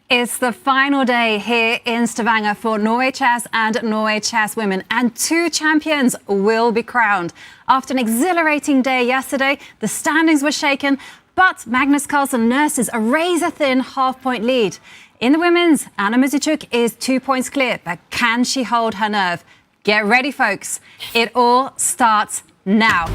It's the final day here in Stavanger for Norway Chess and Norway Chess Women, and two champions will be crowned. After an exhilarating day yesterday, the standings were shaken, but Magnus Carlsen nurses a razor-thin half-point lead. In the women's, Anna Muzychuk is 2 points clear, but can she hold her nerve? Get ready, folks. It all starts now.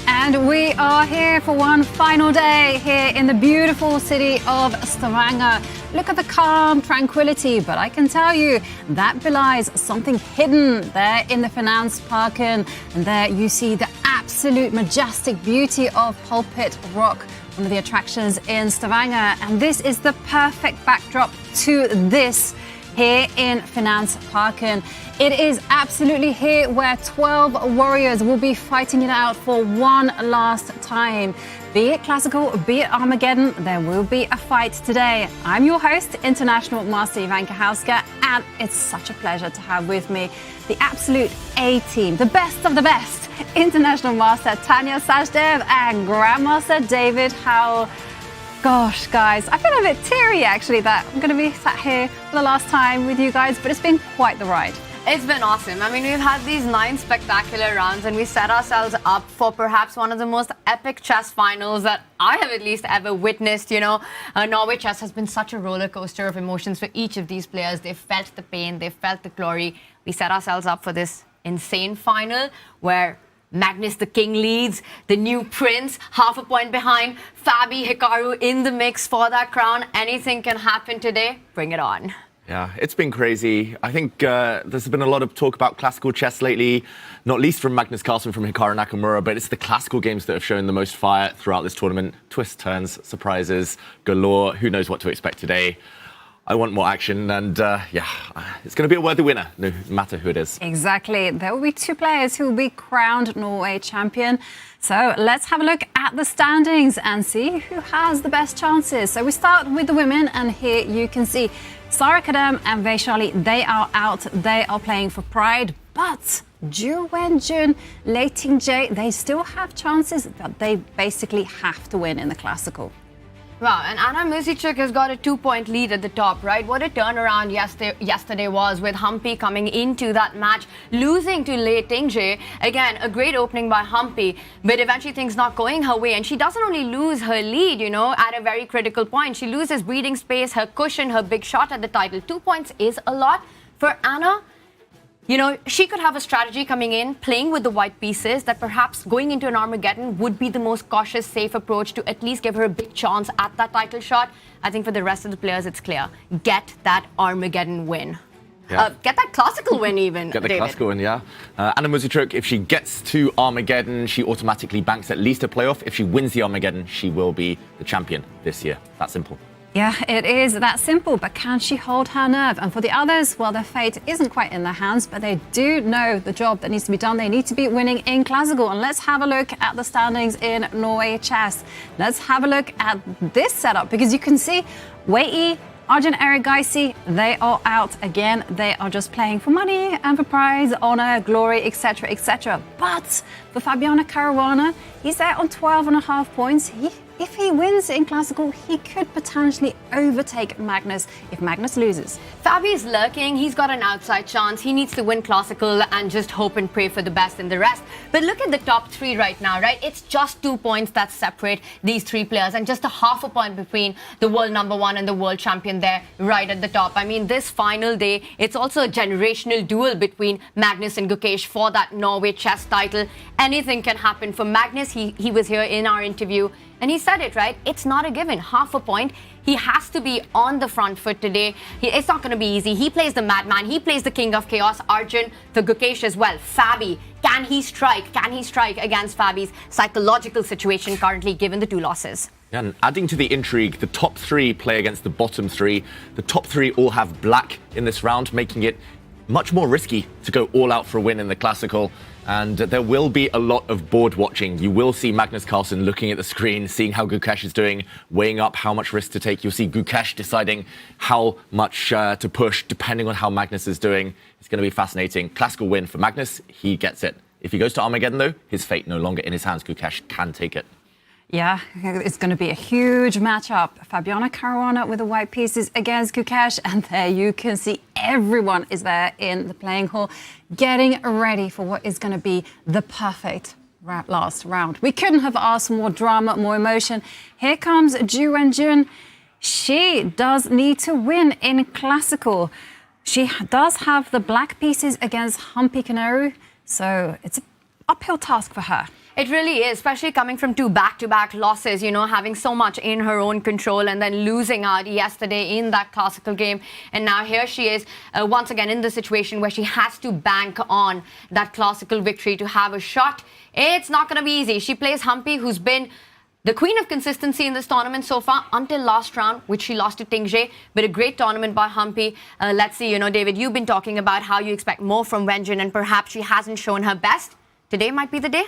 And we are here for one final day here in the beautiful city of Stavanger. Look at the calm tranquility, but I can tell you that belies something hidden there in the Finansparken. And there you see the absolute majestic beauty of Pulpit Rock, one of the attractions in Stavanger. And this is the perfect backdrop to this here in Finansparken. It is absolutely here where 12 warriors will be fighting it out for one last time. Be it classical, be it Armageddon, there will be a fight today. I'm your host, International Master Ivanka Hauska, and it's such a pleasure to have with me the absolute A-team, the best of the best, International Master Tanya Sajdev and Grandmaster David Howell. Gosh, guys, I feel a bit teary actually that I'm going to be sat here for the last time with you guys, but it's been quite the ride. It's been awesome. I mean, we've had these 9 spectacular rounds and we set ourselves up for perhaps one of the most epic chess finals that I have at least ever witnessed. You know, Norway Chess has been such a roller coaster of emotions for each of these players. They've felt the pain, they've felt the glory. We set ourselves up for this insane final where Magnus the King leads, the new prince, half a point behind, Fabi, Hikaru in the mix for that crown. Anything can happen today. Bring it on. Yeah, it's been crazy. I think there's been a lot of talk about classical chess lately, not least from Magnus Carlsen, from Hikaru Nakamura, but it's the classical games that have shown the most fire throughout this tournament. Twists, turns, surprises, galore. Who knows what to expect today? I want more action, and yeah, it's going to be a worthy winner, no matter who it is. Exactly. There will be 2 players who will be crowned Norway champion. So let's have a look at the standings and see who has the best chances. So we start with the women, and here you can see Sara Kadem and Vachier-Lagrave, they are out. They are playing for pride, but Ju Wen-jun, Lei Ting-jae, they still have chances, but they basically have to win in the classical. Wow, and Anna Muzychuk has got a 2-point lead at the top, right? What a turnaround yesterday was with Humpy coming into that match, losing to Lei Ting-jae. Again, a great opening by Humpy, but eventually things not going her way. And she doesn't only lose her lead, you know, at a very critical point. She loses breathing space, her cushion, her big shot at the title. 2 points is a lot for Anna. You know, she could have a strategy coming in, playing with the white pieces, that perhaps going into an Armageddon would be the most cautious, safe approach to at least give her a big chance at that title shot. I think for the rest of the players, it's clear. Get that Armageddon win. Yeah. Get that classical win even, Get the David. classical win, yeah. Anna Muzychuk, if she gets to Armageddon, she automatically banks at least a playoff. If she wins the Armageddon, she will be the champion this year. That simple. Yeah, it is that simple, but can she hold her nerve? And for the others, well, their fate isn't quite in their hands, but they do know the job that needs to be done. They need to be winning in classical. And let's have a look at the standings in Norway Chess. Let's have a look at this setup, because you can see Wei, Arjun, Erigaisi, they are out again. They are just playing for money and for prize, honor, glory, etc., etc. But for Fabiano Caruana, he's there on 12.5 points. If he wins in classical, he could potentially overtake Magnus if Magnus loses. Fabi's lurking. He's got an outside chance. He needs to win classical and just hope and pray for the best in the rest. But look at the top 3 right now, right? It's just 2 points that separate these 3 players, and just a half a point between the world #1 and the world champion there right at the top. I mean, this final day, it's also a generational duel between Magnus and Gukesh for that Norway Chess title. Anything can happen for Magnus. He was here in our interview, and he said it, right? It's not a given. Half a point. He has to be on the front foot today. It's not going to be easy. He plays the madman. He plays the king of chaos. Arjun, for Gukesh as well. Fabi, can he strike? Can he strike against Fabi's psychological situation currently, given the 2 losses? And adding to the intrigue, the top 3 play against the bottom 3. The top 3 all have black in this round, making it much more risky to go all out for a win in the Classical. And there will be a lot of board watching. You will see Magnus Carlsen looking at the screen, seeing how Gukesh is doing, weighing up how much risk to take. You'll see Gukesh deciding how much to push, depending on how Magnus is doing. It's going to be fascinating. Classical win for Magnus. He gets it. If he goes to Armageddon, though, his fate no longer in his hands. Gukesh can take it. Yeah, it's going to be a huge matchup. Fabiano Caruana with the white pieces against Gukesh. And there you can see everyone is there in the playing hall getting ready for what is going to be the perfect last round. We couldn't have asked for more drama, more emotion. Here comes Ju and Jun. She does need to win in Classical. She does have the black pieces against Humpy Kanaru, so it's an uphill task for her. It really is, especially coming from 2 back-to-back losses, you know, having so much in her own control and then losing out yesterday in that Classical game. And now here she is once again in the situation where she has to bank on that Classical victory to have a shot. It's not going to be easy. She plays Humpy, who's been the queen of consistency in this tournament so far until last round, which she lost to Tingzhe, but a great tournament by Humpy. Let's see, you know, David, you've been talking about how you expect more from Wenjun and perhaps she hasn't shown her best. Today might be the day.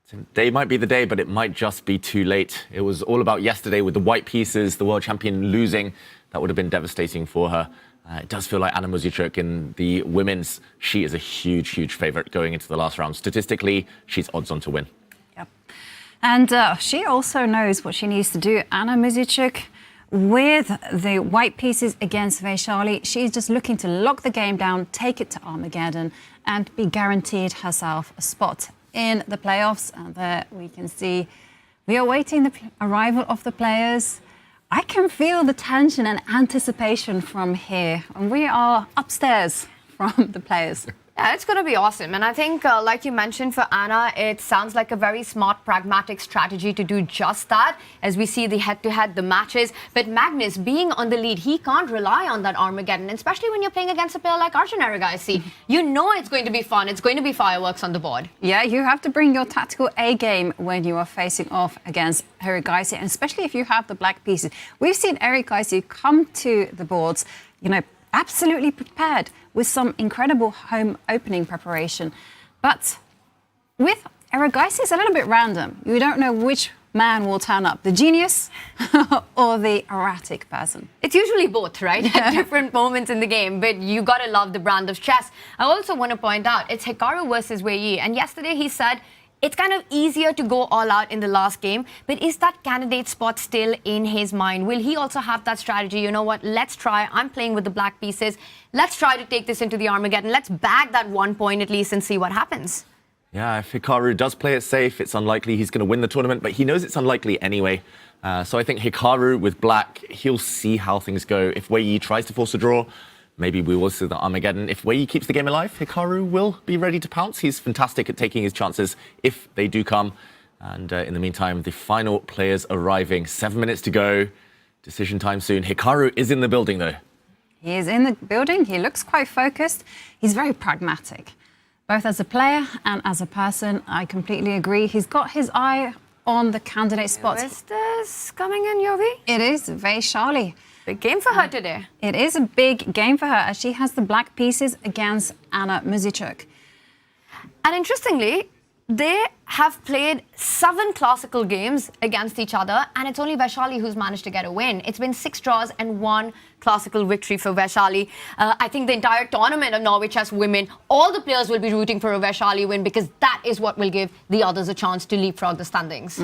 Today might be the day, but it might just be too late. It was all about yesterday with the white pieces, the world champion losing. That would have been devastating for her. It does feel like Anna Muzychuk in the women's, she is a huge, huge favourite going into the last round. Statistically, she's odds on to win. Yep. And she also knows what she needs to do. Anna Muzychuk, with the white pieces against Vachier-Lagrave, she's just looking to lock the game down, take it to Armageddon, and be guaranteed herself a spot in the playoffs. And there we can see we are waiting the arrival of the players. I can feel the tension and anticipation from here, and we are upstairs from the players. Yeah, it's going to be awesome. And I think, like you mentioned, for Anna, it sounds like a very smart, pragmatic strategy to do just that as we see the head-to-head, the matches. But Magnus, being on the lead, he can't rely on that Armageddon, especially when you're playing against a player like Arjun Erigaisi. You know it's going to be fun. It's going to be fireworks on the board. Yeah, you have to bring your tactical A-game when you are facing off against Erigaisi, and especially if you have the black pieces. We've seen Erigaisi come to the boards, you know, absolutely prepared with some incredible home opening preparation. But with Erigaisi, it's a little bit random. You don't know which man will turn up, the genius or the erratic person. It's usually both, right? At different moments in the game, but you got to love the brand of chess. I also want to point out, it's Hikaru versus Wei, and yesterday he said, it's kind of easier to go all out in the last game, but is that candidate spot still in his mind? Will he also have that strategy? You know what? Let's try. I'm playing with the black pieces. Let's try to take this into the Armageddon. Let's bag that 1 point at least and see what happens. Yeah, if Hikaru does play it safe, it's unlikely he's going to win the tournament, but he knows it's unlikely anyway. So I think Hikaru with black, he'll see how things go. If Wei tries to force a draw, maybe we will see the Armageddon. If Wei keeps the game alive, Hikaru will be ready to pounce. He's fantastic at taking his chances if they do come. And in the meantime, the final players arriving. 7 minutes to go. Decision time soon. Hikaru is in the building, though. He is in the building. He looks quite focused. He's very pragmatic, both as a player and as a person. I completely agree. He's got his eye on the candidate spot. Is this coming in, Yogi? It is Vachier-Lagrave. Big game for her today. It is a big game for her as she has the black pieces against Anna Muzychuk. And interestingly, they have played 7 classical games against each other, and it's only Vachier-Lagrave who's managed to get a win. It's been 6 draws and 1 classical victory for Vachier-Lagrave. I think the entire tournament of Norway Chess women, all the players will be rooting for a Vachier-Lagrave win because that is what will give the others a chance to leapfrog the standings.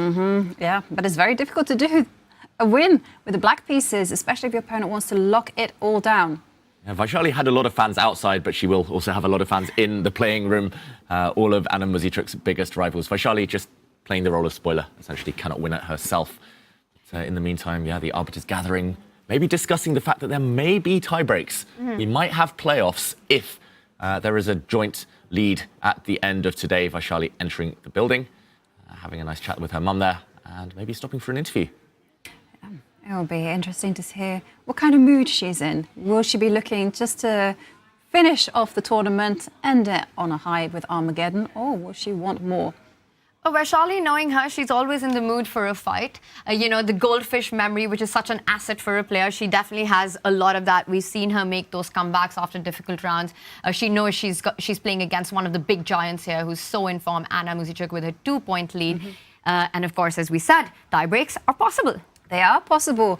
Yeah, but it's very difficult to do a win with the black pieces, especially if your opponent wants to lock it all down. Yeah, Vachier-Lagrave had a lot of fans outside, but she will also have a lot of fans in the playing room. All of Anna Muzychuk's biggest rivals. Vachier-Lagrave just playing the role of spoiler, essentially cannot win it herself. But, in the meantime, yeah, the arbiters gathering, maybe discussing the fact that there may be tie breaks. We might have playoffs if there is a joint lead at the end of today. Vachier-Lagrave entering the building, having a nice chat with her mum there, and maybe stopping for an interview. It will be interesting to hear what kind of mood she's in. Will she be looking just to finish off the tournament, end it on a high with Armageddon, or will she want more? Oh, Vaishali, knowing her, she's always in the mood for a fight. The goldfish memory, which is such an asset for a player, she definitely has a lot of that. We've seen her make those comebacks after difficult rounds. She knows she's playing against one of the big giants here, who's so in form, Anna Muzychuk, with her 2-point lead. And of course, as we said, tie breaks are possible. They are possible.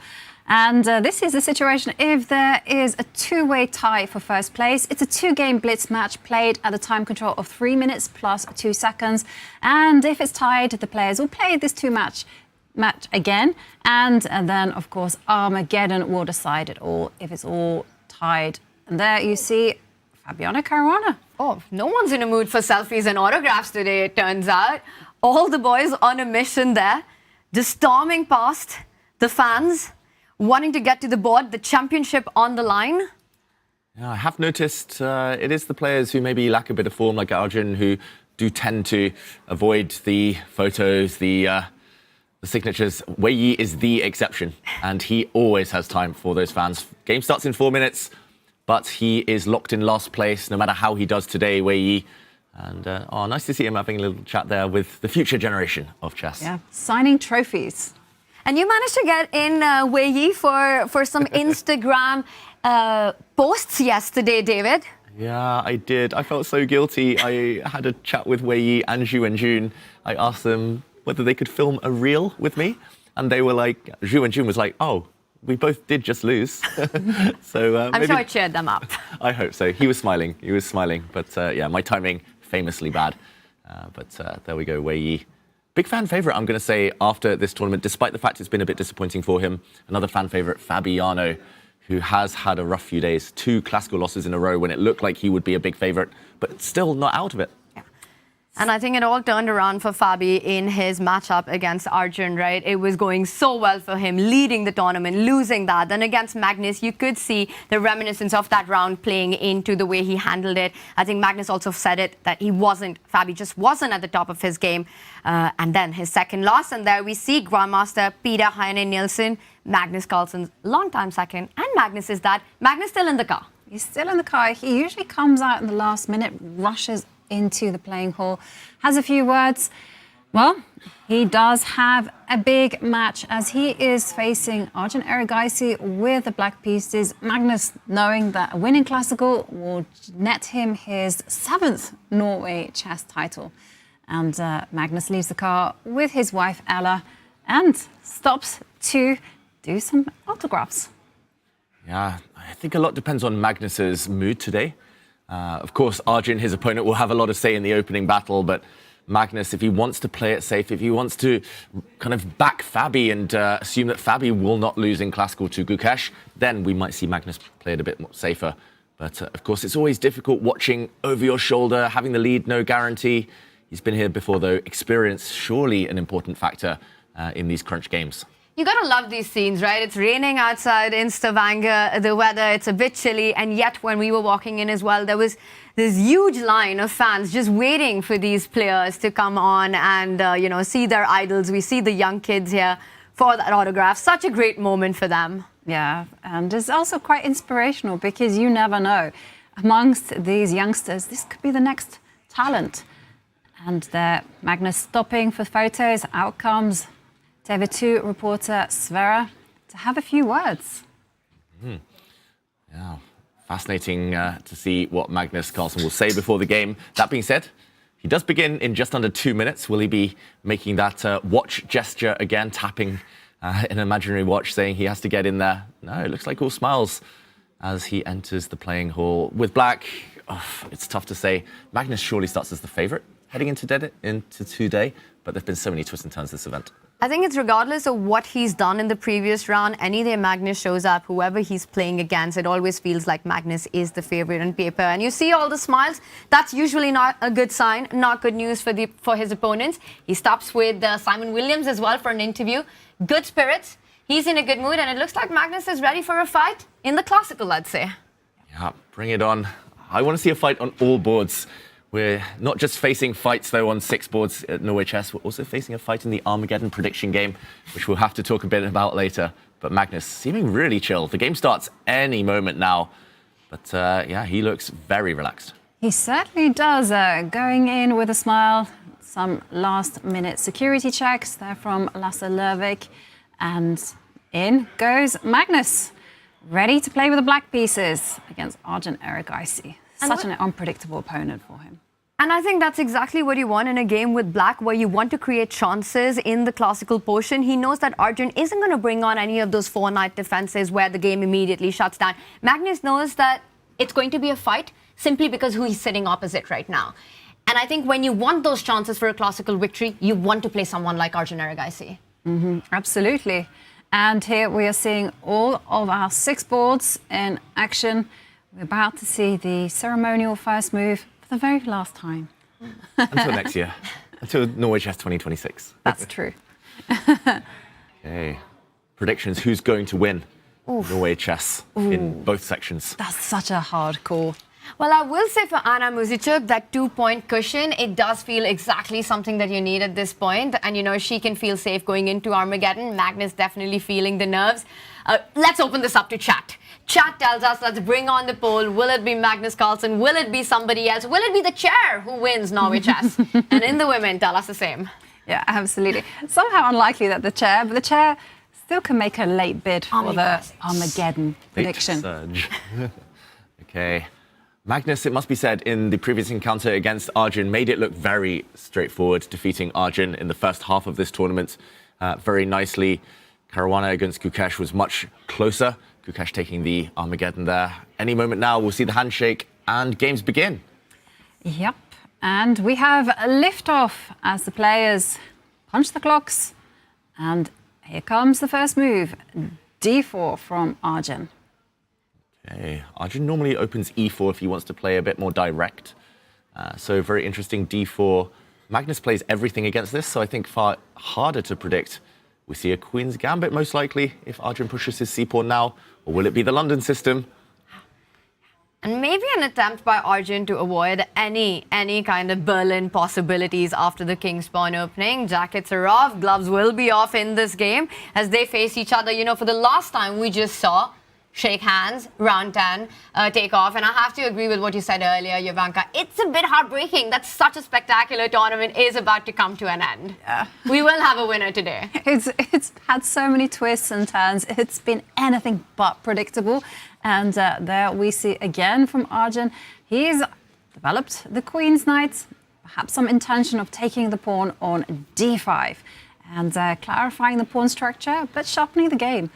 And this is the situation if there is a two-way tie for first place. It's a two-game blitz match played at a time control of 3 minutes plus 2 seconds. And if it's tied, the players will play this match again. And then, of course, Armageddon will decide it all if it's all tied. And there you see Fabiano Caruana. Oh, no one's in a mood for selfies and autographs today, it turns out. All the boys on a mission there, just storming past the fans, wanting to get to the board, the championship on the line. Yeah, I have noticed it is the players who maybe lack a bit of form, like Arjun, who do tend to avoid the photos, the signatures. Wei Yi is the exception, and he always has time for those fans. Game starts in 4 minutes, but he is locked in last place, no matter how he does today, Wei Yi. And nice to see him having a little chat there with the future generation of chess. Yeah, signing trophies. And you managed to get in Wei Yi for some Instagram posts yesterday, David. Yeah, I did. I felt so guilty. I had a chat with Wei Yi and Zhu and Jun. I asked them whether they could film a reel with me. And they were like, Zhu and Jun was like, oh, we both did just lose. So I'm sure I cheered them up. I hope so. He was smiling. But yeah, my timing famously bad. But there we go, Wei Yi. Big fan favourite, I'm going to say, after this tournament, despite the fact it's been a bit disappointing for him. Another fan favourite, Fabiano, who has had a rough few days. 2 classical losses in a row when it looked like he would be a big favourite, but still not out of it. Yeah. And I think it all turned around for Fabi in his matchup against Arjun, right? It was going so well for him, leading the tournament, losing that. Then against Magnus, you could see the reminiscence of that round playing into the way he handled it. I think Magnus also said it, that Fabi just wasn't at the top of his game. And then his second loss. And there we see Grandmaster Peter Heine-Nielsen, Magnus Carlsen's longtime second. And Magnus is that. Magnus still in the car. He's still in the car. He usually comes out in the last minute, rushes into the playing hall, has a few words. Well, he does have a big match as he is facing Arjun Erigaisi with the black pieces. Magnus, knowing that a winning classical will net him his 7th Norway chess title. And Magnus leaves the car with his wife Ella and stops to do some autographs. Yeah, I think a lot depends on Magnus's mood today. Of course, Arjun, his opponent, will have a lot of say in the opening battle, but Magnus, if he wants to play it safe, if he wants to kind of back Fabi and assume that Fabi will not lose in classical to Gukesh, then we might see Magnus play it a bit more safer. But of course, it's always difficult watching over your shoulder, having the lead, no guarantee. He's been here before, though. Experience, surely an important factor in these crunch games. You gotta love these scenes, right? It's raining outside in Stavanger, the weather, it's a bit chilly, and yet when we were walking in as well, there was this huge line of fans just waiting for these players to come on and, see their idols. We see the young kids here for that autograph. Such a great moment for them. Yeah, and it's also quite inspirational because you never know. Amongst these youngsters, this could be the next talent. And there, Magnus stopping for photos, out comes TV2 reporter Sverre to have a few words. Yeah, fascinating to see what Magnus Carlsen will say before the game. That being said, he does begin in just under 2 minutes. Will he be making that watch gesture again, tapping an imaginary watch, saying he has to get in there? No, it looks like all smiles as he enters the playing hall. With black, it's tough to say. Magnus surely starts as the favourite heading into today, but there's been so many twists and turns this event. I think it's regardless of what he's done in the previous round, any day Magnus shows up, whoever he's playing against, it always feels like Magnus is the favorite on paper. And you see all the smiles, that's usually not a good sign, not good news for his opponents. He stops with Simon Williams as well for an interview. Good spirits, he's in a good mood, and it looks like Magnus is ready for a fight in the classical, I'd say. Yeah, bring it on. I want to see a fight on all boards. We're not just facing fights, though, on 6 boards at Norway Chess. We're also facing a fight in the Armageddon prediction game, which we'll have to talk a bit about later. But Magnus seeming really chill. The game starts any moment now. But yeah, he looks very relaxed. He certainly does. Going in with a smile, some last-minute security checks. They're from Lasse. And in goes Magnus, ready to play with the black pieces against Arjun Erigaisi. Such an unpredictable opponent for him. And I think that's exactly what you want in a game with black, where you want to create chances in the classical portion. He knows that Arjun isn't going to bring on any of those 4-knight defenses where the game immediately shuts down. Magnus knows that it's going to be a fight simply because who he's sitting opposite right now. And I think when you want those chances for a classical victory, you want to play someone like Arjun Erigaisi. Absolutely. And here we are seeing all of our 6 boards in action. We're about to see the ceremonial first move for the very last time. Until next year. Until Norway Chess 2026. That's true. Okay. Predictions. Who's going to win Norway Chess in both sections? That's such a hard call. Well, I will say for Anna Muzichuk, that 2-point cushion, it does feel exactly something that you need at this point. And, you know, she can feel safe going into Armageddon. Magnus definitely feeling the nerves. Let's open this up to chat. Chat tells us, let's bring on the poll. Will it be Magnus Carlsen? Will it be somebody else? Will it be the chair who wins Norway Chess? And in the women, tell us the same. Yeah, absolutely. Somehow unlikely that the chair still can make a late bid for the Armageddon prediction. Surge. Okay. Magnus, it must be said, in the previous encounter against Arjun, made it look very straightforward, defeating Arjun in the first half of this tournament very nicely. Caruana against Gukesh was much closer. Gukesh taking the Armageddon there. Any moment now, we'll see the handshake and games begin. Yep. And we have a liftoff as the players punch the clocks. And here comes the first move, d4 from Arjun. Okay. Arjun normally opens e4 if he wants to play a bit more direct. So very interesting d4. Magnus plays everything against this, so I think far harder to predict. We see a Queen's Gambit most likely if Arjun pushes his c-pawn now, or will it be the London system? And maybe an attempt by Arjun to avoid any kind of Berlin possibilities after the King's Pawn opening. Jackets are off, gloves will be off in this game as they face each other. You know, for the last time we just saw shake hands, round 10, take off. And I have to agree with what you said earlier, Jovanka. It's a bit heartbreaking that such a spectacular tournament is about to come to an end. Yeah. We will have a winner today. It's had so many twists and turns. It's been anything but predictable. And there we see again from Arjun. He's developed the Queen's Knight, perhaps some intention of taking the pawn on d5 and clarifying the pawn structure, but sharpening the game.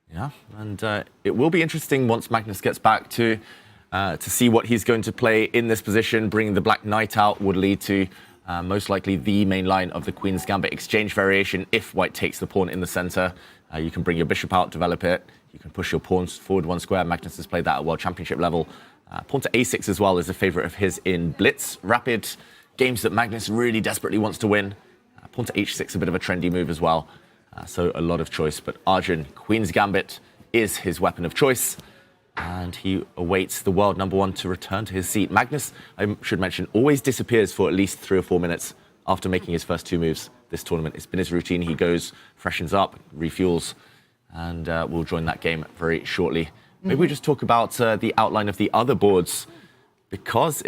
Yeah, and it will be interesting once Magnus gets back to see what he's going to play in this position. Bringing the Black Knight out would lead to most likely the main line of the Queen's Gambit exchange variation. If White takes the pawn in the center, you can bring your bishop out, develop it. You can push your pawns forward 1 square. Magnus has played that at World Championship level. Pawn to a6 as well is a favorite of his in blitz rapid games that Magnus really desperately wants to win. Pawn to h6, a bit of a trendy move as well. So a lot of choice, but Arjun, Queen's Gambit is his weapon of choice, and he awaits the world #1 to return to his seat. Magnus, I should mention, always disappears for at least 3 or 4 minutes after making his first 2 moves this tournament. It's been his routine. He goes, freshens up, refuels, and we'll join that game very shortly. Maybe we just talk about the outline of the other boards, because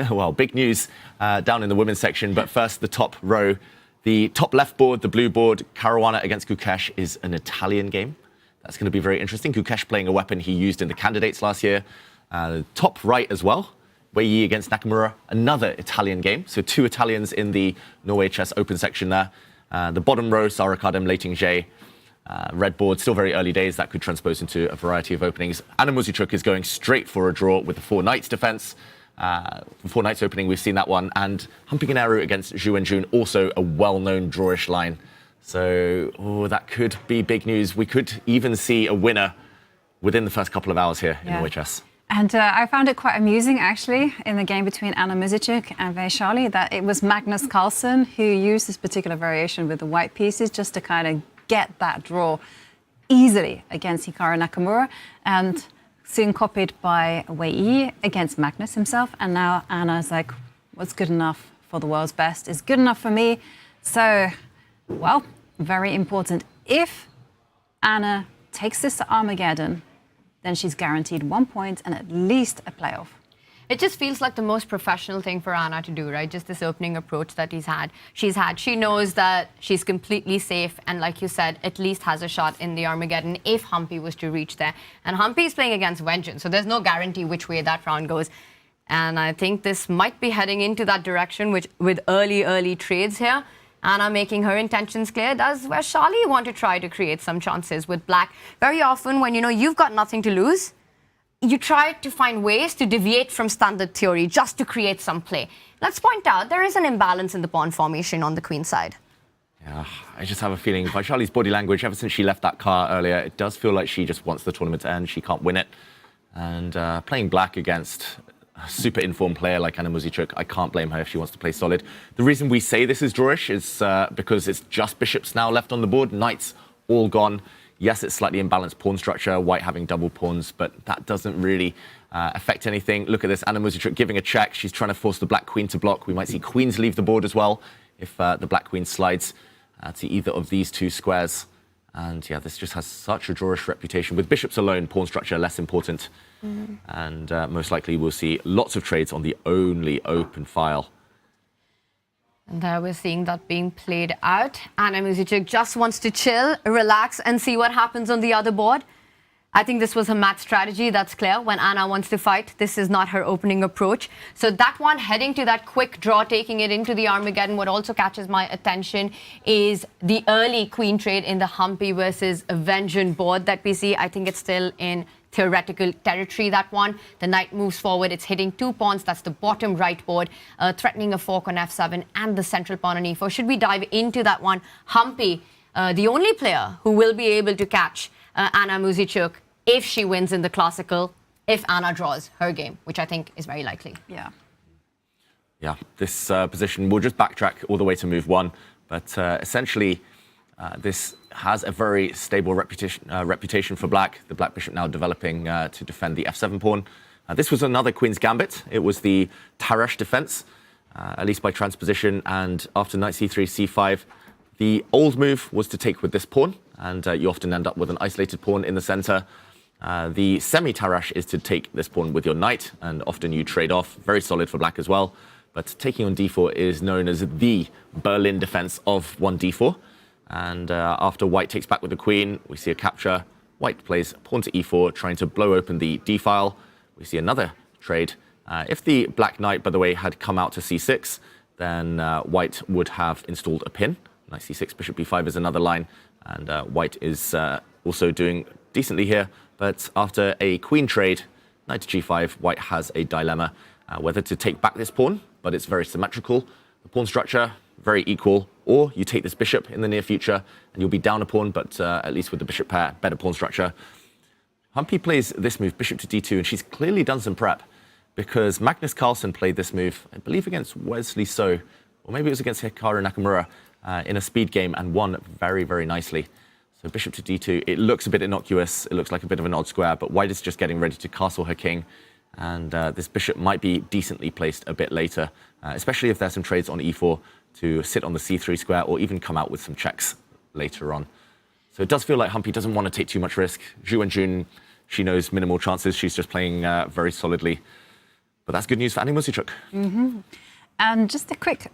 well, big news down in the women's section, but first the top row. The top left board, the blue board, Caruana against Gukesh, is an Italian game. That's going to be very interesting. Gukesh playing a weapon he used in the candidates last year. Top right as well, Wei against Nakamura, another Italian game. So 2 Italians in the Norway Chess Open section there. The bottom row, Sara Kardem, Leiting Jay. Red board, still very early days. That could transpose into a variety of openings. Anna Muzichuk is going straight for a draw with the 4 knights defense. 4 knights opening, we've seen that one. And Humpy against Zhu and Jun, also a well-known drawish line. So that could be big news. We could even see a winner within the first couple of hours here in Norway Chess. And I found it quite amusing, actually, in the game between Anna Muzichuk and Vachier-Lagrave, that it was Magnus Carlsen who used this particular variation with the white pieces just to kind of get that draw easily against Hikaru Nakamura. And soon copied by Wei against Magnus himself. And now Anna's like, what's good enough for the world's best is good enough for me. So, well, very important. If Anna takes this to Armageddon, then she's guaranteed 1 point and at least a playoff. It just feels like the most professional thing for Anna to do, right? Just this opening approach that she's had. She knows that she's completely safe and, like you said, at least has a shot in the Armageddon if Humpy was to reach there. And Humpy is playing against Vengeance, so there's no guarantee which way that round goes. And I think this might be heading into that direction with early trades here. Anna making her intentions clear. Does Vachier-Lagrave want to try to create some chances with black? Very often when, you've got nothing to lose, you try to find ways to deviate from standard theory just to create some play. Let's point out there is an imbalance in the pawn formation on the queen side. Yeah, I just have a feeling by Charlie's body language, ever since she left that car earlier, it does feel like she just wants the tournament to end. She can't win it. And playing black against a super informed player like Anna Muzychuk, I can't blame her if she wants to play solid. The reason we say this is drawish is because it's just bishops now left on the board, knights all gone. Yes, it's slightly imbalanced pawn structure, white having double pawns, but that doesn't really affect anything. Look at this, Anna Muzychuk giving a check. She's trying to force the black queen to block. We might see queens leave the board as well if the black queen slides to either of these two squares. And yeah, this just has such a drawish reputation. With bishops alone, pawn structure less important. And most likely we'll see lots of trades on the only open file. And there we're seeing that being played out. Anna Muzychuk just wants to chill, relax, and see what happens on the other board. I think this was her mat strategy, that's clear. When Anna wants to fight, this is not her opening approach. So that one, heading to that quick draw, taking it into the Armageddon. What also catches my attention is the early queen trade in the Humpy versus Vengeance board that we see. I think it's still in theoretical territory, that one. The knight moves forward. It's hitting 2 pawns. That's the bottom right board, threatening a fork on f7 and the central pawn on e4. Should we dive into that one? Humpy, the only player who will be able to catch Anna Muzychuk if she wins in the classical, if Anna draws her game, which I think is very likely. Yeah. Yeah, this position, we'll just backtrack all the way to move one. But essentially, this has a very stable reputation for black. The black bishop now developing to defend the f7 pawn. This was another queen's gambit. It was the Tarrasch defense, at least by transposition. And after knight c3, c5, the old move was to take with this pawn. And you often end up with an isolated pawn in the center. The semi-Tarrasch is to take this pawn with your knight, and often you trade off. Very solid for black as well. But taking on d4 is known as the Berlin defense of 1d4. And after white takes back with the queen, we see a capture. White plays pawn to e4, trying to blow open the d-file. We see another trade. If the black knight, by the way, had come out to c6, then white would have installed a pin. Knight c6, bishop b5 is another line. And white is also doing decently here. But after a queen trade, knight to g5, white has a dilemma whether to take back this pawn, but it's very symmetrical. The pawn structure, very equal, or you take this bishop in the near future and you'll be down a pawn, but at least with the bishop pair, better pawn structure. Humpy plays this move, bishop to d2, and she's clearly done some prep because Magnus Carlsen played this move, I believe against Wesley So, or maybe it was against Hikaru Nakamura in a speed game and won very, very nicely. So bishop to d2, it looks a bit innocuous, it looks like a bit of an odd square, but white is just getting ready to castle her king. And this bishop might be decently placed a bit later, especially if there's some trades on e4 to sit on the c3 square or even come out with some checks later on. So it does feel like Humpy doesn't want to take too much risk. Zhu and Jun, she knows minimal chances. She's just playing very solidly. But that's good news for Anna Muzychuk. And just a quick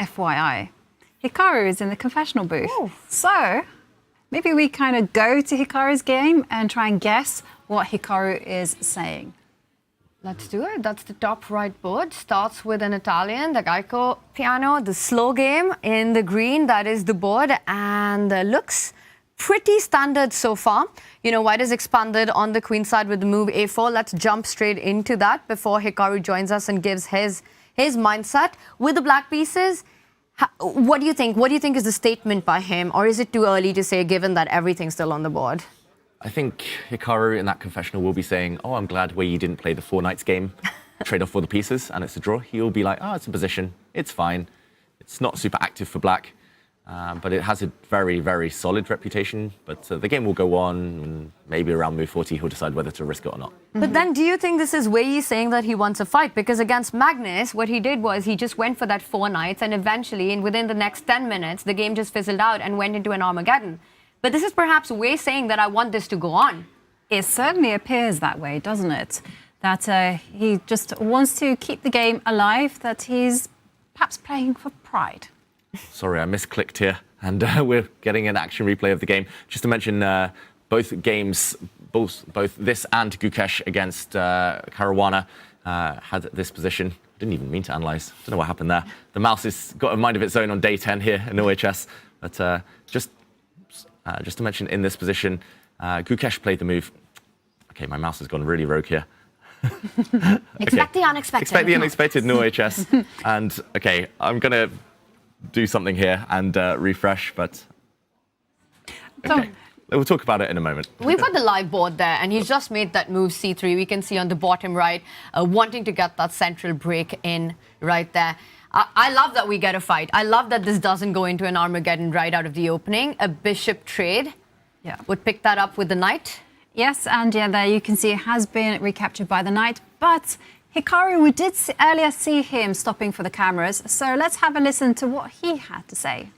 FYI, Hikaru is in the confessional booth. Ooh. So maybe we kind of go to Hikaru's game and try and guess what Hikaru is saying. Let's do it. That's the top right board. Starts with an Italian, the Geico piano, the slow game in the green. That is the board, and looks pretty standard so far. White is expanded on the queen side with the move a4. Let's jump straight into that before Hikaru joins us and gives his mindset. With the black pieces, what do you think? What do you think is the statement by him? Or is it too early to say, given that everything's still on the board? I think Hikaru in that confessional will be saying, oh, I'm glad where you didn't play the 4 knights game, trade off for the pieces, and it's a draw. He'll be like, oh, it's a position. It's fine. It's not super active for black, but it has a very, very solid reputation. But the game will go on, and maybe around move 40, he'll decide whether to risk it or not. But then do you think this is Wei saying that he wants a fight? Because against Magnus, what he did was he just went for that 4 knights, and eventually, and within the next 10 minutes, the game just fizzled out and went into an Armageddon. But this is perhaps Wei saying that I want this to go on. It certainly appears that way, doesn't it? that he just wants to keep the game alive, that he's perhaps playing for pride. Sorry, I misclicked here, and we're getting an action replay of the game. Just to mention, both games, both this and Gukesh against Caruana had this position. Didn't even mean to analyse. Don't know what happened there. The mouse has got a mind of its own on day 10 here in Norway Chess. But just to mention, in this position, Gukesh played the move. Okay, my mouse has gone really rogue here. Expect the unexpected. Expect the unexpected, Norway Chess. And, okay, I'm going to do something here and refresh, but... Okay. We'll talk about it in a moment. We've got the live board there, and he's just made that move c3. We can see on the bottom right, wanting to get that central break in right there. I love that we get a fight. I love that this doesn't go into an Armageddon right out of the opening. A bishop trade would pick that up with the knight. Yes, and there you can see it has been recaptured by the knight. But Hikaru, we did earlier see him stopping for the cameras. So let's have a listen to what he had to say.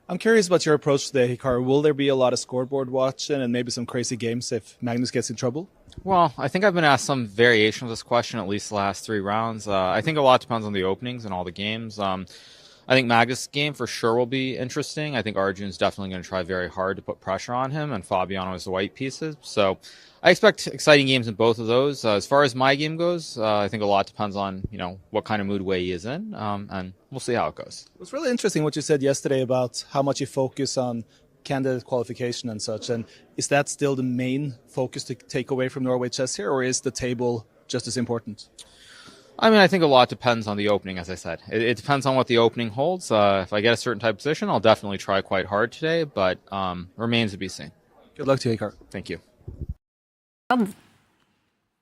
I'm curious about your approach today, Hikaru. Will there be a lot of scoreboard watching and maybe some crazy games if Magnus gets in trouble? Well, I think I've been asked some variation of this question at least the last 3 rounds. I think a lot depends on the openings and all the games. I think Magnus' game for sure will be interesting. I think Arjun's definitely going to try very hard to put pressure on him, and Fabiano is the white pieces. So I expect exciting games in both of those. As far as my game goes, I think a lot depends on, what kind of mood Wei Yi is in, and we'll see how it goes. It was really interesting what you said yesterday about how much you focus on candidate qualification and such. And is that still the main focus to take away from Norway Chess here, or is the table just as important? I mean, I think a lot depends on the opening, as I said. It depends on what the opening holds. If I get a certain type of position, I'll definitely try quite hard today, but remains to be seen. Good luck to you, Hikaru. Thank you.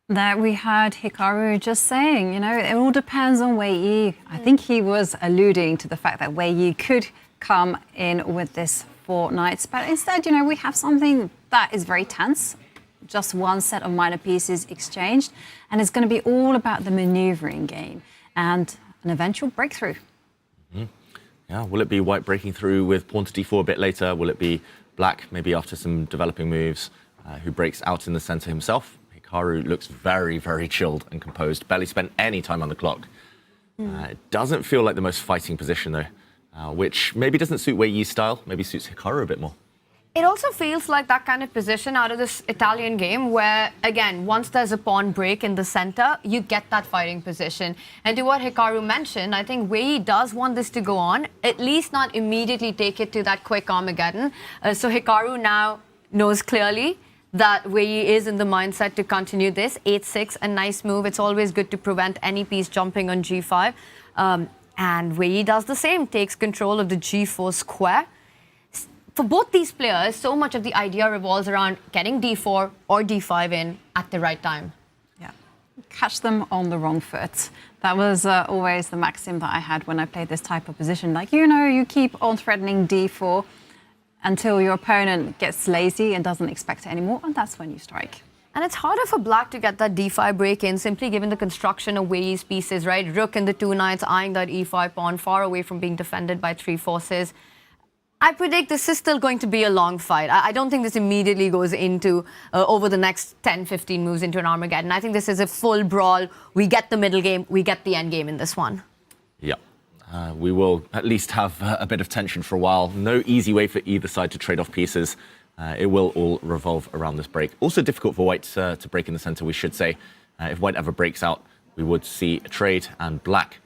There we heard Hikaru just saying, it all depends on Wei Yi. I think he was alluding to the fact that Wei Yi could come in with this 4 knights, but instead, we have something that is very tense. Just one set of minor pieces exchanged, and it's going to be all about the maneuvering game and an eventual breakthrough. Yeah, will it be white breaking through with pawn to d4 a bit later? Will it be black, maybe after some developing moves, who breaks out in the center himself? Hikaru looks very, very chilled and composed, barely spent any time on the clock. It doesn't feel like the most fighting position, though, which maybe doesn't suit Wei Yi's style, maybe suits Hikaru a bit more. It also feels like that kind of position out of this Italian game where, again, once there's a pawn break in the center, you get that fighting position. And to what Hikaru mentioned, I think Wei Yi does want this to go on, at least not immediately take it to that quick Armageddon. So Hikaru now knows clearly that Wei Yi is in the mindset to continue this. 8-6, a nice move. It's always good to prevent any piece jumping on g5. And Wei Yi does the same, takes control of the g4 square. For both these players, so much of the idea revolves around getting d4 or d5 in at the right time. Yeah, catch them on the wrong foot. That was always the maxim that I had when I played this type of position. Like, you keep on threatening d4 until your opponent gets lazy and doesn't expect it anymore, and that's when you strike. And it's harder for black to get that d5 break in, simply given the construction of Wei Yi's pieces, right? Rook and the 2 knights eyeing that e5 pawn, far away from being defended by 3 forces. I predict this is still going to be a long fight. I don't think this immediately goes into, over the next 10, 15 moves into an Armageddon. I think this is a full brawl. We get the middle game, we get the end game in this one. Yeah, we will at least have a bit of tension for a while. No easy way for either side to trade off pieces. It will all revolve around this break. Also difficult for white to break in the center, we should say. If white ever breaks out, we would see a trade and black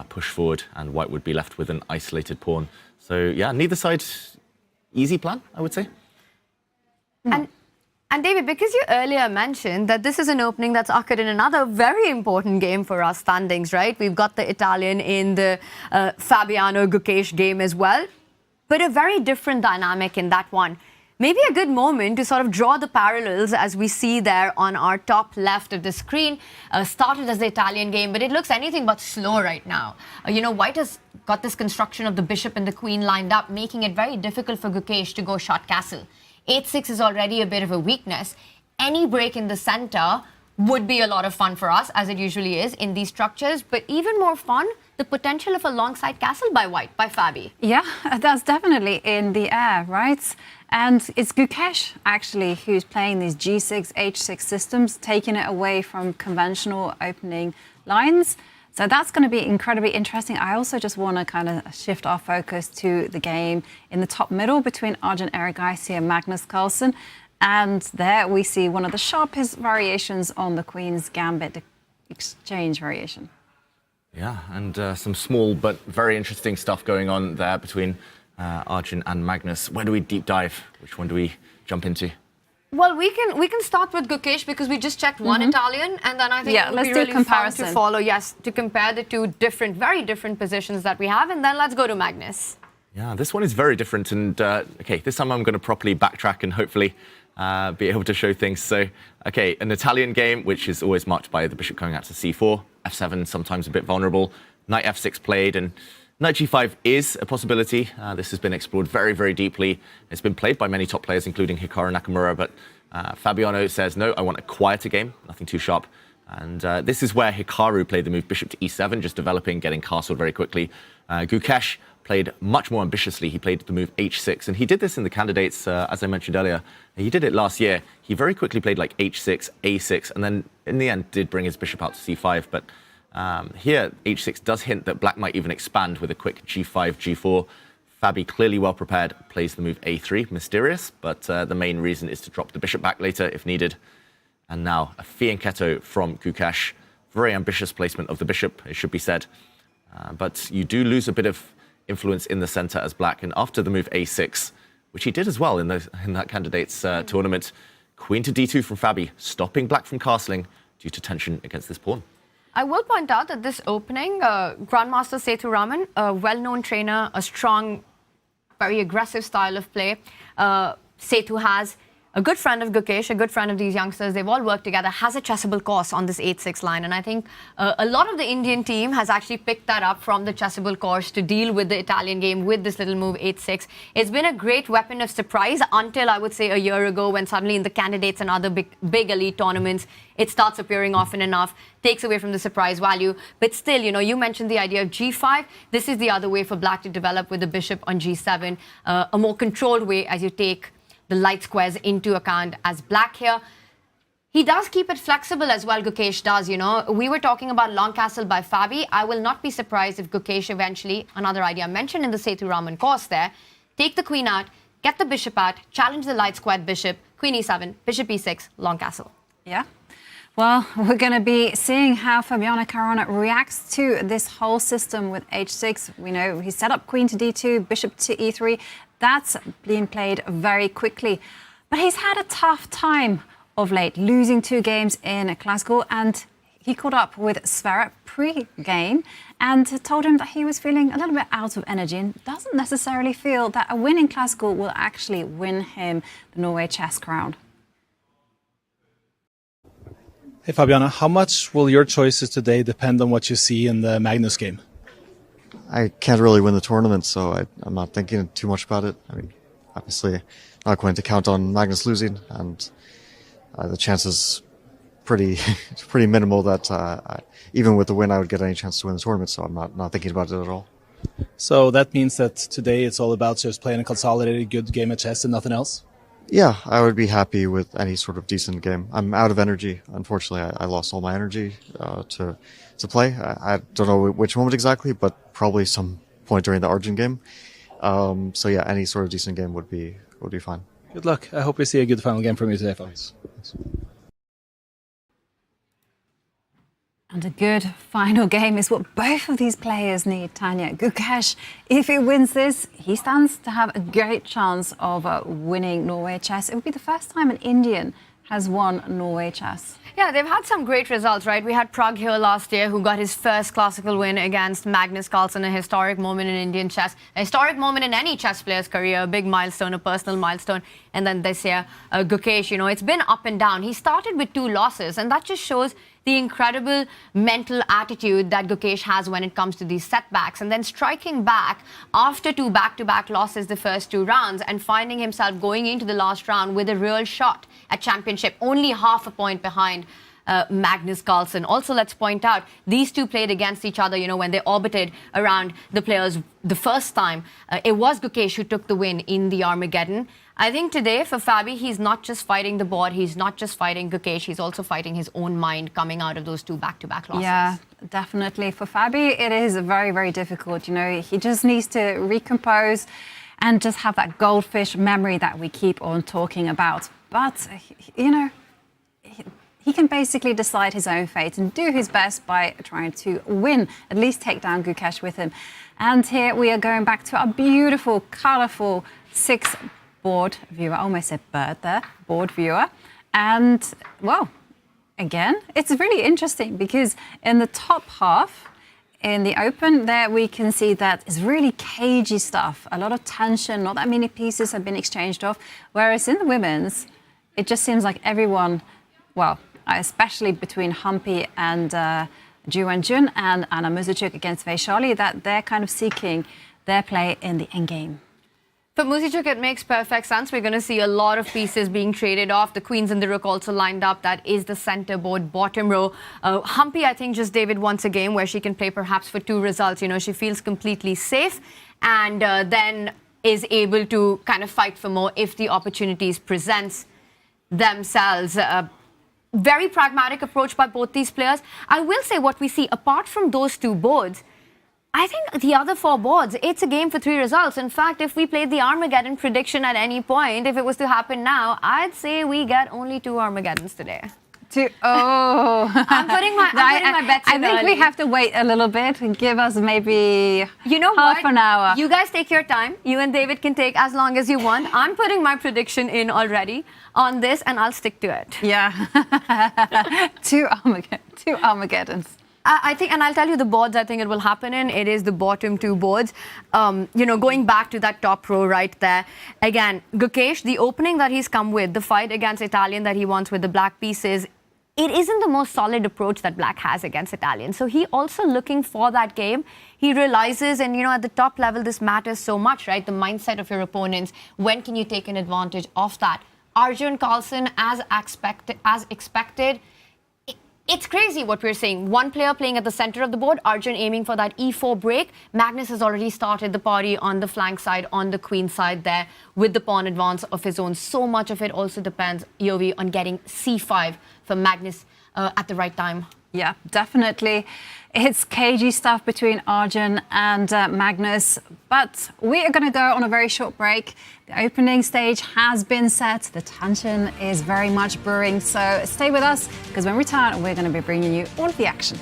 push forward, and white would be left with an isolated pawn. So, yeah, neither side, easy plan, I would say. And David, because you earlier mentioned that this is an opening that's occurred in another very important game for our standings, right? We've got the Italian in the Fabiano Gukesh game as well, but a very different dynamic in that one. Maybe a good moment to sort of draw the parallels as we see there on our top left of the screen. Started as the Italian game, but it looks anything but slow right now. White has got this construction of the bishop and the queen lined up, making it very difficult for Gukesh to go short castle. 8-6 is already a bit of a weakness. Any break in the center would be a lot of fun for us, as it usually is in these structures, but even more fun the potential of a long side castle by white, by Fabi. Yeah, that's definitely in the air, right? And it's Gukesh, actually, who's playing these G6, H6 systems, taking it away from conventional opening lines. So that's going to be incredibly interesting. I also just want to kind of shift our focus to the game in the top middle between Arjun Erigaisi and Magnus Carlsen. And there we see one of the sharpest variations on the Queen's Gambit exchange variation. Yeah, and some small but very interesting stuff going on there between Arjun and Magnus. Where do we deep dive? Which one do we jump into? Well, we can start with Gukesh because we just checked one Italian, and then I think it would be really fun to follow. Yes, to compare the two very different positions that we have, and then let's go to Magnus. Yeah, this one is very different, and okay, this time I'm going to properly backtrack and hopefully be able to show things. So, okay, an Italian game, which is always marked by the bishop going out to c4, f7, sometimes a bit vulnerable, knight f6 played, and knight g5 is a possibility. This has been explored very, very deeply. It's been played by many top players, including Hikaru Nakamura, but Fabiano says, no, I want a quieter game, nothing too sharp. And this is where Hikaru played the move bishop to e7, just developing, getting castled very quickly. Gukesh played much more ambitiously. He played the move h6, and he did this in the candidates, as I mentioned earlier. He did it last year. He very quickly played like h6, a6, and then in the end did bring his bishop out to c5. But here, h6 does hint that black might even expand with a quick g5, g4. Fabi, clearly well prepared, plays the move a3, mysterious, but the main reason is to drop the bishop back later if needed. And now a fianchetto from Gukesh. Very ambitious placement of the bishop, it should be said. But you do lose a bit of influence in the center as black. And after the move a6, which he did as well in that candidates tournament, queen to d2 from Fabi, stopping black from castling due to tension against this pawn. I will point out that this opening, Grandmaster Sethu Raman, a well-known trainer, a strong, very aggressive style of play. Sethu has a good friend of Gukesh, a good friend of these youngsters. They've all worked together, has a chessable course on this 8-6 line. And I think a lot of the Indian team has actually picked that up from the chessable course to deal with the Italian game with this little move 8-6. It's been a great weapon of surprise until, I would say, a year ago when suddenly in the candidates and other big elite tournaments, it starts appearing often enough, takes away from the surprise value. But still, you know, you mentioned the idea of g5. This is the other way for black to develop with the bishop on g7, a more controlled way as you take the light squares into account as black here. He does keep it flexible as well, Gukesh does, you know. We were talking about long castle by Fabi. I will not be surprised if Gukesh eventually, another idea mentioned in the Sethu Raman course there, take the queen out, get the bishop out, challenge the light squared bishop, queen e7, bishop e6, long castle. Yeah. Well, we're going to be seeing how Fabiano Caruana reacts to this whole system with h6. We know he set up queen to d2, bishop to e3. That's being played very quickly. But he's had a tough time of late, losing 2 games in a classical, and he caught up with Sverre pre-game and told him that he was feeling a little bit out of energy and doesn't necessarily feel that a win in classical will actually win him the Norway Chess crown. Hey Fabiano, how much will your choices today depend on what you see in the Magnus game? I can't really win the tournament, so I'm not thinking too much about it. I mean, obviously, not going to count on Magnus losing, and the chance is pretty minimal that even with the win, I would get any chance to win the tournament. So I'm not thinking about it at all. So that means that today it's all about just playing a consolidated good game of chess and nothing else? Yeah, I would be happy with any sort of decent game. I'm out of energy. Unfortunately, I lost all my energy to play. I don't know which moment exactly, but probably some point during the Arjun game. So yeah, any sort of decent game would be fine. Good luck. I hope we see a good final game from you today, folks. Thanks. And a good final game is what both of these players need, Tanya. Gukesh, if he wins this, he stands to have a great chance of winning Norway Chess. It would be the first time an Indian has won Norway Chess. Yeah, they've had some great results, right? We had Pragg here last year who got his first classical win against Magnus Carlsen, a historic moment in Indian chess, a historic moment in any chess player's career, a big milestone, a personal milestone. And then this year, Gukesh, you know, it's been up and down. He started with 2 losses, and that just shows the incredible mental attitude that Gukesh has when it comes to these setbacks, and then striking back after 2 back-to-back losses the first 2 rounds and finding himself going into the last round with a real shot at championship, only half a point behind Magnus Carlsen. Also, let's point out, these two played against each other, when they orbited around the players the first time. It was Gukesh who took the win in the Armageddon. I think today, for Fabi, he's not just fighting the board, he's not just fighting Gukesh, he's also fighting his own mind coming out of those two back-to-back losses. Yeah, definitely. For Fabi, it is very, very difficult. He just needs to recompose and just have that goldfish memory that we keep on talking about. But, he can basically decide his own fate and do his best by trying to win, at least take down Gukesh with him. And here we are going back to our beautiful, colourful board viewer. I almost said bird there, board viewer. And, well, again, it's really interesting because in the top half, in the open, there we can see that it's really cagey stuff, a lot of tension, not that many pieces have been exchanged off. Whereas in the women's, it just seems like everyone, well, especially between Humpy and Arjun and Anna Muzichuk against Vachier-Lagrave, that they're kind of seeking their play in the endgame. For Muzichuk, it makes perfect sense. We're going to see a lot of pieces being traded off. The queens and the rook also lined up. That is the center board, bottom row. Humpy, I think, just David wants a game where she can play perhaps for 2 results. She feels completely safe and then is able to kind of fight for more if the opportunities presents themselves. Very pragmatic approach by both these players. I will say what we see, apart from those 2 boards, I think the other 4 boards, it's a game for 3 results. In fact, if we played the Armageddon prediction at any point, if it was to happen now, I'd say we get only 2 Armageddons today. I'm putting my bets in I think early. we have to wait a little bit and give us maybe half an hour. You guys take your time. You and David can take as long as you want. I'm putting my prediction in already on this, and I'll stick to it. Yeah. 2 Armageddons. I think, and I'll tell you the boards I think it will happen in. It is the bottom 2 boards. Going back to that top row right there. Again, Gukesh, the opening that he's come with, the fight against Italian that he wants with the black pieces, it isn't the most solid approach that black has against Italian. So he also looking for that game. He realizes, and at the top level, this matters so much, right? The mindset of your opponents. When can you take an advantage of that? Arjun Carlsen, as expected, it's crazy what we're seeing. One player playing at the center of the board, Arjun aiming for that e4 break. Magnus has already started the party on the flank side, on the queen side there, with the pawn advance of his own. So much of it also depends, Yovi, on getting c5 for Magnus at the right time. Yeah, definitely. It's cagey stuff between Arjun and Magnus, but we are going to go on a very short break. The opening stage has been set. The tension is very much brewing, so stay with us because when we return, we're going to be bringing you all of the action.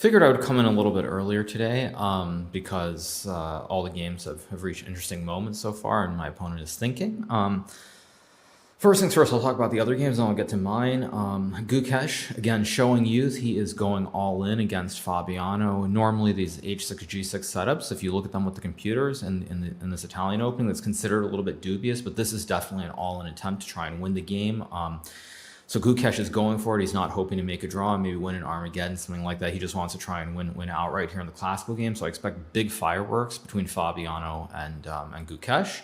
Figured I would come in a little bit earlier today because all the games have reached interesting moments so far and my opponent is thinking. First things first, I'll talk about the other games and I'll get to mine. Gukesh, again, showing youth, he is going all in against Fabiano. Normally these h6, g6 setups, if you look at them with the computers in this Italian opening, that's considered a little bit dubious, but this is definitely an all-in attempt to try and win the game. So Gukesh is going for it. He's not hoping to make a draw, maybe win an Armageddon, something like that. He just wants to try and win outright here in the classical game. So I expect big fireworks between Fabiano and Gukesh.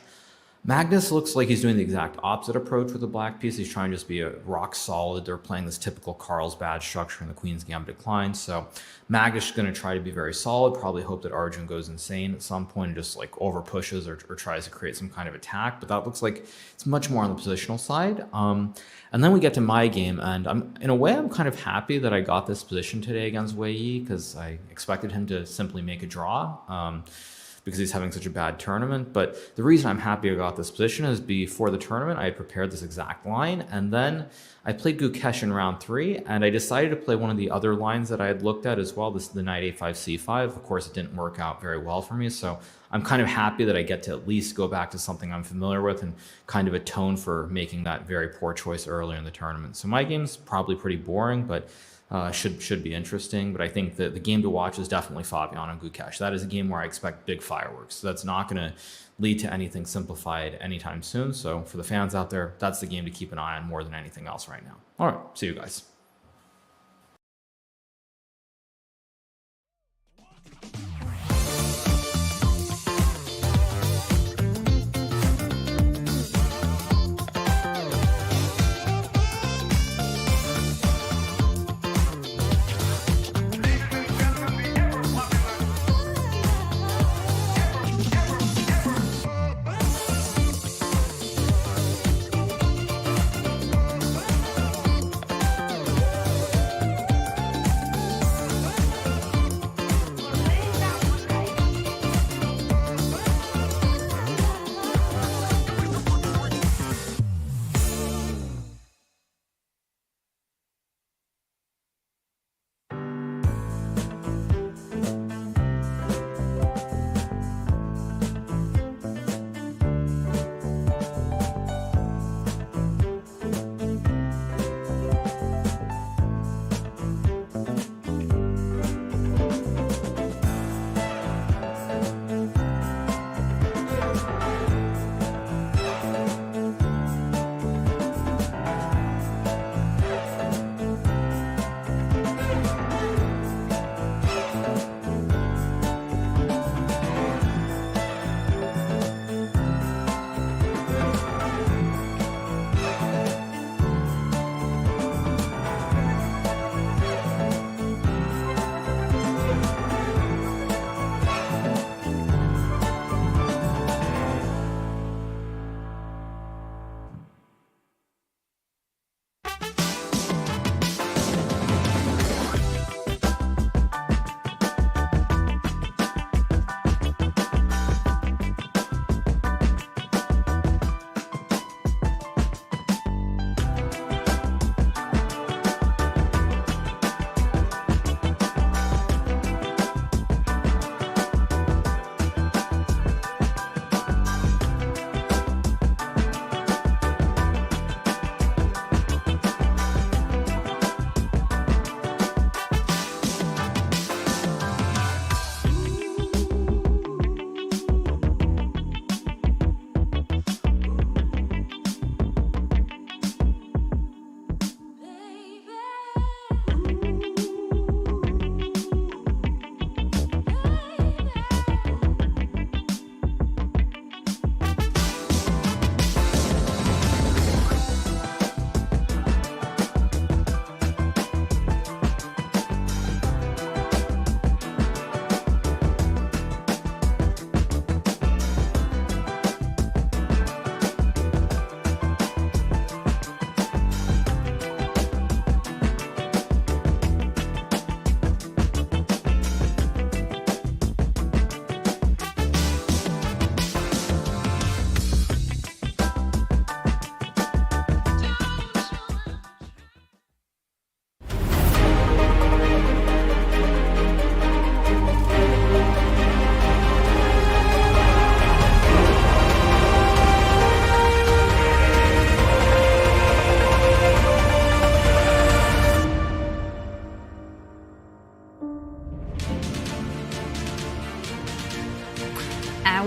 Magnus looks like he's doing the exact opposite approach with the black piece. He's trying to just be a rock solid. They're playing this typical Carlsbad structure in the Queen's Gambit decline. So Magnus is going to try to be very solid, probably hope that Arjun goes insane at some point and just like over pushes or tries to create some kind of attack. But that looks like it's much more on the positional side. And then we get to my game, and in a way I'm kind of happy that I got this position today against Wei Yi, because I expected him to simply make a draw. Because he's having such a bad tournament. But the reason I'm happy I got this position is before the tournament, I had prepared this exact line, and then I played Gukesh in round 3, and I decided to play one of the other lines that I had looked at as well. This is the knight a5 c5. Of course, it didn't work out very well for me, so I'm kind of happy that I get to at least go back to something I'm familiar with and kind of atone for making that very poor choice earlier in the tournament. So my game's probably pretty boring, but should be interesting. But I think that the game to watch is definitely Fabiano Gukesh. That is a game where I expect big fireworks. So that's not going to lead to anything simplified anytime soon. So for the fans out there, that's the game to keep an eye on more than anything else right now. All right, see you guys.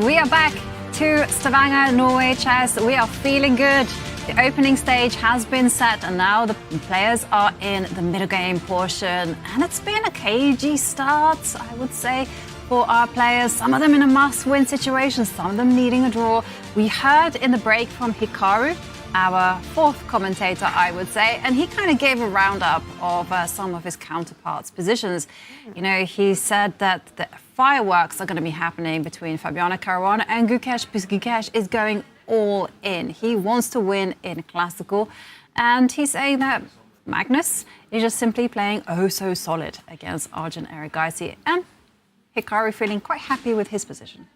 We are back to Stavanger, Norway Chess. We are feeling good. The opening stage has been set and now the players are in the middle game portion. And it's been a cagey start, I would say, for our players, some of them in a must-win situation, some of them needing a draw. We heard in the break from Hikaru, our fourth commentator, I would say, and he kind of gave a roundup of some of his counterparts' positions. You know, he said that the fireworks are going to be happening between Fabiano Caruana and Gukesh, because Gukesh is going all in. He wants to win in classical, and he's saying that Magnus is just simply playing oh so solid against Arjun Erigaisi, and Hikaru feeling quite happy with his position.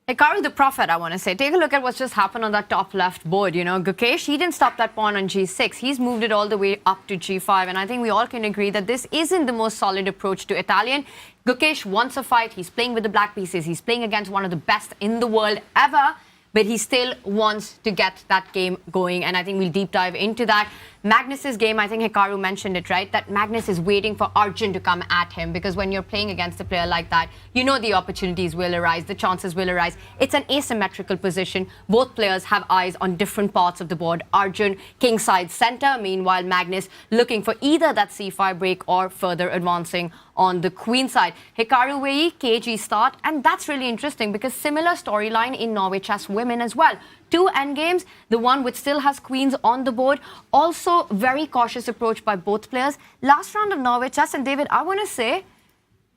Hikaru the prophet, I want to say. Take a look at what's just happened on that top left board. You know, Gukesh, he didn't stop that pawn on g6. He's moved it all the way up to g5. And I think we all can agree that this isn't the most solid approach to Italian. Gukesh wants a fight. He's playing with the black pieces. He's playing against one of the best in the world ever. But he still wants to get that game going. And I think we'll deep dive into that. Magnus's game, I think Hikaru mentioned it, right? That Magnus is waiting for Arjun to come at him, because when you're playing against a player like that, you know the opportunities will arise, the chances will arise. It's an asymmetrical position. Both players have eyes on different parts of the board. Arjun, kingside center. Meanwhile, Magnus looking for either that c5 break or further advancing on the queen side. Hikaru Wei, KG start, and that's really interesting because similar storyline in Norway Chess women as well. 2 endgames, the one which still has queens on the board. Also, very cautious approach by both players. Last round of Norway Chess, and David, I want to say,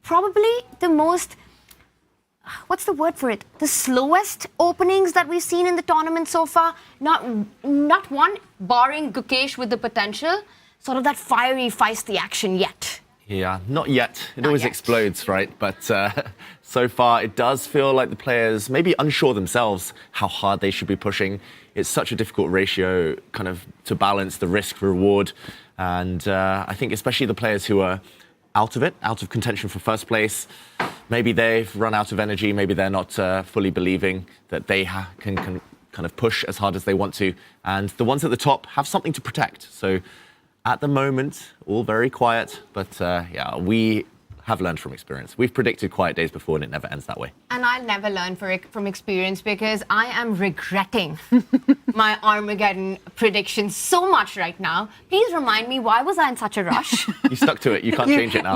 probably the most, what's the word for it? The slowest openings that we've seen in the tournament so far. Not one, barring Gukesh with the potential, sort of that fiery, feisty action yet. Yeah, not yet. It always explodes, right? But so far, it does feel like the players maybe unsure themselves how hard they should be pushing. It's such a difficult ratio kind of to balance the risk-reward. And I think especially the players who are out of it, out of contention for first place, maybe they've run out of energy. Maybe they're not fully believing that they can kind of push as hard as they want to. And the ones at the top have something to protect. So at the moment, all very quiet, but yeah, we have learned from experience. We've predicted quiet days before, and it never ends that way. And I'll never learn from experience, because I am regretting my Armageddon predictions so much right now. Please remind me, why was I in such a rush? You stuck to it. You can't change it now.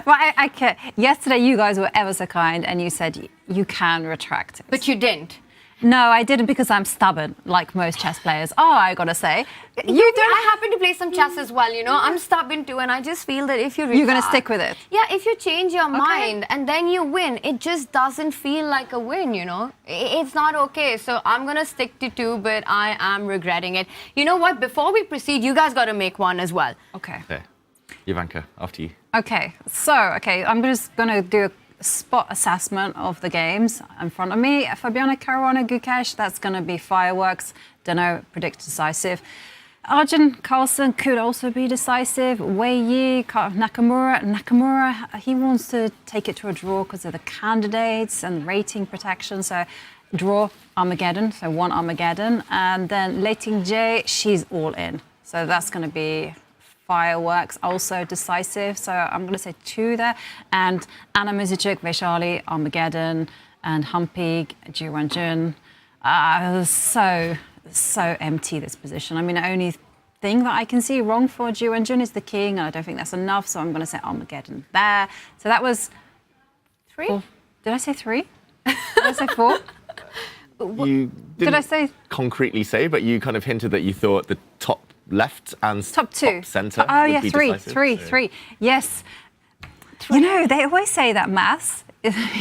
Well, I can. Yesterday, you guys were ever so kind, and you said you can retract it. But you didn't. No, I didn't, because I'm stubborn, like most chess players. Oh, I gotta say. I happen to play some chess as well, you know. I'm stubborn too, and I just feel that if you're gonna stick with it. Yeah, if you change your mind and then you win, it just doesn't feel like a win, you know. It's not okay. So I'm gonna stick to 2, but I am regretting it. You know what? Before we proceed, you guys gotta make one as well. Okay. Okay. Ivanka, after you. Okay. So, I'm just gonna do a spot assessment of the games in front of me. Fabiano Caruana, Gukesh, that's going to be fireworks. Don't know, predict decisive. Arjun Carlsen could also be decisive. Nakamura, he wants to take it to a draw because of the candidates and rating protection. So draw Armageddon, so 1 Armageddon. And then Leiting J, she's all in. So that's going to be fireworks, also decisive. So I'm going to say 2 there. And Anna Muzichuk, Vachier-Lagrave, Armageddon, and Humpy, Arjun. So empty, this position. I mean, the only thing that I can see wrong for Arjun is the king, and I don't think that's enough. So I'm going to say Armageddon there. So that was 3. 4. Did I say 3? Did I say 4? You didn't Did I say concretely say, but you kind of hinted that you thought the top left and top 2 top centre Oh would yeah, be 3. decisive, 3. Yes. You know, they always say that maths,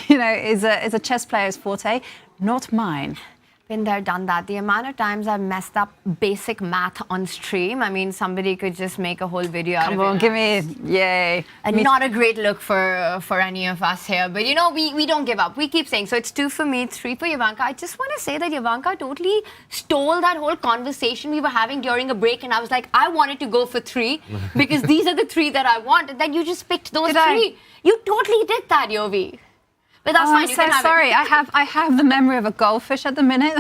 you know, is a chess player's forte. Not mine. Been there, done that. The amount of times I've messed up basic math on stream, I mean, somebody could just make a whole video out of it. Come on, give me, yay. And not a great look for any of us here. But, you know, we don't give up. We keep saying, so it's 2 for me, 3 for Ivanka. I just want to say that Ivanka totally stole that whole conversation we were having during a break. And I was like, I wanted to go for 3 because these are the 3 that I want. And then you just picked those 3. You totally did that, Yovi. But that's fine. I'm so sorry. I have the memory of a goldfish at the minute.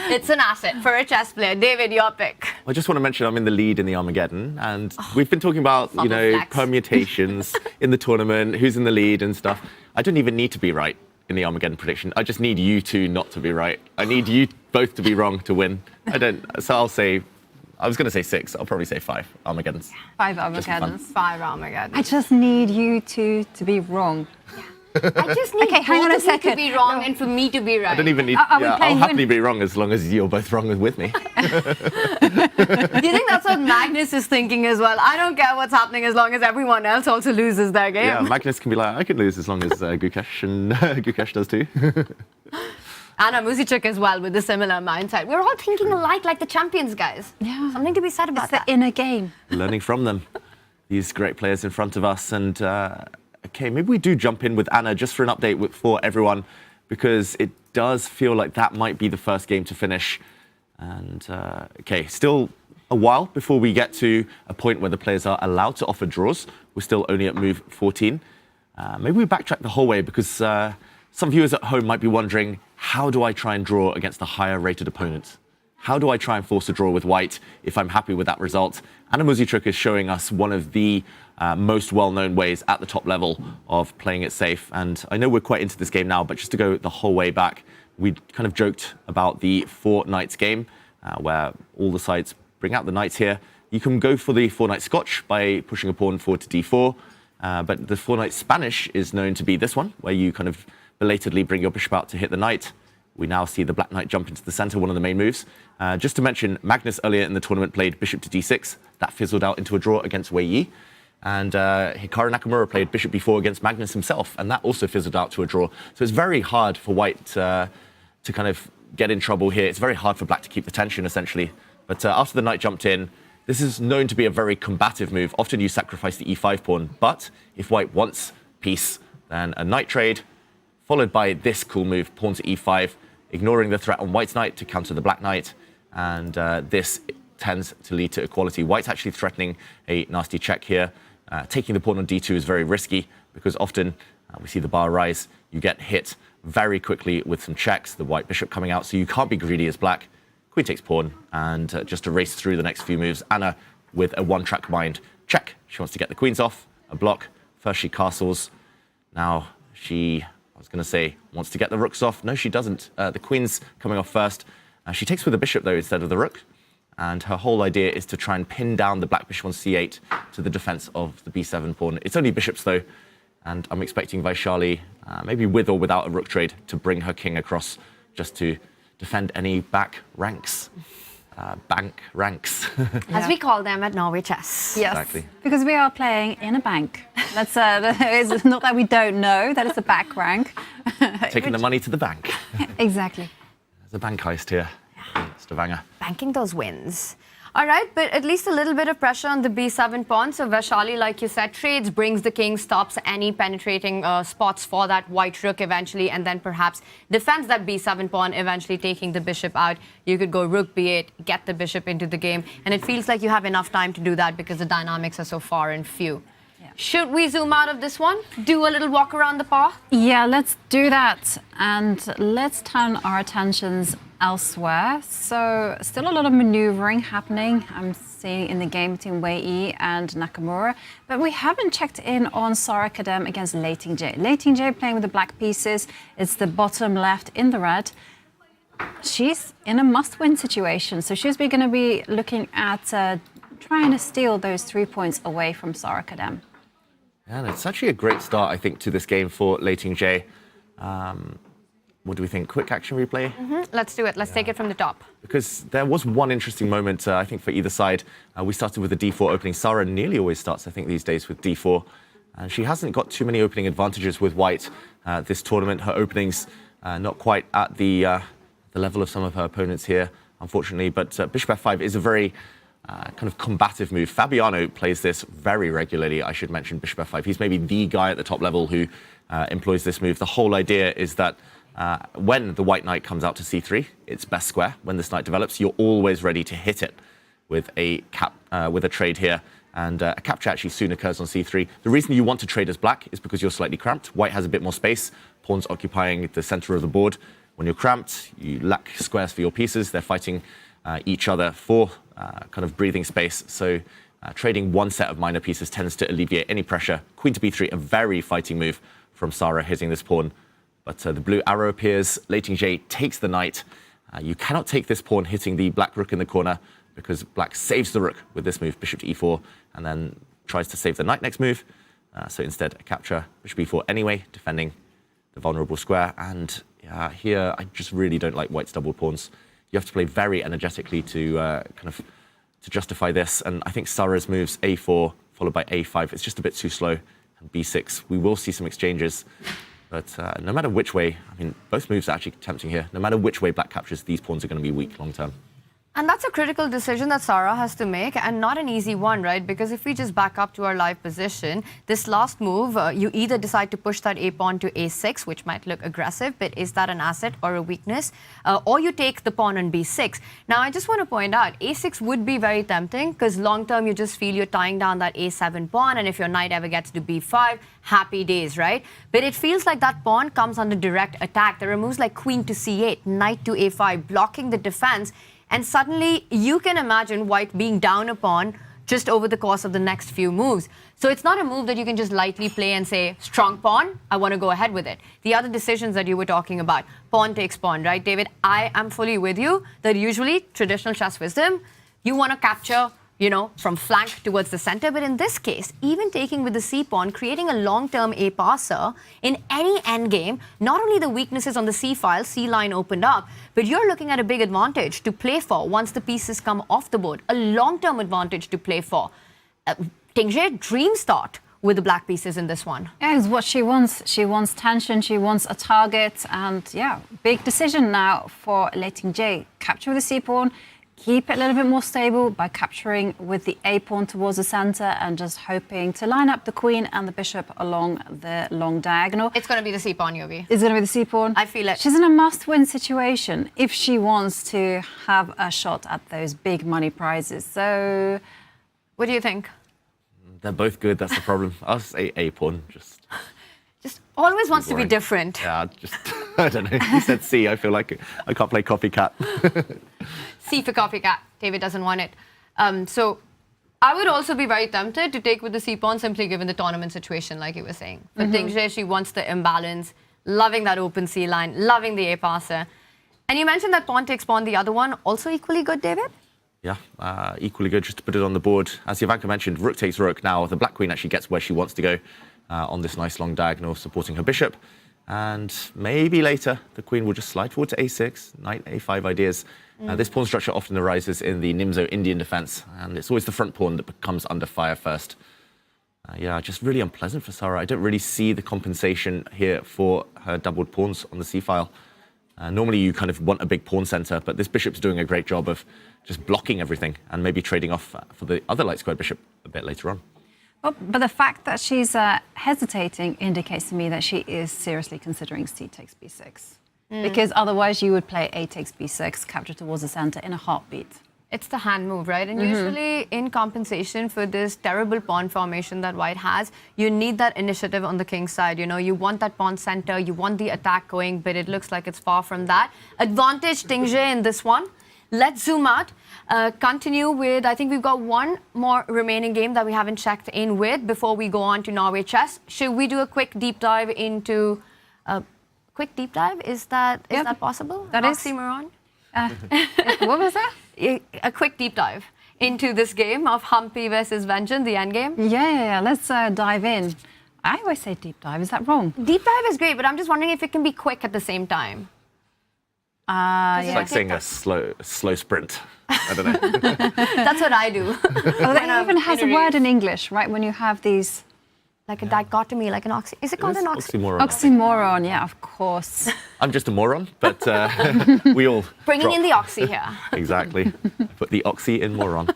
It's an asset for a chess player. David, your pick. I just want to mention I'm in the lead in the Armageddon, and we've been talking about, you know, flex. permutations in the tournament, who's in the lead and stuff. I don't even need to be right in the Armageddon prediction. I just need you 2 not to be right. I need you both to be wrong to win. So I'll say, I was going to say 6. I'll probably say 5 Armageddons. 5 Armageddons. 5 Armageddons. I just need you 2 to be wrong. I just need Okay, hang on a both of you to second. be wrong and for me to be right. I don't even need. Are we I'll playing happily be wrong as long as you're both wrong with me. Do you think that's what Magnus is thinking as well? I don't care what's happening as long as everyone else also loses their game. Yeah, Magnus can be like, I can lose as long as Gukesh and Gukesh does too. Anna Musichuk as well with a similar mindset. We're all thinking alike like the champions, guys. Yeah. Something to be said about It's the that. inner game. Learning from them, these great players in front of us. And okay, maybe we do jump in with Anna just for an update for everyone, because it does feel like that might be the first game to finish. And okay, still a while before we get to a point where the players are allowed to offer draws. We're still only at move 14. Maybe we backtrack the whole way, because some viewers at home might be wondering, how do I try and draw against a higher rated opponent? How do I try and force a draw with white if I'm happy with that result? Anna Musichuk is showing us one of the most well-known ways at the top level of playing it safe. And I know we're quite into this game now, but just to go the whole way back, we kind of joked about the 4 knights game, where all the sides bring out the knights here. You can go for the 4 knight Scotch by pushing a pawn forward to d4, but the 4 knight Spanish is known to be this one, where you kind of belatedly bring your bishop out to hit the knight. We now see the black knight jump into the center, one of the main moves. Just to mention, Magnus earlier in the tournament played bishop to d6. That fizzled out into a draw against Wei Yi. And Hikaru Nakamura played bishop b4 against Magnus himself, and that also fizzled out to a draw. So it's very hard for white to kind of get in trouble here. It's very hard for black to keep the tension, essentially. But after the knight jumped in, this is known to be a very combative move. Often you sacrifice the e5 pawn, but if white wants peace, then a knight trade, followed by this cool move, pawn to e5, ignoring the threat on white's knight to counter the black knight. And this tends to lead to equality. White's actually threatening a nasty check here. Taking the pawn on d2 is very risky, because often we see the bar rise. You get hit very quickly with some checks, the white bishop coming out, so you can't be greedy as black. Queen takes pawn, and just to race through the next few moves, Anna with a one-track mind. Check. She wants to get the queens off, a block. First she castles. Now she, I was going to say, wants to get the rooks off. No, she doesn't. The queen's coming off first. She takes with the bishop, though, instead of the rook. And her whole idea is to try and pin down the black bishop on c8 to the defense of the b7 pawn. It's only bishops, though, and I'm expecting Vachier-Lagrave, maybe with or without a rook trade, to bring her king across just to defend any back ranks. Bank ranks. As we call them at Norway Chess. Yes, Exactly. because we are playing in a bank. That's it's not that we don't know, that is a back rank. Taking the money to the bank. Exactly. There's a bank heist here in Stavanger. Banking those wins. All right, but at least a little bit of pressure on the b7 pawn. So Vachier-Lagrave, like you said, trades, brings the king, stops any penetrating spots for that white rook eventually, and then perhaps defends that b7 pawn, eventually taking the bishop out. You could go rook b8, get the bishop into the game, and it feels like you have enough time to do that because the dynamics are so far and few. Yeah. Should we zoom out of this one? Do a little walk around the path? Yeah, let's do that. And let's turn our attentions elsewhere. So still a lot of maneuvering happening, I'm seeing in the game between Wei Yi and Nakamura. But we haven't checked in on Sara Kadem against Lei Ting-Jae. Lei Ting-Jae playing with the black pieces. It's the bottom left in the red. She's in a must-win situation. So she's going to be looking at trying to steal those 3 points away from Sara Kadem. Yeah, and it's actually a great start, I think, to this game for Lei Ting-Jae. What do we think? Quick action replay? Let's do it. Let's take it from the top. Because there was one interesting moment, I think, for either side. We started with the d4 opening. Sara nearly always starts, I think, these days with d4. And she hasn't got too many opening advantages with white this tournament. Her openings not quite at the level of some of her opponents here, unfortunately. But bishop f5 is a very kind of combative move. Fabiano plays this very regularly, I should mention, bishop f5. He's maybe the guy at the top level who employs this move. The whole idea is that when the white knight comes out to c3, it's best square. When this knight develops, you're always ready to hit it with a trade here. And a capture actually soon occurs on c3. The reason you want to trade as black is because you're slightly cramped. White has a bit more space. Pawns occupying the center of the board. When you're cramped, you lack squares for your pieces. They're fighting each other for kind of breathing space. So trading one set of minor pieces tends to alleviate any pressure. Queen to b3, a very fighting move from Sara, hitting this pawn. But the blue arrow appears. Lei Ting-Jae takes the knight. You cannot take this pawn hitting the black rook in the corner because black saves the rook with this move, bishop to e4, and then tries to save the knight next move. So instead, a capture, bishop e4 anyway, defending the vulnerable square. And here, I just really don't like white's double pawns. You have to play very energetically to to justify this. And I think Sara's moves a4 followed by a5, it's just a bit too slow. And b6, we will see some exchanges. But no matter which way, I mean, both moves are actually tempting here. No matter which way black captures, these pawns are going to be weak long term. And that's a critical decision that Sara has to make, and not an easy one, right? Because if we just back up to our live position, this last move, you either decide to push that a pawn to a6, which might look aggressive, but is that an asset or a weakness? Or you take the pawn on b6. Now, I just want to point out, a6 would be very tempting, because long term, you just feel you're tying down that a7 pawn, and if your knight ever gets to b5, happy days, right? But it feels like that pawn comes under direct attack. There are moves like queen to c8, knight to a5, blocking the defense. And suddenly, you can imagine white being down a pawn just over the course of the next few moves. So it's not a move that you can just lightly play and say, strong pawn, I want to go ahead with it. The other decisions that you were talking about, pawn takes pawn, right, David? I am fully with you that usually, traditional chess wisdom, you want to capture, from flank towards the center. But in this case, even taking with the c-pawn, creating a long-term a-passer in any endgame, not only the weaknesses on the c-file, c-line opened up, but you're looking at a big advantage to play for once the pieces come off the board, a long-term advantage to play for. Tingzhe dreams start with the black pieces in this one. Yeah, it's what she wants. She wants tension, she wants a target, and big decision now for Le Tingzhe. Capture with the c-pawn, keep it a little bit more stable by capturing with the a-pawn towards the center and just hoping to line up the queen and the bishop along the long diagonal. It's going to be the c-pawn, Yogi. It's going to be the c-pawn. I feel it. She's in a must-win situation if she wants to have a shot at those big money prizes. So, what do you think? They're both good, that's the problem. I'll say a-pawn, just always wants to be different. Yeah, I don't know. You said C, I feel like I can't play copycat. C for copycat. David doesn't want it. So I would also be very tempted to take with the c-pawn simply given the tournament situation, like you were saying. But Tingzhe, she wants the imbalance, loving that open c-line, loving the a-passer. And you mentioned that pawn takes pawn, the other one, also equally good, David? Yeah, equally good, just to put it on the board. As Ivanka mentioned, rook takes rook. Now, the black queen actually gets where she wants to go on this nice long diagonal, supporting her bishop. And maybe later, the queen will just slide forward to a6, knight a5 ideas. This pawn structure often arises in the Nimzo Indian defense, and it's always the front pawn that comes under fire first. Just really unpleasant for Sara. I don't really see the compensation here for her doubled pawns on the c-file. Normally, you kind of want a big pawn center, but this bishop's doing a great job of just blocking everything and maybe trading off for the other light squared bishop a bit later on. Well, but the fact that she's hesitating indicates to me that she is seriously considering c takes b6. Because otherwise you would play a takes b6, capture towards the center in a heartbeat. It's the hand move, right? And usually in compensation for this terrible pawn formation that white has, you need that initiative on the king's side. You want that pawn center, you want the attack going, but it looks like it's far from that. Advantage Tingzhe in this one. Let's zoom out. Continue with, I think we've got one more remaining game that we haven't checked in with before we go on to Norway Chess. Should we do a quick deep dive into... quick deep dive? Is that possible? That is. Oxymoron? What was that? A quick deep dive into this game of Humpy versus Vengeance, the endgame. Yeah. Let's dive in. I always say deep dive. Is that wrong? Deep dive is great, but I'm just wondering if it can be quick at the same time. It's like saying a slow sprint. I don't know. That's what I do. Oh, that even has a word in English, right? When you have these... Like a dichotomy, like an oxy... Is it called an oxymoron? Oxymoron, yeah, of course. I'm just a moron, but we all Bringing in the oxy here. Exactly. Put the oxy in moron.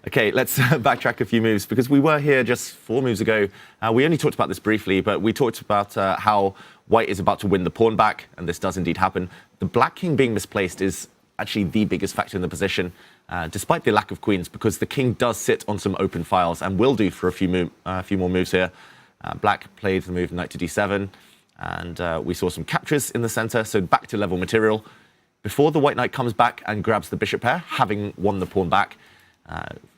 Okay, let's backtrack a few moves, because we were here just 4 moves ago. We only talked about this briefly, but we talked about how white is about to win the pawn back, and this does indeed happen. The black king being misplaced is actually the biggest factor in the position, despite the lack of queens, because the king does sit on some open files and will do for a few more moves here. Black played the move knight to d7, and we saw some captures in the center, so back to level material. Before the white knight comes back and grabs the bishop pair, having won the pawn back,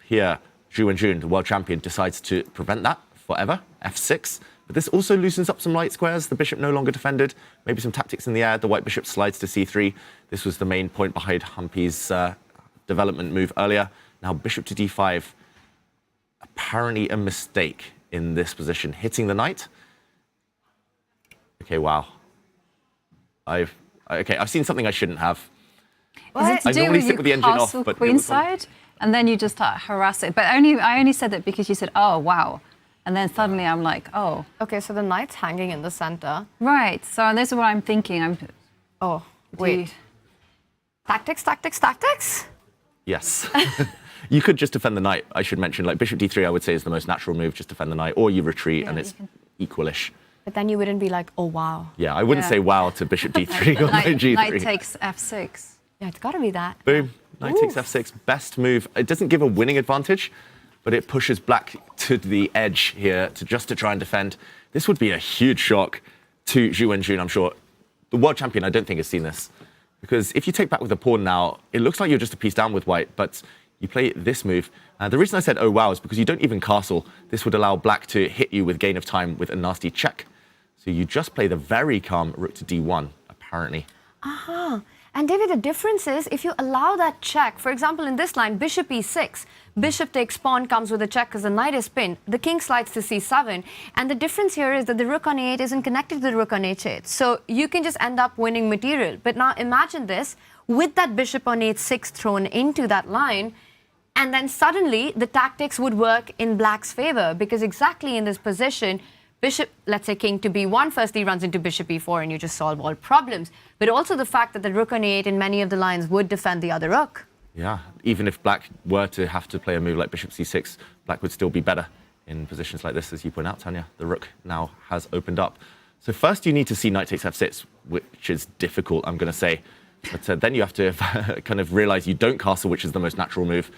here Zhu Wenjun, the world champion, decides to prevent that forever, f6. But this also loosens up some light squares, the bishop no longer defended, maybe some tactics in the air, the white bishop slides to c3. This was the main point behind Humpy's development move earlier. Now bishop to d5, apparently a mistake. in this position, hitting the knight. Okay, wow. I've seen something I shouldn't have. Is it to I do normally with sit you with the engine off, castle but it was on. queenside, and then you just start harass it? But I only said that because you said, oh, wow. And then suddenly I'm like, oh. Okay, so the knight's hanging in the center. Right, so this is what I'm thinking. Oh, wait. Tactics, tactics, tactics? Yes. You could just defend the knight, I should mention. Like bishop d3, I would say, is the most natural move, just defend the knight. Or you retreat and it's equalish. But then you wouldn't be like, oh, wow. Yeah, I wouldn't say wow to bishop d3 or knight g3. Knight takes f6. Yeah, it's got to be that. Boom. Knight takes f6. Best move. It doesn't give a winning advantage, but it pushes black to the edge here to try and defend. This would be a huge shock to Zhu Wenjun, I'm sure. The world champion, I don't think, has seen this. Because if you take back with a pawn now, it looks like you're just a piece down with white, but you play this move. The reason I said, oh, wow, is because you don't even castle. This would allow black to hit you with gain of time with a nasty check. So you just play the very calm rook to d1, apparently. And David, the difference is if you allow that check, for example, in this line, bishop e6, bishop takes pawn comes with a check because the knight is pinned, the king slides to c7, and the difference here is that the rook on e8 isn't connected to the rook on h8, so you can just end up winning material. But now imagine this, with that bishop on h6 thrown into that line, and then suddenly the tactics would work in black's favor, because exactly in this position, bishop, let's say king to b1, firstly runs into bishop e4 and you just solve all problems. But also the fact that the rook on e8 in many of the lines would defend the other rook. Yeah, even if black were to have to play a move like bishop c6, black would still be better in positions like this, as you point out, Tanya. The rook now has opened up. So first you need to see knight takes f6, which is difficult, I'm going to say. But then you have to kind of realize you don't castle, which is the most natural move.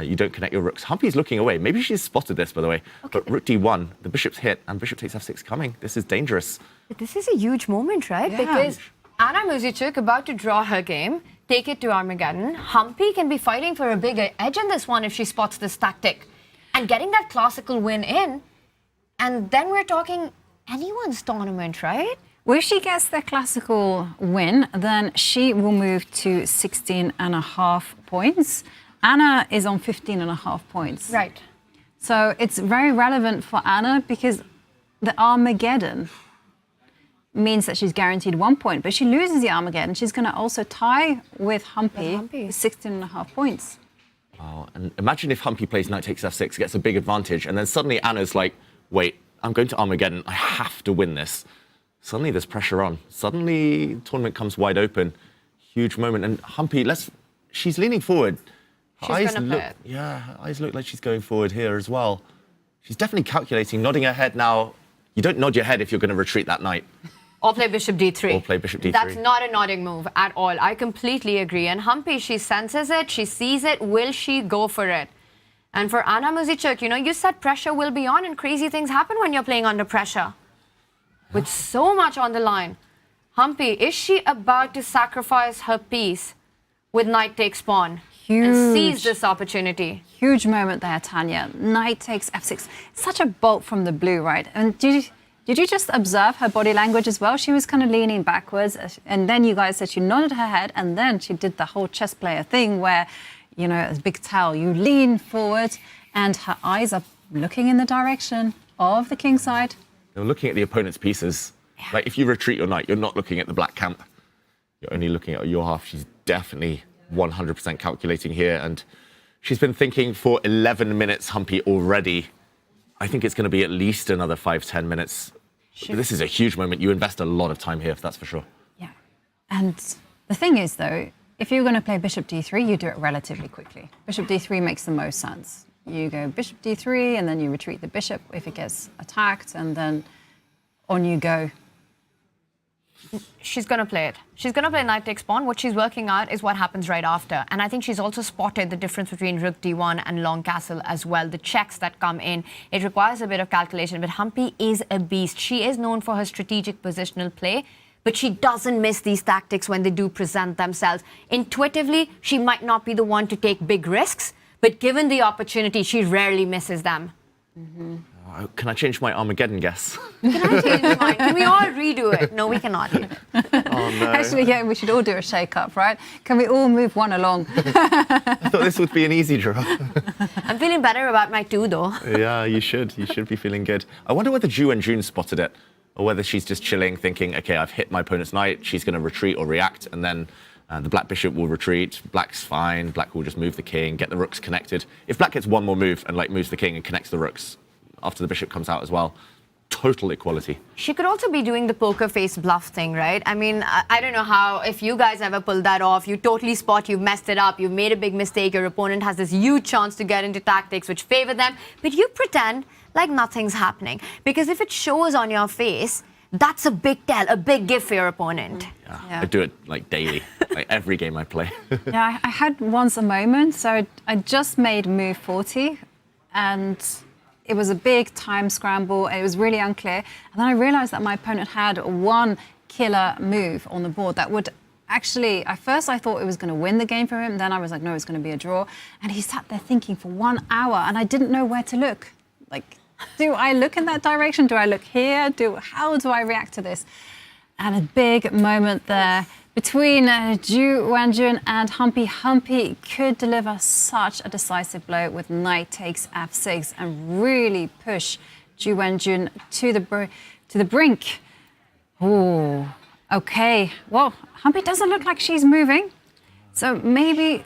You don't connect your rooks. Humpy's looking away. Maybe she's spotted this, by the way. Okay. But rook d1, the bishop's hit, and bishop takes f6 coming. This is dangerous. This is a huge moment, right? Yeah. Because Anna Muzychuk about to draw her game, take it to Armageddon. Humpy can be fighting for a bigger edge in this one if she spots this tactic. And getting that classical win in, and then we're talking anyone's tournament, right? Well, if she gets the classical win, then she will move to 16.5 points. Anna is on 15.5 points. Right. So it's very relevant for Anna because the Armageddon means that she's guaranteed 1 point, but if she loses the Armageddon, she's going to also tie with Humpy with 16.5 points. Wow. And imagine if Humpy plays knight takes f6, gets a big advantage, and then suddenly Anna's like, wait, I'm going to Armageddon, I have to win this. Suddenly there's pressure on. Suddenly the tournament comes wide open. Huge moment. And Humpy, she's leaning forward. She's going to play it. Yeah, her eyes look like she's going forward here as well. She's definitely calculating, nodding her head now. You don't nod your head if you're going to retreat that knight. Or play bishop d3. Or play bishop d3. That's not a nodding move at all. I completely agree. And Humpy, she senses it, she sees it. Will she go for it? And for Anna Muzychuk, you said pressure will be on and crazy things happen when you're playing under pressure. With so much on the line. Humpy, is she about to sacrifice her piece with knight takes pawn? Huge. And seize this opportunity? Huge moment there, Tanya. Knight takes f6. Such a bolt from the blue, right? And did you just observe her body language as well? She was kind of leaning backwards, and then you guys said she nodded her head, and then she did the whole chess player thing where, a big towel, you lean forward, and her eyes are looking in the direction of the king side. They're looking at the opponent's pieces. Yeah. Like, if you retreat your knight, you're not looking at the black camp. You're only looking at your half. She's definitely 100% calculating here, and she's been thinking for 11 minutes, Humpy, already. I think it's going to be at least another 5-10 minutes. This is a huge moment. You invest a lot of time here, that's for sure. Yeah. And the thing is, though, if you're going to play bishop d3, you do it relatively quickly. Bishop d3 makes the most sense. You go bishop d3, and then you retreat the bishop if it gets attacked, and then on you go. She's going to play it. She's going to play knight takes pawn. What she's working out is what happens right after. And I think she's also spotted the difference between rook d1 and long castle as well. The checks that come in. It requires a bit of calculation, but Humpy is a beast. She is known for her strategic positional play, but she doesn't miss these tactics when they do present themselves. Intuitively, she might not be the one to take big risks, but given the opportunity, she rarely misses them. Mm-hmm. Oh, can I change my Armageddon guess? Can I change mine? Can we all redo it? No, we cannot. Oh, no. Actually, yeah, we should all do a shake-up, right? Can we all move one along? I thought this would be an easy draw. I'm feeling better about my 2, though. Yeah, you should. You should be feeling good. I wonder whether Ju and June spotted it, or whether she's just chilling, thinking, okay, I've hit my opponent's knight, she's going to retreat or react, and then the black bishop will retreat, black's fine, black will just move the king, get the rooks connected. If black gets one more move and like moves the king and connects the rooks after the bishop comes out as well, total equality. She could also be doing the poker face bluff thing, right? I mean, I don't know if you guys ever pulled that off. You totally spot, you've messed it up, you've made a big mistake, your opponent has this huge chance to get into tactics which favor them, but you pretend like nothing's happening. Because if it shows on your face, that's a big tell, a big gift for your opponent. Yeah. I do it like daily, like every game I play. Yeah, I had once a moment. So I just made move 40 and it was a big time scramble. It was really unclear. And then I realized that my opponent had one killer move on the board that would actually, at first I thought it was going to win the game for him. Then I was like, no, it's going to be a draw. And he sat there thinking for 1 hour and I didn't know where to look. Like, do I look in that direction? Do I look here? How do I react to this? And a big moment there between Ju Wanjun and Humpy. Humpy could deliver such a decisive blow with knight takes f6 and really push Ju Wanjun to the brink. Oh, okay. Well, Humpy doesn't look like she's moving, so maybe.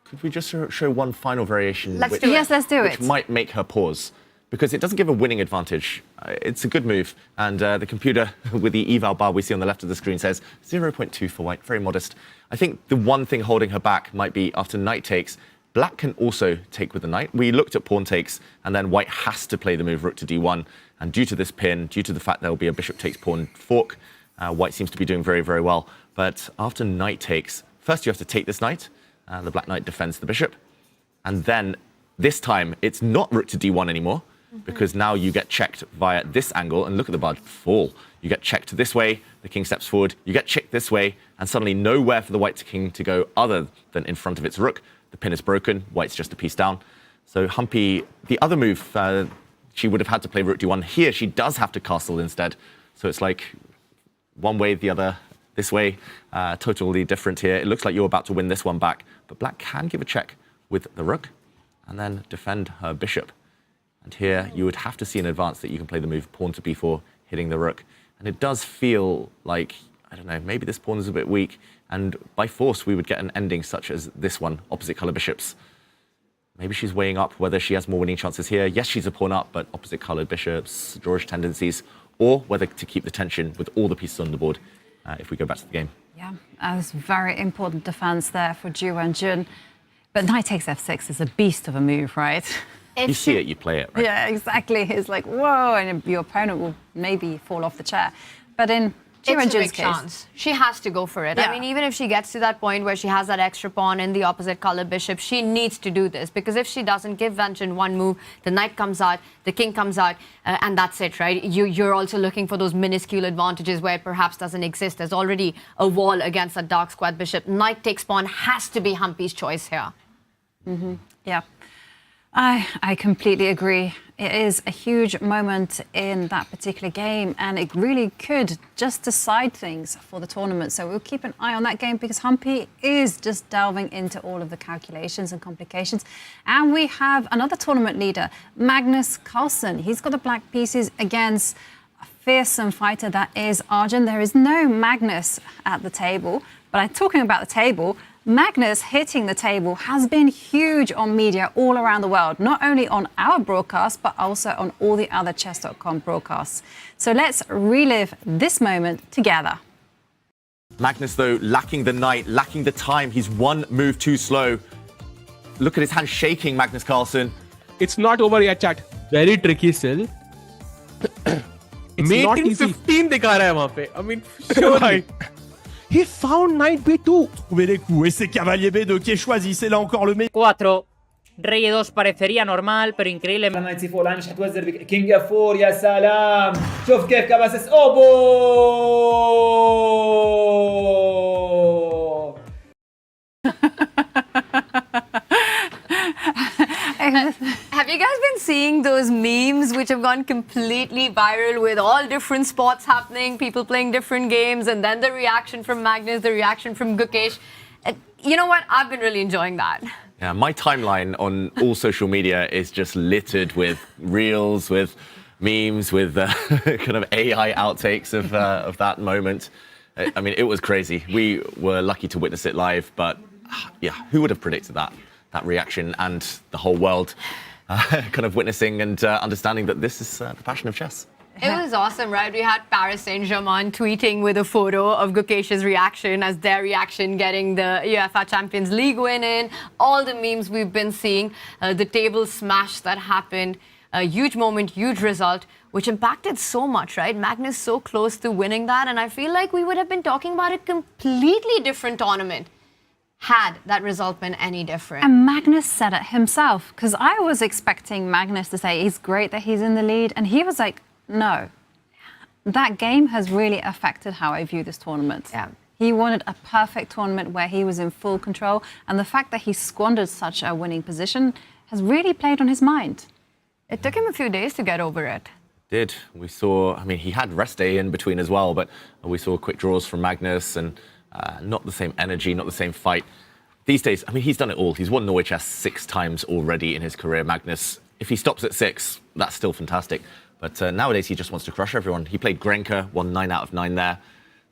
Could we just show one final variation? Let's do it. Yes, let's do it. Which might make her pause. Because it doesn't give a winning advantage. It's a good move. And the computer with the eval bar we see on the left of the screen says 0.2 for white, very modest. I think the one thing holding her back might be after knight takes, black can also take with the knight. We looked at pawn takes, and then white has to play the move rook to d1. And due to this pin, due to the fact there will be a bishop takes pawn fork, white seems to be doing very, very well. But after knight takes, first you have to take this knight. The black knight defends the bishop. And then this time, it's not rook to d1 anymore. Because now you get checked via this angle, and look at the barge fall. You get checked this way, the king steps forward, you get checked this way, and suddenly nowhere for the white king to go other than in front of its rook. The pin is broken, white's just a piece down. So Humpy, the other move, she would have had to play rook d1. Here, she does have to castle instead. So it's like one way, the other, this way, totally different here. It looks like you're about to win this one back, but black can give a check with the rook and then defend her bishop. And here, you would have to see in advance that you can play the move pawn to b4, hitting the rook. And it does feel like, I don't know, maybe this pawn is a bit weak. And by force, we would get an ending such as this one, opposite color bishops. Maybe she's weighing up whether she has more winning chances here. Yes, she's a pawn up, but opposite colored bishops, drawish tendencies. Or whether to keep the tension with all the pieces on the board if we go back to the game. Yeah, that's very important defense there for Ju Wanjun. But knight takes f6 is a beast of a move, right? You see it, you play it, right? Yeah, exactly. It's like, whoa, and your opponent will maybe fall off the chair. But in Ju Wanjun's case, chance. She has to go for it. Yeah. I mean, even if she gets to that point where she has that extra pawn in the opposite color bishop, she needs to do this. Because if she doesn't give Wanjun one move, the knight comes out, the king comes out, and that's it, right? You're also looking for those minuscule advantages where it perhaps doesn't exist. There's already a wall against that dark squared bishop. Knight takes pawn has to be Humpy's choice here. Mm-hmm. Yeah. I completely agree. It is a huge moment in that particular game, and it really could just decide things for the tournament. So we'll keep an eye on that game because Humpy is just delving into all of the calculations and complications. And we have another tournament leader, Magnus Carlsen. He's got the black pieces against a fearsome fighter that is Arjun. There is no Magnus at the table, but I'm talking about the table. Magnus hitting the table has been huge on media all around the world, not only on our broadcast, but also on all the other chess.com broadcasts. So let's relive this moment together. Magnus, though, lacking the knight, lacking the time. He's one move too slow. Look at his hand shaking, Magnus Carlsen. It's not over yet, chat. Very tricky still. It's not easy. 15 दिखा रहा है वहाँ पे. I mean, surely. He found knight b2. Trouvez les coups et c'est cavalier b2 qui est choisi. C'est là encore le meilleur. 4 rey 2 parecería normal pero increíble. نايت سي 4 الان مش حتوزر بك كينج اف 4 يا سلام شوف كيف كباسس اوبو Have you guys been seeing those memes which which have gone completely viral with all different spots happening, people playing different games, and then the reaction from Magnus, the reaction from Gukesh. You know what? I've been really enjoying that. Yeah, my timeline on all social media is just littered with reels, with memes, with kind of AI outtakes of that moment. I mean, it was crazy. We were lucky to witness it live, but yeah, who would have predicted that reaction and the whole world kind of witnessing and understanding that this is the passion of chess. It was awesome, right? We had Paris Saint-Germain tweeting with a photo of Gukesh's reaction as their reaction getting the UEFA Champions League win in. All the memes we've been seeing, the table smash that happened, a huge moment, huge result, which impacted so much, right? Magnus so close to winning that, and I feel like we would have been talking about a completely different tournament had that result been any different. And Magnus said it himself, because I was expecting Magnus to say he's great that he's in the lead, and he was like, no, that game has really affected how I view this tournament. Yeah. He wanted a perfect tournament where he was in full control, and the fact that he squandered such a winning position has really played on his mind. It took him a few days to get over it. Did. We saw, I mean, he had rest day in between as well, but we saw quick draws from Magnus and not the same energy, not the same fight. These days, I mean, he's done it all. He's won Norway Chess 6 times already in his career, Magnus. If he stops at 6, that's still fantastic. But nowadays, he just wants to crush everyone. He played Grenka, won 9 out of 9 there.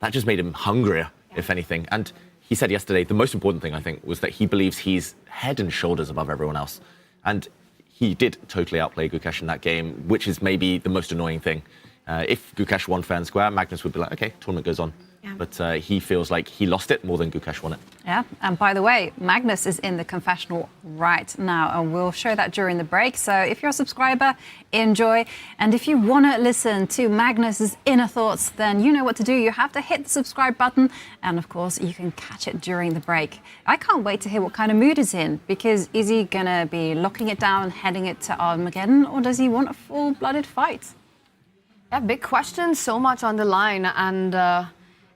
That just made him hungrier, if anything. And he said yesterday, the most important thing, I think, was that he believes he's head and shoulders above everyone else. And he did totally outplay Gukesh in that game, which is maybe the most annoying thing. If Gukesh won fair and square, Magnus would be like, okay, tournament goes on. Yeah. But he feels like he lost it more than Gukesh won it. Yeah, and by the way, Magnus is in the confessional right now, and we'll show that during the break. So if you're a subscriber, enjoy. And if you want to listen to Magnus's inner thoughts, then you know what to do. You have to hit the subscribe button, and of course, you can catch it during the break. I can't wait to hear what kind of mood he's in, because is he going to be locking it down, heading it to Armageddon, or does he want a full-blooded fight? Yeah, big question, so much on the line, and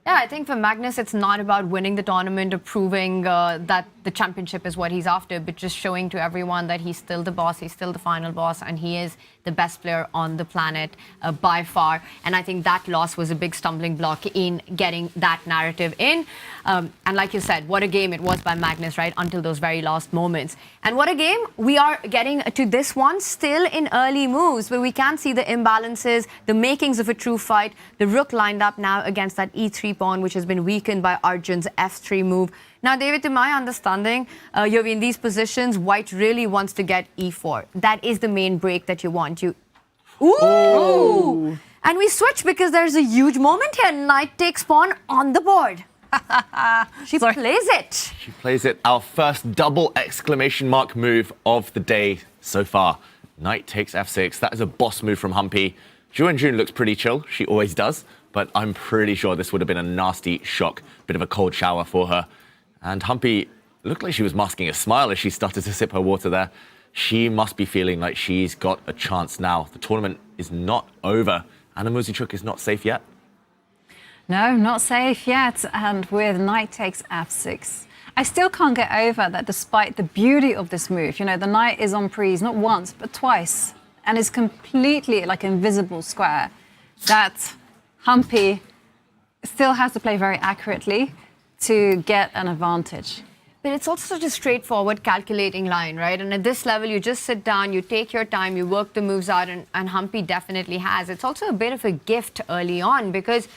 yeah, I think for Magnus, it's not about winning the tournament or proving that the championship is what he's after, but just showing to everyone that he's still the boss, he's still the final boss, and he is the best player on the planet by far. And I think that loss was a big stumbling block in getting that narrative in. And like you said, what a game it was by Magnus, right, until those very last moments. And what a game. We are getting to this one still in early moves, where we can see the imbalances, the makings of a true fight. The rook lined up now against that e3 pawn, which has been weakened by Arjun's f3 move. Now, David, to my understanding, you're in these positions, white really wants to get e4. That is the main break that you want. Ooh! And we switch because there's a huge moment here. Knight takes pawn on the board. She plays it. She plays it. Our first double exclamation mark move of the day so far. Knight takes f6. That is a boss move from Humpy. Jun looks pretty chill. She always does. But I'm pretty sure this would have been a nasty shock. Bit of a cold shower for her. And Humpy looked like she was masking a smile as she started to sip her water there. She must be feeling like she's got a chance now. The tournament is not over. Anna Muzychuk is not safe yet. No, not safe yet. And with knight takes f6. I still can't get over that despite the beauty of this move. You know, the knight is on prise not once, but twice. And is completely like invisible square. That Humpy still has to play very accurately to get an advantage. But it's also such a straightforward calculating line, right? And at this level, you just sit down, you take your time, you work the moves out, and Humpy definitely has. It's also a bit of a gift early on because,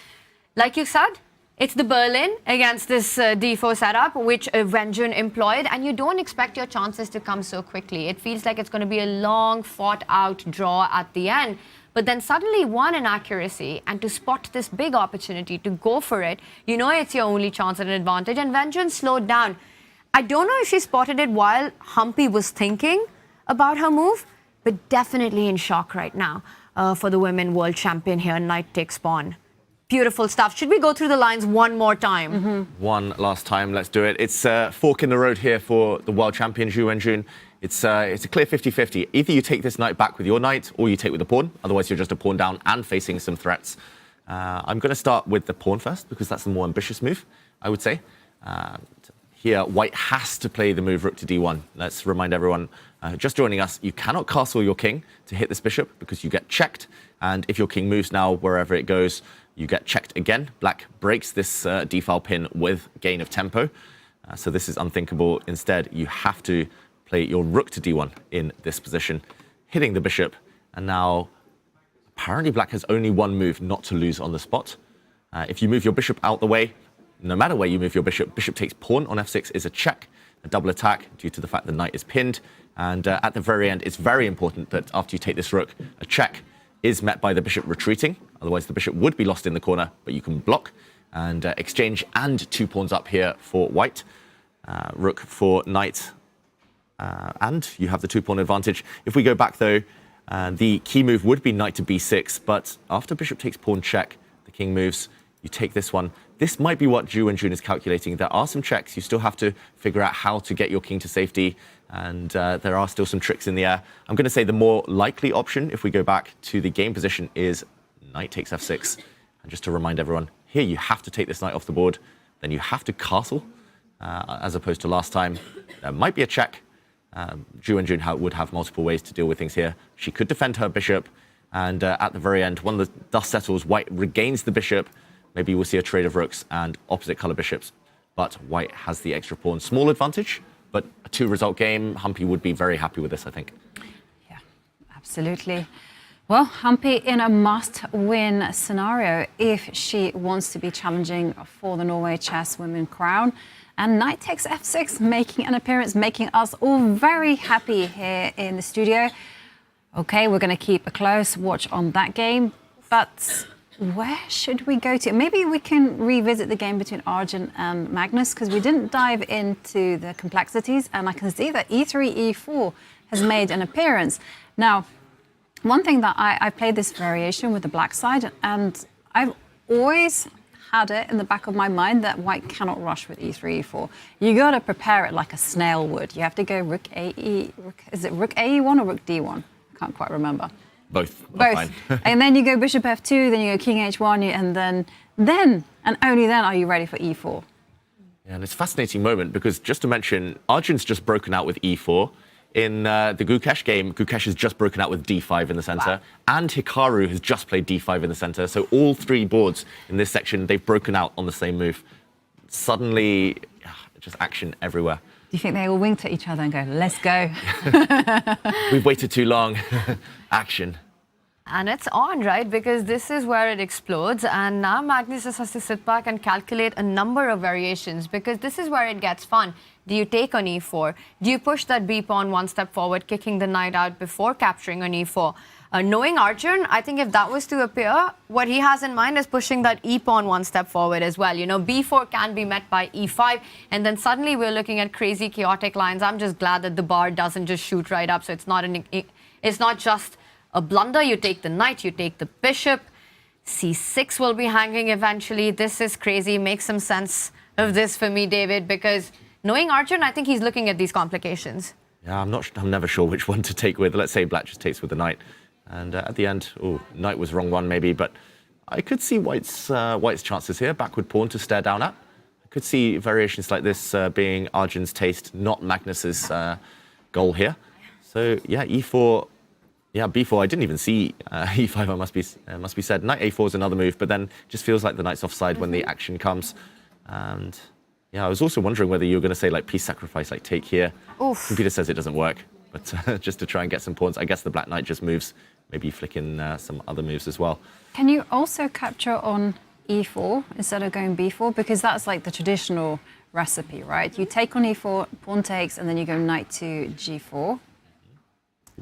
like you said, it's the Berlin against this d4 setup, which Arjun employed, and you don't expect your chances to come so quickly. It feels like it's going to be a long, fought-out draw at the end. But then suddenly one inaccuracy, and to spot this big opportunity, to go for it, you know it's your only chance at an advantage, and Arjun slowed down. I don't know if she spotted it while Humpy was thinking about her move, but definitely in shock right now for the women world champion here. Knight takes pawn. Beautiful stuff. Should we go through the lines one more time? Mm-hmm. One last time. Let's do it. It's a fork in the road here for the world champion, Jun. It's a clear 50-50. Either you take this knight back with your knight, or you take with the pawn. Otherwise, you're just a pawn down and facing some threats. I'm going to start with the pawn first, because that's the more ambitious move, I would say. here, white has to play the move rook to d1. Let's remind everyone just joining us, you cannot castle your king to hit this bishop because you get checked. And if your king moves now, wherever it goes, you get checked again. Black breaks this d-file pin with gain of tempo. So this is unthinkable. Instead, you have to play your rook to d1 in this position, hitting the bishop. And now, apparently black has only one move not to lose on the spot. If you move your bishop out the way, no matter where you move your bishop, bishop takes pawn on f6 is a check, a double attack due to the fact the knight is pinned. And at the very end, it's very important that after you take this rook, a check is met by the bishop retreating. Otherwise, the bishop would be lost in the corner, but you can block and exchange and 2 pawns up here for white. Rook for knight, and you have the 2-pawn advantage. If we go back, though, the key move would be knight to b6, but after bishop takes pawn check, the king moves, you take this one. This might be what Arjun is calculating. There are some checks. You still have to figure out how to get your king to safety, and there are still some tricks in the air. I'm going to say the more likely option, if we go back to the game position, is knight takes f6. And just to remind everyone, here you have to take this knight off the board, then you have to castle, as opposed to last time. There might be a check. Arjun would have multiple ways to deal with things here. She could defend her bishop, and at the very end, when the dust settles, white regains the bishop. Maybe we'll see a trade of rooks and opposite color bishops, but white has the extra pawn. Small advantage, but a 2-result game. Humpy would be very happy with this, I think. Yeah, absolutely. Well, Humpy in a must-win scenario if she wants to be challenging for the Norway Chess Women crown. And knight takes f6, making an appearance, making us all very happy here in the studio. Okay, we're going to keep a close watch on that game, but where should we go to? Maybe we can revisit the game between Arjun and Magnus, because we didn't dive into the complexities, and I can see that e3, e4 has made an appearance. Now, one thing that I played this variation with the black side, and I've always had it in the back of my mind that white cannot rush with e3, e4. You got to prepare it like a snail would. You have to go rook ae, is it rook ae1 or rook d1? I can't quite remember. Both. And then you go bishop f2, then you go king h1, and then and only then are you ready for e4. Yeah, and it's a fascinating moment because, just to mention, Arjun's just broken out with e4. In the Gukesh game, Gukesh has just broken out with d5 in the center, and Hikaru has just played d5 in the center. So all 3 boards in this section, they've broken out on the same move. Suddenly, just action everywhere. Do you think they all winked at each other and go, let's go? We've waited too long. Action. And it's on, right? Because this is where it explodes. And now Magnus just has to sit back and calculate a number of variations, because this is where it gets fun. Do you take on e4? Do you push that b pawn 1 step forward, kicking the knight out before capturing on e4? Knowing Arjun, I think if that was to appear, what he has in mind is pushing that e pawn 1 step forward as well. You know, b4 can be met by e5, and then suddenly we're looking at crazy, chaotic lines. I'm just glad that the bar doesn't just shoot right up, so it's not just a blunder. You take the knight, you take the bishop. c6 will be hanging eventually. This is crazy. Make some sense of this for me, David, because knowing Arjun, I think he's looking at these complications. Yeah, I'm never sure which one to take with. Let's say black just takes with the knight. And at the end, knight was wrong one maybe, but I could see white's chances here. Backward pawn to stare down at. I could see variations like this being Arjun's taste, not Magnus's goal here. So yeah, e4. Yeah, b4, I didn't even see e5, it must be said. Knight a4 is another move, but then just feels like the knight's offside when the action comes. And yeah, I was also wondering whether you were going to say like piece sacrifice, like take here. Oof. Computer says it doesn't work, but just to try and get some pawns. I guess the black knight just moves, maybe flick in some other moves as well. Can you also capture on e4 instead of going b4? Because that's like the traditional recipe, right? You take on e4, pawn takes, and then you go knight to g4.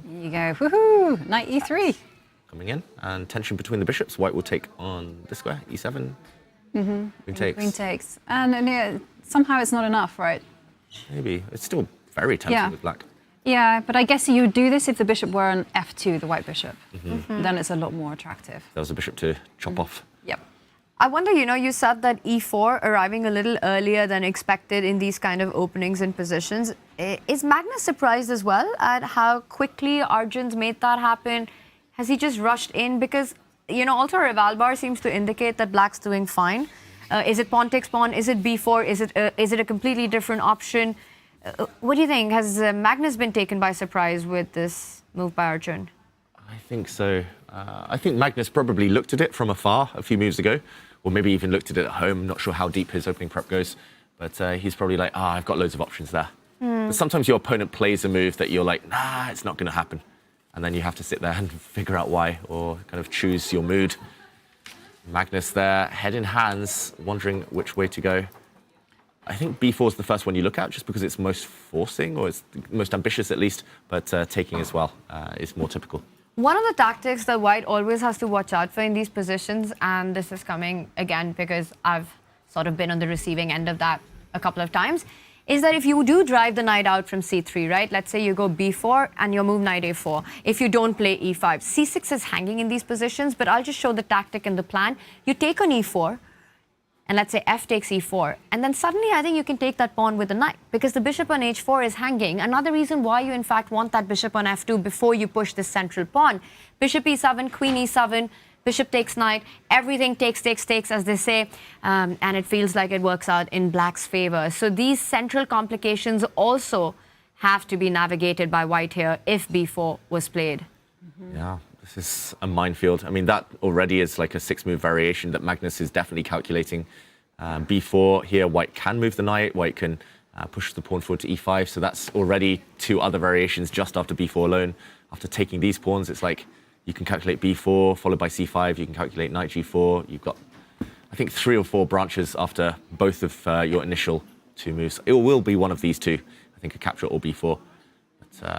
You go, woohoo, knight e3. Coming in, and tension between the bishops. White will take on this square, e7. Queen takes. Queen takes. And somehow it's not enough, right? Maybe. It's still very tempting with black. Yeah, but I guess you would do this if the bishop were on f2, the white bishop. Then it's a lot more attractive. There was a bishop to chop off. Yep. I wonder, you said that e4 arriving a little earlier than expected in these kind of openings and positions. Is Magnus surprised as well at how quickly Arjun's made that happen? Has he just rushed in? Because, also Rivalbar seems to indicate that black's doing fine. Is it pawn takes pawn? Is it b4? Is it a completely different option? What do you think? Has Magnus been taken by surprise with this move by Arjun? I think so. I think Magnus probably looked at it from afar a few moves ago, or maybe even looked at it at home. Not sure how deep his opening prep goes, but he's probably like, I've got loads of options there. But sometimes your opponent plays a move that you're like, nah, it's not going to happen. And then you have to sit there and figure out why, or kind of choose your mood. Magnus there, head in hands, wondering which way to go. I think b4 is the first one you look at, just because it's most forcing, or it's the most ambitious at least, but taking as well is more typical. One of the tactics that White always has to watch out for in these positions, and this is coming again because I've sort of been on the receiving end of that a couple of times, is that if you do drive the knight out from c3, right? Let's say you go b4 and you move knight a4. If you don't play e5, c6 is hanging in these positions, but I'll just show the tactic and the plan. You take on e4, and let's say f takes e4, and then suddenly I think you can take that pawn with the knight, because the bishop on h4 is hanging. Another reason why you in fact want that bishop on f2 before you push this central pawn. Bishop e7, queen e7, bishop takes knight, everything takes, as they say, and it feels like it works out in black's favor. So these central complications also have to be navigated by White here if b4 was played. Yeah. This is a minefield. I mean, that already is like a 6-move variation that Magnus is definitely calculating. b4 here, White can move the knight. White can push the pawn forward to e5. So that's already 2 other variations just after b4 alone. After taking these pawns, it's like you can calculate b4 followed by c5. You can calculate knight g4. You've got, I think, 3 or 4 branches after both of your initial 2 moves. It will be one of these 2. I think a capture or b4.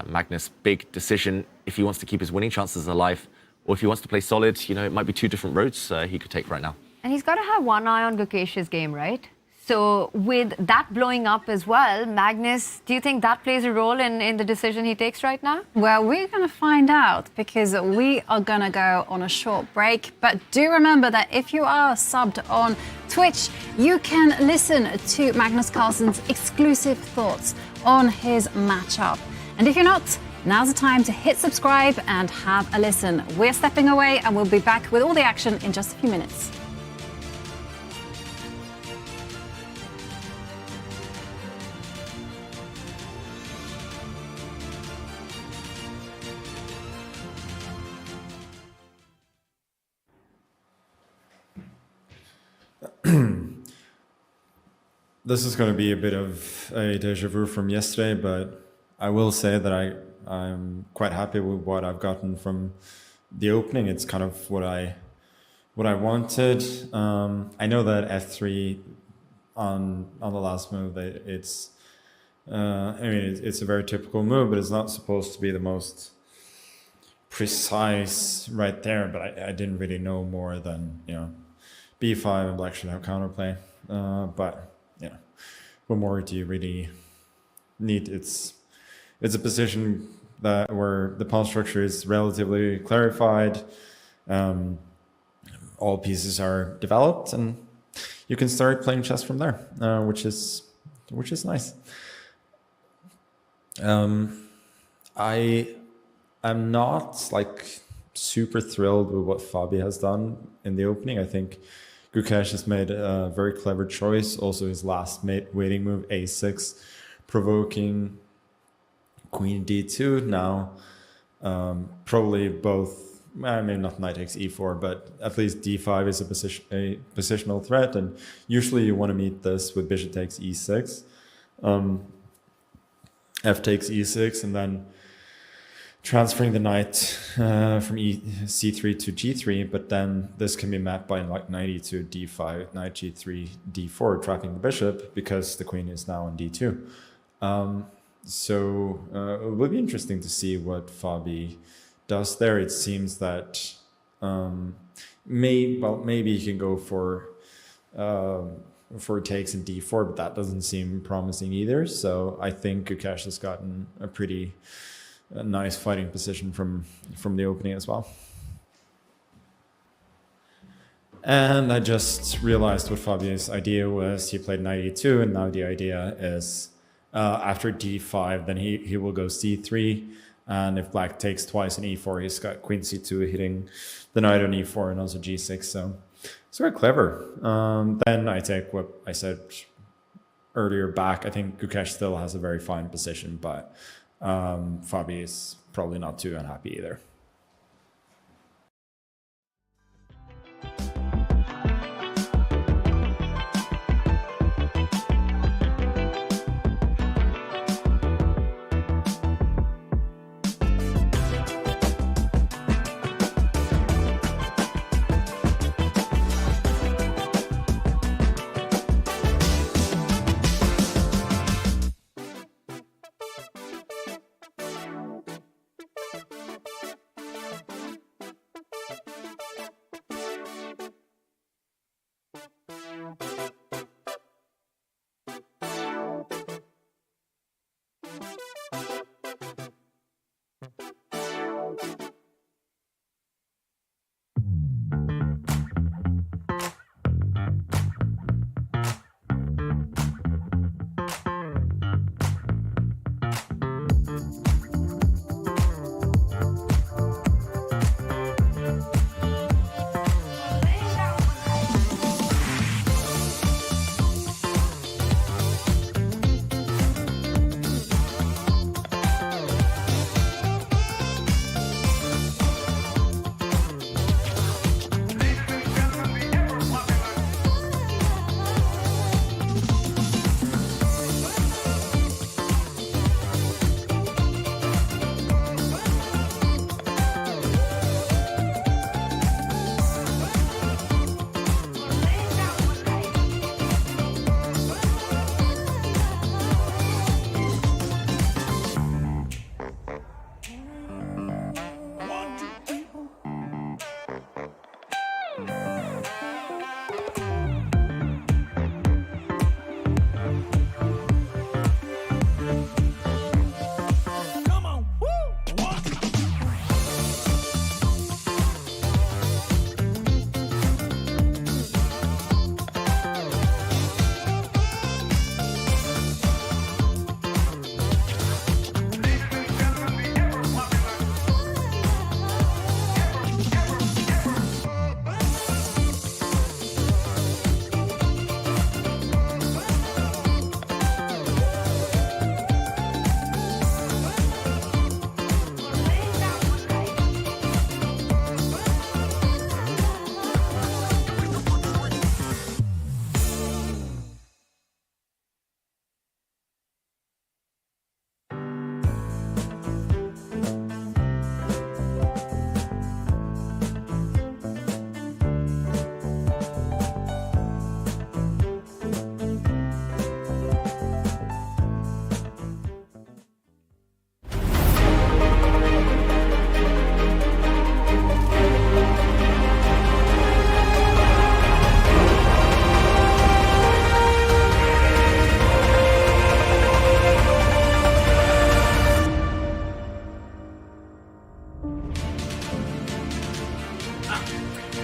Magnus, big decision if he wants to keep his winning chances alive, or if he wants to play solid. You know, it might be 2 different roads he could take right now. And he's got to have one eye on Gukesh's game, right? So with that blowing up as well, Magnus, do you think that plays a role in the decision he takes right now? Well, we're going to find out, because we are going to go on a short break. But do remember that if you are subbed on Twitch, you can listen to Magnus Carlsen's exclusive thoughts on his matchup. And if you're not, now's the time to hit subscribe and have a listen. We're stepping away and we'll be back with all the action in just a few minutes. This is going to be a bit of a deja vu from yesterday, but I will say that I'm quite happy with what I've gotten from the opening. It's kind of what I wanted. I know that f3 on the last move, it's it's a very typical move, but it's not supposed to be the most precise right there. But I didn't really know more than b5 and black should have counterplay. But what more do you really need? It's a position where the pawn structure is relatively clarified. All pieces are developed, and you can start playing chess from there, which is nice. I am not like super thrilled with what Fabi has done in the opening. I think Gukesh has made a very clever choice. Also, his last waiting move, a6, provoking queen d2. Now, probably both, I mean, not knight takes e4, but at least d5 is a positional threat. And usually you want to meet this with bishop takes e6. F takes e6, and then transferring the knight from c3 to g3, but then this can be mapped by like knight e2, d5, knight g3, d4, trapping the bishop because the queen is now on d2. So it will be interesting to see what Fabi does there. It seems that maybe he can go for takes in d4, but that doesn't seem promising either. So I think Gukesh has gotten a pretty nice fighting position from the opening as well. And I just realized what Fabi's idea was. He played knight e2, and now the idea is after d5, then he will go c3, and if black takes twice in e4, he's got queen c2 hitting the knight on e4 and also g6. It's very clever. Then I take what I said earlier back. I think Gukesh still has a very fine position, but Fabi is probably not too unhappy either.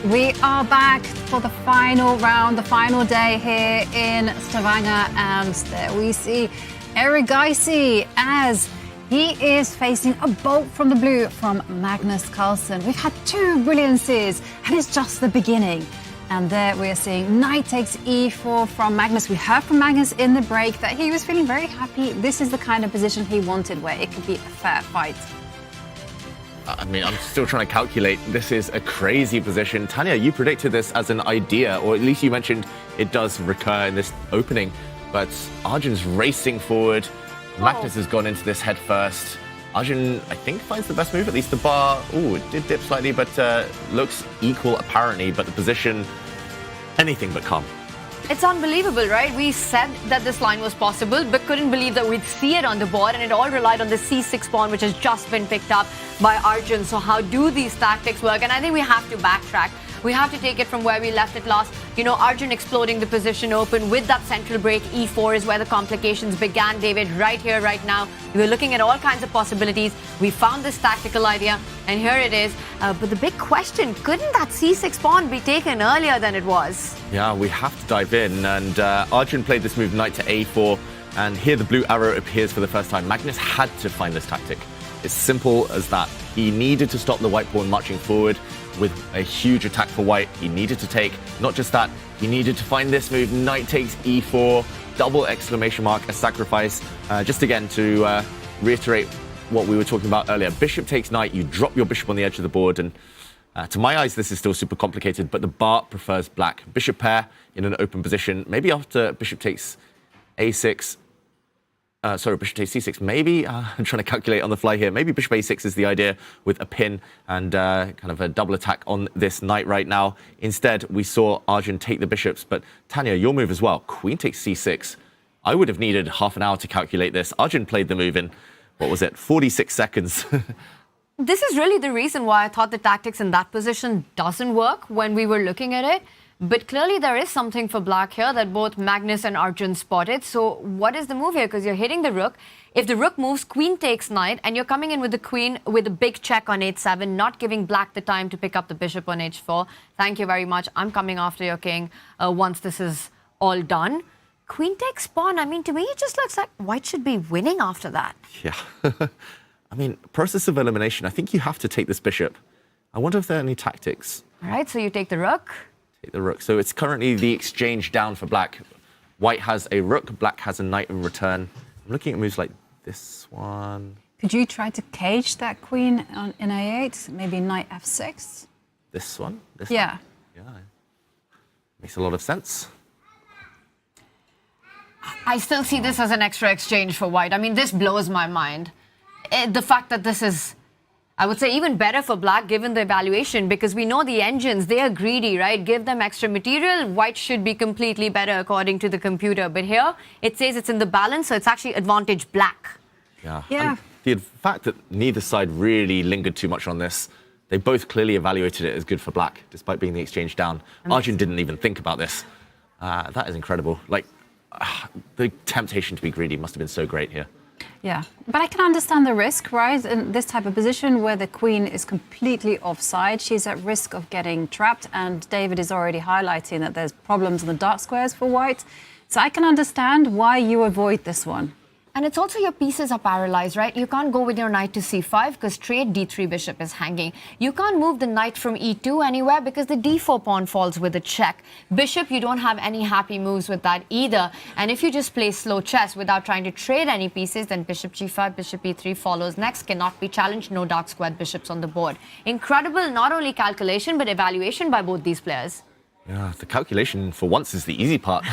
We are back for the final round, the final day here in Stavanger, and there we see Erigaisi as he is facing a bolt from the blue from Magnus Carlsen. We've had two brilliances, and it's just the beginning. And there we are seeing knight takes e4 from Magnus. We heard from Magnus in the break that he was feeling very happy. This is the kind of position he wanted, where it could be a fair fight. I mean, I'm still trying to calculate. This is a crazy position. Tanya, you predicted this as an idea, or at least you mentioned it does recur in this opening. But Arjun's racing forward. Magnus has gone into this head first. Arjun, I think, finds the best move. At least the bar, it did dip slightly, but looks equal apparently. But the position, anything but calm. It's unbelievable, right? We said that this line was possible, but couldn't believe that we'd see it on the board, and it all relied on the c6 pawn, which has just been picked up by Arjun. So how do these tactics work? And I think we have to backtrack. We have to take it from where we left it last. You know, Arjun exploding the position open with that central break. E4 is where the complications began, David, right here, right now. We were looking at all kinds of possibilities. We found this tactical idea, and here it is. But the big question, couldn't that c6 pawn be taken earlier than it was? Yeah, we have to dive in. And Arjun played this move, knight to a4. And here the blue arrow appears for the first time. Magnus had to find this tactic. It's simple as that. He needed to stop the white pawn marching forward. with a huge attack for white. He needed to take, not just that, he needed to find this move. Knight takes e4, double exclamation mark, a sacrifice. Just again to reiterate what we were talking about earlier. Bishop takes knight, you drop your bishop on the edge of the board, and to my eyes, this is still super complicated, but the Bart prefers black. Bishop pair in an open position. Maybe after bishop takes a6, bishop takes c6. Maybe, I'm trying to calculate on the fly here, maybe bishop a6 is the idea with a pin and kind of a double attack on this knight right now. Instead, we saw Arjun take the bishops, but Tanya, your move as well. Queen takes c6. I would have needed half an hour to calculate this. Arjun played the move in, what was it, 46 seconds. This is really the reason why I thought the tactics in that position doesn't work when we were looking at it. But clearly there is something for black here that both Magnus and Arjun spotted. So what is the move here? Because you're hitting the rook. If the rook moves, queen takes knight, and you're coming in with the queen with a big check on h7, not giving black the time to pick up the bishop on h4. Thank you very much. I'm coming after your king once this is all done. Queen takes pawn. I mean, to me, it just looks like white should be winning after that. Yeah. I mean, process of elimination, I think you have to take this bishop. I wonder if there are any tactics. All right, so you take the rook. Take the rook. So it's currently the exchange down for black. White has a rook, black has a knight in return. I'm looking at moves like this one. Could you try to cage that queen in a8? Maybe knight f6? This one? This yeah. one? Yeah. Makes a lot of sense. I still see this as an extra exchange for white. I mean, this blows my mind. The fact that this is, I would say, even better for black given the evaluation, because we know the engines, they are greedy, right? Give them extra material. White should be completely better according to the computer. But here, it says it's in the balance, so it's actually advantage black. Yeah. Yeah. And the fact that neither side really lingered too much on this, they both clearly evaluated it as good for black, despite being the exchange down. Arjun didn't even think about this. That is incredible. Like, the temptation to be greedy must have been so great here. Yeah, but I can understand the risk, right? In this type of position where the queen is completely offside, she's at risk of getting trapped, and David is already highlighting that there's problems in the dark squares for white. So I can understand why you avoid this one. And it's also your pieces are paralyzed, right? You can't go with your knight to c5 because straight d3 bishop is hanging. You can't move the knight from e2 anywhere because the d4 pawn falls with a check. Bishop, you don't have any happy moves with that either. And if you just play slow chess without trying to trade any pieces, then bishop g5, bishop e3 follows next, cannot be challenged, no dark squared bishops on the board. Incredible, not only calculation, but evaluation by both these players. Yeah, the calculation for once is the easy part.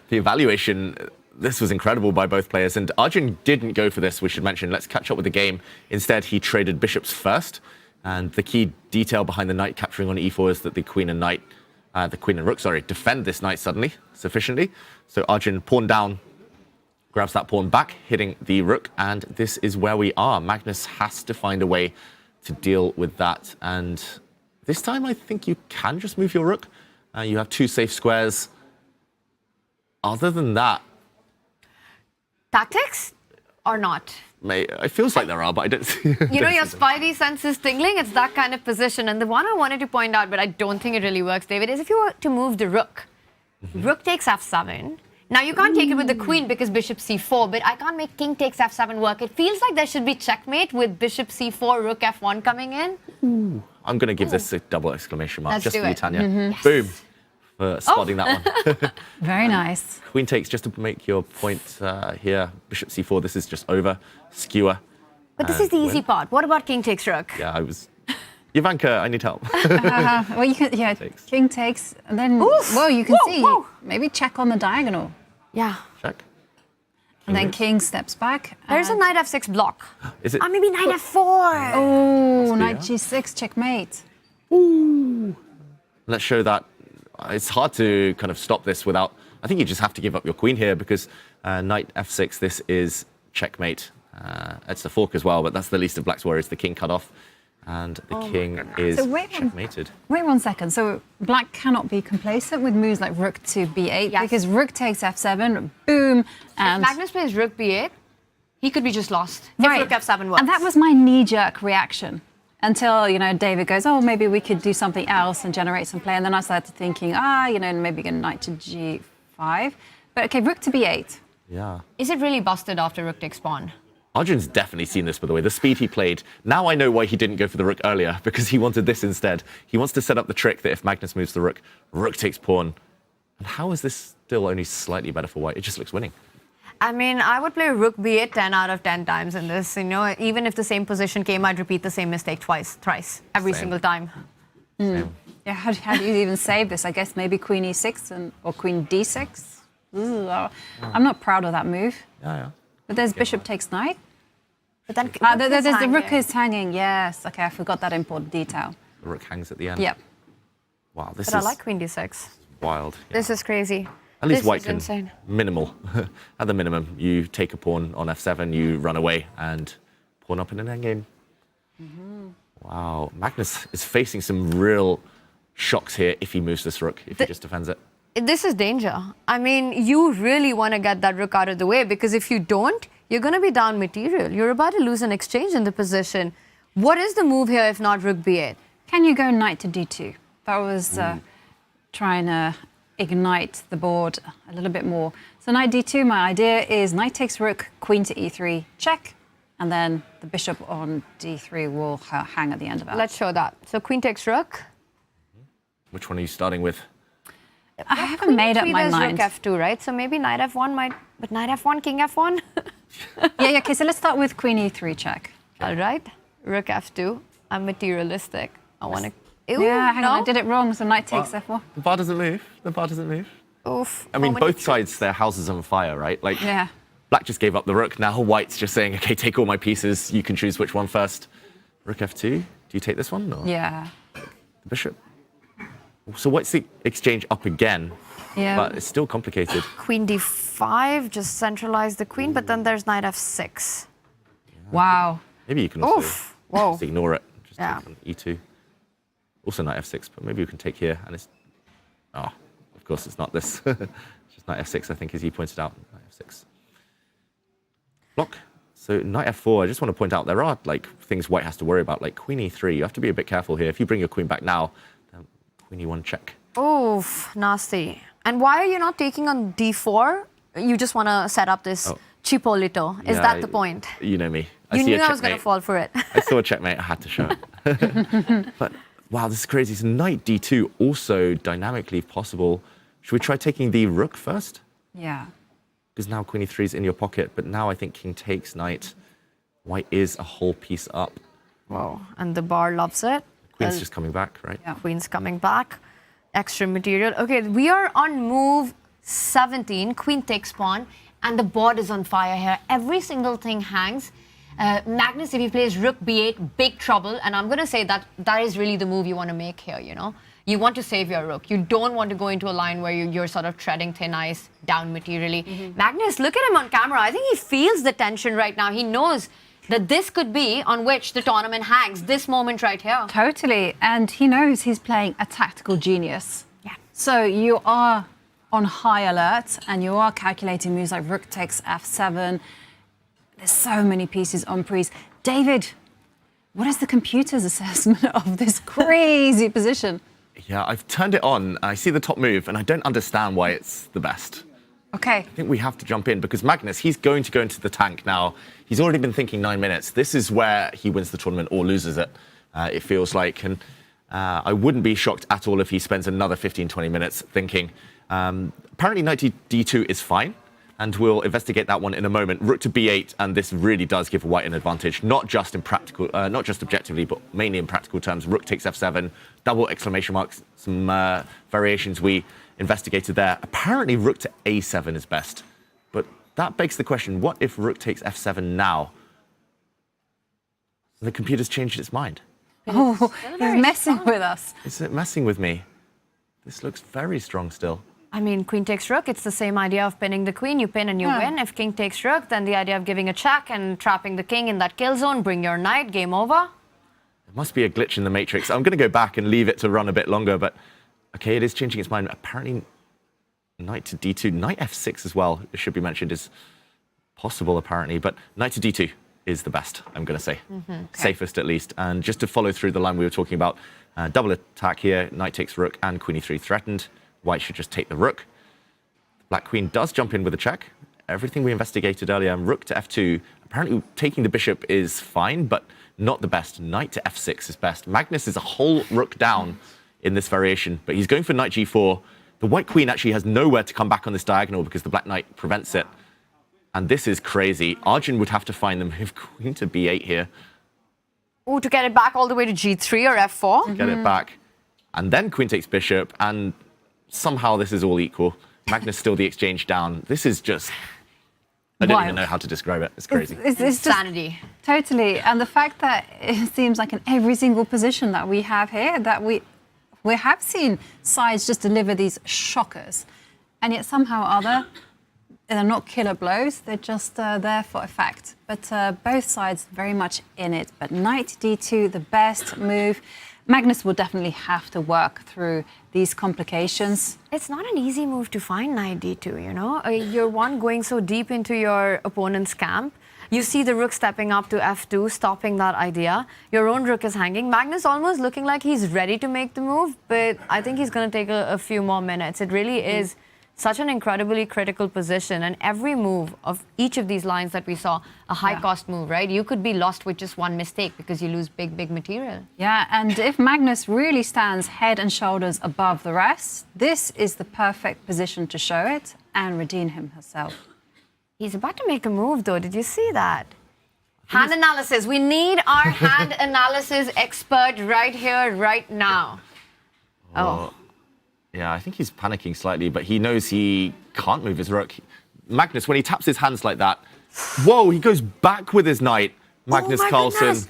The evaluation, this was incredible by both players. And Arjun didn't go for this, we should mention. Let's catch up with the game. Instead, he traded bishops first. And the key detail behind the knight capturing on e4 is that the queen and rook, defend this knight sufficiently. So Arjun, pawn down, grabs that pawn back, hitting the rook. And this is where we are. Magnus has to find a way to deal with that. And this time, I think you can just move your rook. You have two safe squares. Other than that, tactics or not? It feels like there are, but I don't see. You know, your spidey sense is tingling. It's that kind of position. And the one I wanted to point out, but I don't think it really works, David, is if you were to move the rook. Rook takes f7. Now, you can't take it with the queen because bishop c4, but I can't make king takes f7 work. It feels like there should be checkmate with bishop c4, rook f1 coming in. Ooh. I'm going to give this a double exclamation mark. Let's just do for you, it. Tanya. Yes. Boom. For spotting that one. Very nice. Queen takes, just to make your point here. Bishop c4, this is just over. Skewer. But this is the easy part. What about king takes rook? Yeah, I was... Ivanka, I need help. Well, you can, yeah, king takes, and then, well, you can see, maybe check on the diagonal. Yeah. Check. And then king steps back. There's a knight f6 block. Is it? Maybe knight f4. Oh, knight g6, checkmate. Ooh. Let's show that. It's hard to kind of stop this without... I think you just have to give up your queen here because knight f6, this is checkmate. It's a fork as well, but that's the least of black's worries. The king cut off. And the king is checkmated. Wait one second. So black cannot be complacent with moves like rook to b8 because rook takes f7, boom, and... If Magnus plays rook b8, he could be just lost. Right. If rook f7 works. And that was my knee-jerk reaction until, you know, David goes, oh, maybe we could do something else and generate some play. And then I started thinking, you know, maybe get a knight to g5. But okay, rook to b8. Yeah. Is it really busted after rook takes pawn? Arjun's definitely seen this, by the way. The speed he played. Now I know why he didn't go for the rook earlier, because he wanted this instead. He wants to set up the trick that if Magnus moves the rook, rook takes pawn. And how is this still only slightly better for white? It just looks winning. I mean, I would play rook b8 10 out of 10 times in this. You know, even if the same position came, I'd repeat the same mistake thrice, every single time. Yeah, how do you even save this? I guess maybe queen e6 or queen d6. Ooh, I'm not proud of that move. Yeah. But there's bishop takes knight. But then there's the rook is hanging. Yes. Okay, I forgot that important detail. The rook hangs at the end. Yep. Wow, this But is I like queen d6. wild. Yeah. This is crazy. At least this white is can insane. minimal. At the minimum, you take a pawn on f7, you run away and pawn up in an endgame. Wow, Magnus is facing some real shocks here if he moves this rook, if he just defends it. This is danger. I mean, you really want to get that rook out of the way, because if you don't, you're going to be down material. You're about to lose an exchange in the position. What is the move here if not rook b8? Can you go knight to d2? That was trying to ignite the board a little bit more. So knight d2, my idea is knight takes rook, queen to e3, check, and then the bishop on d3 will hang at the end of that. Let's show that. So queen takes rook. Which one are you starting with? I haven't made up my mind. Rook f2, right? So maybe knight f1 might... But knight f1, king f1? yeah, okay, so let's start with queen e3 check. All right. Rook f2. I'm materialistic. I want to... Yeah, hang on, I did it wrong, so knight takes f1. The bar doesn't move. The bar doesn't move. Oof. I mean, both sides, their house is on fire, right? Like, yeah. Black just gave up the rook. Now white's just saying, okay, take all my pieces. You can choose which one first. Rook f2. Do you take this one? Or? Yeah. The bishop. So white's the exchange up again. Yeah. But it's still complicated. Queen d5, just centralize the queen, but then there's knight f6. Wow. Maybe you can also just ignore it. Just take on e2. Also knight f6, but maybe you can take here, and it's... Oh, of course it's not this. Just knight f6, I think, as he pointed out. Knight f6. Block. So knight f4, I just want to point out, there are like things white has to worry about, like queen e3. You have to be a bit careful here. If you bring your queen back now, then queen e1 check. Oof, nasty. And why are you not taking on d4? You just want to set up this Chipolito. Is that the point? You know me. You knew I was going to fall for it. I saw a checkmate. I had to show it. But wow, this is crazy. So knight d2 also dynamically possible. Should we try taking the rook first? Yeah. Because now queen e3 is in your pocket, but now I think king takes knight. White is a whole piece up. Wow, and the bar loves it. Queen's just coming back, right? Yeah, queen's coming back. Extra material. Okay, we are on move 17. Queen takes pawn, and the board is on fire here. Every single thing hangs. Magnus, if he plays rook b8, big trouble. And I'm going to say that that is really the move you want to make here, you know. You want to save your rook. You don't want to go into a line where you're sort of treading thin ice down materially. Magnus, look at him on camera. I think he feels the tension right now. He knows that this could be on which the tournament hangs, this moment right here. Totally. And he knows he's playing a tactical genius. Yeah. So you are on high alert and you are calculating moves like rook takes f7. There's so many pieces on pre's. David, what is the computer's assessment of this crazy position? Yeah, I've turned it on. I see the top move, and I don't understand why it's the best. Okay. I think we have to jump in, because Magnus, he's going to go into the tank now. He's already been thinking 9 minutes. This is where he wins the tournament or loses it, it feels like. And I wouldn't be shocked at all if he spends another 15, 20 minutes thinking. Apparently, knight to d2 is fine. And we'll investigate that one in a moment. Rook to b8, and this really does give white an advantage, not just in practical, not just objectively, but mainly in practical terms. Rook takes f7, double exclamation marks, some variations we investigated there. Apparently, rook to a7 is best, but that begs the question: what if rook takes f7 now? The computer's changed its mind. Oh, he's messing with us. Is it messing with me? This looks very strong still. I mean, queen takes rook, it's the same idea of pinning the queen. You pin and you win. If king takes rook, then the idea of giving a check and trapping the king in that kill zone, bring your knight, game over. There must be a glitch in the matrix. I'm going to go back and leave it to run a bit longer, but okay, it is changing its mind. Apparently, knight to d2, knight f6 as well, it should be mentioned, is possible apparently, but knight to d2 is the best, I'm going to say. Okay. Safest at least. And just to follow through the line we were talking about, double attack here, knight takes rook and queen e3 threatened. White should just take the rook. Black queen does jump in with a check. everything we investigated earlier. Rook to f2. Apparently, taking the bishop is fine, but not the best. Knight to f6 is best. Magnus is a whole rook down in this variation, but he's going for knight g4. The white queen actually has nowhere to come back on this diagonal because the black knight prevents it. And this is crazy. Arjun would have to find the move queen to b8 here. Ooh, to get it back all the way to g3 or f4? Get it back. And then queen takes bishop, and somehow this is all equal. Magnus still the exchange down. This is just... I don't even know how to describe it. It's crazy. It's insanity. Totally. And the fact that it seems like in every single position that we have here, that we have seen sides just deliver these shockers. And yet somehow or other, they're not killer blows. They're just there for effect. But both sides very much in it. But knight d2, the best move. Magnus will definitely have to work through these complications. It's not an easy move to find knight d2, you know? You're going so deep into your opponent's camp. You see the rook stepping up to f2, stopping that idea. Your own rook is hanging. Magnus almost looking like he's ready to make the move, but I think he's going to take a few more minutes. It really is such an incredibly critical position, and every move of each of these lines that we saw, a high-cost move, right? You could be lost with just one mistake because you lose big, big material. Yeah, and if Magnus really stands head and shoulders above the rest, this is the perfect position to show it and redeem himself. He's about to make a move, though. Did you see that? Hand analysis. We need our hand analysis expert right here, right now. Oh. Yeah, I think he's panicking slightly, but he knows he can't move his rook. Magnus, when he taps his hands like that, whoa, he goes back with his knight. Magnus Carlsen. Goodness.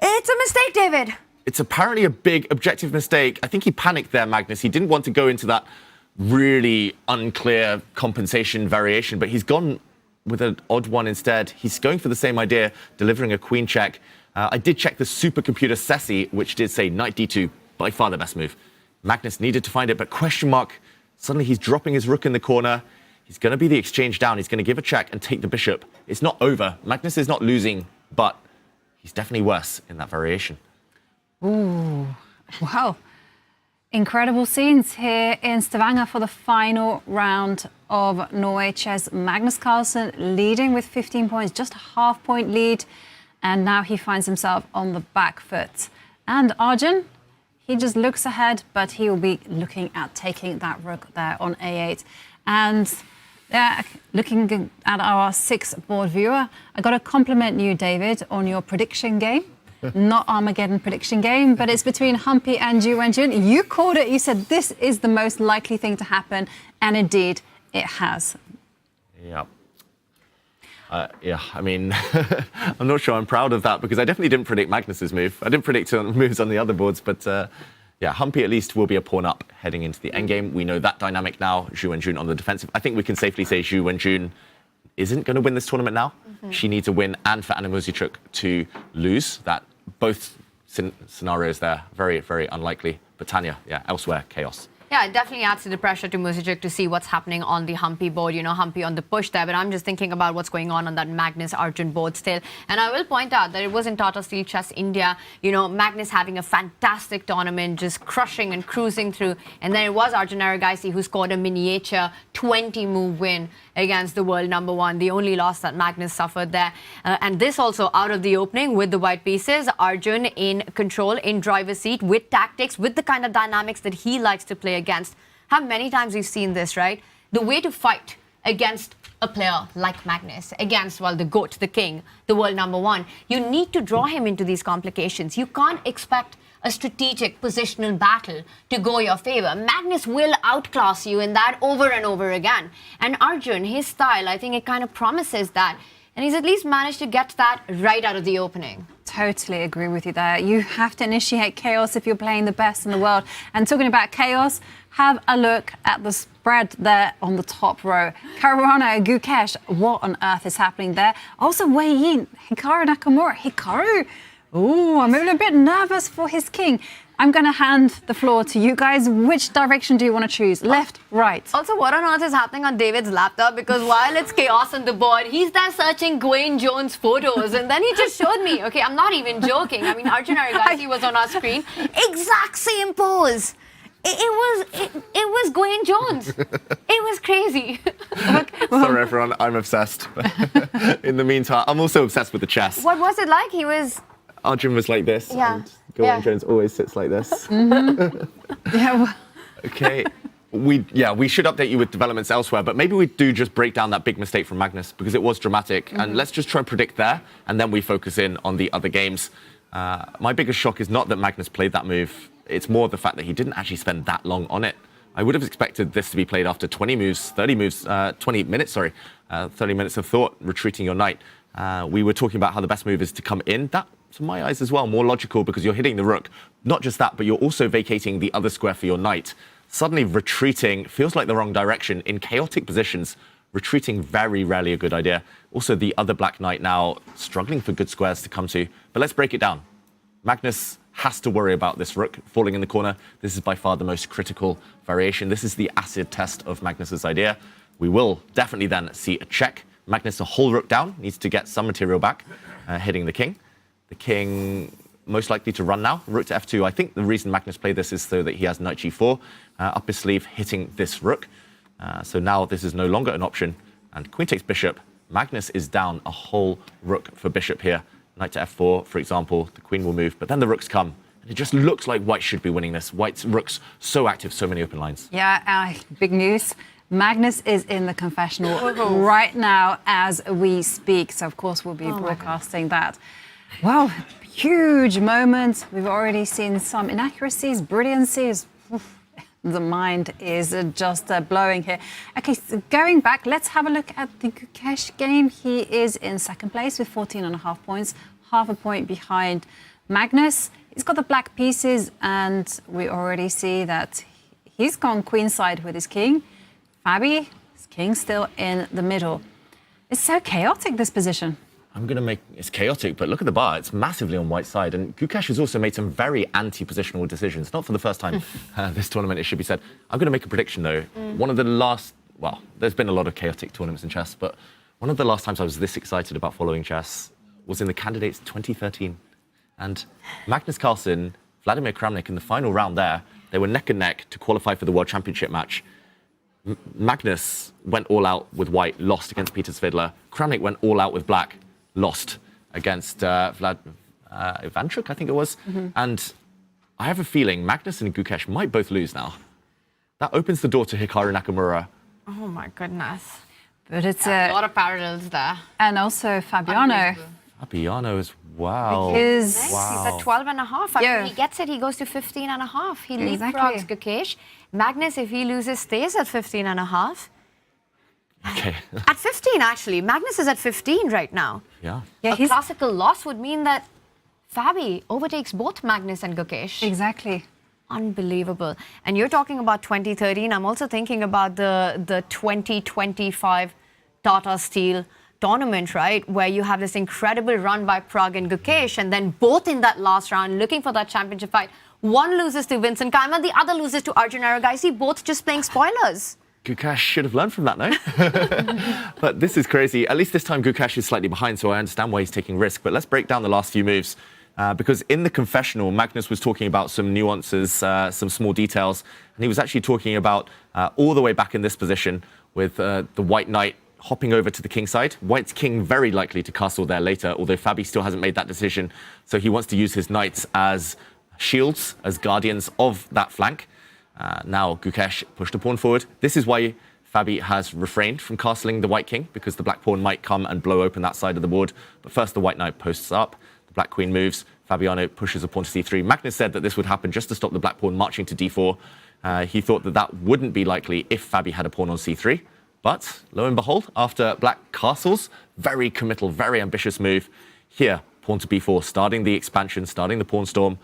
It's a mistake, David. It's apparently a big objective mistake. I think he panicked there, Magnus. He didn't want to go into that really unclear compensation variation, but he's gone with an odd one instead. He's going for the same idea, delivering a queen check. I did check the supercomputer Ceci, which did say knight d2, by far the best move. Magnus needed to find it, but question mark. Suddenly he's dropping his rook in the corner. He's going to be the exchange down. He's going to give a check and take the bishop. It's not over. Magnus is not losing, but he's definitely worse in that variation. Ooh, wow. Incredible scenes here in Stavanger for the final round of Norway Chess. Magnus Carlsen leading with 15 points, just a half-point lead. And now he finds himself on the back foot. And Arjun, he just looks ahead, but he will be looking at taking that rook there on a8. And looking at our 6th board viewer, I got to compliment you, David, on your prediction game. Not Armageddon prediction game, but it's between Humpy and Arjun. You called it. You said this is the most likely thing to happen, and indeed, it has. Yeah. I mean, I'm not sure I'm proud of that because I definitely didn't predict Magnus's move. I didn't predict moves on the other boards, but yeah, Humpy at least will be a pawn up heading into the endgame. We know that dynamic now. Arjun on the defensive. I think we can safely say Arjun isn't going to win this tournament now. She needs a win, and for Anna Muzychuk to lose. That both scenarios there, very, very unlikely. But Tanya, yeah, elsewhere, chaos. Yeah, it definitely adds to the pressure to Muzychuk to see what's happening on the Humpy board. You know, Humpy on the push there, but I'm just thinking about what's going on that Magnus Arjun board still. And I will point out that it was in Tata Steel Chess India, you know, Magnus having a fantastic tournament, just crushing and cruising through. And then it was Arjun Erigaisi who scored a miniature 20-move win against the world #1, the only loss that Magnus suffered there. And this also out of the opening with the white pieces, Arjun in control, in driver's seat, with tactics, with the kind of dynamics that he likes to play against. How many times we've seen this, right? The way to fight against a player like Magnus, against, well, the GOAT, the king, the world #1, you need to draw him into these complications. You can't expect a strategic positional battle to go your favor. Magnus will outclass you in that over and over again. And Arjun, his style, I think it kind of promises that. And he's at least managed to get that right out of the opening. Totally agree with you there. You have to initiate chaos if you're playing the best in the world. And talking about chaos, have a look at the spread there on the top row. Caruana, Gukesh, what on earth is happening there? Also weighing in, Hikaru Nakamura. Hikaru, ooh, I'm a bit nervous for his king. I'm going to hand the floor to you guys. Which direction do you want to choose? Left, right? Also, what on earth is happening on David's laptop? Because while it's chaos on the board, he's there searching Gwen Jones photos. And then he just showed me. Okay, I'm not even joking. I mean, Arjun Erigaisi was on our screen. Exact same pose. It was Gwen Jones. It was crazy. Sorry, everyone. I'm obsessed. In the meantime, I'm also obsessed with the chess. What was it like? He was... Arjun was like this. Yeah. And Gordon Jones always sits like this. Okay. We should update you with developments elsewhere, but maybe we do just break down that big mistake from Magnus because it was dramatic. And let's just try and predict there, and then we focus in on the other games. My biggest shock is not that Magnus played that move. It's more the fact that he didn't actually spend that long on it. I would have expected this to be played after 20 minutes of thought, retreating your knight. We were talking about how the best move is to come in. That, to my eyes as well, more logical because you're hitting the rook. Not just that, but you're also vacating the other square for your knight. Suddenly retreating feels like the wrong direction. In chaotic positions, retreating very rarely a good idea. Also, the other black knight now struggling for good squares to come to. But let's break it down. Magnus has to worry about this rook falling in the corner. This is by far the most critical variation. This is the acid test of Magnus's idea. We will definitely then see a check. Magnus, a whole rook down, needs to get some material back, hitting the king. The king most likely to run now. Rook to f2. I think the reason Magnus played this is so that he has knight g4 up his sleeve, hitting this rook. So now this is no longer an option. And queen takes bishop. Magnus is down a whole rook for bishop here. Knight to f4, for example. The queen will move, but then the rooks come. And it just looks like white should be winning this. White's rooks so active, so many open lines. Yeah, big news. Magnus is in the confessional right now as we speak. So, of course, we'll be broadcasting that. Wow, huge moment. We've already seen some inaccuracies, brilliancies. The mind is just blowing here. Okay, so going back, let's have a look at the Gukesh game. He is in second place with 14.5 points, half a point behind Magnus. He's got the black pieces, and we already see that he's gone queenside with his king. Fabi, his king still in the middle. It's so chaotic, this position. It's chaotic, but look at the bar. It's massively on white's side. And Gukesh has also made some very anti-positional decisions. Not for the first time this tournament, it should be said. I'm going to make a prediction, though. One of the last, well, there's been a lot of chaotic tournaments in chess, but one of the last times I was this excited about following chess was in the Candidates 2013. And Magnus Carlsen, Vladimir Kramnik in the final round there, they were neck and neck to qualify for the World Championship match. Magnus went all out with white, lost against Peter Svidler. Kramnik went all out with black, lost against Ivanchuk, I think it was. And I have a feeling Magnus and Gukesh might both lose now. That opens the door to Hikaru Nakamura. Oh, my goodness. But it's a lot of parallels there. And also Fabiano. Fabiano as well. Because he's at 12.5. When he gets it, he goes to 15.5. He leapfrogs Gukesh. Magnus, if he loses, stays at 15.5. Okay. At 15, actually. Magnus is at 15 right now. Yeah. A classical loss would mean that Fabi overtakes both Magnus and Gukesh. Exactly. Unbelievable. And you're talking about 2013. I'm also thinking about the 2025 Tata Steel tournament, right? Where you have this incredible run by Pragg and Gukesh, and then both in that last round looking for that championship fight. One loses to Vincent Kayama, the other loses to Arjun Erigaisi, both just playing spoilers. Gukesh should have learned from that, no? But this is crazy. At least this time Gukesh is slightly behind, so I understand why he's taking risk. But let's break down the last few moves. Because in the confessional, Magnus was talking about some nuances, some small details. And he was actually talking about all the way back in this position with the white knight hopping over to the king side. White's king very likely to castle there later, although Fabi still hasn't made that decision. So he wants to use his knights as shields, as guardians of that flank. Now Gukesh pushed a pawn forward. This is why Fabi has refrained from castling the white king, because the black pawn might come and blow open that side of the board. But first the white knight posts up, the black queen moves, Fabiano pushes a pawn to c3. Magnus said that this would happen just to stop the black pawn marching to d4. He thought that that wouldn't be likely if Fabi had a pawn on c3. But lo and behold, after black castles, very committal, very ambitious move. Here, pawn to b4, starting the expansion, starting the pawn storm.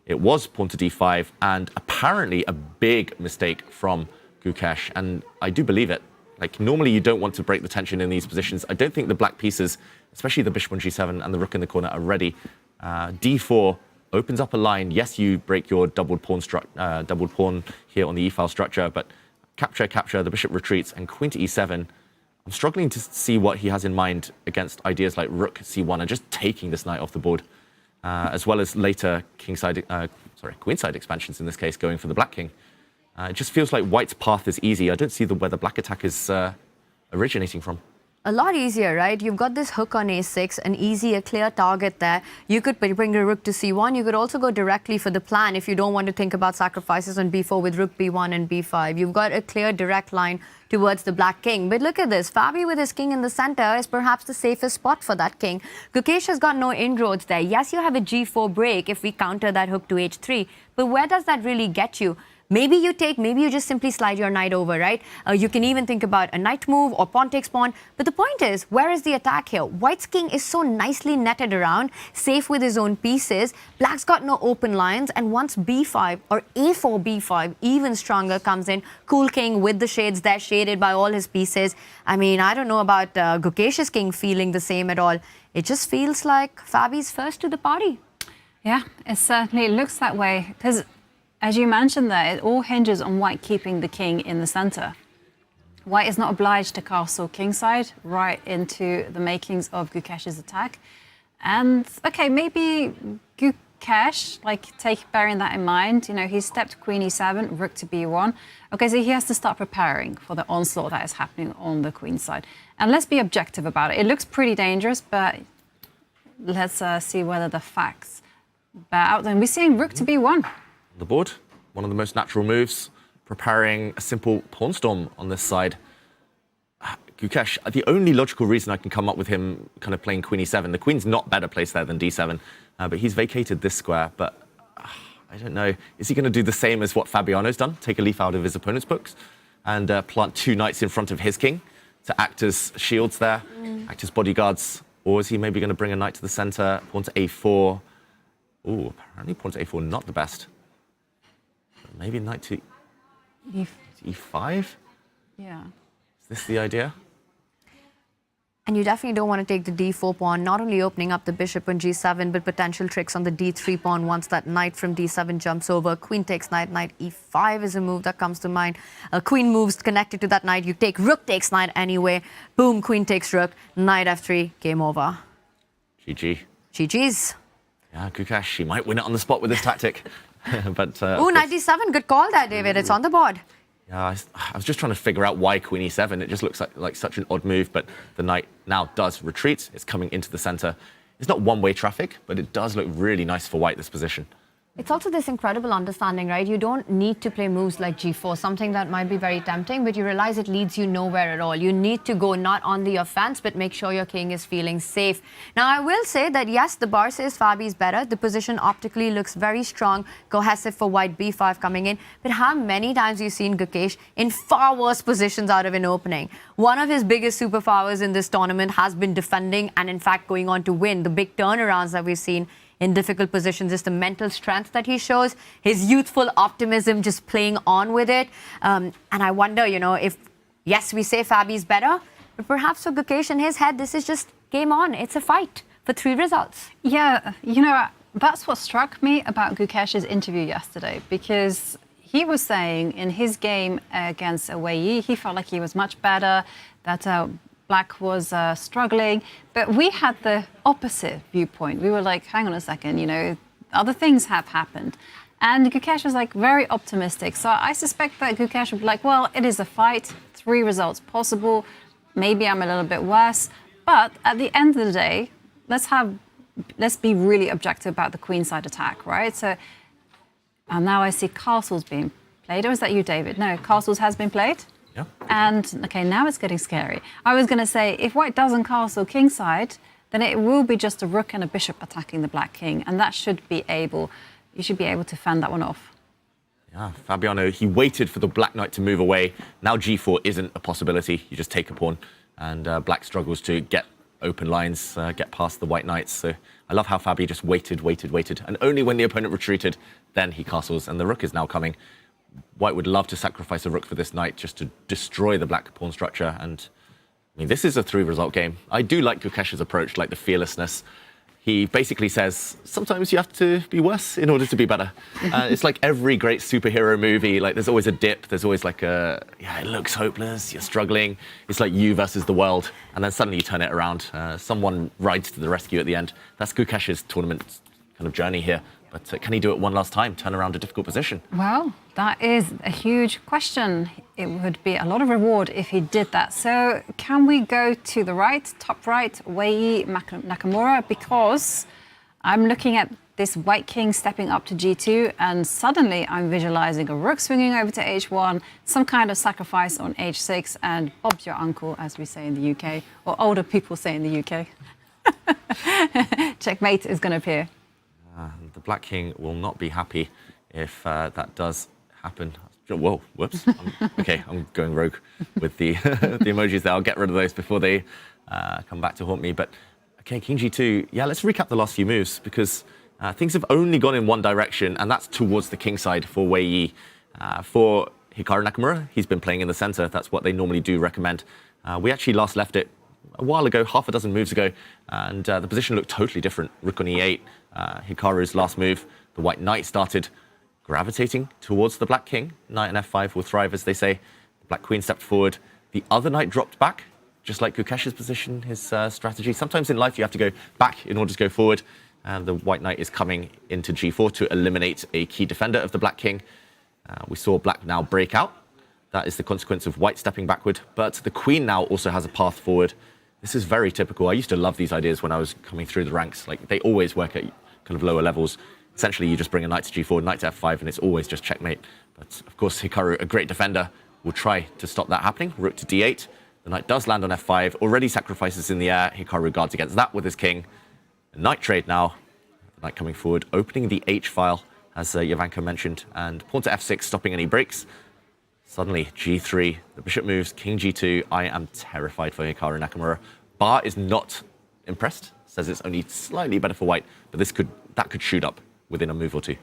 It was pawn to d5, and apparently a big mistake from Gukesh, and I do believe it. Like, normally you don't want to break the tension in these positions. I don't think the black pieces, especially the bishop on g7 and the rook in the corner, are ready. d4 opens up a line. Yes, you break your doubled pawn here on the e-file structure, but capture, the bishop retreats, and queen to e7. I'm struggling to see what he has in mind against ideas like rook c1 and just taking this knight off the board. As well as later queenside expansions, in this case, going for the black king. It just feels like white's path is easy. I don't see where the black attack is originating from. A lot easier, right? You've got this hook on a6, an easy, a clear target there. You could bring the rook to c1. You could also go directly for the plan if you don't want to think about sacrifices on b4 with rook b1 and b5. You've got a clear direct line towards the black king. But look at this. Fabi with his king in the center is perhaps the safest spot for that king. Gukesh has got no inroads there. Yes, you have a g4 break if we counter that hook to h3. But where does that really get you? Maybe you take, maybe you just simply slide your knight over, right? You can even think about a knight move or pawn takes pawn. But the point is, where is the attack here? White's king is so nicely netted around, safe with his own pieces. Black's got no open lines. And once b5 or a4, b5, even stronger, comes in, cool king with the shades there, shaded by all his pieces. I mean, I don't know about Gukesh's king feeling the same at all. It just feels like Fabi's first to the party. Yeah, it certainly looks that way. Because as you mentioned there, it all hinges on White keeping the king in the center. White is not obliged to castle kingside right into the makings of Gukesh's attack. And, okay, maybe Gukesh, bearing that in mind, you know, he stepped queen e7, rook to b1. Okay, so he has to start preparing for the onslaught that is happening on the queen side. And let's be objective about it. It looks pretty dangerous, but let's see whether the facts bear out. And we're seeing rook to b1. The board, one of the most natural moves, preparing a simple pawn storm on this side. Gukesh, the only logical reason I can come up with him kind of playing queen e7, the queen's not better placed there than d7, but he's vacated this square. But I don't know, is he going to do the same as what Fabiano's done, take a leaf out of his opponent's books and plant two knights in front of his king to act as shields there, act as bodyguards? Or is he maybe going to bring a knight to the center, pawn to a4? Ooh, apparently pawn to a4 not the best. Maybe knight to e5? Yeah. Is this the idea? And you definitely don't want to take the d4 pawn, not only opening up the bishop on g7, but potential tricks on the d3 pawn once that knight from d7 jumps over. Queen takes knight, knight e5 is a move that comes to mind. Queen moves connected to that knight. You take rook takes knight anyway. Boom, queen takes rook, knight f3, game over. GG. GG's. Yeah, Gukesh, he might win it on the spot with this tactic. But ooh, knight d7, good call there, David. It's on the board. Yeah, I was just trying to figure out why queen e7. It just looks like such an odd move, but the knight now does retreat. It's coming into the center. It's not one-way traffic, but it does look really nice for White, this position. It's also this incredible understanding, right? You don't need to play moves like g4, something that might be very tempting, but you realize it leads you nowhere at all. You need to go not on the offense, but make sure your king is feeling safe. Now, I will say that, yes, the bar says Fabi's better. The position optically looks very strong, cohesive for White b5 coming in. But how many times have you seen Gukesh in far worse positions out of an opening? One of his biggest superpowers in this tournament has been defending and, in fact, going on to win. The big turnarounds that we've seen in difficult positions is the mental strength that he shows, his youthful optimism, just playing on with it. And I wonder, you know, if, yes, we say Fabi's better, but perhaps for Gukesh in his head, this is just game on. It's a fight for 3 results. Yeah, you know, that's what struck me about Gukesh's interview yesterday, because he was saying in his game against Wei, he felt like he was much better, that Black was struggling, but we had the opposite viewpoint. We were like, hang on a second, you know, other things have happened. And Gukesh was like very optimistic. So I suspect that Gukesh would be like, well, it is a fight, 3 results possible. Maybe I'm a little bit worse. But at the end of the day, let's be really objective about the queenside attack, right? So now I see castles being played. Or is that you, David? No, castles has been played. Yeah. And, okay, now it's getting scary. I was going to say, if White doesn't castle kingside, then it will be just a rook and a bishop attacking the black king. And that should be able, you should be able to fend that one off. Yeah, Fabiano, he waited for the black knight to move away. Now g4 isn't a possibility. You just take a pawn. And black struggles to get open lines, get past the white knights. So I love how Fabi just waited. And only when the opponent retreated, then he castles. And the rook is now coming. White would love to sacrifice a rook for this knight just to destroy the black pawn structure. And I mean, this is a 3-result game. I do like Gukesh's approach, like the fearlessness. He basically says, sometimes you have to be worse in order to be better. It's like every great superhero movie, like there's always a dip. There's always like yeah, it looks hopeless. You're struggling. It's like you versus the world. And then suddenly you turn it around. Someone rides to the rescue at the end. That's Gukesh's tournament kind of journey here. But can he do it one last time, turn around a difficult position? Well, that is a huge question. It would be a lot of reward if he did that. So can we go to the right, top right, Nakamura? Because I'm looking at this white king stepping up to g2, and suddenly I'm visualizing a rook swinging over to h1, some kind of sacrifice on h6, and Bob's your uncle, as we say in the UK, or older people say in the UK. Checkmate is going to appear. The black king will not be happy if that does happen. Whoa, whoops. I'm going rogue with the the emojis there. I'll get rid of those before they come back to haunt me. But okay, king g2. Yeah, let's recap the last few moves, because things have only gone in one direction, and that's towards the king side for Wei Yi. For Hikaru Nakamura, he's been playing in the center. That's what they normally do recommend. We actually last left it a while ago, half a dozen moves ago, and the position looked totally different. Rook on e8, Hikaru's last move, the white knight started gravitating towards the black king. Knight and f5 will thrive, as they say. The black queen stepped forward. The other knight dropped back, just like Gukesh's position, his strategy. Sometimes in life you have to go back in order to go forward, and the white knight is coming into g4 to eliminate a key defender of the black king. We saw black now break out. That is the consequence of white stepping backward, but the queen now also has a path forward. This is very typical. I used to love these ideas when I was coming through the ranks. Like, they always work at kind of lower levels. Essentially, you just bring a knight to g4, knight to f5, and it's always just checkmate. But of course, Hikaru, a great defender, will try to stop that happening. Rook to d8. The knight does land on f5, already sacrifices in the air. Hikaru guards against that with his king. A knight trade now. The knight coming forward, opening the h file, as Jovanka mentioned, and pawn to f6, stopping any breaks. Suddenly, g3, the bishop moves, king g2. I am terrified for Hikaru Nakamura. Bar is not impressed, says it's only slightly better for white, but that could shoot up within a move or two.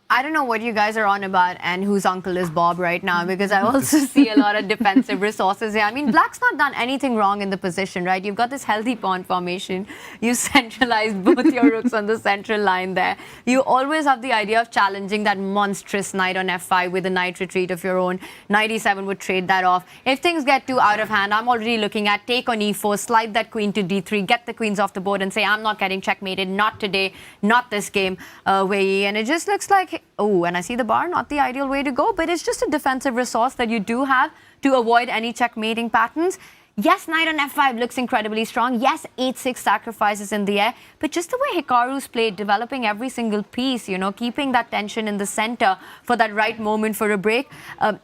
I don't know what you guys are on about and whose uncle is Bob right now, because I also see a lot of defensive resources here. I mean, black's not done anything wrong in the position, right? You've got this healthy pawn formation. You centralized both your rooks on the central line there. You always have the idea of challenging that monstrous knight on f5 with a knight retreat of your own. Knight e7 would trade that off. If things get too out of hand, I'm already looking at take on e4, slide that queen to d3, get the queens off the board and say, I'm not getting checkmated, not today, not this game, Wei. And it just looks like, oh, and I see the bar, not the ideal way to go, but it's just a defensive resource that you do have to avoid any checkmating patterns. Yes, knight on f5 looks incredibly strong. Yes, h6 sacrifices in the air, but just the way Hikaru's played, developing every single piece, you know, keeping that tension in the center for that right moment for a break.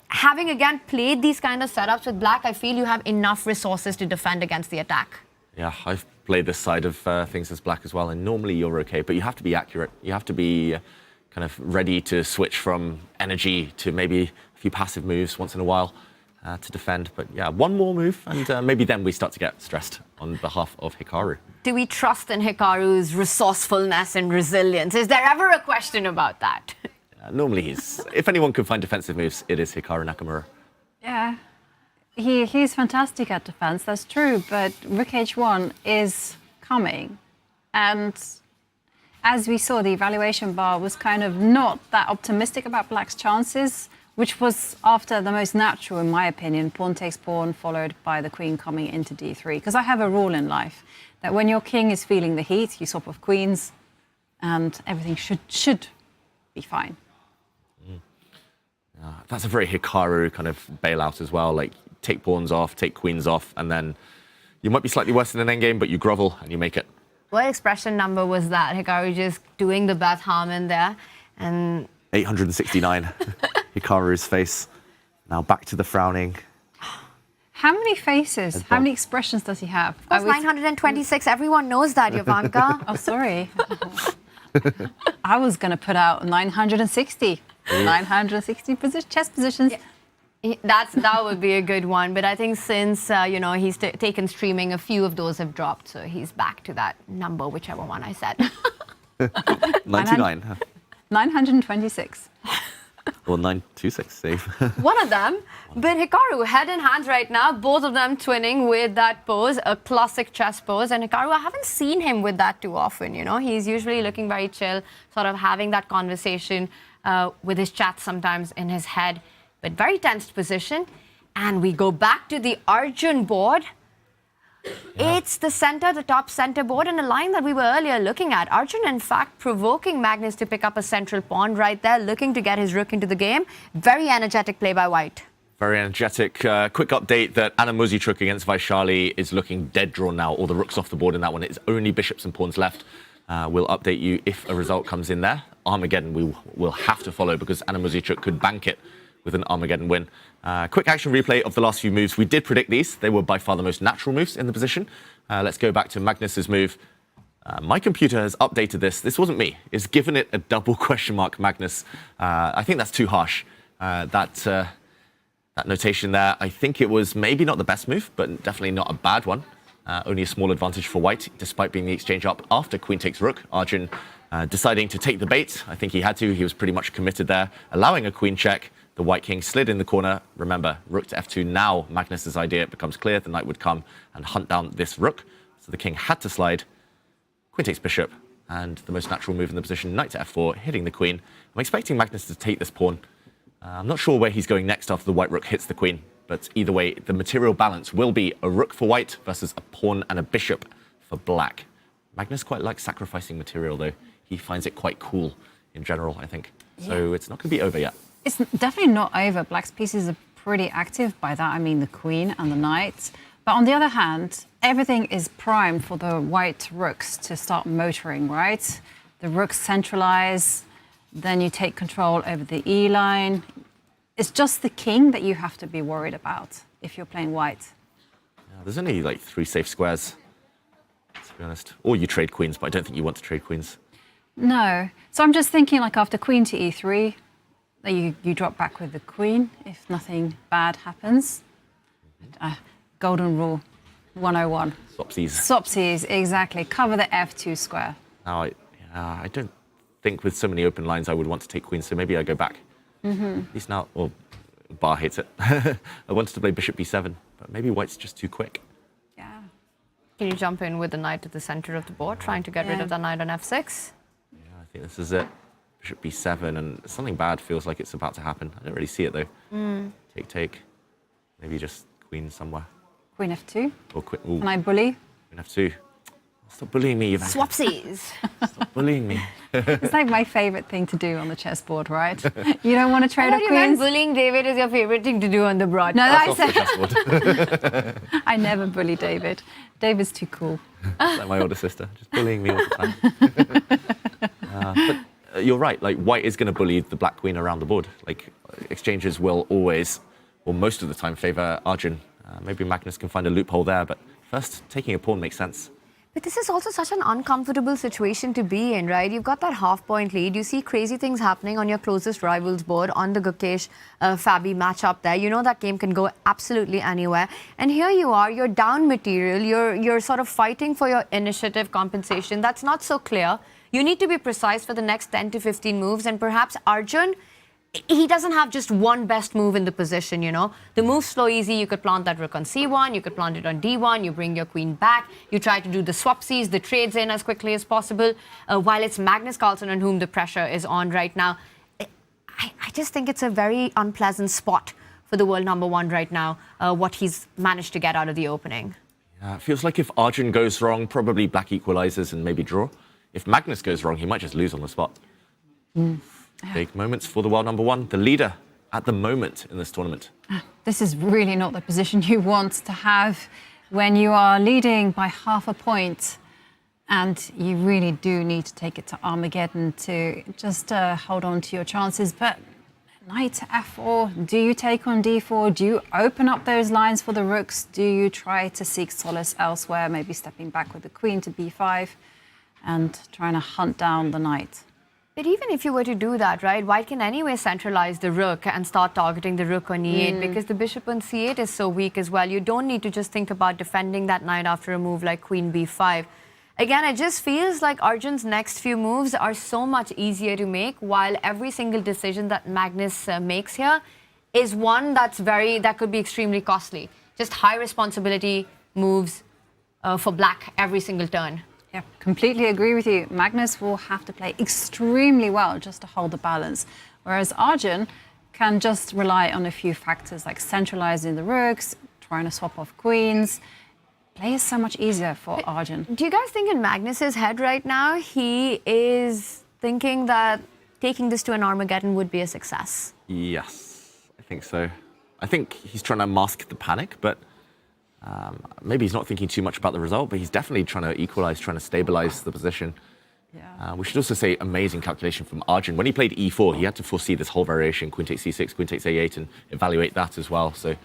Having, again, played these kind of setups with black, I feel you have enough resources to defend against the attack. Yeah, I've played this side of things as black as well, and normally you're okay, but you have to be accurate. You have to be kind of ready to switch from energy to maybe a few passive moves once in a while to defend. But yeah, one more move, and maybe then we start to get stressed on behalf of Hikaru. Do we trust in Hikaru's resourcefulness and resilience? Is there ever a question about that? Normally if anyone can find defensive moves, it is Hikaru Nakamura. Yeah, he's fantastic at defense, that's true, but rook h1 is coming, and as we saw, the evaluation bar was kind of not that optimistic about black's chances, which was after the most natural, in my opinion, pawn takes pawn, followed by the queen coming into d3. Because I have a rule in life that when your king is feeling the heat, you swap off queens, and everything should be fine. That's a very Hikaru kind of bailout as well. Like, take pawns off, take queens off, and then you might be slightly worse in an endgame, but you grovel and you make it. What expression number was that? Hikaru just doing the Beth Harmon there. And 869, Hikaru's face. Now back to the frowning. How many faces, how many expressions does he have? Of course, 926. Everyone knows that, Jovanka. Oh, sorry. I was going to put out 960. 960 chess positions. Yeah. That would be a good one, but I think since he's taken streaming, a few of those have dropped, so he's back to that number, whichever one I said. 99. 926. Or 926, save. One of them, but Hikaru head in hands right now, both of them twinning with that pose, a classic chess pose, and Hikaru, I haven't seen him with that too often, you know. He's usually looking very chill, sort of having that conversation with his chat sometimes in his head. But very tensed position. And we go back to the Arjun board. It's the center, the top center board, and a line that we were earlier looking at. Arjun, in fact, provoking Magnus to pick up a central pawn right there, looking to get his rook into the game. Very energetic play by White. Very energetic. Quick update that Anna Muzichuk against Vachier-Lagrave is looking dead drawn now. All the rooks off the board in that one. It's only bishops and pawns left. We'll update you if a result comes in there. Armageddon we will have to follow because Anna Muzichuk could bank it with an Armageddon win. Quick action replay of the last few moves. We did predict these. They were by far the most natural moves in the position. Let's go back to Magnus's move. My computer has updated this. This wasn't me. It's given it a double question mark, Magnus. I think that's too harsh. That notation there, I think it was maybe not the best move, but definitely not a bad one. Only a small advantage for White, despite being the exchange up after Queen takes Rook. Arjun deciding to take the bait. I think he had to. He was pretty much committed there, allowing a Queen check. The White King slid in the corner. Remember, Rook to F2. Now Magnus's idea becomes clear. The Knight would come and hunt down this Rook. So the King had to slide. Queen takes Bishop. And the most natural move in the position, Knight to F4, hitting the Queen. I'm expecting Magnus to take this pawn. I'm not sure where he's going next after the White Rook hits the Queen. But either way, the material balance will be a Rook for White versus a pawn and a Bishop for Black. Magnus quite likes sacrificing material, though. He finds it quite cool in general, I think. So it's not going to be over yet. It's definitely not over. Black's pieces are pretty active. By that, I mean the Queen and the Knight. But on the other hand, everything is primed for the White Rooks to start motoring, right? The Rooks centralize, then you take control over the E line. It's just the King that you have to be worried about if you're playing White. Yeah, there's only like 3 safe squares, to be honest. Or you trade queens, but I don't think you want to trade queens. No. So I'm just thinking like after Queen to E3, that you drop back with the Queen if nothing bad happens. Golden rule 101. Swapsies. Swapsies, exactly. Cover the F2 square. Now, I don't think with so many open lines I would want to take queen, so maybe I go back. At least now, well, Bar hates it. I wanted to play Bishop B7, but maybe White's just too quick. Yeah. Can you jump in with the Knight at the center of the board, trying to get rid of the Knight on F6? Yeah, I think this is it. Bishop B7, and something bad feels like it's about to happen. I don't really see it, though. Take. Maybe just queen somewhere. Queen F2. Or queen. Can I bully? Queen F2. Stop bullying me, Ivan. Swapsies. Stop bullying me. It's like my favorite thing to do on the chessboard, right? You don't want to trade up queens? Bullying David is your favorite thing to do on the broadcast. No, That's off the chessboard. I never bully David. David's too cool. Like my older sister, just bullying me all the time. But you're right, like White is going to bully the Black Queen around the board. Like exchanges will always, or most of the time, favour Arjun. Maybe Magnus can find a loophole there, but first, taking a pawn makes sense. But this is also such an uncomfortable situation to be in, right? You've got that half-point lead. You see crazy things happening on your closest rival's board on the Gukesh Fabi matchup there. You know that game can go absolutely anywhere. And here you are, you're down material. You're sort of fighting for your initiative compensation. That's not so clear. You need to be precise for the next 10 to 15 moves. And perhaps Arjun, he doesn't have just one best move in the position, you know. The move's slow, easy. You could plant that rook on C1, you could plant it on D1, you bring your queen back, you try to do the swapsies, the trades in as quickly as possible, while it's Magnus Carlsen on whom the pressure is on right now. I just think it's a very unpleasant spot for the world number one right now, what he's managed to get out of the opening. Yeah, it feels like if Arjun goes wrong, probably Black equalizes and maybe draw. If Magnus goes wrong, he might just lose on the spot. Big moments for the world number one, the leader at the moment in this tournament. This is really not the position you want to have when you are leading by half a point. And you really do need to take it to Armageddon to just hold on to your chances. But Knight to F4, do you take on D4? Do you open up those lines for the rooks? Do you try to seek solace elsewhere, maybe stepping back with the queen to B5 and trying to hunt down the knight? But even if you were to do that, right, White can anyway centralize the rook and start targeting the rook on E8 because the bishop on C8 is so weak as well. You don't need to just think about defending that knight after a move like queen B5. Again, it just feels like Arjun's next few moves are so much easier to make, while every single decision that Magnus makes here is one that could be extremely costly. Just high responsibility moves for Black every single turn. Yeah, completely agree with you. Magnus will have to play extremely well just to hold the balance, whereas Arjun can just rely on a few factors like centralizing the rooks, trying to swap off queens, play is so much easier for Arjun. Do you guys think in Magnus's head right now, he is thinking that taking this to an Armageddon would be a success? Yes, I think so. I think he's trying to mask the panic, but maybe he's not thinking too much about the result, but he's definitely trying to equalize, trying to stabilize the position. Yeah. We should also say amazing calculation from Arjun. When he played e4, he had to foresee this whole variation, queen takes c6, queen takes a8, and evaluate that as well. So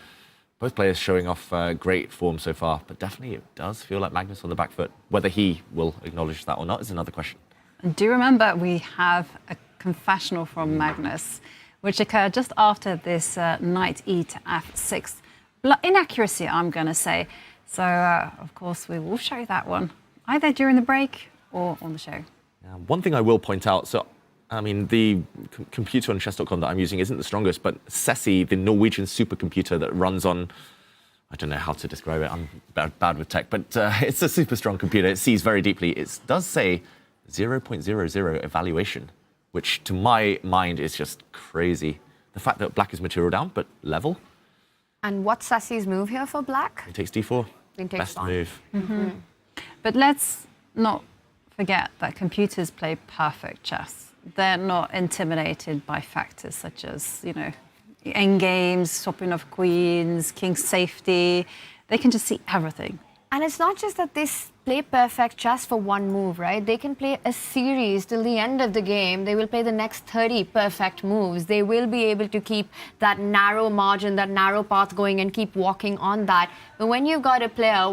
both players showing off great form so far, but definitely it does feel like Magnus on the back foot. Whether he will acknowledge that or not is another question. Do you remember we have a confessional from Magnus, which occurred just after this knight e to f6 inaccuracy, I'm going to say. So, of course, we will show that one either during the break or on the show. One thing I will point out, so I mean, the computer on chess.com that I'm using isn't the strongest, but Ceci, the Norwegian supercomputer that runs on, I don't know how to describe it, I'm bad with tech, but it's a super strong computer. It sees very deeply. It does say 0.00 evaluation, which to my mind is just crazy. The fact that black is material down, but level. And what's Ceci's move here for black? It takes d4. It takes Best move. Mm-hmm. But let's not forget that computers play perfect chess. They're not intimidated by factors such as, you know, endgames, swapping of queens, king safety. They can just see everything. And it's not just that they play perfect chess for one move, right? They can play a series till the end of the game. They will play the next 30 perfect moves. They will be able to keep that narrow margin, that narrow path going and keep walking on that. But when you've got a player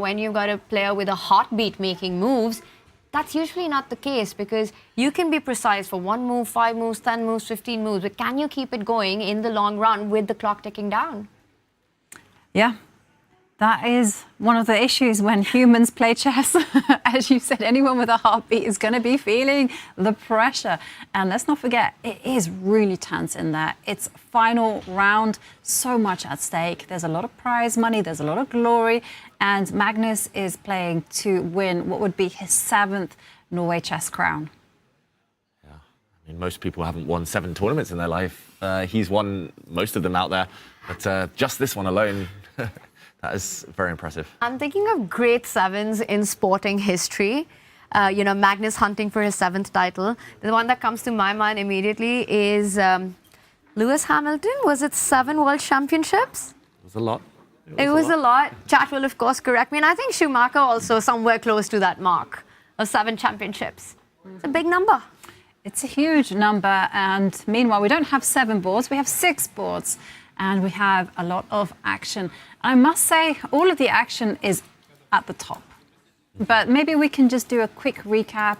with a heartbeat making moves, that's usually not the case, because you can be precise for 1 move, 5 moves, 10 moves, 15 moves, but can you keep it going in the long run with the clock ticking down? Yeah, that is one of the issues when humans play chess. As you said, anyone with a heartbeat is going to be feeling the pressure. And let's not forget, it is really tense in there. It's final round, so much at stake. There's a lot of prize money, there's a lot of glory. And Magnus is playing to win what would be his 7th Norway Chess crown. Yeah, I mean, most people haven't won 7 tournaments in their life. He's won most of them out there, but just this one alone, that is very impressive. I'm thinking of great 7s in sporting history. You know, Magnus hunting for his 7th title. The one that comes to my mind immediately is Lewis Hamilton. Was it 7 world championships? It was a lot. It was a lot. Chat will, of course, correct me. And I think Schumacher also somewhere close to that mark of 7 championships. It's a big number. It's a huge number. And meanwhile, we don't have 7 boards. We have 6 boards. And we have a lot of action. I must say, all of the action is at the top. But maybe we can just do a quick recap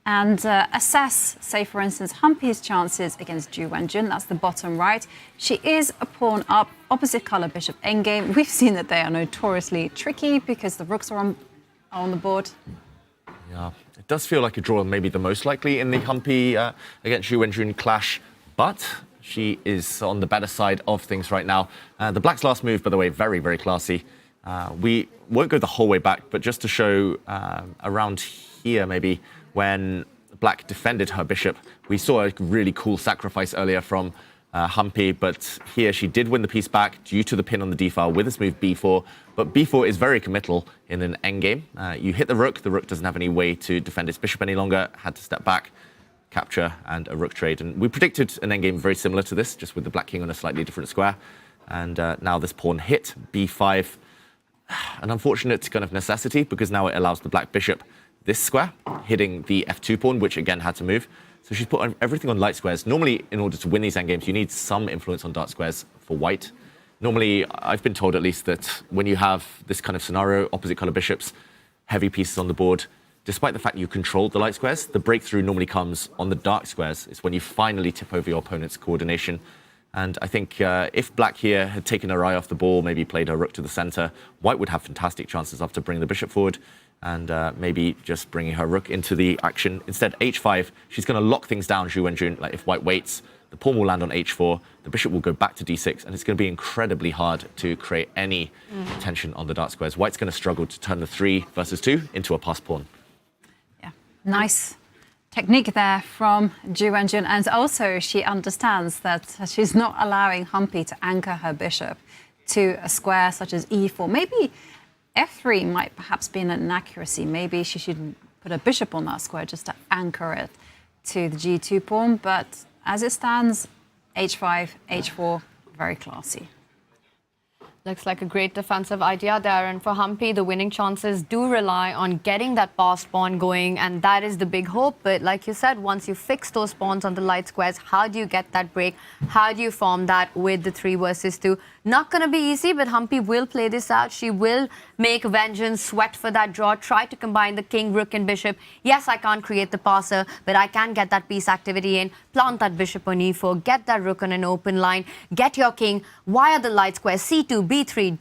and assess, say, for instance, Humpy's chances against Ju Wenjun. That's the bottom right. She is a pawn up, opposite color bishop endgame. We've seen that they are notoriously tricky because the rooks are on the board. Yeah, it does feel like a draw, maybe the most likely in the Humpy against Ju Wenjun clash, but she is on the better side of things right now. The black's last move, by the way, very, very classy. We won't go the whole way back, but just to show around here, maybe, when black defended her bishop, we saw a really cool sacrifice earlier from Humpy, but here she did win the piece back due to the pin on the d-file with this move b4. But b4 is very committal in an endgame. You hit the rook doesn't have any way to defend its bishop any longer, had to step back, capture, and a rook trade. And we predicted an endgame very similar to this, just with the black king on a slightly different square. And now this pawn hit b5. An unfortunate kind of necessity, because now it allows the black bishop this square, hitting the f2 pawn, which again had to move. So she's put everything on light squares. Normally, in order to win these endgames, you need some influence on dark squares for white. Normally, I've been told at least that when you have this kind of scenario, opposite color bishops, heavy pieces on the board, despite the fact you controlled the light squares, the breakthrough normally comes on the dark squares. It's when you finally tip over your opponent's coordination. And I think if black here had taken her eye off the ball, maybe played her rook to the center, white would have fantastic chances after bringing the bishop forward and maybe just bringing her rook into the action. Instead, h5, she's going to lock things down, Ju Wenjun. Like, if white waits, the pawn will land on h4, the bishop will go back to d6, and it's going to be incredibly hard to create any tension on the dark squares. White's going to struggle to turn the 3 versus 2 into a pass pawn. Yeah, nice technique there from Ju Wenjun, and also she understands that she's not allowing Humpy to anchor her bishop to a square such as e4. Maybe f3 might perhaps be an inaccuracy. Maybe she should put a bishop on that square just to anchor it to the g2 pawn. But as it stands, h5, h4, very classy. Looks like a great defensive idea there. And for Humpy, the winning chances do rely on getting that passed pawn going. And that is the big hope. But like you said, once you fix those pawns on the light squares, how do you get that break? How do you form that with the 3 versus 2? Not going to be easy, but Humpy will play this out. She will make vengeance, sweat for that draw, try to combine the king, rook and bishop. Yes, I can't create the passer, but I can get that piece activity in, plant that bishop on e4, get that rook on an open line, get your king via the light square, c2, b3,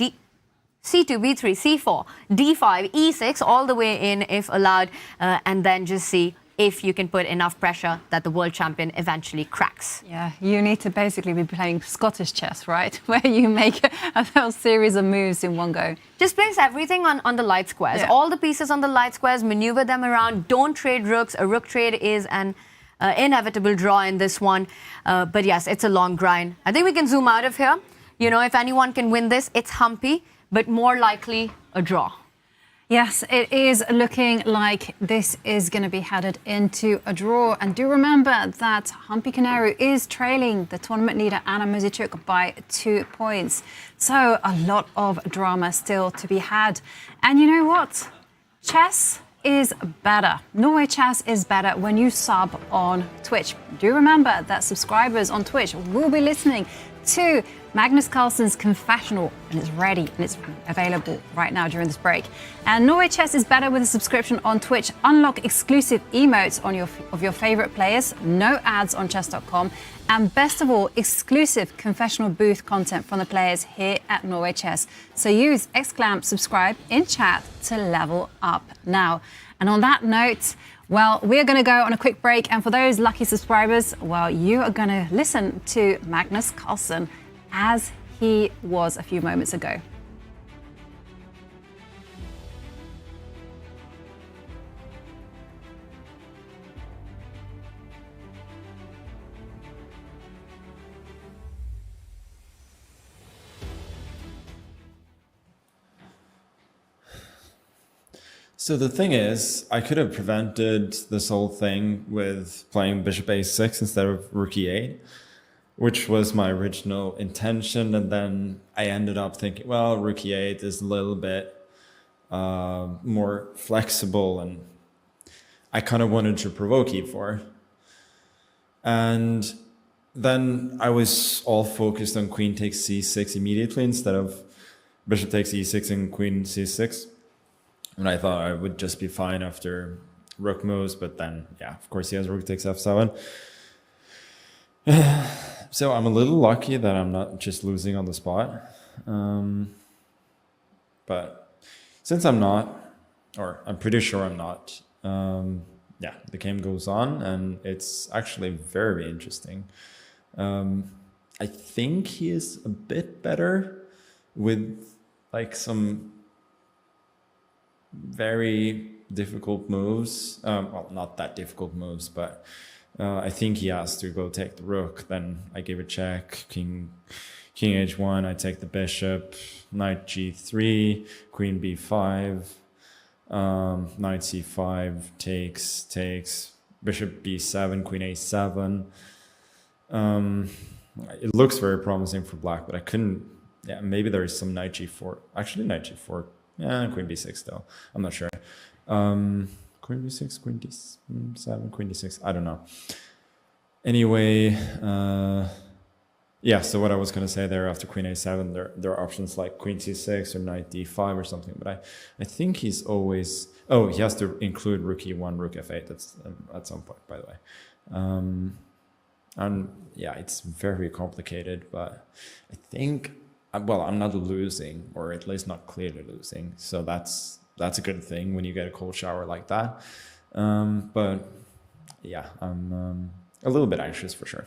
c2, b3, c4, d5, e6, all the way in if allowed, and then just see if you can put enough pressure that the world champion eventually cracks. Yeah, you need to basically be playing Scottish chess, right? Where you make a whole series of moves in one go. Just place everything on the light squares. Yeah. All the pieces on the light squares, maneuver them around. Don't trade rooks. A rook trade is an inevitable draw in this one. But yes, it's a long grind. I think we can zoom out of here. You know, if anyone can win this, it's Humpy, but more likely a draw. Yes, it is looking like this is going to be headed into a draw. And do remember that Humpy Koneru is trailing the tournament leader Anna Muzychuk by 2 points. So a lot of drama still to be had. And you know what? Chess is better. Norway Chess is better when you sub on Twitch. Do remember that subscribers on Twitch will be listening to Magnus Carlsen's confessional, and it's ready and it's available right now during this break. And Norway Chess is better with a subscription on Twitch. Unlock exclusive emotes of your favorite players, no ads on chess.com, and best of all, exclusive confessional booth content from the players here at Norway Chess. So use !subscribe in chat to level up now. And on that note, well, we're going to go on a quick break. And for those lucky subscribers, well, you are going to listen to Magnus Carlsen as he was a few moments ago. So the thing is, I could have prevented this whole thing with playing bishop a6 instead of rook e8, which was my original intention. And then I ended up thinking, well, rook e8 is a little bit more flexible, and I kind of wanted to provoke e4. And then I was all focused on queen takes c6 immediately instead of bishop takes e6 and queen c6. And I thought I would just be fine after rook moves, but then, yeah, of course he has rook takes f7. So I'm a little lucky that I'm not just losing on the spot. But since I'm not, or I'm pretty sure I'm not, yeah, the game goes on, and it's actually very interesting. I think he is a bit better with like some very difficult moves. Well, not that difficult moves, but I think he has to go take the rook. Then I give a check, king h1, I take the bishop, knight g3, queen b5, knight c5, takes, bishop b7, queen a7. It looks very promising for black, but I couldn't, yeah, maybe there is some knight g4. Actually, knight g4. Yeah, queen b6 though. I'm not sure. Queen b6, queen d7, queen d6. I don't know. Anyway, yeah, so what I was going to say there after queen a7, there are options like queen c6 or knight d5 or something. But I think he's always... Oh, he has to include rook e1, rook f8. That's at some point, by the way. And yeah, it's very complicated, but I think... Well, I'm not losing, or at least not clearly losing. So that's a good thing when you get a cold shower like that. But yeah, I'm a little bit anxious for sure.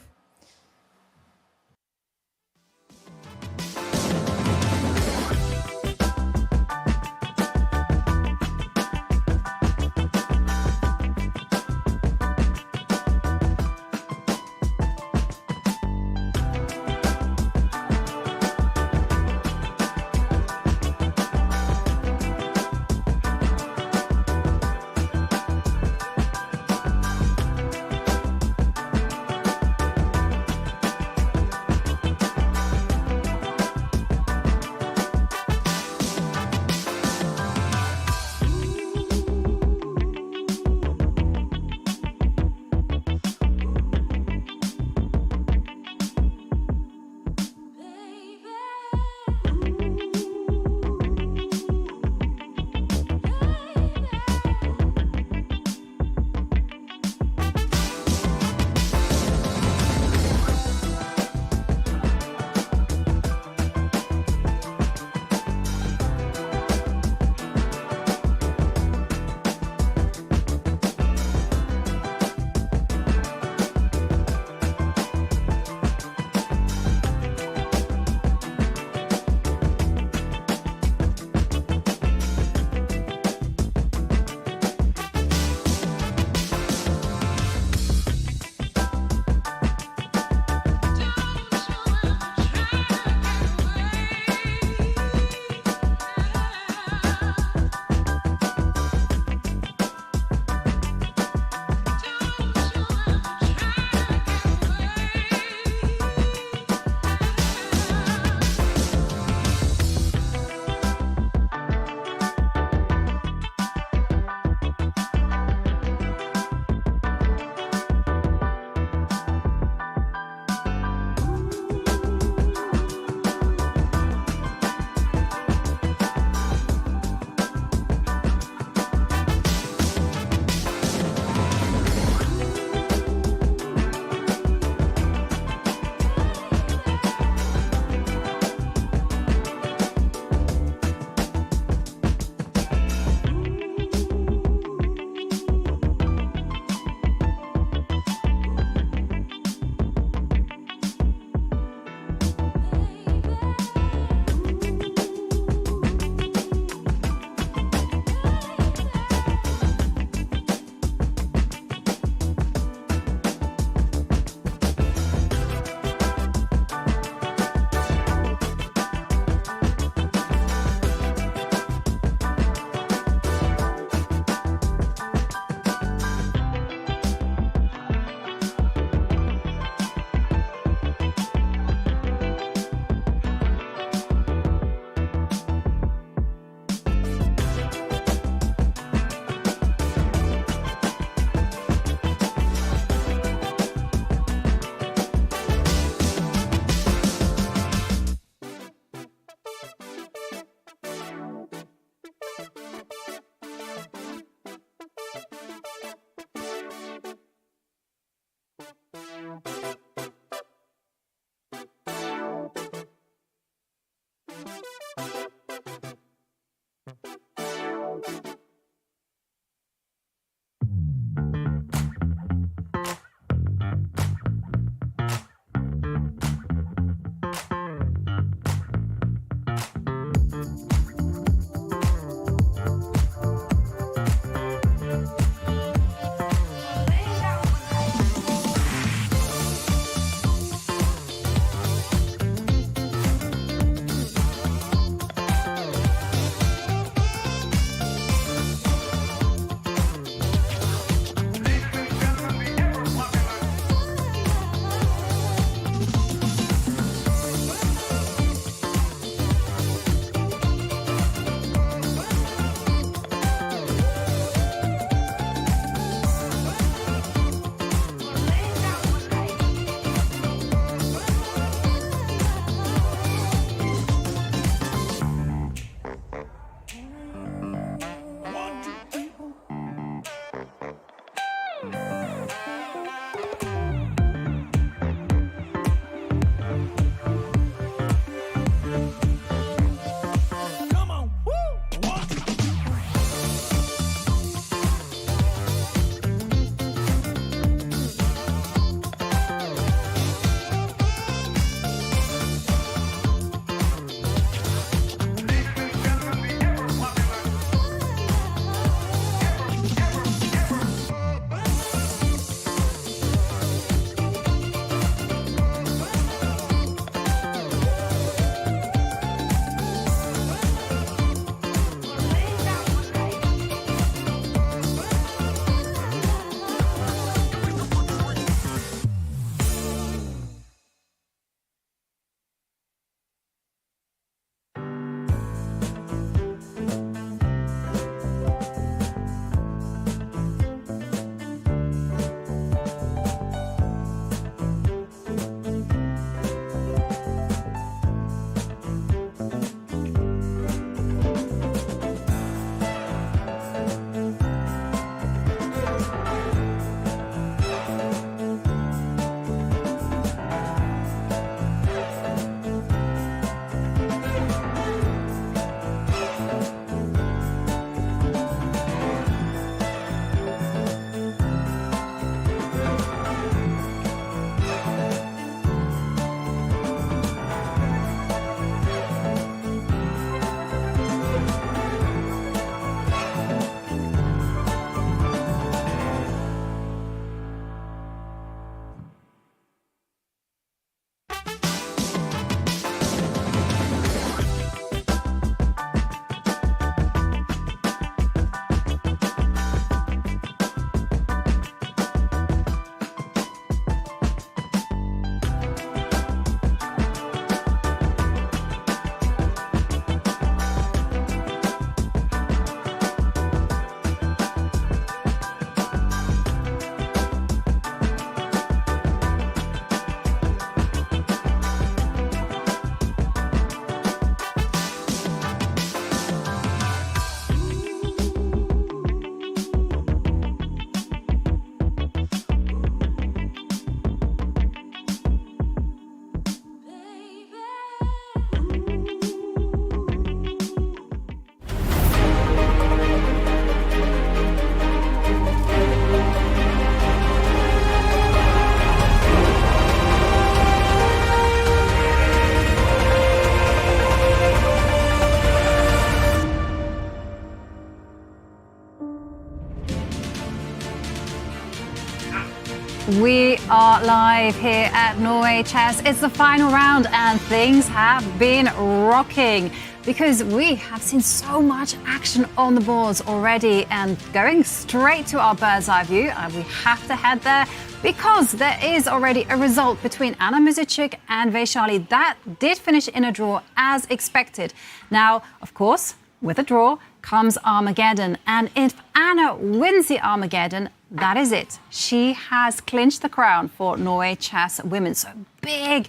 We are live here at Norway Chess. It's the final round and things have been rocking because we have seen so much action on the boards already, and going straight to our bird's eye view, we have to head there because there is already a result between Anna Muzychuk and Vachier-Lagrave that did finish in a draw as expected. Now, of course, with a draw comes Armageddon, and if Anna wins the Armageddon, that is it. She has clinched the crown for Norway Chess Women. So big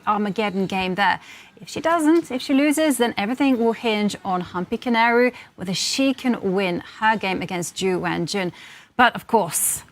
Armageddon game there. If she doesn't, if she loses, then everything will hinge on Humpy Kanaru, whether she can win her game against Ju Wan-jun. But of course,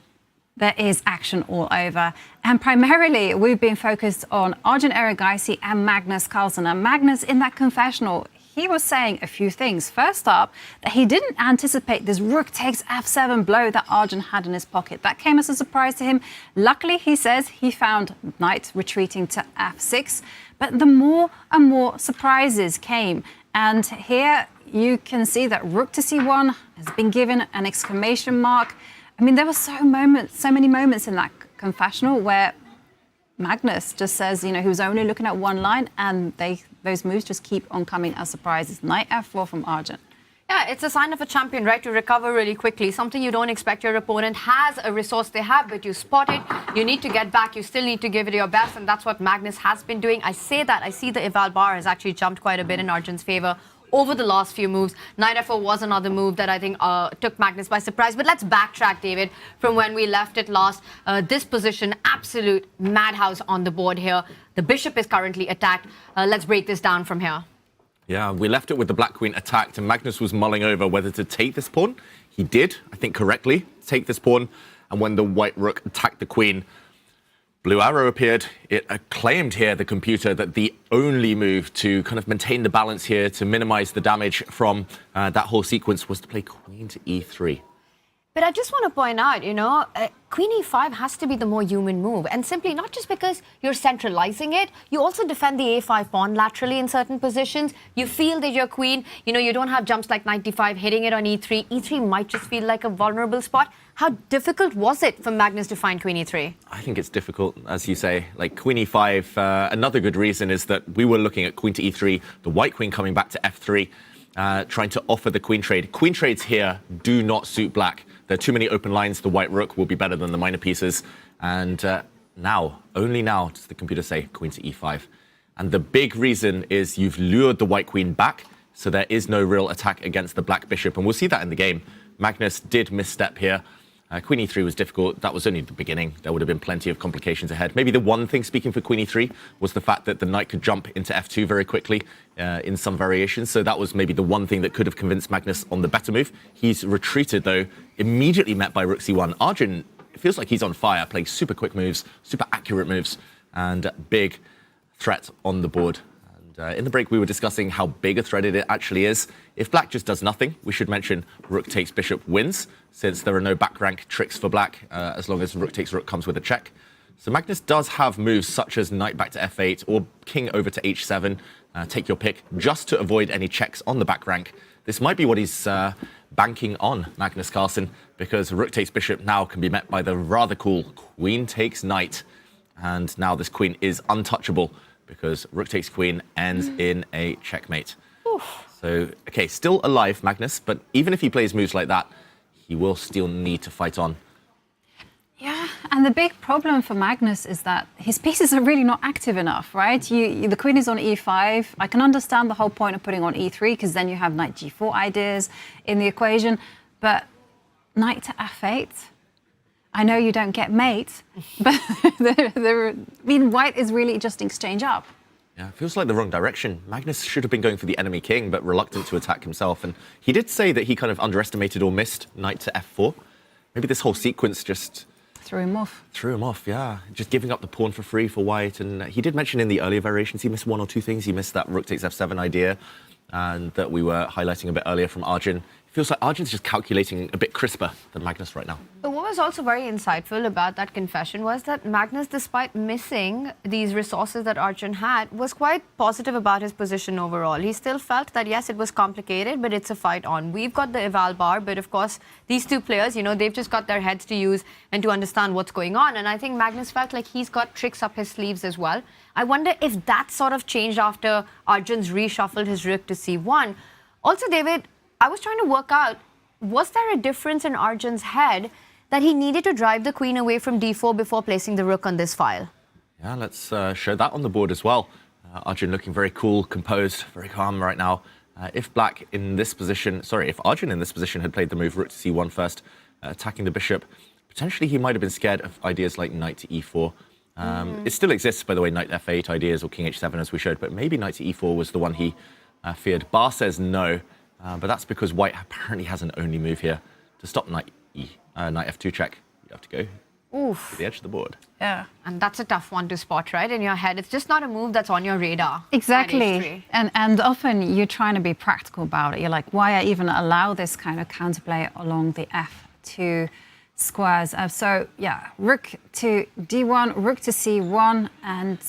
there is action all over. And primarily, we've been focused on Arjun Erigaisi and Magnus Carlsen. And Magnus, in that confessional, he was saying a few things. First up, that he didn't anticipate this rook takes f7 blow that Arjun had in his pocket. That came as a surprise to him. Luckily, he says he found knight retreating to f6. But the more and more surprises came. And here you can see that rook to c1 has been given an exclamation mark. I mean, there were so many moments in that confessional where Magnus just says, he was only looking at one line, and those moves just keep on coming as surprises. Knight f4 from Arjun. Yeah, it's a sign of a champion, right? To recover really quickly. Something you don't expect your opponent has a resource they have, but you spot it. You need to get back. You still need to give it your best, and that's what Magnus has been doing. I say that. I see the eval bar has actually jumped quite a bit in Arjun's favor over the last few moves. Knight f4 was another move that I think took Magnus by surprise. But let's backtrack, David, from when we left it last. This position, absolute madhouse on the board here. The bishop is currently attacked. Let's break this down from here. Yeah, we left it with the black queen attacked, and Magnus was mulling over whether to take this pawn. He did, I think correctly, take this pawn. And when the white rook attacked the queen, blue arrow appeared. It acclaimed here, the computer, that the only move to kind of maintain the balance here, to minimize the damage from that whole sequence, was to play queen to e3. But I just want to point out, queen e5 has to be the more human move. And simply not just because you're centralizing it, you also defend the a5 pawn laterally in certain positions. You feel that your queen, you don't have jumps like knight d5, hitting it on e3. e3 might just feel like a vulnerable spot. How difficult was it for Magnus to find queen e3? I think it's difficult, as you say. Like queen e5, another good reason is that we were looking at queen to e3, the white queen coming back to f3, trying to offer the queen trade. Queen trades here do not suit black. There are too many open lines. The white rook will be better than the minor pieces. And only now, does the computer say queen to e5. And the big reason is you've lured the white queen back, so there is no real attack against the black bishop. And we'll see that in the game. Magnus did misstep here. Queen e3 was difficult. That was only the beginning. There would have been plenty of complications ahead. Maybe the one thing speaking for queen e3 was the fact that the knight could jump into f2 very quickly in some variations. So that was maybe the one thing that could have convinced Magnus on the better move. He's retreated, though, immediately met by rook c1. Arjun, it feels like he's on fire, playing super quick moves, super accurate moves, and big threat on the board. In the break, we were discussing how big a threat it actually is. If black just does nothing, we should mention rook takes bishop wins, since there are no back rank tricks for black, as long as rook takes rook comes with a check. So Magnus does have moves such as knight back to f8 or king over to h7, take your pick, just to avoid any checks on the back rank. This might be what he's banking on, Magnus Carlsen, because rook takes bishop now can be met by the rather cool queen takes knight. And now this queen is untouchable, because rook takes queen ends in a checkmate. Oof. So, okay, still alive, Magnus, but even if he plays moves like that, he will still need to fight on. Yeah, and the big problem for Magnus is that his pieces are really not active enough, right? The queen is on e5. I can understand the whole point of putting on e3, because then you have knight g4 ideas in the equation, but knight to f8... I know you don't get mate, but white is really just exchange up. Yeah, it feels like the wrong direction. Magnus should have been going for the enemy king, but reluctant to attack himself. And he did say that he kind of underestimated or missed knight to f4. Maybe this whole sequence just threw him off. Yeah. Just giving up the pawn for free for white. And he did mention in the earlier variations he missed one or two things. He missed that rook takes f7 idea, and that we were highlighting a bit earlier from Arjun. Feels like Arjun's just calculating a bit crisper than Magnus right now. But what was also very insightful about that confession was that Magnus, despite missing these resources that Arjun had, was quite positive about his position overall. He still felt that, yes, it was complicated, but it's a fight on. We've got the eval bar, but of course, these two players, you know, they've just got their heads to use and to understand what's going on. And I think Magnus felt like he's got tricks up his sleeves as well. I wonder if that sort of changed after Arjun's reshuffled his rook to c1. Also, David, I was trying to work out, was there a difference in Arjun's head that he needed to drive the queen away from d4 before placing the rook on this file? Yeah, let's show that on the board as well. Arjun looking very cool, composed, very calm right now. If Arjun in this position had played the move rook to c1 first, attacking the bishop, potentially he might have been scared of ideas like knight to e4. It still exists, by the way, knight f8 ideas or king h7 as we showed, but maybe knight to e4 was the one he feared. Bar says no, but that's because white apparently has an only move here to stop knight f2 check. You have to go to the edge of the board. Yeah, and that's a tough one to spot, right? In your head, it's just not a move that's on your radar. Exactly, and often you're trying to be practical about it. You're like, why I even allow this kind of counterplay along the f2 squares? So yeah, rook to d1, rook to c1, and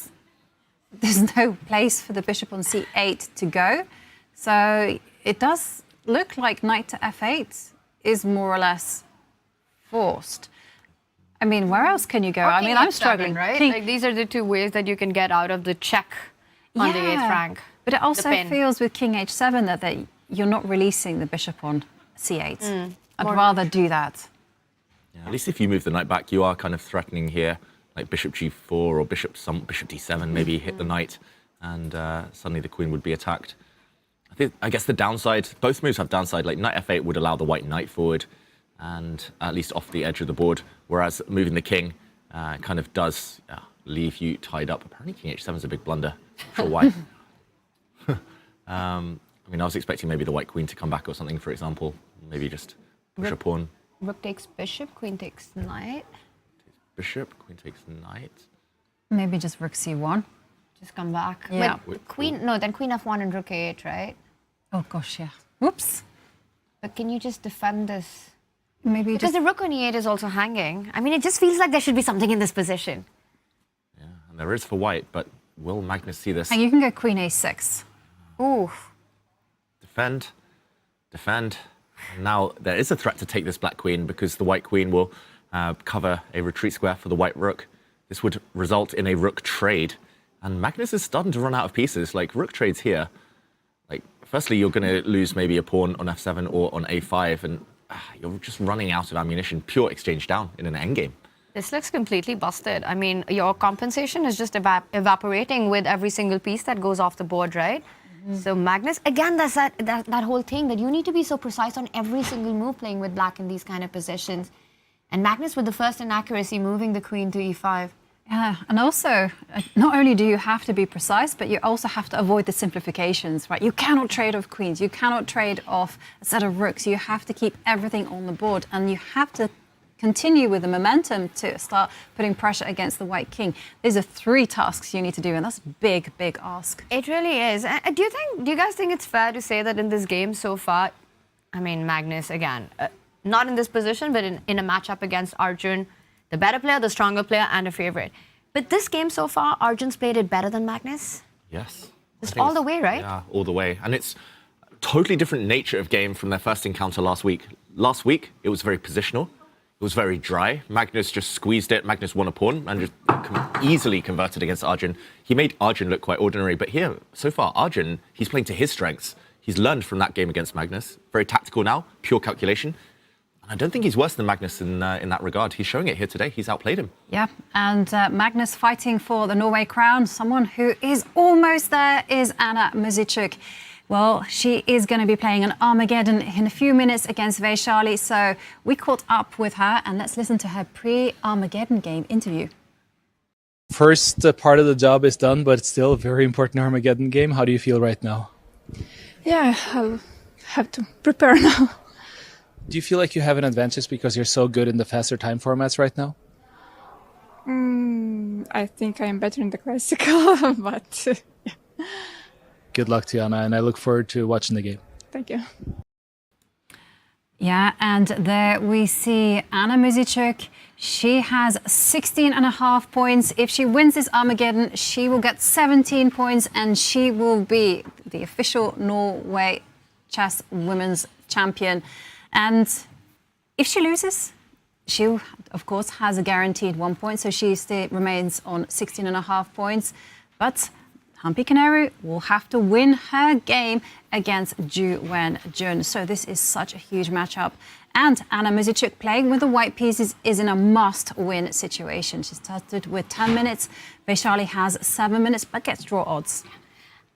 there's no place for the bishop on c8 to go. So it does look like knight to f8 is more or less forced. I mean, where else can you go? I mean, I'm struggling. Right? Like, these are the two ways that you can get out of the check on the 8th rank. But it also feels with king h7 that you're not releasing the bishop on c8. I'd rather do that. Yeah, at least if you move the knight back, you are kind of threatening here, like bishop g4 or bishop d7, maybe hit the knight, and suddenly the queen would be attacked. I guess the downside, both moves have downside, like knight f8 would allow the white knight forward, and at least off the edge of the board, whereas moving the king kind of does leave you tied up. Apparently king h7 is a big blunder for white. I mean, I was expecting maybe the white queen to come back or something, for example. Maybe just push a pawn. Rook takes bishop, queen takes knight. Bishop, queen takes knight. Maybe just rook c1. Just come back. Yeah. But queen, no, then queen f1 and rook a8, right? Oh gosh, yeah. Whoops. But can you just defend this? Maybe because the rook on e8 is also hanging. I mean, it just feels like there should be something in this position. Yeah, and there is for white, but will Magnus see this? And you can go queen a6. Ooh. Defend. Defend. And now there is a threat to take this black queen because the white queen will cover a retreat square for the white rook. This would result in a rook trade. And Magnus is starting to run out of pieces. Like, rook trades here. Like, firstly, you're going to lose maybe a pawn on f7 or on a5, and you're just running out of ammunition. Pure exchange down in an endgame. This looks completely busted. I mean, your compensation is just evaporating with every single piece that goes off the board, right? So Magnus, again, that's that whole thing that you need to be so precise on every single move playing with black in these kind of positions. And Magnus with the first inaccuracy, moving the queen to e5. Yeah, and also, not only do you have to be precise, but you also have to avoid the simplifications, right? You cannot trade off queens, you cannot trade off a set of rooks, you have to keep everything on the board, and you have to continue with the momentum to start putting pressure against the white king. These are 3 tasks you need to do, and that's a big, big ask. It really is. Do you guys think it's fair to say that in this game so far, I mean, Magnus, again, not in this position, but in a matchup against Arjun, the better player, the stronger player, and a favorite. But this game so far, Arjun's played it better than Magnus? Yes. Just all the way, right? Yeah, all the way. And it's a totally different nature of game from their first encounter last week. Last week, it was very positional. It was very dry. Magnus just squeezed it. Magnus won a pawn and just easily converted against Arjun. He made Arjun look quite ordinary. But here, so far, Arjun, he's playing to his strengths. He's learned from that game against Magnus. Very tactical now, pure calculation. I don't think he's worse than Magnus in that regard. He's showing it here today. He's outplayed him. Yeah, and Magnus fighting for the Norway crown. Someone who is almost there is Anna Muzichuk. Well, she is going to be playing an Armageddon in a few minutes against Vachier-Lagrave. So we caught up with her, and let's listen to her pre-Armageddon game interview. First part of the job is done, but it's still a very important Armageddon game. How do you feel right now? Yeah, I'll have to prepare now. Do you feel like you have an advantage because you're so good in the faster time formats right now? I think I'm better in the classical, but yeah. Good luck to you, Anna, and I look forward to watching the game. Thank you. Yeah, and there we see Anna Muzychuk. She has 16.5 points. If she wins this Armageddon, she will get 17 points and she will be the official Norway Chess Women's Champion. And if she loses, she, of course, has a guaranteed 1 point, so she still remains on 16.5 points. But Humpy Kanaru will have to win her game against Ju Wen-jun. So this is such a huge matchup. And Anna Muzychuk playing with the white pieces is in a must-win situation. She started with 10 minutes. Vachier-Lagrave has 7 minutes, but gets draw odds.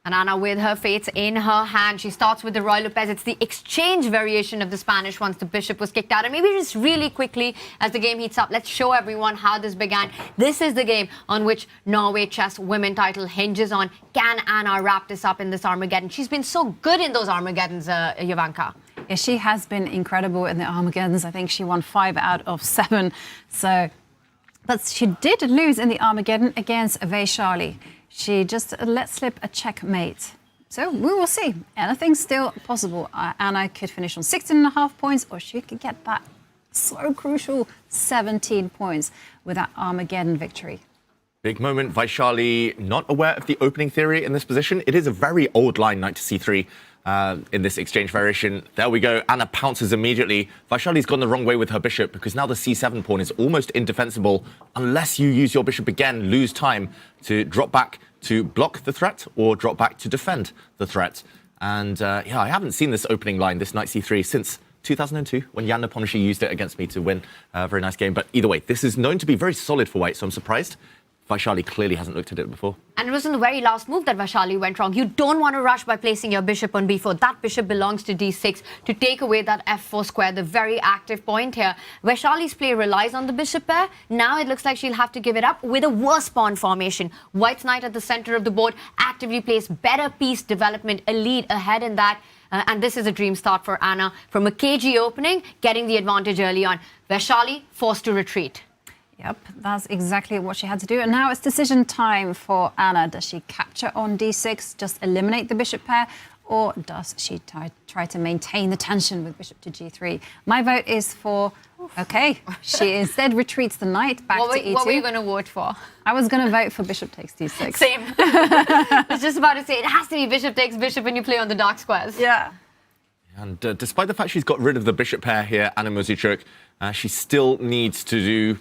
And Anna, with her fates in her hand, she starts with the Roy Lopez. It's the exchange variation of the Spanish once the bishop was kicked out. And maybe just really quickly, as the game heats up, let's show everyone how this began. This is the game on which Norway Chess Women title hinges on. Can Anna wrap this up in this Armageddon? She's been so good in those Armageddons, Jovanka. Yeah, she has been incredible in the Armageddons. I think she won 5 out of 7. So, but she did lose in the Armageddon against Vachier-Lagrave. She just let slip a checkmate. So we will see. Anything's still possible. Anna could finish on 16.5 points, or she could get that so crucial 17 points with that Armageddon victory. Big moment. Vachier-Lagrave not aware of the opening theory in this position. It is a very old line, knight to c3. In this exchange variation. There we go. Anna pounces immediately. Vachier-Lagrave's gone the wrong way with her bishop because now the c7 pawn is almost indefensible unless you use your bishop again, lose time to drop back to block the threat or drop back to defend the threat. And yeah, I haven't seen this opening line, this knight c3, since 2002 when Jan Nepomniachtchi used it against me to win a very nice game. But either way, this is known to be very solid for white, so I'm surprised Vachier-Lagrave clearly hasn't looked at it before. And it was in the very last move that Vachier-Lagrave went wrong. You don't want to rush by placing your bishop on b4. That bishop belongs to d6 to take away that f4 square, the very active point here. Vachier-Lagrave's play relies on the bishop pair. Now it looks like she'll have to give it up with a worse pawn formation. White's knight at the center of the board actively plays better piece development, a lead ahead in that. And this is a dream start for Anna. From a KG opening, getting the advantage early on. Vachier-Lagrave forced to retreat. Yep, that's exactly what she had to do. And now it's decision time for Anna. Does she capture on d6, just eliminate the bishop pair, or does she try to maintain the tension with bishop to g3? My vote is for, okay, she instead retreats the knight back to e2. What were you going to vote for? I was going to vote for bishop takes d6. Same. I was just about to say, it has to be bishop takes bishop when you play on the dark squares. Yeah. And despite the fact she's got rid of the bishop pair here, Anna Muzychuk, she still needs to do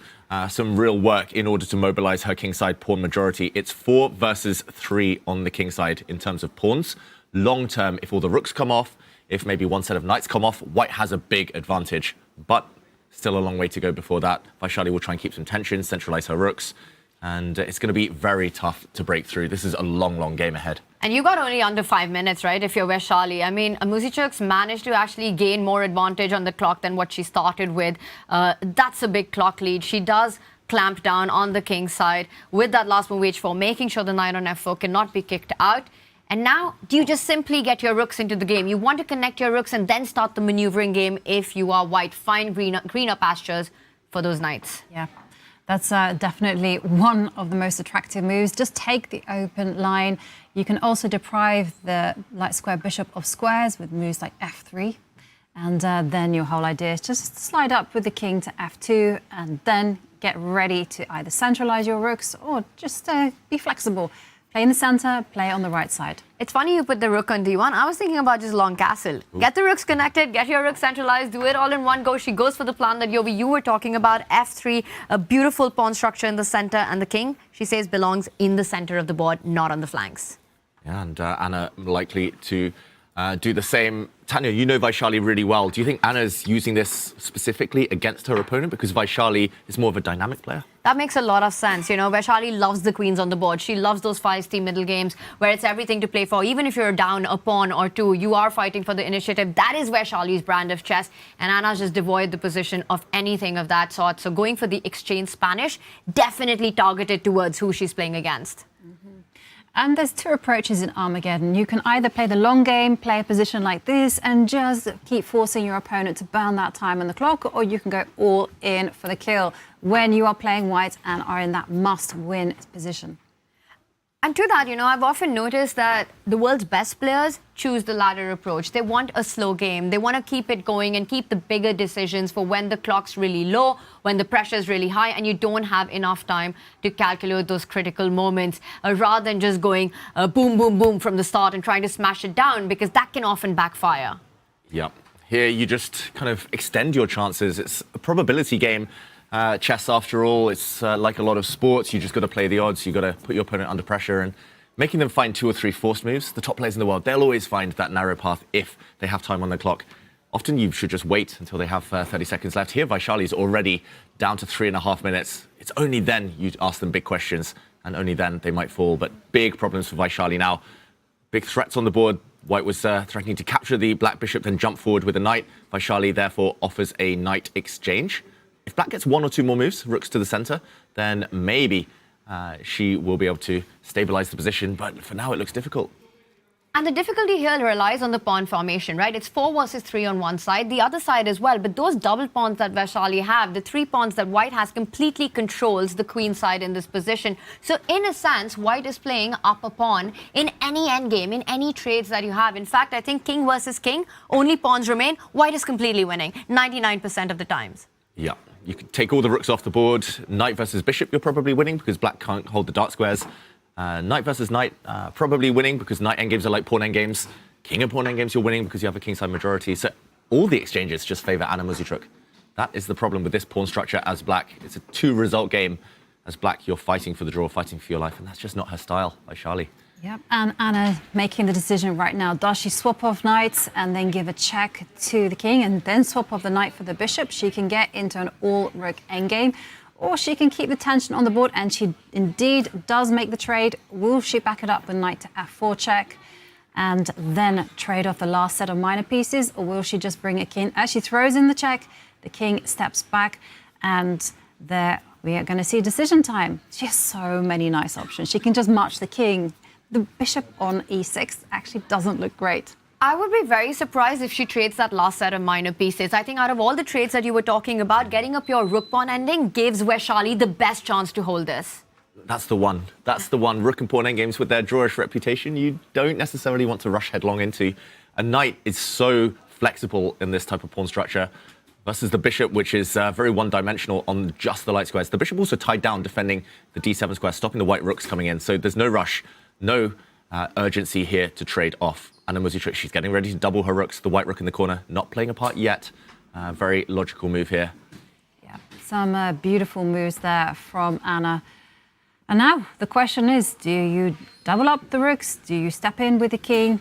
some real work in order to mobilize her kingside pawn majority. It's 4 versus 3 on the kingside in terms of pawns. Long term, if all the rooks come off, if maybe one set of knights come off, white has a big advantage. But still a long way to go before that. Vachier-Lagrave will try and keep some tension, centralize her rooks. And it's going to be very tough to break through. This is a long, long game ahead. And you got only under 5 minutes, right, if you're Vachier-Lagrave. I mean, Muzychuk's managed to actually gain more advantage on the clock than what she started with. That's a big clock lead. She does clamp down on the king side with that last move h4, making sure the knight on f4 cannot be kicked out. And now, do you just simply get your rooks into the game? You want to connect your rooks and then start the maneuvering game if you are white. Find greener pastures for those knights. Yeah. That's definitely one of the most attractive moves. Just take the open line. You can also deprive the light square bishop of squares with moves like f3. And then your whole idea is just slide up with the king to f2 and then get ready to either centralize your rooks or just be flexible. Play in the center, play on the right side. It's funny you put the rook on d1. I was thinking about just long castle. Ooh. Get the rooks connected, get your rooks centralized, do it all in one go. She goes for the plan that you were talking about, f3, a beautiful pawn structure in the center, and the king, she says, belongs in the center of the board, not on the flanks. Yeah, and Anna likely to do the same. Tanya, you know Vachier-Lagrave really well. Do you think Anna's using this specifically against her opponent because Vachier-Lagrave is more of a dynamic player? That makes a lot of sense. You know, Vachier-Lagrave loves the queens on the board. She loves those feisty middle games where it's everything to play for. Even if you're down a pawn or two, you are fighting for the initiative. That is Vachier-Lagrave's brand of chess. And Anna's just devoid the position of anything of that sort. So going for the exchange Spanish, definitely targeted towards who she's playing against. Mm-hmm. And there's 2 approaches in Armageddon. You can either play the long game, play a position like this, and just keep forcing your opponent to burn that time on the clock, or you can go all in for the kill when you are playing white and are in that must-win position. And to that, I've often noticed that the world's best players choose the ladder approach. They want a slow game. They want to keep it going and keep the bigger decisions for when the clock's really low, when the pressure's really high, and you don't have enough time to calculate those critical moments, rather than just going boom, boom, boom from the start and trying to smash it down, because that can often backfire. Yeah. Here, you just kind of extend your chances. It's a probability game. Chess, after all, it's like a lot of sports. You just got to play the odds. You got to put your opponent under pressure, and making them find 2 or 3 forced moves. The top players in the world, they'll always find that narrow path if they have time on the clock. Often you should just wait until they have 30 seconds left. Here, Vachier-Lagrave's already down to 3.5 minutes. It's only then you'd ask them big questions, and only then they might fall. But big problems for Vachier-Lagrave now. Big threats on the board. White was threatening to capture the black bishop, then jump forward with a knight. Vachier-Lagrave therefore offers a knight exchange. If black gets 1 or 2 more moves, rooks to the center, then maybe she will be able to stabilize the position. But for now, it looks difficult. And the difficulty here relies on the pawn formation, right? It's 4 versus 3 on one side, the other side as well. But those double pawns that Vachier-Lagrave have, the 3 pawns that White has, completely controls the queen side in this position. So in a sense, White is playing up a pawn in any endgame, in any trades that you have. In fact, I think king versus king, only pawns remain. White is completely winning 99% of the times. Yeah. You could take all the rooks off the board. Knight versus bishop, you're probably winning because black can't hold the dark squares. Knight versus knight, probably winning because knight endgames are like pawn endgames. King and pawn endgames, you're winning because you have a kingside majority. So all the exchanges just favor Anna Muzychuk. That is the problem with this pawn structure as black. It's a 2-result game. As black, you're fighting for the draw, fighting for your life, and that's just not her style, Vachier-Lagrave. Yep, and Anna making the decision right now. Does she swap off knights and then give a check to the king and then swap off the knight for the bishop? She can get into an all-rook endgame, or she can keep the tension on the board, and she indeed does make the trade. Will she back it up with knight to f4 check and then trade off the last set of minor pieces, or will she just bring a king? As she throws in the check, the king steps back, and there we are going to see decision time. She has so many nice options. She can just march the king. The bishop on e6 actually doesn't look great. I would be very surprised if she trades that last set of minor pieces. I think out of all the trades that you were talking about, getting up your rook pawn ending gives Vachier-Lagrave the best chance to hold this. That's the one. That's the one. Rook and pawn endgames with their drawish reputation, you don't necessarily want to rush headlong into. A knight is so flexible in this type of pawn structure versus the bishop, which is very one-dimensional on just the light squares. The bishop also tied down defending the d7 square, stopping the white rooks coming in. So there's no rush. No urgency here to trade off. Anna Muzychuk, she's getting ready to double her rooks. The white rook in the corner, not playing a part yet. Very logical move here. Yeah, some beautiful moves there from Anna. And now the question is, do you double up the rooks? Do you step in with the king?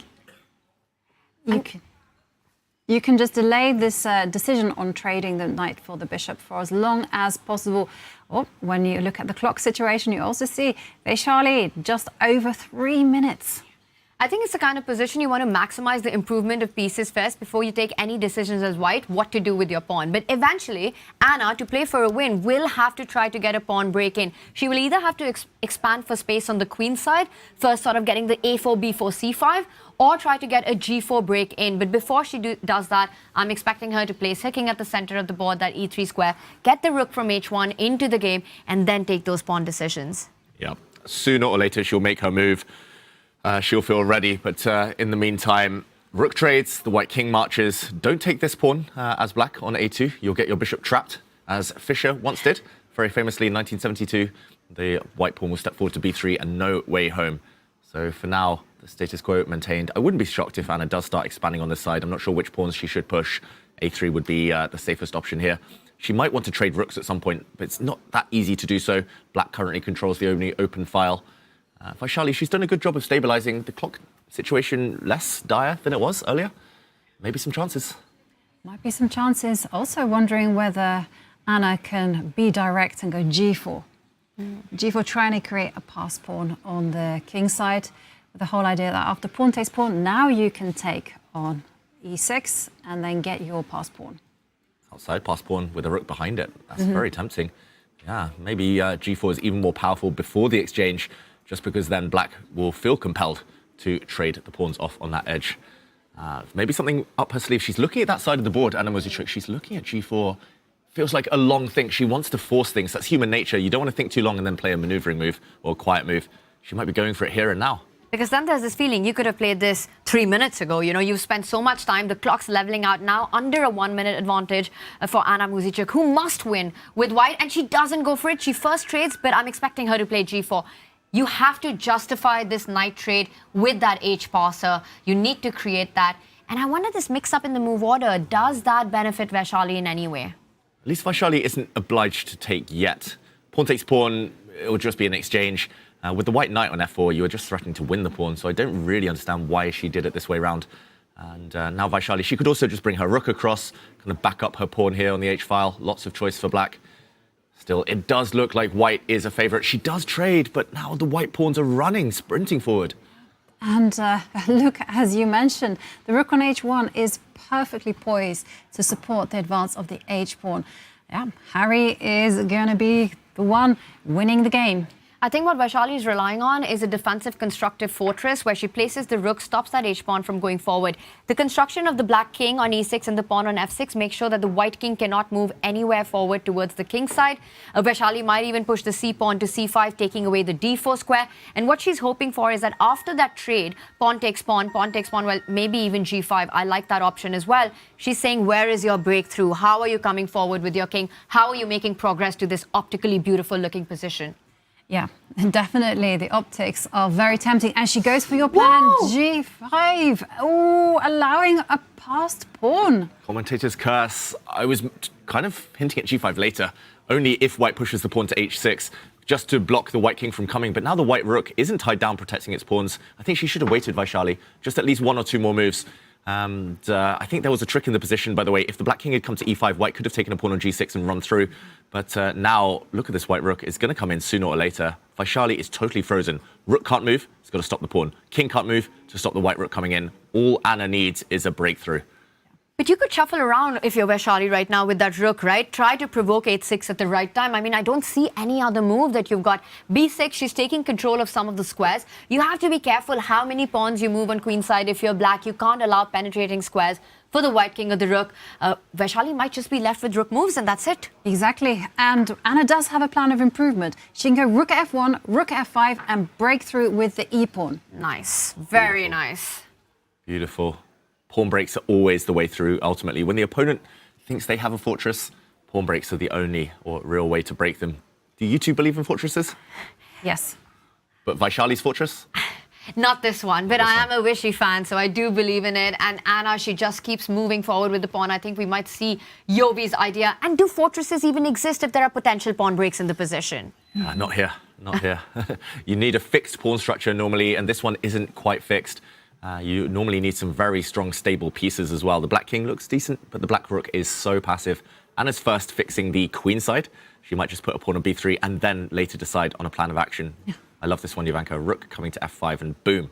You can just delay this decision on trading the knight for the bishop for as long as possible. Or when you look at the clock situation, you also see Vachier-Lagrave just over 3 minutes. I think it's the kind of position you want to maximize the improvement of pieces first before you take any decisions as white, what to do with your pawn. But eventually, Anna, to play for a win, will have to try to get a pawn break in. She will either have to expand for space on the queen side, first sort of getting the a4, b4, c5, or try to get a g4 break in. But before she does that, I'm expecting her to place her king at the center of the board, that e3 square, get the rook from h1 into the game, and then take those pawn decisions. Yeah, sooner or later she'll make her move. She'll feel ready, but in the meantime, rook trades, the white king marches. Don't take this pawn as black on a2. You'll get your bishop trapped, as Fischer once did. Very famously in 1972, the white pawn will step forward to b3 and no way home. So for now, the status quo maintained. I wouldn't be shocked if Anna does start expanding on this side. I'm not sure which pawns she should push. a3 would be the safest option here. She might want to trade rooks at some point, but it's not that easy to do so. Black currently controls the only open file. Vachier-Lagrave, she's done a good job of stabilizing the clock situation, less dire than it was earlier. Maybe some chances. Might be some chances. Also wondering whether Anna can be direct and go g4. G4 trying to create a pass pawn on the king side, with the whole idea that after pawn takes pawn, now you can take on e6 and then get your pass pawn. Outside pass pawn with a rook behind it. That's very tempting. Yeah, maybe g4 is even more powerful before the exchange, just because then black will feel compelled to trade the pawns off on that edge. Maybe something up her sleeve. She's looking at that side of the board, Anna Muzychuk. She's looking at g4. Feels like a long think. She wants to force things. That's human nature. You don't want to think too long and then play a maneuvering move or a quiet move. she might be going for it here and now. Because then there's this feeling you could have played this 3 minutes ago. You know, you've spent so much time, the clock's leveling out now, under a 1 minute advantage for Anna Muzychuk, who must win with white, and she doesn't go for it. She first trades, but I'm expecting her to play g4. You have to justify this knight trade with that H passer. You need to create that. And I wonder, this mix-up in the move order, does that benefit Vachier in any way? At least Vachier isn't obliged to take yet. Pawn takes pawn, it will just be an exchange. With the white knight on f4, you are just threatening to win the pawn, so I don't really understand why she did it this way round. And now Vachier, she could also just bring her rook across, kind of back up her pawn here on the h-file. Lots of choice for black. Still, it does look like white is a favourite. She does trade, but now the white pawns are running, sprinting forward. And look, as you mentioned, the rook on h1 is perfectly poised to support the advance of the h-pawn. Yeah, Harry is going to be the one winning the game. I think what Vachier is relying on is a defensive constructive fortress where she places the rook, stops that h-pawn from going forward. The construction of the black king on e6 and the pawn on f6 makes sure that the white king cannot move anywhere forward towards the king side. Vachier might even push the c-pawn to c5, taking away the d4 square. And what she's hoping for is that after that trade, pawn takes pawn, well, maybe even g5. I like that option as well. She's saying, where is your breakthrough? How are you coming forward with your king? How are you making progress to this optically beautiful looking position? Yeah, definitely. The optics are very tempting. And she goes for your plan, g5. Oh, allowing a passed pawn. Commentator's curse. I was kind of hinting at g5 later, only if white pushes the pawn to h6, just to block the white king from coming. But now the white rook isn't tied down protecting its pawns. I think she should have waited, Vachier, just at least 1 or 2 more moves. And I think there was a trick in the position, by the way. If the black king had come to e5, white could have taken a pawn on g6 and run through. But now, look at this white rook. It's going to come in sooner or later. Vachier is totally frozen. Rook can't move. It's got to stop the pawn. King can't move to stop the white rook coming in. All Anna needs is a breakthrough. But you could shuffle around if you're Vachier right now with that rook, right? Try to provoke h6 at the right time. I mean, I don't see any other move that you've got. b6, she's taking control of some of the squares. You have to be careful how many pawns you move on queenside. If you're black, you can't allow penetrating squares for the white king or the rook. Vachier might just be left with rook moves, and that's it. Exactly. And Anna does have a plan of improvement. She can go rook f1, rook f5, and break through with the e-pawn. Nice. Very nice. Beautiful. Pawn breaks are always the way through, ultimately. When the opponent thinks they have a fortress, pawn breaks are the only or real way to break them. Do you two believe in fortresses? Yes. But Vaishali's fortress? Not this one, but I am a Vichy fan, so I do believe in it. And Anna, she just keeps moving forward with the pawn. I think we might see Yovi's idea. And do fortresses even exist if there are potential pawn breaks in the position? Not here. Not here. You need a fixed pawn structure normally, and this one isn't quite fixed. You normally need some very strong, stable pieces as well. The black king looks decent, but the black rook is so passive. Anna's first fixing the queen side. She might just put a pawn on b3 and then later decide on a plan of action. Yeah. I love this one, Jovanka. Rook coming to f5 and boom,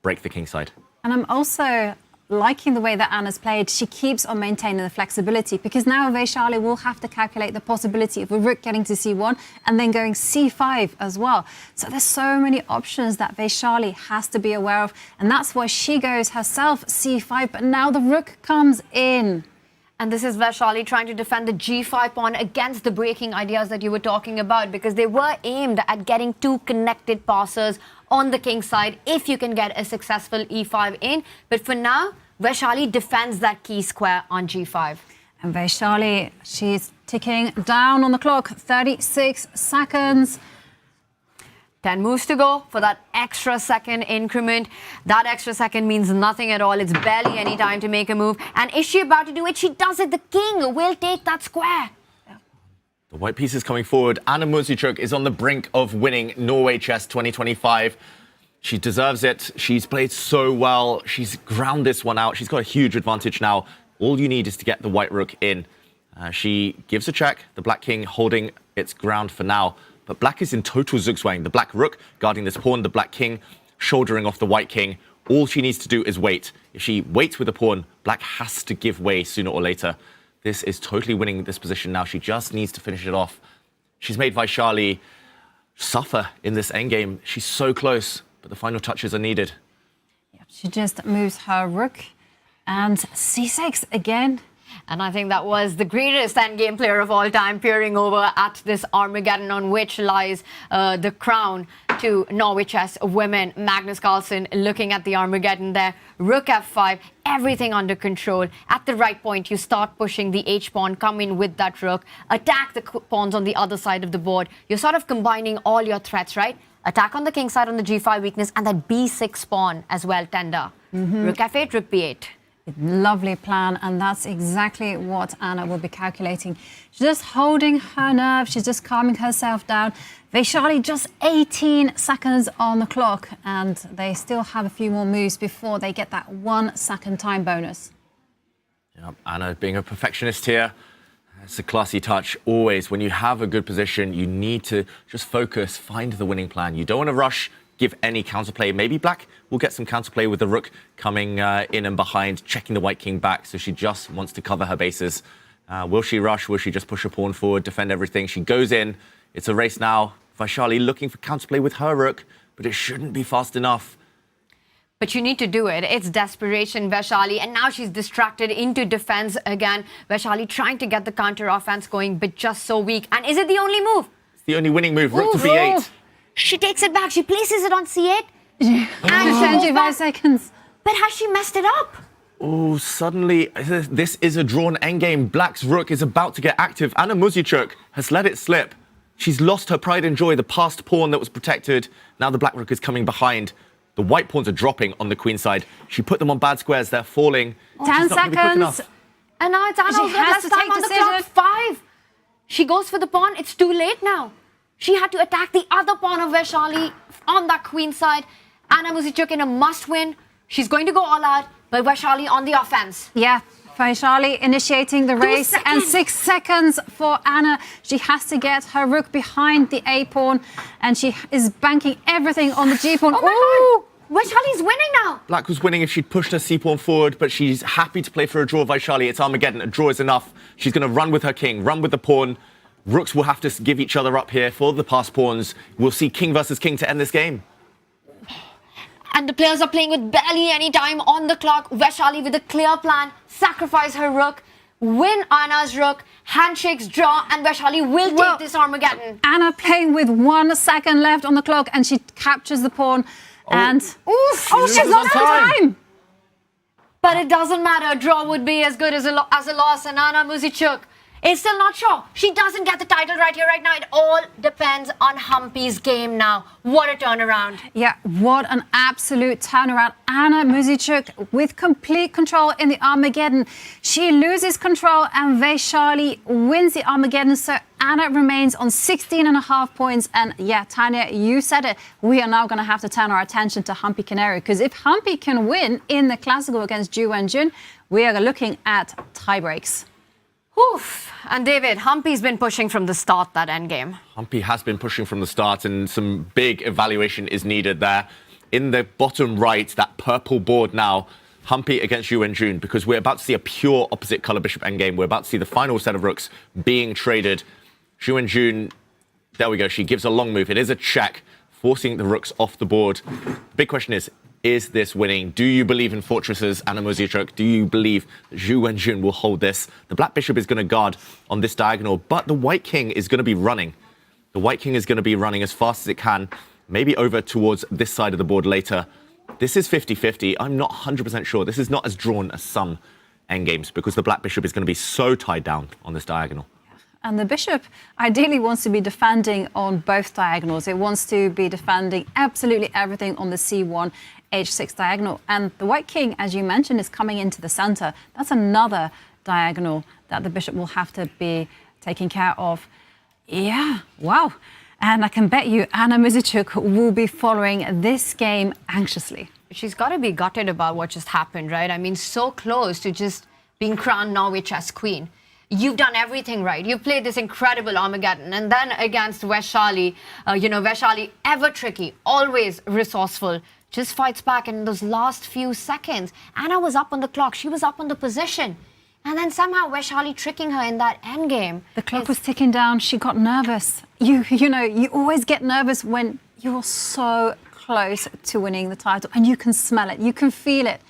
break the king side. And I'm also liking the way that Anna's played. She keeps on maintaining the flexibility because now Vachier will have to calculate the possibility of a rook getting to c1 and then going c5 as well. So there's so many options that Vachier has to be aware of, and that's why she goes herself c5, but now the rook comes in. And this is Vachier trying to defend the g5 pawn against the breaking ideas that you were talking about, because they were aimed at getting two connected passers on the king side if you can get a successful e5 in. But for now, Vachier defends that key square on g5. And Vachier, she's ticking down on the clock, 36 seconds. 10 moves to go for that extra second increment. That extra second means nothing at all. It's barely any time to make a move. And is she about to do it? She does it. The king will take that square. The white piece is coming forward. Anna Muzychuk is on the brink of winning Norway Chess 2025. She deserves it. She's played so well. She's ground this one out. She's got a huge advantage now. All you need is to get the white rook in. She gives a check. The black king holding its ground for now. But black is in total zugzwang. The black rook guarding this pawn, the black king shouldering off the white king. All she needs to do is wait. If she waits with the pawn, black has to give way sooner or later. This is totally winning this position now. She just needs to finish it off. She's made Vachier suffer in this endgame. She's so close, but the final touches are needed. Yep, she just moves her rook and c6 again. And I think that was the greatest endgame player of all time, peering over at this Armageddon on which lies the crown to Norway Chess women. Magnus Carlsen looking at the Armageddon there. Rook f5, everything under control. At the right point, you start pushing the h-pawn, come in with that rook, attack the pawns on the other side of the board. You're sort of combining all your threats, right? Attack on the king side on the g5 weakness and that b6 pawn as well, tender. Rook f8, rook b8. Lovely plan, and that's exactly what Anna will be calculating. She's just holding her nerve, she's just calming herself down. Vachier-Lagrave just 18 seconds on the clock, and they still have a few more moves before they get that 1 second time bonus. Yep, Anna being a perfectionist here. It's a classy touch. Always, when you have a good position, you need to just focus, find the winning plan. You don't want to rush, give any counterplay. Maybe black will get some counterplay with the rook coming in and behind, checking the white king back. So she just wants to cover her bases. Will she rush? Will she just push her pawn forward, defend everything? She goes in. It's a race now. Vachier-Lagrave looking for counterplay with her rook, but it shouldn't be fast enough. But you need to do it. It's desperation, Vachier-Lagrave. And now she's distracted into defense again. Vachier-Lagrave trying to get the counter offense going, but just so weak. And is it the only move? It's the only winning move. Rook to b8. She takes it back. She places it on c8. And 25 seconds. But has she messed it up? Oh, suddenly, this is a drawn endgame. Black's rook is about to get active. Anna Muzychuk has let it slip. She's lost her pride and joy, the past pawn that was protected. Now the black rook is coming behind. The white pawns are dropping on the queen side. She put them on bad squares. They're falling. 10 seconds. And now it's Anna's last time on the clock. 5. She goes for the pawn. It's too late now. She had to attack the other pawn of Vachier-Lagrave on that queen side. Anna Muzychuk in a must-win. She's going to go all out, but Vachier-Lagrave on the offense. Yeah, Vachier-Lagrave initiating the race. And 6 seconds for Anna. She has to get her rook behind the a-pawn, and she is banking everything on the g-pawn. Oh my God! Vachier-Lagrave's winning now. Black was winning if she'd pushed her c-pawn forward, but she's happy to play for a draw. Vachier-Lagrave, it's Armageddon. A draw is enough. She's going to run with her king, run with the pawn. Rooks will have to give each other up here for the passed pawns. We'll see king versus king to end this game. And the players are playing with barely any time on the clock. Vachier-Lagrave with a clear plan. Sacrifice her rook. Win Anna's rook. Handshakes, draw, and Vachier-Lagrave will take this Armageddon. Anna playing with 1 second left on the clock, and she captures the pawn. And she's not on time. But it doesn't matter. A draw would be as good as a loss. And Anna Muzychuk is still not sure. She doesn't get the title right here, right now. It all depends on Humpy's game now. What a turnaround. Yeah, what an absolute turnaround. Anna Muzychuk with complete control in the Armageddon. She loses control and Vachier-Lagrave wins the Armageddon. So Anna remains on 16.5 points. And yeah, Tanya, you said it. We are now going to have to turn our attention to Humpy Canary, because if Humpy can win in the Classical against Ju Wenjun, we are looking at tie breaks. Oof. And David, Humpy's been pushing from the start, that endgame. Humpy has been pushing from the start, and some big evaluation is needed there. In the bottom right, that purple board now, Humpy against Ju Wenjun, because we're about to see a pure opposite colour bishop endgame. We're about to see the final set of rooks being traded. Ju Wenjun, there we go, she gives a long move. It is a check, forcing the rooks off the board. The big question is this winning? Do you believe in fortresses, Anna Muzychuk? Do you believe that Ju Wenjun will hold this? The black bishop is going to guard on this diagonal, but the white king is going to be running. The white king is going to be running as fast as it can, maybe over towards this side of the board later. This is 50-50. I'm not 100% sure. This is not as drawn as some endgames, because the black bishop is going to be so tied down on this diagonal. And the bishop ideally wants to be defending on both diagonals. It wants to be defending absolutely everything on the c1, h6 diagonal. And the white king, as you mentioned, is coming into the center. That's another diagonal that the bishop will have to be taking care of. Yeah, wow. And I can bet you Anna Muzychuk will be following this game anxiously. She's got to be gutted about what just happened, right? I mean, so close to just being crowned Norway Chess Queen. You've done everything right. You've played this incredible Armageddon. And then against Vachier-Lagrave, Vachier-Lagrave, ever tricky, always resourceful, just fights back. And in those last few seconds, Anna was up on the clock. She was up on the position. And then somehow Vachier-Lagrave tricking her in that endgame. The clock was ticking down. She got nervous. You always get nervous when you're so close to winning the title. And you can smell it. You can feel it.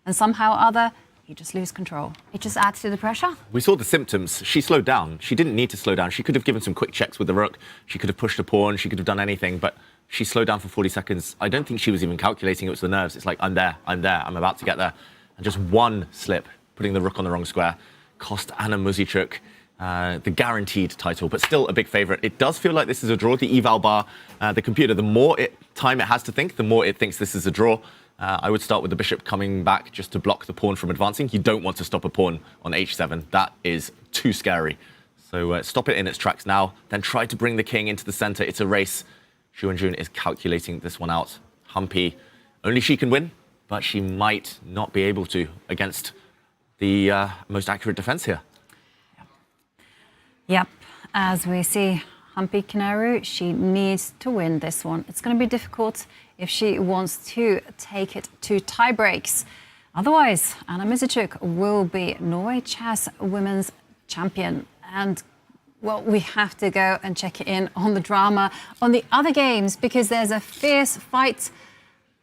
And somehow or other, he just loses control. It just adds to the pressure. We saw the symptoms. She slowed down. She didn't need to slow down. She could have given some quick checks with the rook. She could have pushed a pawn. She could have done anything, but she slowed down for 40 seconds. I don't think she was even calculating it was the nerves. It's like, I'm there, I'm about to get there. And just one slip, putting the rook on the wrong square, cost Anna Muzychuk the guaranteed title, but still a big favourite. It does feel like this is a draw. The eval bar, the computer, the more time it has to think, the more it thinks this is a draw. I would start with the bishop coming back just to block the pawn from advancing. You don't want to stop a pawn on h7. That is too scary. So stop it in its tracks now, then try to bring the king into the centre. It's a race. Xu Wenjun is calculating this one out. Humpy, only she can win, but she might not be able to against the most accurate defence here. Yep, as we see, Humpy Kinaru, she needs to win this one. It's going to be difficult if she wants to take it to tie breaks. Otherwise, Anna Muzychuk will be Norway Chess Women's Champion. And, well, we have to go and check in on the drama on the other games because there's a fierce fight.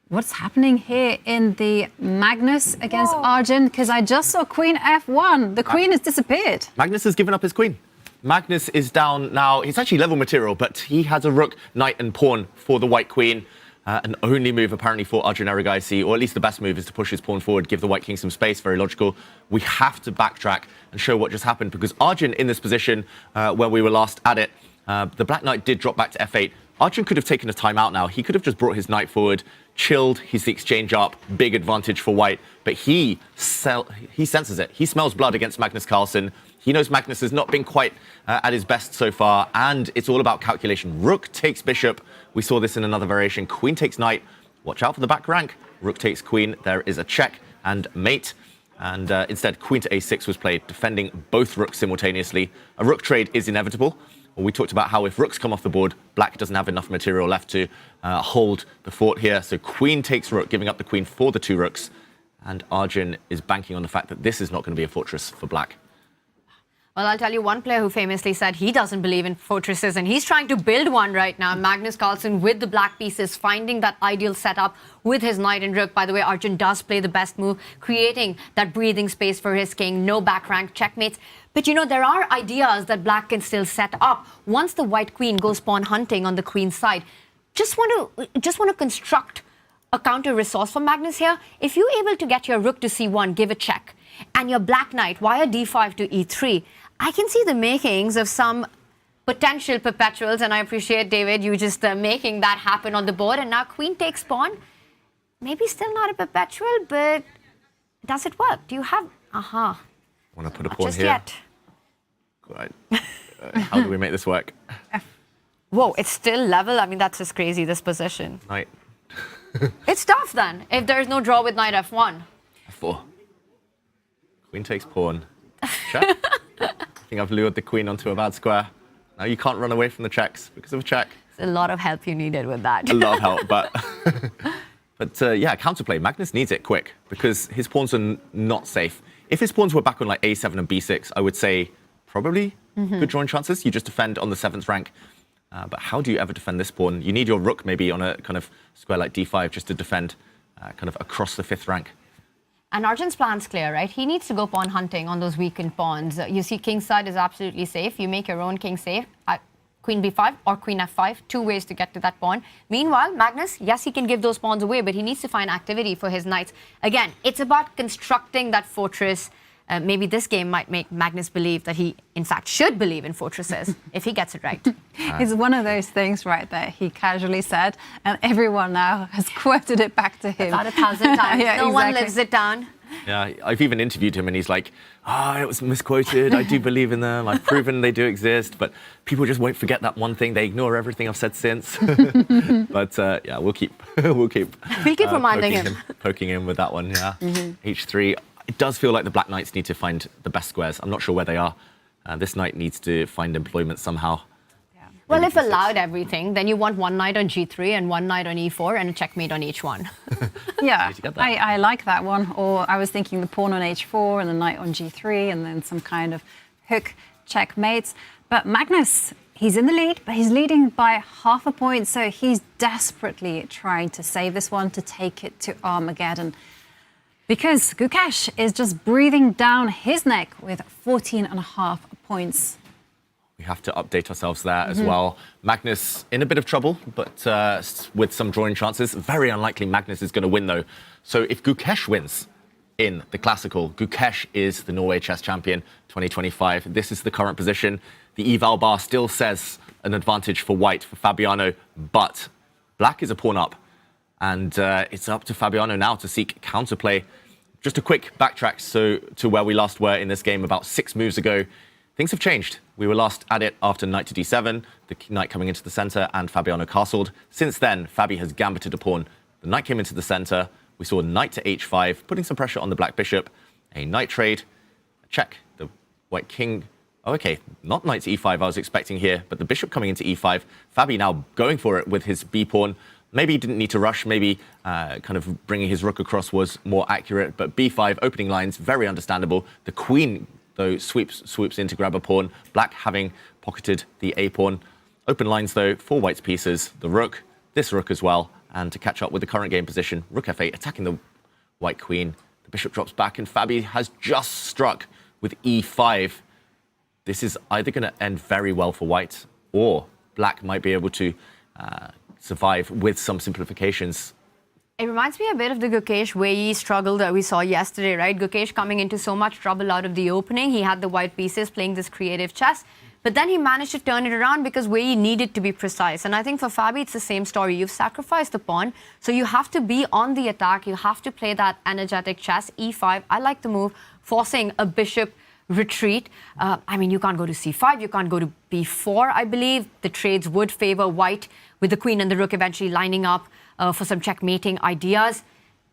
What's happening here in the Magnus against Arjun? Because I just saw Queen F1. The Queen has disappeared. Magnus has given up his Queen. Magnus is down now. He's actually level material, but he has a rook, knight and pawn for the white queen. An only move apparently for Arjun Erigaisi, or at least the best move is to push his pawn forward, give the white king some space, very logical. We have to backtrack and show what just happened because Arjun in this position where we were last at it, the black knight did drop back to f8. Arjun could have taken a timeout now. He could have just brought his knight forward, chilled, he's the exchange up, big advantage for white, but he senses it. He smells blood against Magnus Carlsen. He knows Magnus has not been quite at his best so far, and it's all about calculation. Rook takes bishop. We saw this in another variation. Queen takes knight. Watch out for the back rank. Rook takes queen. There is a check and mate. And instead, queen to a6 was played, defending both rooks simultaneously. A rook trade is inevitable. Well, we talked about how if rooks come off the board, black doesn't have enough material left to hold the fort here. So queen takes rook, giving up the queen for the two rooks. And Arjun is banking on the fact that this is not going to be a fortress for black. Well, I'll tell you one player who famously said he doesn't believe in fortresses, and he's trying to build one right now. Magnus Carlsen with the black pieces, finding that ideal setup with his knight and rook. By the way, Arjun does play the best move, creating that breathing space for his king. No back rank checkmates. But, you know, there are ideas that black can still set up once the white queen goes pawn hunting on the queen's side. Just want to construct a counter resource for Magnus here. If you're able to get your rook to c1, give a check, and your black knight via d5 to e3, I can see the makings of some potential perpetuals, and I appreciate, David, you just making that happen on the board. And now queen takes pawn. Maybe still not a perpetual, but does it work? Do you have... Want to put a not pawn just here? Yet. Right. How do we make this work? Whoa, it's still level? I mean, that's just crazy, this position. Knight. It's tough, then, if there's no draw with knight f1. f4. Queen takes pawn. Check. I think I've lured the queen onto a bad square. Now you can't run away from the checks because of a check. There's a lot of help you needed with that. A lot of help, but... yeah, counterplay. Magnus needs it quick because his pawns are not safe. If his pawns were back on like a7 and b6, I would say probably good drawing chances. You just defend on the 7th rank. But how do you ever defend this pawn? You need your rook maybe on a kind of square like d5 just to defend kind of across the 5th rank. And Arjun's plan's clear, right? He needs to go pawn hunting on those weakened pawns. You see, king's side is absolutely safe. You make your own king safe. Queen b5 or queen f5, 2 ways to get to that pawn. Meanwhile, Magnus, yes, he can give those pawns away, but he needs to find activity for his knights. Again, it's about constructing that fortress. Maybe this game might make Magnus believe that he, in fact, should believe in fortresses if he gets it right. It's one of those things right there he casually said, and everyone now has quoted it back to him. About 1,000 times. Yeah, no one exactly. lives it down. Yeah, I've even interviewed him and he's like, it was misquoted. I do believe in them. I've proven they do exist, but people just won't forget that one thing. They ignore everything I've said since. But yeah, we'll keep reminding him. Poking him with that one, yeah. H3. It does feel like the black knights need to find the best squares. I'm not sure where they are. This knight needs to find employment somehow. Well, if allowed everything, then you want one knight on g3 and one knight on e4 and a checkmate on h1. Yeah, I like that one. Or I was thinking the pawn on h4 and the knight on g3 and then some kind of hook checkmates. But Magnus, he's in the lead, but he's leading by half a point. So he's desperately trying to save this one, to take it to Armageddon. Because Gukesh is just breathing down his neck with 14.5 points. We have to update ourselves there as well. Magnus in a bit of trouble, but with some drawing chances. Very unlikely Magnus is going to win, though. So if Gukesh wins in the Classical, Gukesh is the Norway Chess Champion 2025. This is the current position. The eval bar still says an advantage for white, for Fabiano, but black is a pawn up. And it's up to Fabiano now to seek counterplay. Just a quick backtrack to where we last were in this game about 6 moves ago. Things have changed. We were last at it after knight to d7, the knight coming into the center, and Fabiano castled. Since then, Fabi has gambited a pawn. The knight came into the center. We saw knight to h5, putting some pressure on the black bishop. A knight trade, a check. The white king. Oh, okay, not knight to e5 I was expecting here, but the bishop coming into e5. Fabi now going for it with his b pawn. Maybe he didn't need to rush. Maybe kind of bringing his rook across was more accurate. But b5, opening lines, very understandable. The queen, though, swoops in to grab a pawn. Black having pocketed the a pawn. Open lines, though, for white's pieces. The rook, this rook as well. And to catch up with the current game position, rook f8, attacking the white queen. The bishop drops back, and Fabi has just struck with e5. This is either going to end very well for white, or black might be able to survive with some simplifications. It reminds me a bit of the Gukesh Wei struggle that we saw yesterday, right? Gukesh coming into so much trouble out of the opening. He had the white pieces playing this creative chess, but then he managed to turn it around because Wei needed to be precise. And I think for Fabi, it's the same story. You've sacrificed the pawn, so you have to be on the attack. You have to play that energetic chess. e5, I like the move, forcing a bishop retreat. I mean, you can't go to c5, you can't go to b4, I believe. The trades would favor white, with the queen and the rook eventually lining up for some checkmating ideas.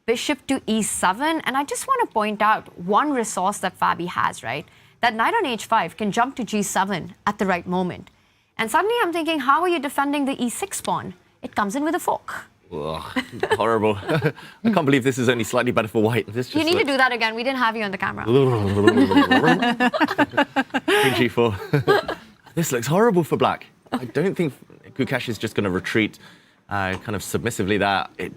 Bishop to e7, and I just want to point out one resource that Fabi has, right? That knight on h5 can jump to g7 at the right moment. And suddenly I'm thinking, how are you defending the e6 pawn? It comes in with a fork. Ugh, horrible. I can't believe this is only slightly better for white. This just You need to do that again. We didn't have you on the camera. Queen g4. This looks horrible for black. I don't think Gukesh is just going to retreat kind of submissively there. It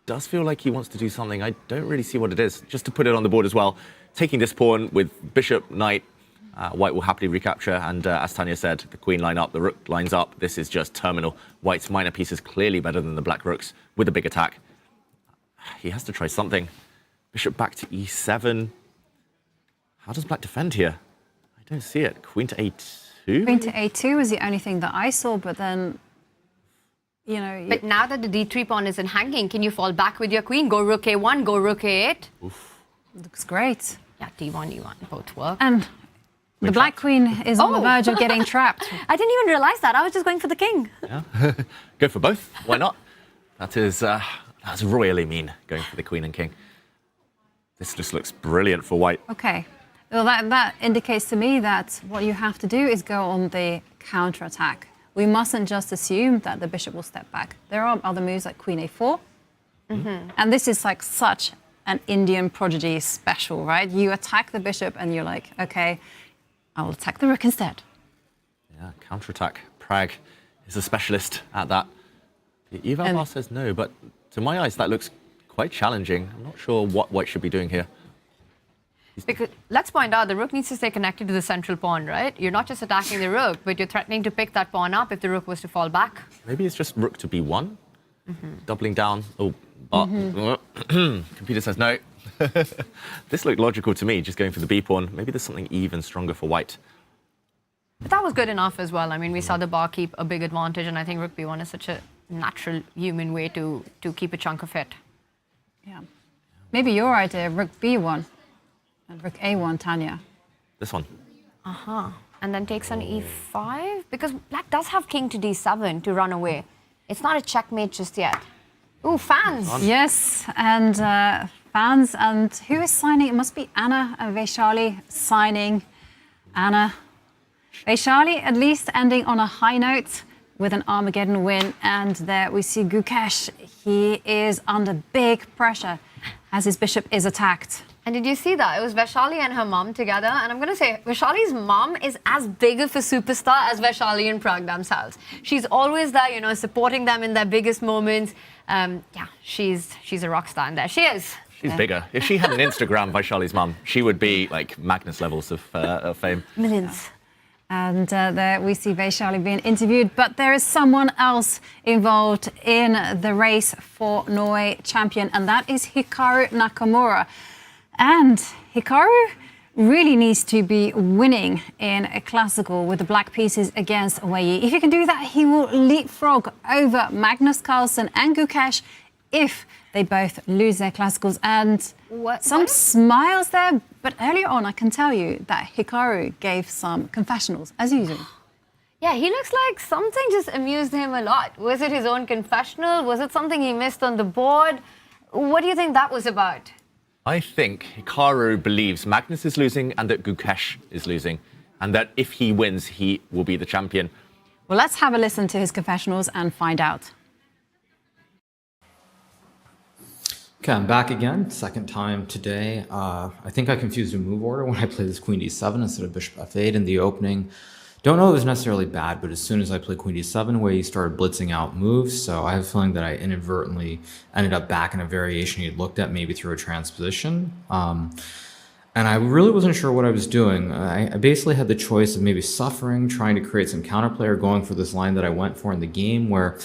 does feel like he wants to do something. I don't really see what it is. Just to put it on the board as well, taking this pawn with bishop, knight, white will happily recapture. And as Tanya said, the queen line up, the rook lines up. This is just terminal. White's minor piece is clearly better than the black rooks with a big attack. He has to try something. Bishop back to e7. How does black defend here? I don't see it. Queen to a2? Queen to a2 was the only thing that I saw, but then, you know... But now that the d3 pawn isn't hanging, can you fall back with your queen? Go rook a1, go rook a8? Oof. Looks great. Yeah, d1, e1, both work. And the black queen is on the verge of getting trapped. I didn't even realize that. I was just going for the king. Yeah. Go for both. Why not? That's royally mean, going for the queen and king. This just looks brilliant for white. Okay. Well, that indicates to me that what you have to do is go on the counter-attack. We mustn't just assume that the bishop will step back. There are other moves like queen a4. And this is like such an Indian prodigy special, right? You attack the bishop and you're like, okay, I will attack the rook instead. Yeah, counter-attack. Prague is a specialist at that. The eval bar says no, but to my eyes, that looks quite challenging. I'm not sure what white should be doing here. Because let's point out, the rook needs to stay connected to the central pawn, right? You're not just attacking the rook, but you're threatening to pick that pawn up if the rook was to fall back. Maybe it's just rook to b1, doubling down. Oh, but computer says no. This looked logical to me, just going for the b pawn. Maybe there's something even stronger for white. But that was good enough as well. I mean, we saw the bar keep a big advantage, and I think rook b1 is such a natural human way to keep a chunk of it. Yeah. Maybe your idea, rook b1. And rook a1, Tanya. This one. And then takes on e5? Because black does have king to d7 to run away. It's not a checkmate just yet. Ooh, fans! Yes, and fans. And who is signing? It must be Anna and Vachier-Lagrave signing. Anna. Vachier-Lagrave at least ending on a high note with an Armageddon win. And there we see Gukesh. He is under big pressure as his bishop is attacked. And did you see that? It was Vachier-Lagrave and her mom together. And I'm going to say, Vachier-Lagrave's mom is as big of a superstar as Vachier-Lagrave and Prague themselves. She's always there, you know, supporting them in their biggest moments. Yeah, she's a rock star in there. She is. She's bigger. If she had an Instagram by Charlie's mum, she would be like Magnus levels of fame. Millions. And there we see Vachier-Lagrave being interviewed, but there is someone else involved in the race for Norway champion, and that is Hikaru Nakamura. And Hikaru really needs to be winning in a classical with the black pieces against Weyi. If he can do that, he will leapfrog over Magnus Carlsen and Gukesh if they both lose their classicals. And some smiles there, but earlier on I can tell you that Hikaru gave some confessionals, as usual. Yeah, he looks like something just amused him a lot. Was it his own confessional? Was it something he missed on the board? What do you think that was about? I think Hikaru believes Magnus is losing and that Gukesh is losing, and that if he wins, he will be the champion. Well, let's have a listen to his confessionals and find out. Okay, I'm back again, second time today. I think I confused a move order when I played this Queen D7 instead of Bishop F8 in the opening. Don't know if it was necessarily bad, but as soon as I played Queen D7, Weyi started blitzing out moves, so I have a feeling that I inadvertently ended up back in a variation he'd looked at, maybe through a transposition. And I really wasn't sure what I was doing. I basically had the choice of maybe suffering, trying to create some counterplay, or going for this line that I went for in the game, where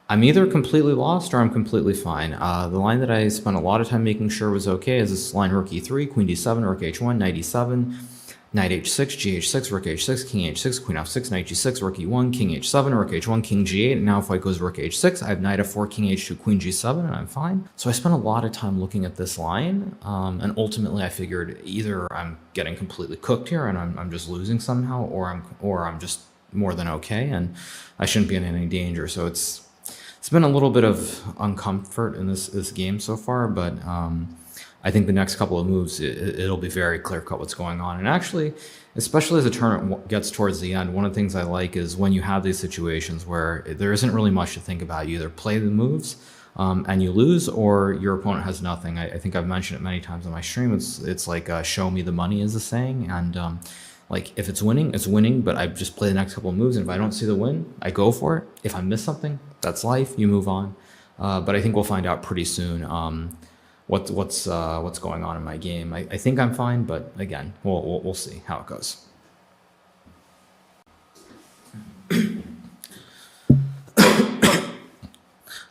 I'm either completely lost or I'm completely fine. The line that I spent a lot of time making sure was okay is this line Rook E3, Queen D7, Rook H1, Knight E7, Knight H6, G6, Rook H6, King H6, Queen F6, Knight G6, Rook E1, King H7, Rook H1, King G8, and now if white goes Rook H6, I have Knight F4, King H2, Queen G7, and I'm fine. So I spent a lot of time looking at this line, and ultimately I figured either I'm getting completely cooked here and I'm just losing somehow, or I'm just more than okay, and I shouldn't be in any danger. So it's been a little bit of uncomfort in this game so far, but I think the next couple of moves, it'll be very clear-cut what's going on. And actually, especially as the tournament gets towards the end, one of the things I like is when you have these situations where there isn't really much to think about. You either play the moves and you lose, or your opponent has nothing. I think I've mentioned it many times on my stream. It's like show me the money is the saying. And like if it's winning, but I just play the next couple of moves, and if I don't see the win, I go for it. If I miss something, that's life, you move on. But I think we'll find out pretty soon what's going on in my game. I think I'm fine, but again, we'll see how it goes.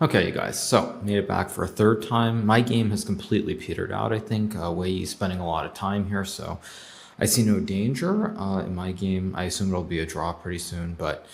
Okay, you guys, so made it back for a third time. My game has completely petered out, I think. Wei's spending a lot of time here, so I see no danger in my game. I assume it'll be a draw pretty soon, but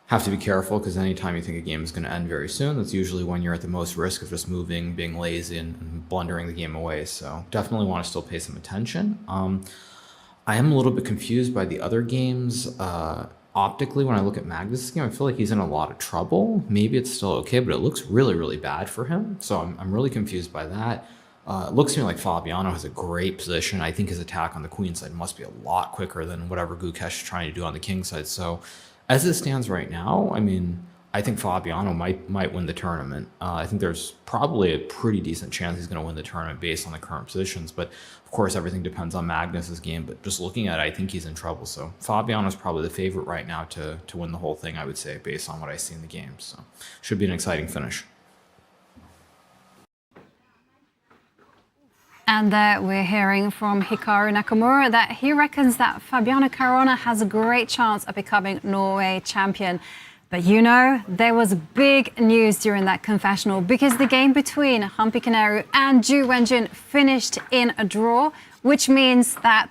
have to be careful, because anytime you think a game is going to end very soon, that's usually when you're at the most risk of just moving, being lazy, and blundering the game away. So definitely want to still pay some attention. I am a little bit confused by the other games. Optically, when I look at Magnus' game, I feel like he's in a lot of trouble. Maybe it's still okay, but it looks really, really bad for him. So I'm really confused by that. It looks to me like Fabiano has a great position. I think his attack on the queen side must be a lot quicker than whatever Gukesh is trying to do on the king side. So as it stands right now, I mean, I think Fabiano might win the tournament. I think there's probably a pretty decent chance he's going to win the tournament based on the current positions. But of course, everything depends on Magnus's game. But just looking at it, I think he's in trouble. So Fabiano's probably the favorite right now to win the whole thing, I would say, based on what I see in the game. So should be an exciting finish. And we're hearing from Hikaru Nakamura that he reckons that Fabiano Caruana has a great chance of becoming Norway champion. But you know, there was big news during that confessional, because the game between Humpy and Ju Wenjun finished in a draw, which means that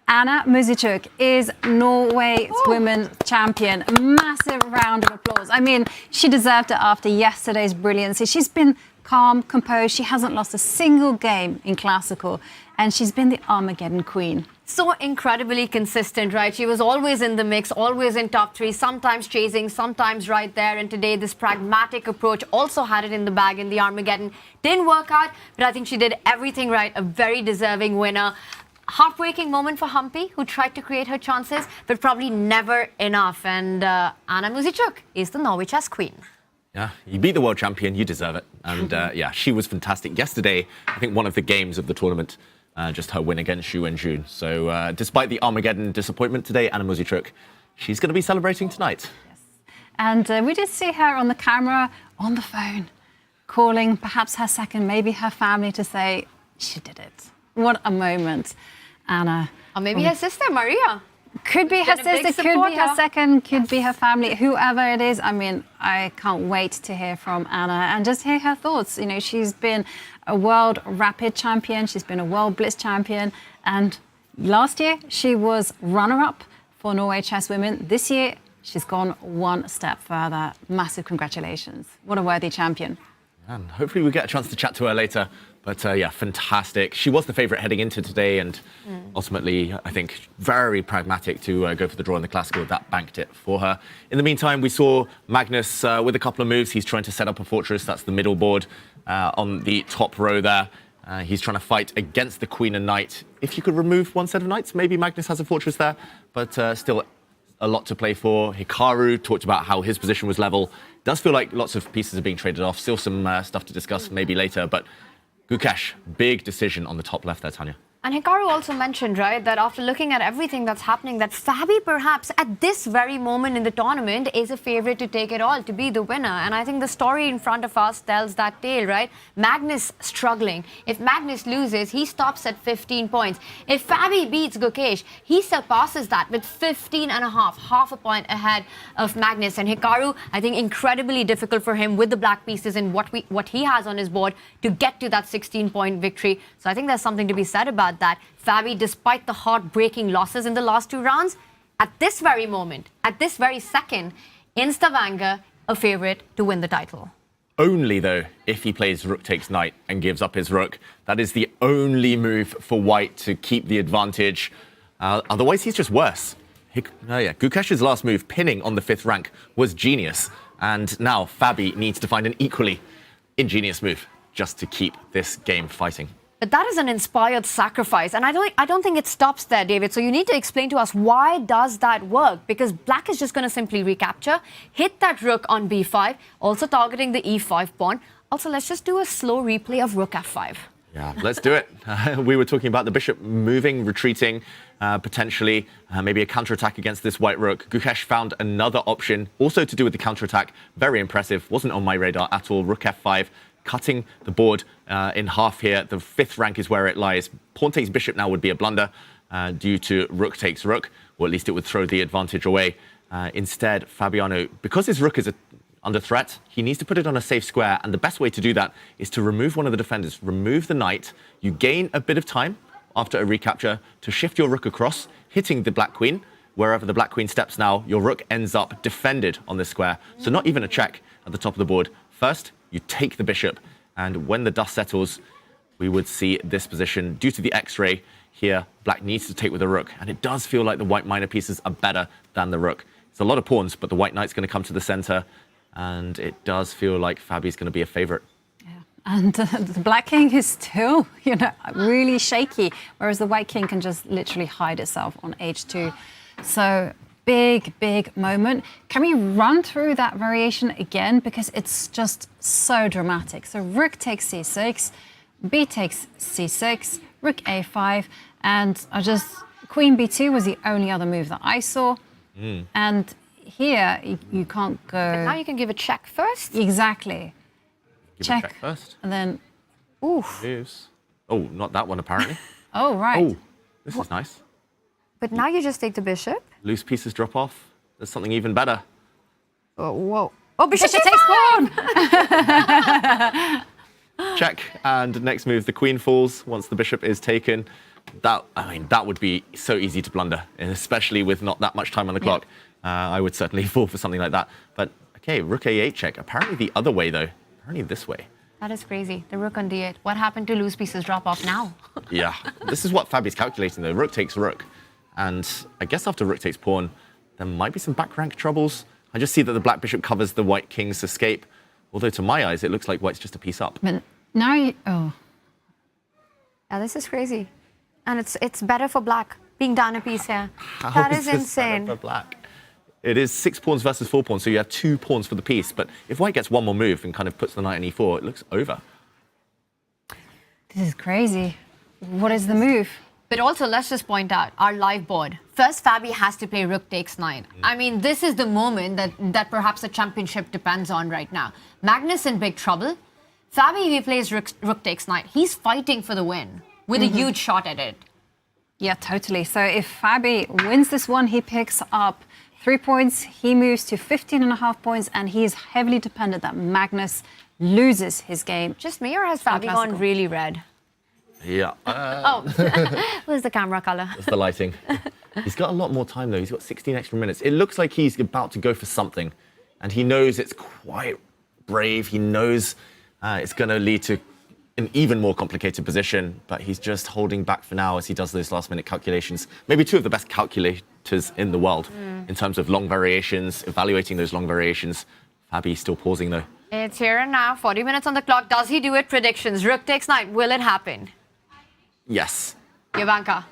Anna Muzichuk is Norway's women's champion. Massive round of applause. I mean, she deserved it after yesterday's brilliancy. She's been calm, composed. She hasn't lost a single game in classical, and she's been the Armageddon queen. So incredibly consistent, right? She was always in the mix, always in top three, sometimes chasing, sometimes right there. And today, this pragmatic approach also had it in the bag in the Armageddon. Didn't work out, but I think she did everything right. A very deserving winner. Heartbreaking moment for Humpy, who tried to create her chances, but probably never enough. And Anna Muzichuk is the Norway Chess queen. Yeah, you beat the world champion, you deserve it. And yeah, she was fantastic. Yesterday, I think one of the games of the tournament, just her win against Ju Wenjun. So despite the Armageddon disappointment today, Anna Muzichuk, she's going to be celebrating tonight. Yes. And we did see her on the camera, on the phone, calling perhaps her second, maybe her family, to say, she did it. What a moment, Anna. Or maybe her sister, Maria. Could be her Been a big sister, could be her supporter. second, could be her family, whoever it is. I mean, I can't wait to hear from Anna and just hear her thoughts. You know, she's been a world rapid champion, she's been a world blitz champion, and last year she was runner-up for Norway Chess Women. This year, she's gone one step further. Massive congratulations. What a worthy champion. And hopefully we'll get a chance to chat to her later. But yeah, fantastic. She was the favourite heading into today, and ultimately, I think, very pragmatic to go for the draw in the classical. That banked it for her. In the meantime, we saw Magnus with a couple of moves. He's trying to set up a fortress. That's the middle board on the top row there. He's trying to fight against the queen and knight. If you could remove one set of knights, maybe Magnus has a fortress there, but still a lot to play for. Hikaru talked about how his position was level. Does feel like lots of pieces are being traded off. Still some stuff to discuss maybe later, but Gukesh, big decision on the top left there, Tanya. And Hikaru also mentioned, right, that after looking at everything that's happening, that Fabi perhaps at this very moment in the tournament is a favourite to take it all, to be the winner. And I think the story in front of us tells that tale, right? Magnus struggling. If Magnus loses, he stops at 15 points. If Fabi beats Gukesh, he surpasses that with 15 and a half a point ahead of Magnus. And Hikaru, I think incredibly difficult for him with the black pieces and what he has on his board to get to that 16-point victory. So I think there's something to be said about that. Fabi, despite the heartbreaking losses in the last two rounds, at this very moment, at this very second, in Stavanger, a favourite to win the title. Only, though, if he plays rook takes knight and gives up his rook. That is the only move for white to keep the advantage. Otherwise, he's just worse. Gukesh's last move, pinning on the 5th rank, was genius. And now Fabi needs to find an equally ingenious move just to keep this game fighting. But that is an inspired sacrifice, and I don't think it stops there, David. So you need to explain to us, why does that work? Because black is just going to simply recapture, hit that rook on b5, also targeting the e5 pawn. Also, let's just do a slow replay of rook f5. Yeah, let's do it. We were talking about the bishop moving, retreating, potentially, maybe a counterattack against this white rook. Gukesh found another option, also to do with the counterattack. Very impressive, wasn't on my radar at all. Rook f5. Cutting the board in half here. The 5th rank is where it lies. Pawn takes bishop now would be a blunder due to rook takes rook, or at least it would throw the advantage away. Instead, Fabiano, because his rook is under threat, he needs to put it on a safe square, and the best way to do that is to remove one of the defenders, remove the knight. You gain a bit of time after a recapture to shift your rook across, hitting the black queen. Wherever the black queen steps now, your rook ends up defended on this square. So not even a check at the top of the board. First, you take the bishop, and when the dust settles, we would see this position. Due to the X-ray here, black needs to take with the rook, and it does feel like the white minor pieces are better than the rook. It's a lot of pawns, but the white knight's going to come to the center, and it does feel like Fabi's going to be a favorite. Yeah. And the black king is still, really shaky, whereas the white king can just literally hide itself on h2. So big moment. Can we run through that variation again? Because it's just so dramatic. So rook takes c6, b takes c6, rook a5, and queen b2 was the only other move that I saw. And here, you can't go... But now you can give a check first? Exactly. Give a check first. And then... Oof. Moves. Oh, not that one, apparently. Oh, right. Oh, this is nice. But now you just take the bishop. Loose pieces drop off. There's something even better. Oh, whoa. Oh, bishop takes pawn! Check, and next move, the queen falls once the bishop is taken. That would be so easy to blunder, and especially with not that much time on the clock. I would certainly fall for something like that. But, okay, rook a8 check. Apparently the other way, though. Apparently this way. That is crazy. The rook on d8. What happened to loose pieces drop off now? Yeah, this is what Fabi's calculating, though. Rook takes rook. And I guess after rook takes pawn, there might be some back rank troubles. I just see that the black bishop covers the white king's escape. Although to my eyes, it looks like white's just a piece up. But now Yeah, this is crazy. And it's better for black, being down a piece here. That is insane. For black? It is 6 pawns versus 4 pawns, so you have 2 pawns for the piece. But if white gets one more move and kind of puts the knight in e4, it looks over. This is crazy. What is the move? But also, let's just point out, our live board. First, Fabi has to play rook takes knight. I mean, this is the moment that perhaps the championship depends on right now. Magnus in big trouble. Fabi, if he plays rook takes knight, he's fighting for the win with a huge shot at it. Yeah, totally. So if Fabi wins this one, he picks up 3 points. He moves to 15.5 points, and he is heavily dependent that Magnus loses his game. Just me, or has Fabi gone really red? Yeah. Where's the camera color? That's the lighting. He's got a lot more time, though. He's got 16 extra minutes. It looks like he's about to go for something, and he knows it's quite brave. He knows it's going to lead to an even more complicated position, but he's just holding back for now as he does those last-minute calculations. Maybe two of the best calculators in the world in terms of long variations, evaluating those long variations. Fabi still pausing, though. It's here and now, 40 minutes on the clock. Does he do it? Predictions. Rook takes knight. Will it happen? Yes. Jovanka.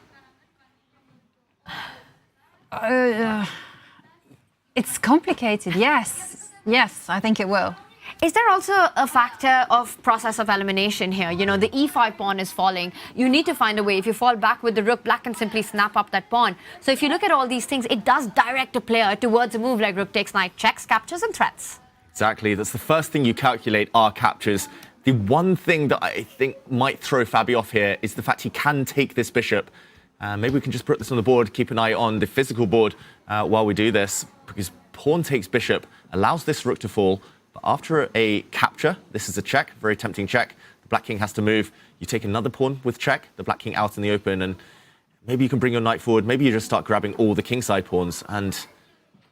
It's complicated, yes. Yes, I think it will. Is there also a factor of process of elimination here? You know, the e5 pawn is falling. You need to find a way. If you fall back with the rook, black can simply snap up that pawn. So if you look at all these things, it does direct a player towards a move like rook takes knight, checks, captures, and threats. Exactly. That's the first thing you calculate are captures. The one thing that I think might throw Fabi off here is the fact he can take this bishop. Maybe we can just put this on the board, keep an eye on the physical board while we do this, because pawn takes bishop, allows this rook to fall. But after a capture, this is a check, very tempting check. The black king has to move. You take another pawn with check, the black king out in the open, and maybe you can bring your knight forward. Maybe you just start grabbing all the kingside pawns, and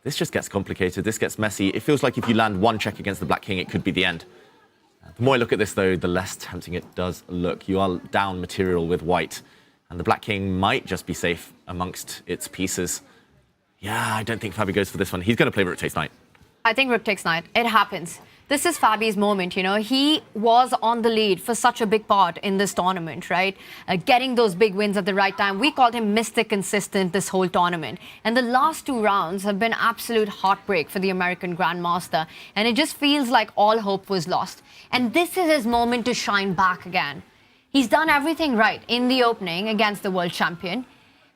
this just gets complicated. This gets messy. It feels like if you land one check against the black king, it could be the end. The more I look at this, though, the less tempting it does look. You are down material with white, and the black king might just be safe amongst its pieces. Yeah, I don't think Fabi goes for this one. He's going to play rook takes knight. I think rook takes knight. It happens. This is Fabi's moment, you know. He was on the lead for such a big part in this tournament, right? Getting those big wins at the right time. We called him Mr. Consistent this whole tournament. And the last two rounds have been absolute heartbreak for the American Grandmaster. And it just feels like all hope was lost. And this is his moment to shine back again. He's done everything right in the opening against the world champion.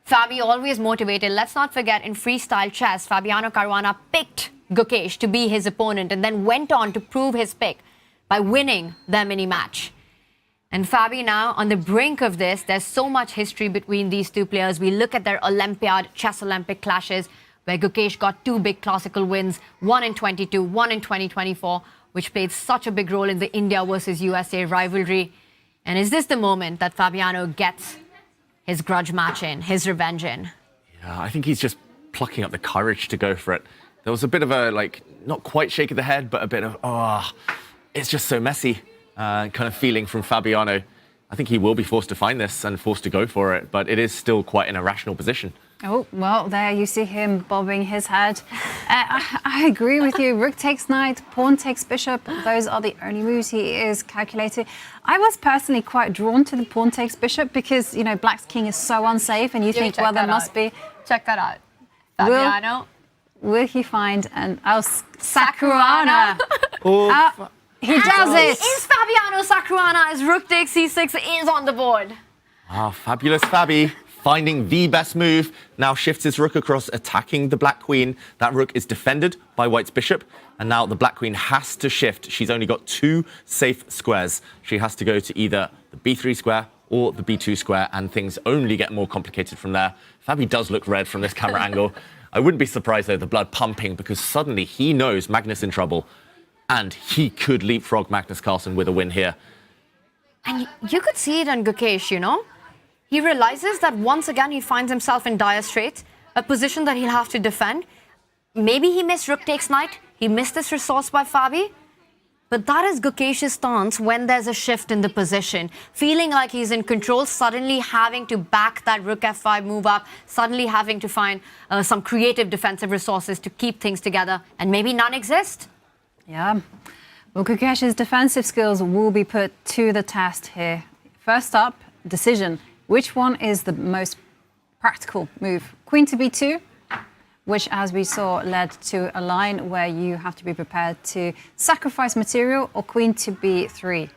Fabi always motivated. Let's not forget, in freestyle chess, Fabiano Caruana picked Gukesh to be his opponent and then went on to prove his pick by winning their mini match. And Fabi now on the brink of this. There's so much history between these two players. We look at their Olympiad chess Olympic clashes where Gukesh got two big classical wins, one in 22, one in 2024, which played such a big role in the India versus USA rivalry. And is this the moment that Fabiano gets his grudge match in, his revenge in? Yeah, I think he's just plucking up the courage to go for it. There was a bit of a, not quite shake of the head, but a bit of, it's just so messy kind of feeling from Fabiano. I think he will be forced to find this and forced to go for it, but it is still quite an irrational position. Oh, well, there you see him bobbing his head. I agree with you. Rook takes knight, pawn takes bishop. Those are the only moves he is calculating. I was personally quite drawn to the pawn takes bishop because, you know, black's king is so unsafe and you think, well, there must be... Check that out. Fabiano. Will he find an Caruana? He does it! Is Fabiano Caruana as rook takes c6 is on the board? Ah, fabulous Fabi, finding the best move. Now shifts his rook across, attacking the black queen. That rook is defended by white's bishop, and now the black queen has to shift. She's only got two safe squares. She has to go to either the b3 square or the b2 square, and things only get more complicated from there. Fabi does look red from this camera angle. I wouldn't be surprised, though, the blood pumping, because suddenly he knows Magnus in trouble, and he could leapfrog Magnus Carlsen with a win here. And you could see it on Gukesh, you know? He realizes that once again he finds himself in dire straits, a position that he'll have to defend. Maybe he missed rook takes knight. He missed this resource by Fabi. But that is Gukesh's stance when there's a shift in the position. Feeling like he's in control, suddenly having to back that rook f5 move up, suddenly having to find some creative defensive resources to keep things together, and maybe none exist. Yeah. Well, Gukesh's defensive skills will be put to the test here. First up, decision. Which one is the most practical move? Queen to b2, which, as we saw, led to a line where you have to be prepared to sacrifice material, or queen to b3?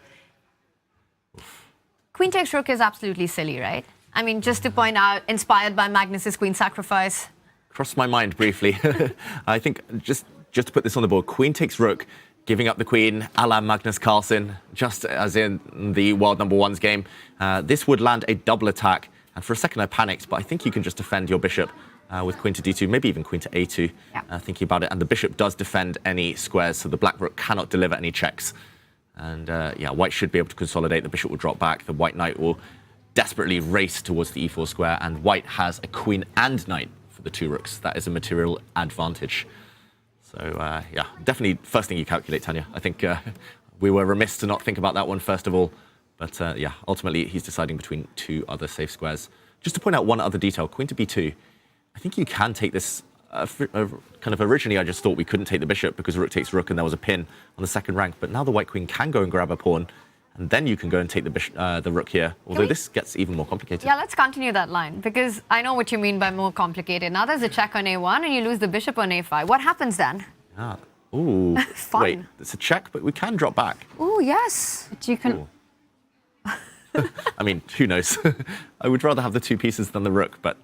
Queen takes rook is absolutely silly, right? I mean, just to point out, inspired by Magnus's queen sacrifice. Crossed my mind briefly. I think just to put this on the board, queen takes rook giving up the queen, a la Magnus Carlsen, just as in the world number one's game. This would land a double attack, and for a second I panicked, but I think you can just defend your bishop with queen to d2, maybe even queen to a2, thinking about it. And the bishop does defend any squares, so the black rook cannot deliver any checks. And yeah, white should be able to consolidate. The bishop will drop back. The white knight will desperately race towards the e4 square, and white has a queen and knight for the two rooks. That is a material advantage. So yeah, definitely first thing you calculate, Tanya. I think we were remiss to not think about that one first of all. But yeah, ultimately he's deciding between two other safe squares. Just to point out one other detail, queen to b2. I think you can take this, kind of originally I just thought we couldn't take the bishop because rook takes rook and there was a pin on the second rank. But now the white queen can go and grab a pawn, and then you can go and take the rook here, although this gets even more complicated. Yeah, let's continue that line, because I know what you mean by more complicated. Now there's a check on a1 and you lose the bishop on a5. What happens then? Ah, ooh, Fun. Wait, it's a check, but we can drop back. Ooh, yes. But you can... I mean, who knows? I would rather have the two pieces than the rook, but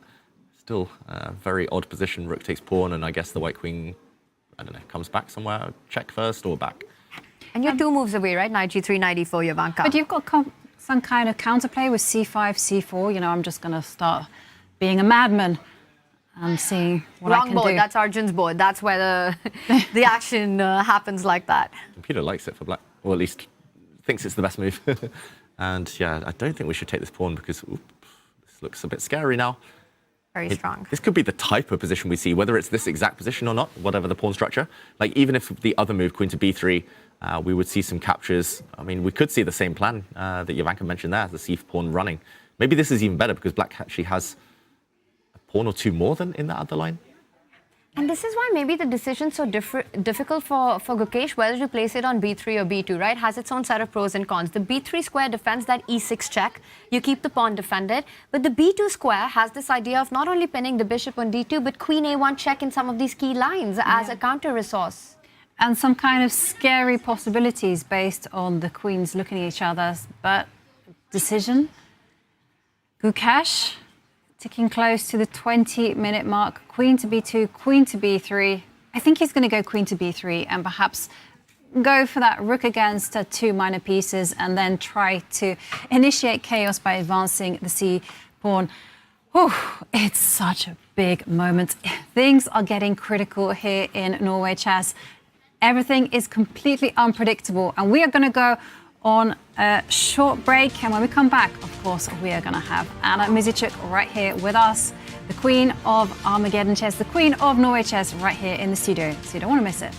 still a very odd position. Rook takes pawn, and I guess the white queen, I don't know, comes back somewhere. Check first or back. And you're 2 moves away, right? Knight g3, knight e4, Jovanka. But you've got some kind of counterplay with c5, c4. You know, I'm just going to start being a madman and seeing what I Wrong can board. do. That's Arjun's board. That's where the action happens like that. Computer likes it for black, or at least thinks it's the best move. And yeah, I don't think we should take this pawn because this looks a bit scary now. Very strong. This could be the type of position we see, whether it's this exact position or not, whatever the pawn structure. Like even if the other move, queen to b3, we would see some captures. I mean, we could see the same plan that Jovanka mentioned there, the c pawn running. Maybe this is even better because black actually has a pawn or two more than in that other line. And this is why maybe the decision's so difficult for Gukesh, whether to place it on b3 or b2, right? Has its own set of pros and cons. The b3 square defends that e6 check. You keep the pawn defended. But the b2 square has this idea of not only pinning the bishop on d2, but queen a1 check in some of these key lines as a counter resource. And some kind of scary possibilities based on the queens looking at each other. But decision, Gukesh ticking close to the 20-minute mark. Queen to b2, queen to b3. I think he's going to go queen to b3 and perhaps go for that rook against 2 minor pieces and then try to initiate chaos by advancing the c pawn. Oh, it's such a big moment. Things are getting critical here in Norway Chess. Everything is completely unpredictable, and we are going to go on a short break, and when we come back, of course, we are going to have Anna Mizichuk right here with us, the queen of Armageddon Chess, the queen of Norway Chess, right here in the studio, so you don't want to miss it.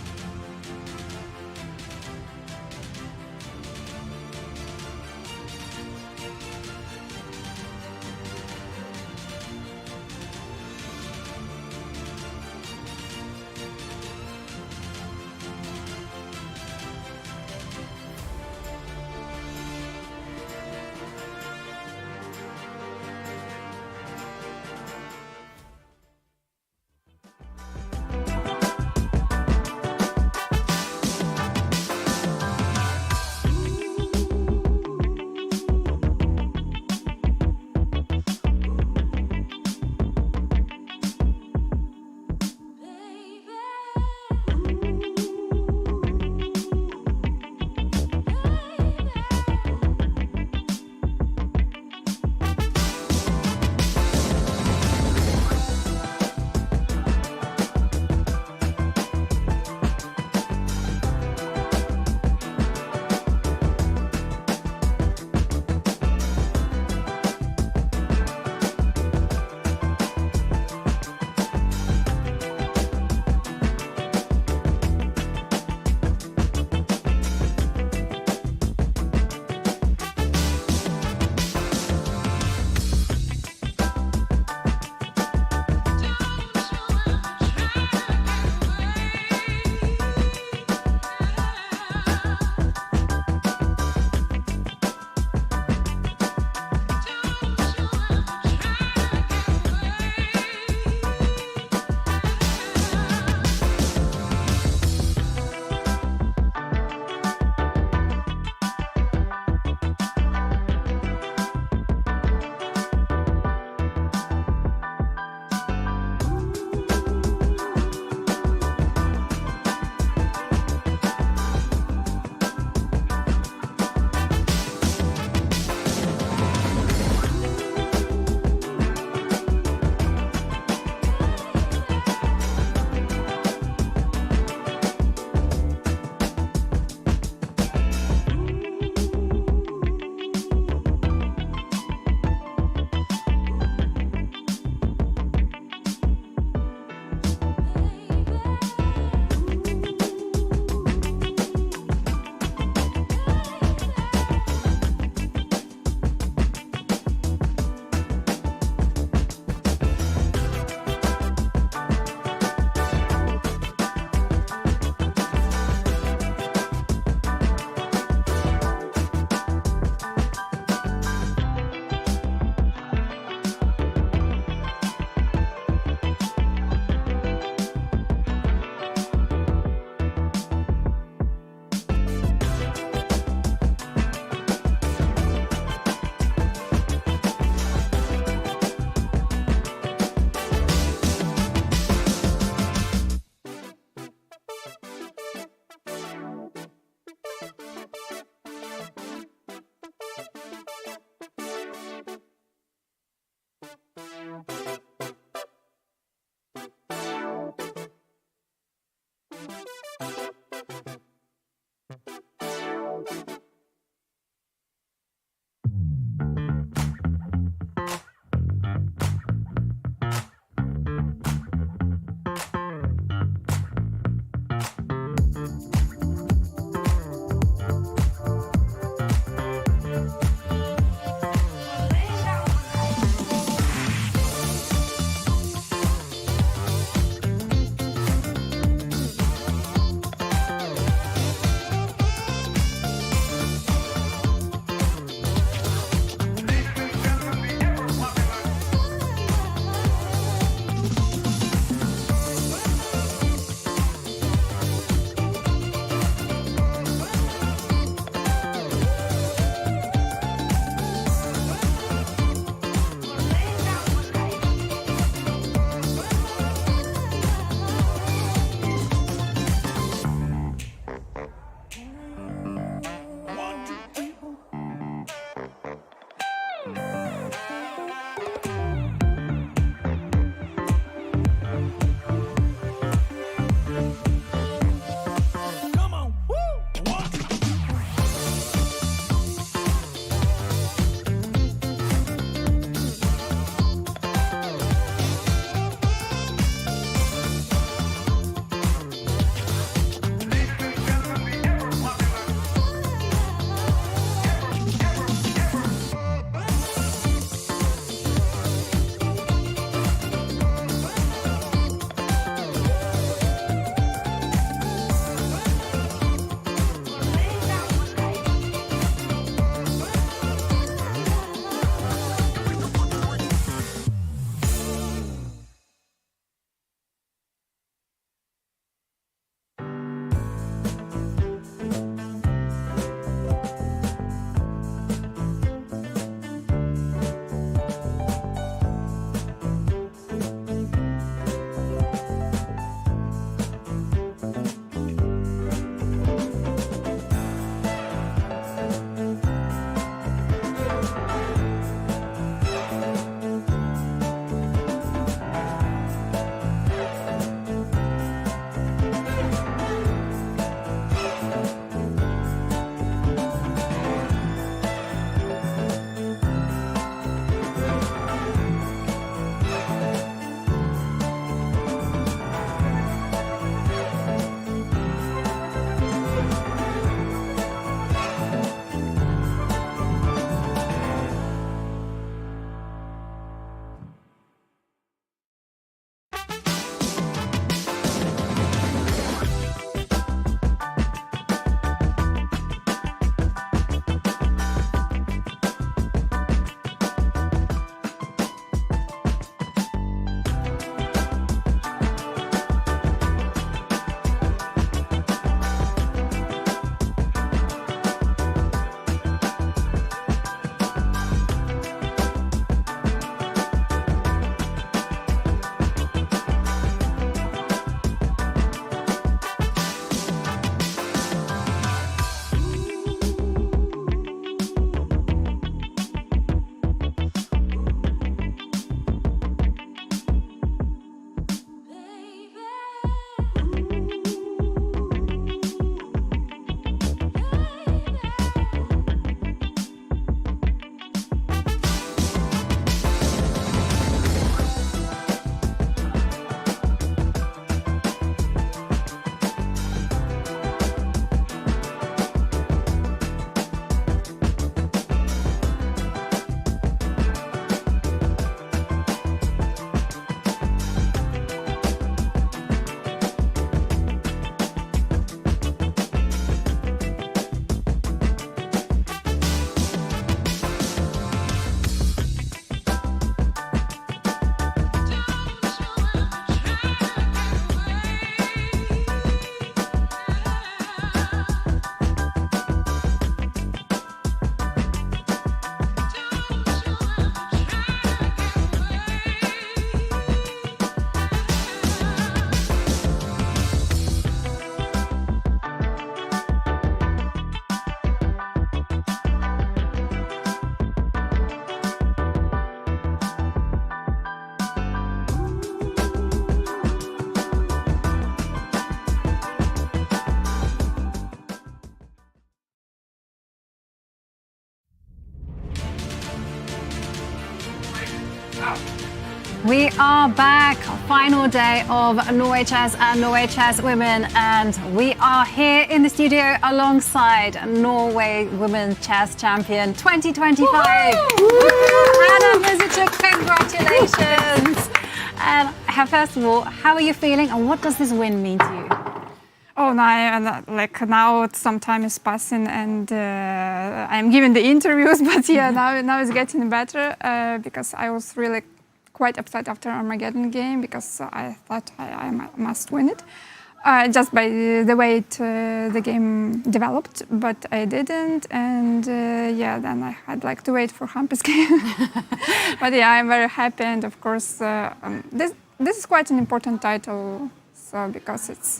We are back, final day of Norway Chess and Norway Chess Women, and we are here in the studio alongside Norway Women Chess Champion 2025. Anna Visitor, congratulations! And first of all, how are you feeling, and what does this win mean to you? Oh, now some time is passing, and I'm giving the interviews, but yeah, now it's getting better because I was really quite upset after Armageddon game because I thought I must win it just by the way the game developed, but I didn't, and then I had to wait for Humpy's game. But yeah, I'm very happy, and of course this is quite an important title, so because it's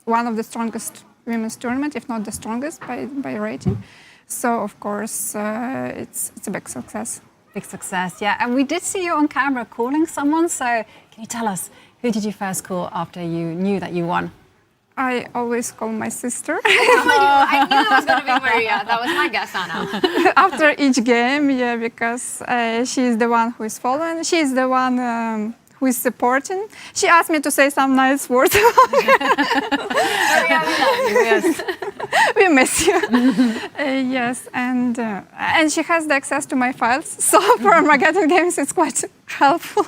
one of the strongest women's tournament, if not the strongest by rating. So of course it's a big success. Big success, yeah. And we did see you on camera calling someone, so can you tell us, who did you first call after you knew that you won? I always call my sister. I knew it was going to be Maria. That was my guess, Anna. After each game, yeah, because she's the one who is following. She's the one who is supporting. She asked me to say some nice words about Maria, we love you. Yes. We miss you. Yes, and she has the access to my files, so for Armageddon games it's quite helpful.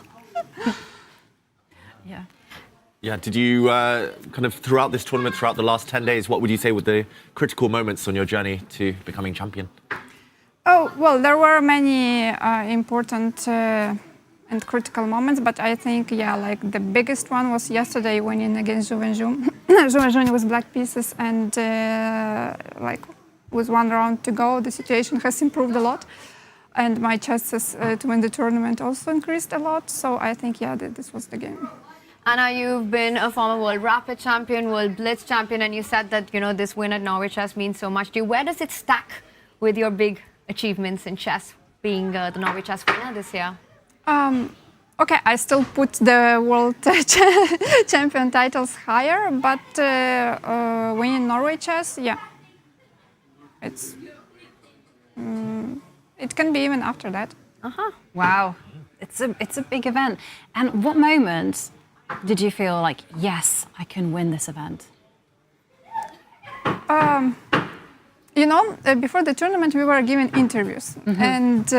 Yeah. Yeah, did you kind of throughout this tournament, throughout the last 10 days, what would you say were the critical moments on your journey to becoming champion? Oh, well, there were many important and critical moments, but I think, the biggest one was yesterday winning against Zhou. Zhou with black pieces, and with one round to go, the situation has improved a lot, and my chances to win the tournament also increased a lot. So I think, this was the game. Anna, you've been a former World Rapid champion, World Blitz champion, and you said that this win at Norway Chess means so much to you. Where does it stack with your big achievements in chess, being the Norway Chess winner this year? Okay, I still put the world champion titles higher, but winning Norway Chess, it's it can be even after that. Wow, it's a big event. And what moment did you feel like, yes, I can win this event? Before the tournament, we were giving interviews, and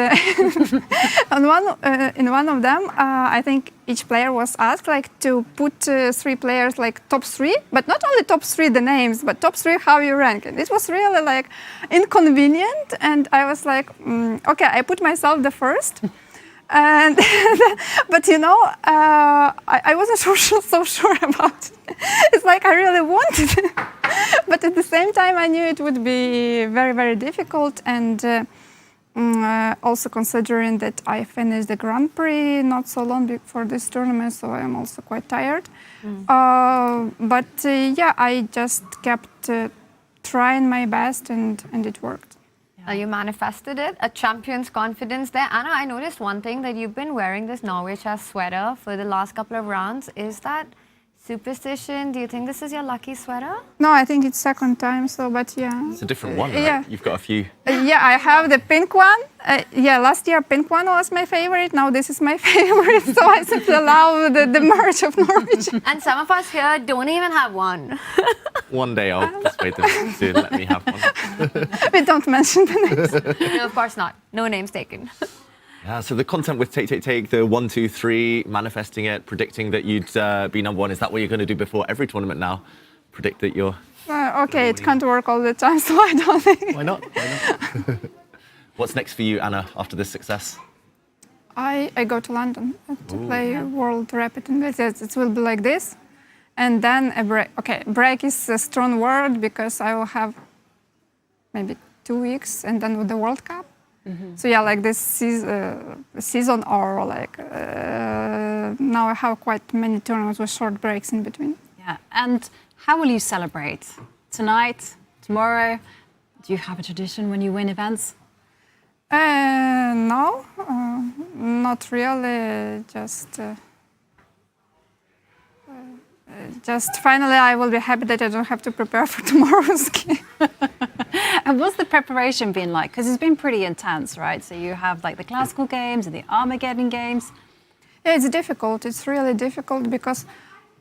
in one of them, I think each player was asked to put 3 players top 3, but not only top 3 the names, but top 3 how you rank. And it was really inconvenient, and I was okay, I put myself the first. And but I wasn't so sure about it. It's I really wanted it. But at the same time I knew it would be very, very difficult, and also considering that I finished the Grand Prix not so long before this tournament, so I'm also quite tired. But I just kept trying my best, and it worked. You manifested it, a champion's confidence there. Anna, I noticed one thing, that you've been wearing this Norway Chess sweater for the last couple of rounds. Is that superstition? Do you think this is your lucky sweater? No, I think it's second time, but yeah. It's a different one, right? Yeah. You've got a few. I have the pink one. Last year pink one was my favorite. Now this is my favorite, so I simply allow the merge of Norwich. And some of us here don't even have one. One day I'll persuade them to let me have one. We don't mention the names. No, of course not. No names taken. Yeah, so the content with Take, the 1, 2, 3, manifesting it, predicting that you'd be number 1, is that what you're going to do before every tournament now? Predict that you're... Okay, it can't work all the time, so I don't think... Why not? What's next for you, Anna, after this success? I go to London to play World Rapid. It will be like this. And then a break. Okay, break is a strong word because I will have maybe 2 weeks, and then with the World Cup. So this season, or now I have quite many tournaments with short breaks in between. Yeah, and how will you celebrate? Tonight, tomorrow? Do you have a tradition when you win events? No, not really. Just finally, I will be happy that I don't have to prepare for tomorrow's game. And what's the preparation been like? Because it's been pretty intense, right? So you have the classical games and the Armageddon games. Yeah, it's difficult. It's really difficult because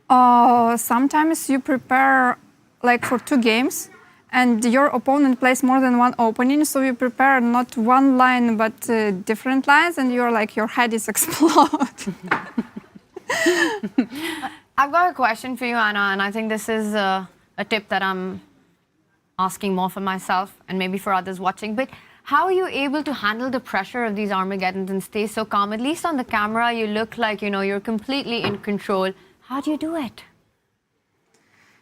sometimes you prepare like for 2 games and your opponent plays more than one opening, so you prepare not one line but different lines, and you're like your head is explode. I've got a question for you, Anna, and I think this is a tip that I'm asking more for myself and maybe for others watching. But how are you able to handle the pressure of these Armageddons and stay so calm? At least on the camera, you look like, you're completely in control. How do you do it?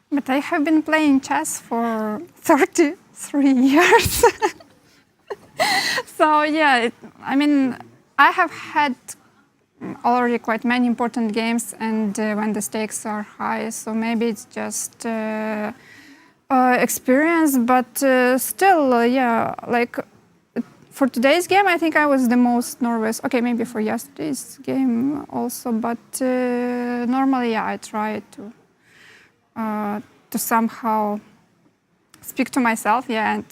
But I have been playing chess for 33 years. So yeah, I have had already quite many important games, and when the stakes are high, so maybe it's just experience, but still, like for today's game, I think I was the most nervous. Okay, maybe for yesterday's game also, but normally, I try to somehow speak to myself, and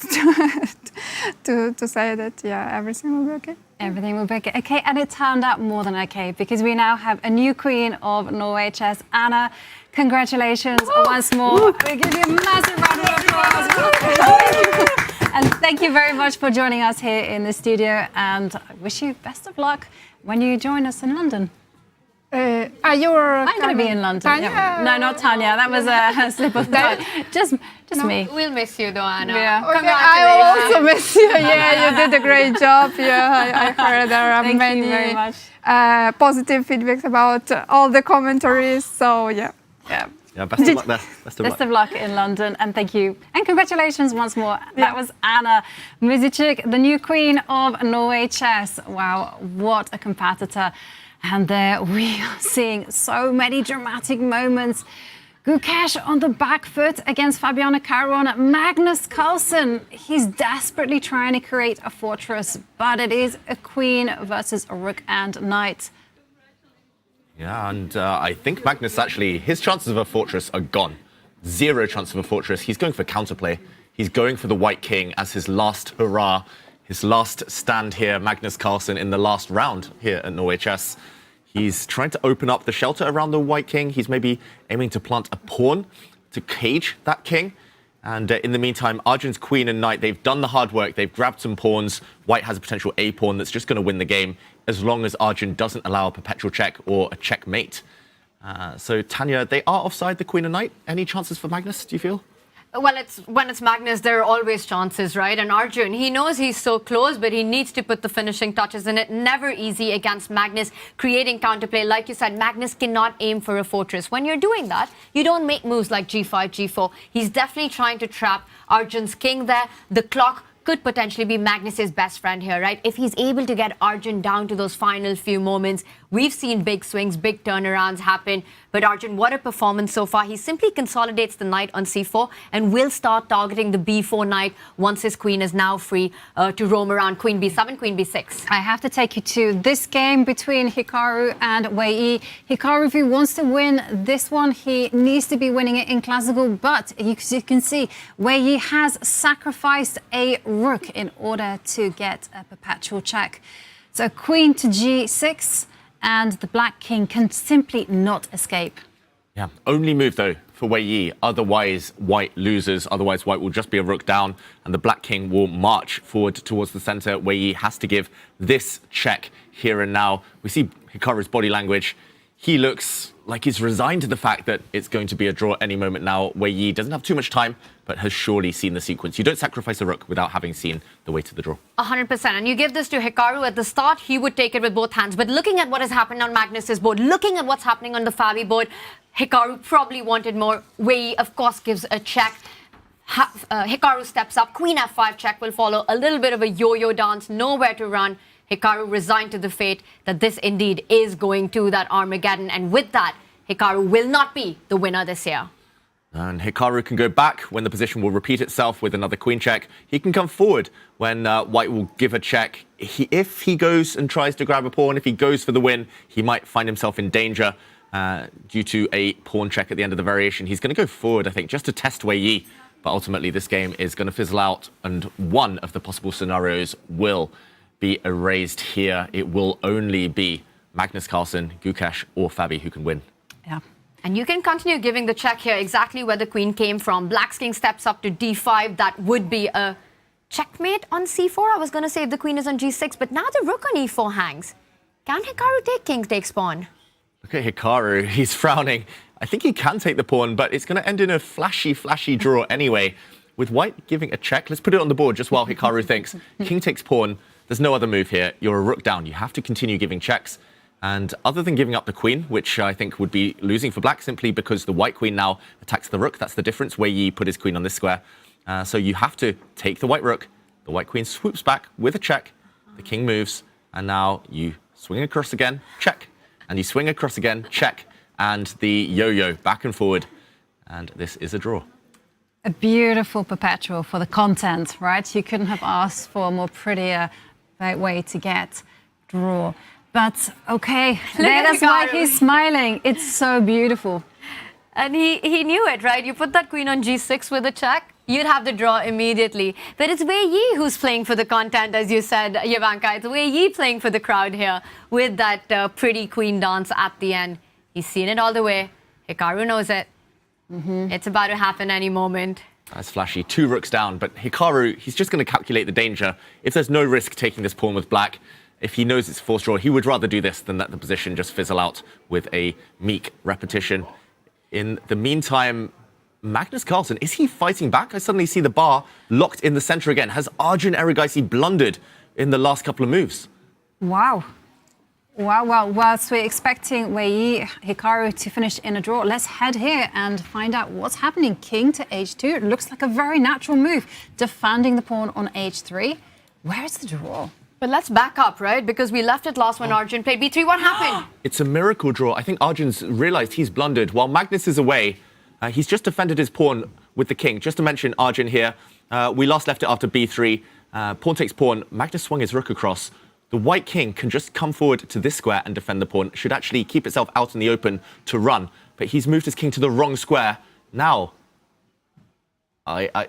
to say that, everything will be okay. Everything will be okay. Okay, and it turned out more than okay, because we now have a new queen of Norway Chess. Anna, congratulations once more. We give you a massive round of applause. And thank you very much for joining us here in the studio, and I wish you best of luck when you join us in London. I'm going to be in London. Tanya? Yeah. No, not Tanya. That was a slip of the tongue. Just me. We'll miss you, though, Anna. Yeah. Okay, I will also miss you. Yeah, you did a great job. Yeah, I heard there are Thank many you very much. positive feedbacks about all the commentaries. So yeah. Yeah, best of luck there. Best of luck in London, and thank you. And congratulations once more. That was Anna Muzichuk, the new queen of Norway Chess. Wow, what a competitor. And there we are seeing so many dramatic moments. Gukesh on the back foot against Fabiano Caruana. Magnus Carlsen, he's desperately trying to create a fortress, but it is a queen versus a rook and knight. Yeah, and I think Magnus actually, his chances of a fortress are gone. 0 chance of a fortress. He's going for counterplay. He's going for the white king as his last hurrah, his last stand here. Magnus Carlsen in the last round here at Norway Chess. He's trying to open up the shelter around the white king. He's maybe aiming to plant a pawn to cage that king. And in the meantime, Arjun's queen and knight, they've done the hard work. They've grabbed some pawns. White has a potential A pawn that's just going to win the game as long as Arjun doesn't allow a perpetual check or a checkmate. So, Tanya, they are offside, the queen and knight. Any chances for Magnus, do you feel? Well, when it's Magnus, there are always chances, right? And Arjun, he knows he's so close, but he needs to put the finishing touches in it. Never easy against Magnus, creating counterplay. Like you said, Magnus cannot aim for a fortress. When you're doing that, you don't make moves like G5, G4. He's definitely trying to trap Arjun's king there. The clock could potentially be Magnus's best friend here, right? If he's able to get Arjun down to those final few moments, we've seen big swings, big turnarounds happen. But Arjun, what a performance so far. He simply consolidates the knight on c4 and will start targeting the b4 knight once his queen is now free to roam around queen b7, queen b6. I have to take you to this game between Hikaru and Wei. Hikaru, if he wants to win this one, he needs to be winning it in classical. But as you can see, Wei has sacrificed a rook in order to get a perpetual check. So queen to g6, and the black king can simply not escape. Yeah, only move though for Wei Yi. Otherwise, white loses. Otherwise, white will just be a rook down, and the black king will march forward towards the center. Wei Yi has to give this check here and now. We see Hikaru's body language. He looks like he's resigned to the fact that it's going to be a draw any moment now. Wei Yi doesn't have too much time, but has surely seen the sequence. You don't sacrifice a rook without having seen the way to the draw. 100%. And you give this to Hikaru at the start, he would take it with both hands. But looking at what has happened on Magnus's board, looking at what's happening on the Fabi board, Hikaru probably wanted more. Wei Yi, of course, gives a check. Hikaru steps up. Queen f5 check will follow. A little bit of a yo-yo dance, nowhere to run. Hikaru resigned to the fate that this indeed is going to that Armageddon. And with that, Hikaru will not be the winner this year. And Hikaru can go back when the position will repeat itself with another queen check. He can come forward when white will give a check. If he goes and tries to grab a pawn, if he goes for the win, he might find himself in danger due to a pawn check at the end of the variation. He's going to go forward, I think, just to test Wei Yi. But ultimately, this game is going to fizzle out, and one of the possible scenarios will be erased here. It will only be Magnus Carlsen, Gukesh, or Fabi who can win. Yeah. And you can continue giving the check here exactly where the queen came from. Black's king steps up to d5. That would be a checkmate on c4. I was going to say if the queen is on g6, but now the rook on e4 hangs. Can Hikaru take king takes pawn? Look at Hikaru. He's frowning. I think he can take the pawn, but it's going to end in a flashy draw anyway. With white giving a check, let's put it on the board just while Hikaru thinks. King takes pawn. There's no other move here. You're a rook down. You have to continue giving checks. And other than giving up the queen, which I think would be losing for black simply because the white queen now attacks the rook. That's the difference. Wei Yi put his queen on this square. So you have to take the white rook. The white queen swoops back with a check. The king moves. And now you swing across again, check. And you swing across again, check. And the yo-yo back and forward. And this is a draw. A beautiful perpetual for the content, right? You couldn't have asked for a more prettier way to get draw. But okay, that's why he's smiling. It's so beautiful. And he knew it, right? You put that queen on g6 with a check, you'd have the draw immediately. But it's Wei Yi who's playing for the content, as you said, Jovanka. It's Wei Yi playing for the crowd here with that pretty queen dance at the end. He's seen it all the way. Hikaru knows it. It's about to happen any moment. That's flashy. 2 rooks down, but Hikaru, he's just going to calculate the danger. If there's no risk taking this pawn with black, if he knows it's a forced draw, he would rather do this than let the position just fizzle out with a meek repetition. In the meantime, Magnus Carlsen, is he fighting back? I suddenly see the bar locked in the center again. Has Arjun Erigaisi blundered in the last couple of moves? Wow. Wow. Whilst we're expecting Wei Yi, Hikaru to finish in a draw, let's head here and find out what's happening. King to h2. It looks like a very natural move. Defending the pawn on h3. Where is the draw? But let's back up, right? Because we left it last when Arjun played b3. What happened? It's a miracle draw. I think Arjun's realized he's blundered. While Magnus is away, he's just defended his pawn with the king. Just to mention Arjun here, we last left it after b3. Pawn takes pawn. Magnus swung his rook across. The white king can just come forward to this square and defend the pawn. Should actually keep itself out in the open to run. But he's moved his king to the wrong square. Now,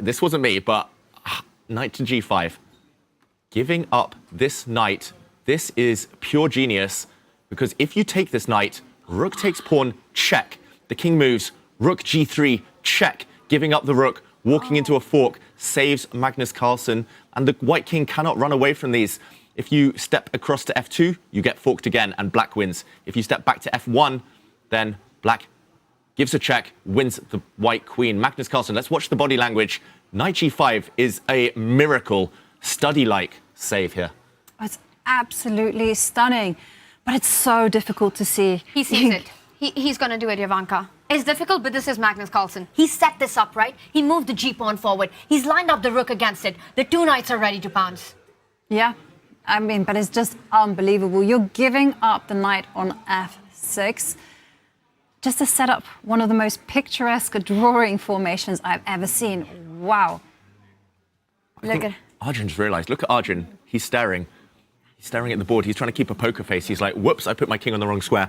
this wasn't me, but knight to g5. Giving up this knight, this is pure genius. Because if you take this knight, rook takes pawn, check. The king moves, rook g3, check. Giving up the rook, walking into a fork, saves Magnus Carlsen. And the white king cannot run away from these. If you step across to f2, you get forked again, and black wins. If you step back to f1, then black gives a check, wins the white queen. Magnus Carlsen, let's watch the body language. Knight g5 is a miracle, study-like save here. It's absolutely stunning, but it's so difficult to see. He sees it. He's going to do it, Jovanka. It's difficult, but this is Magnus Carlsen. He set this up, right? He moved the g-pawn forward. He's lined up the rook against it. The 2 knights are ready to pounce. Yeah. I mean, but it's just unbelievable. You're giving up the knight on f6 just to set up one of the most picturesque drawing formations I've ever seen. Wow. Look at Arjun's realized. Look at Arjun. He's staring. He's staring at the board. He's trying to keep a poker face. He's like, whoops, I put my king on the wrong square.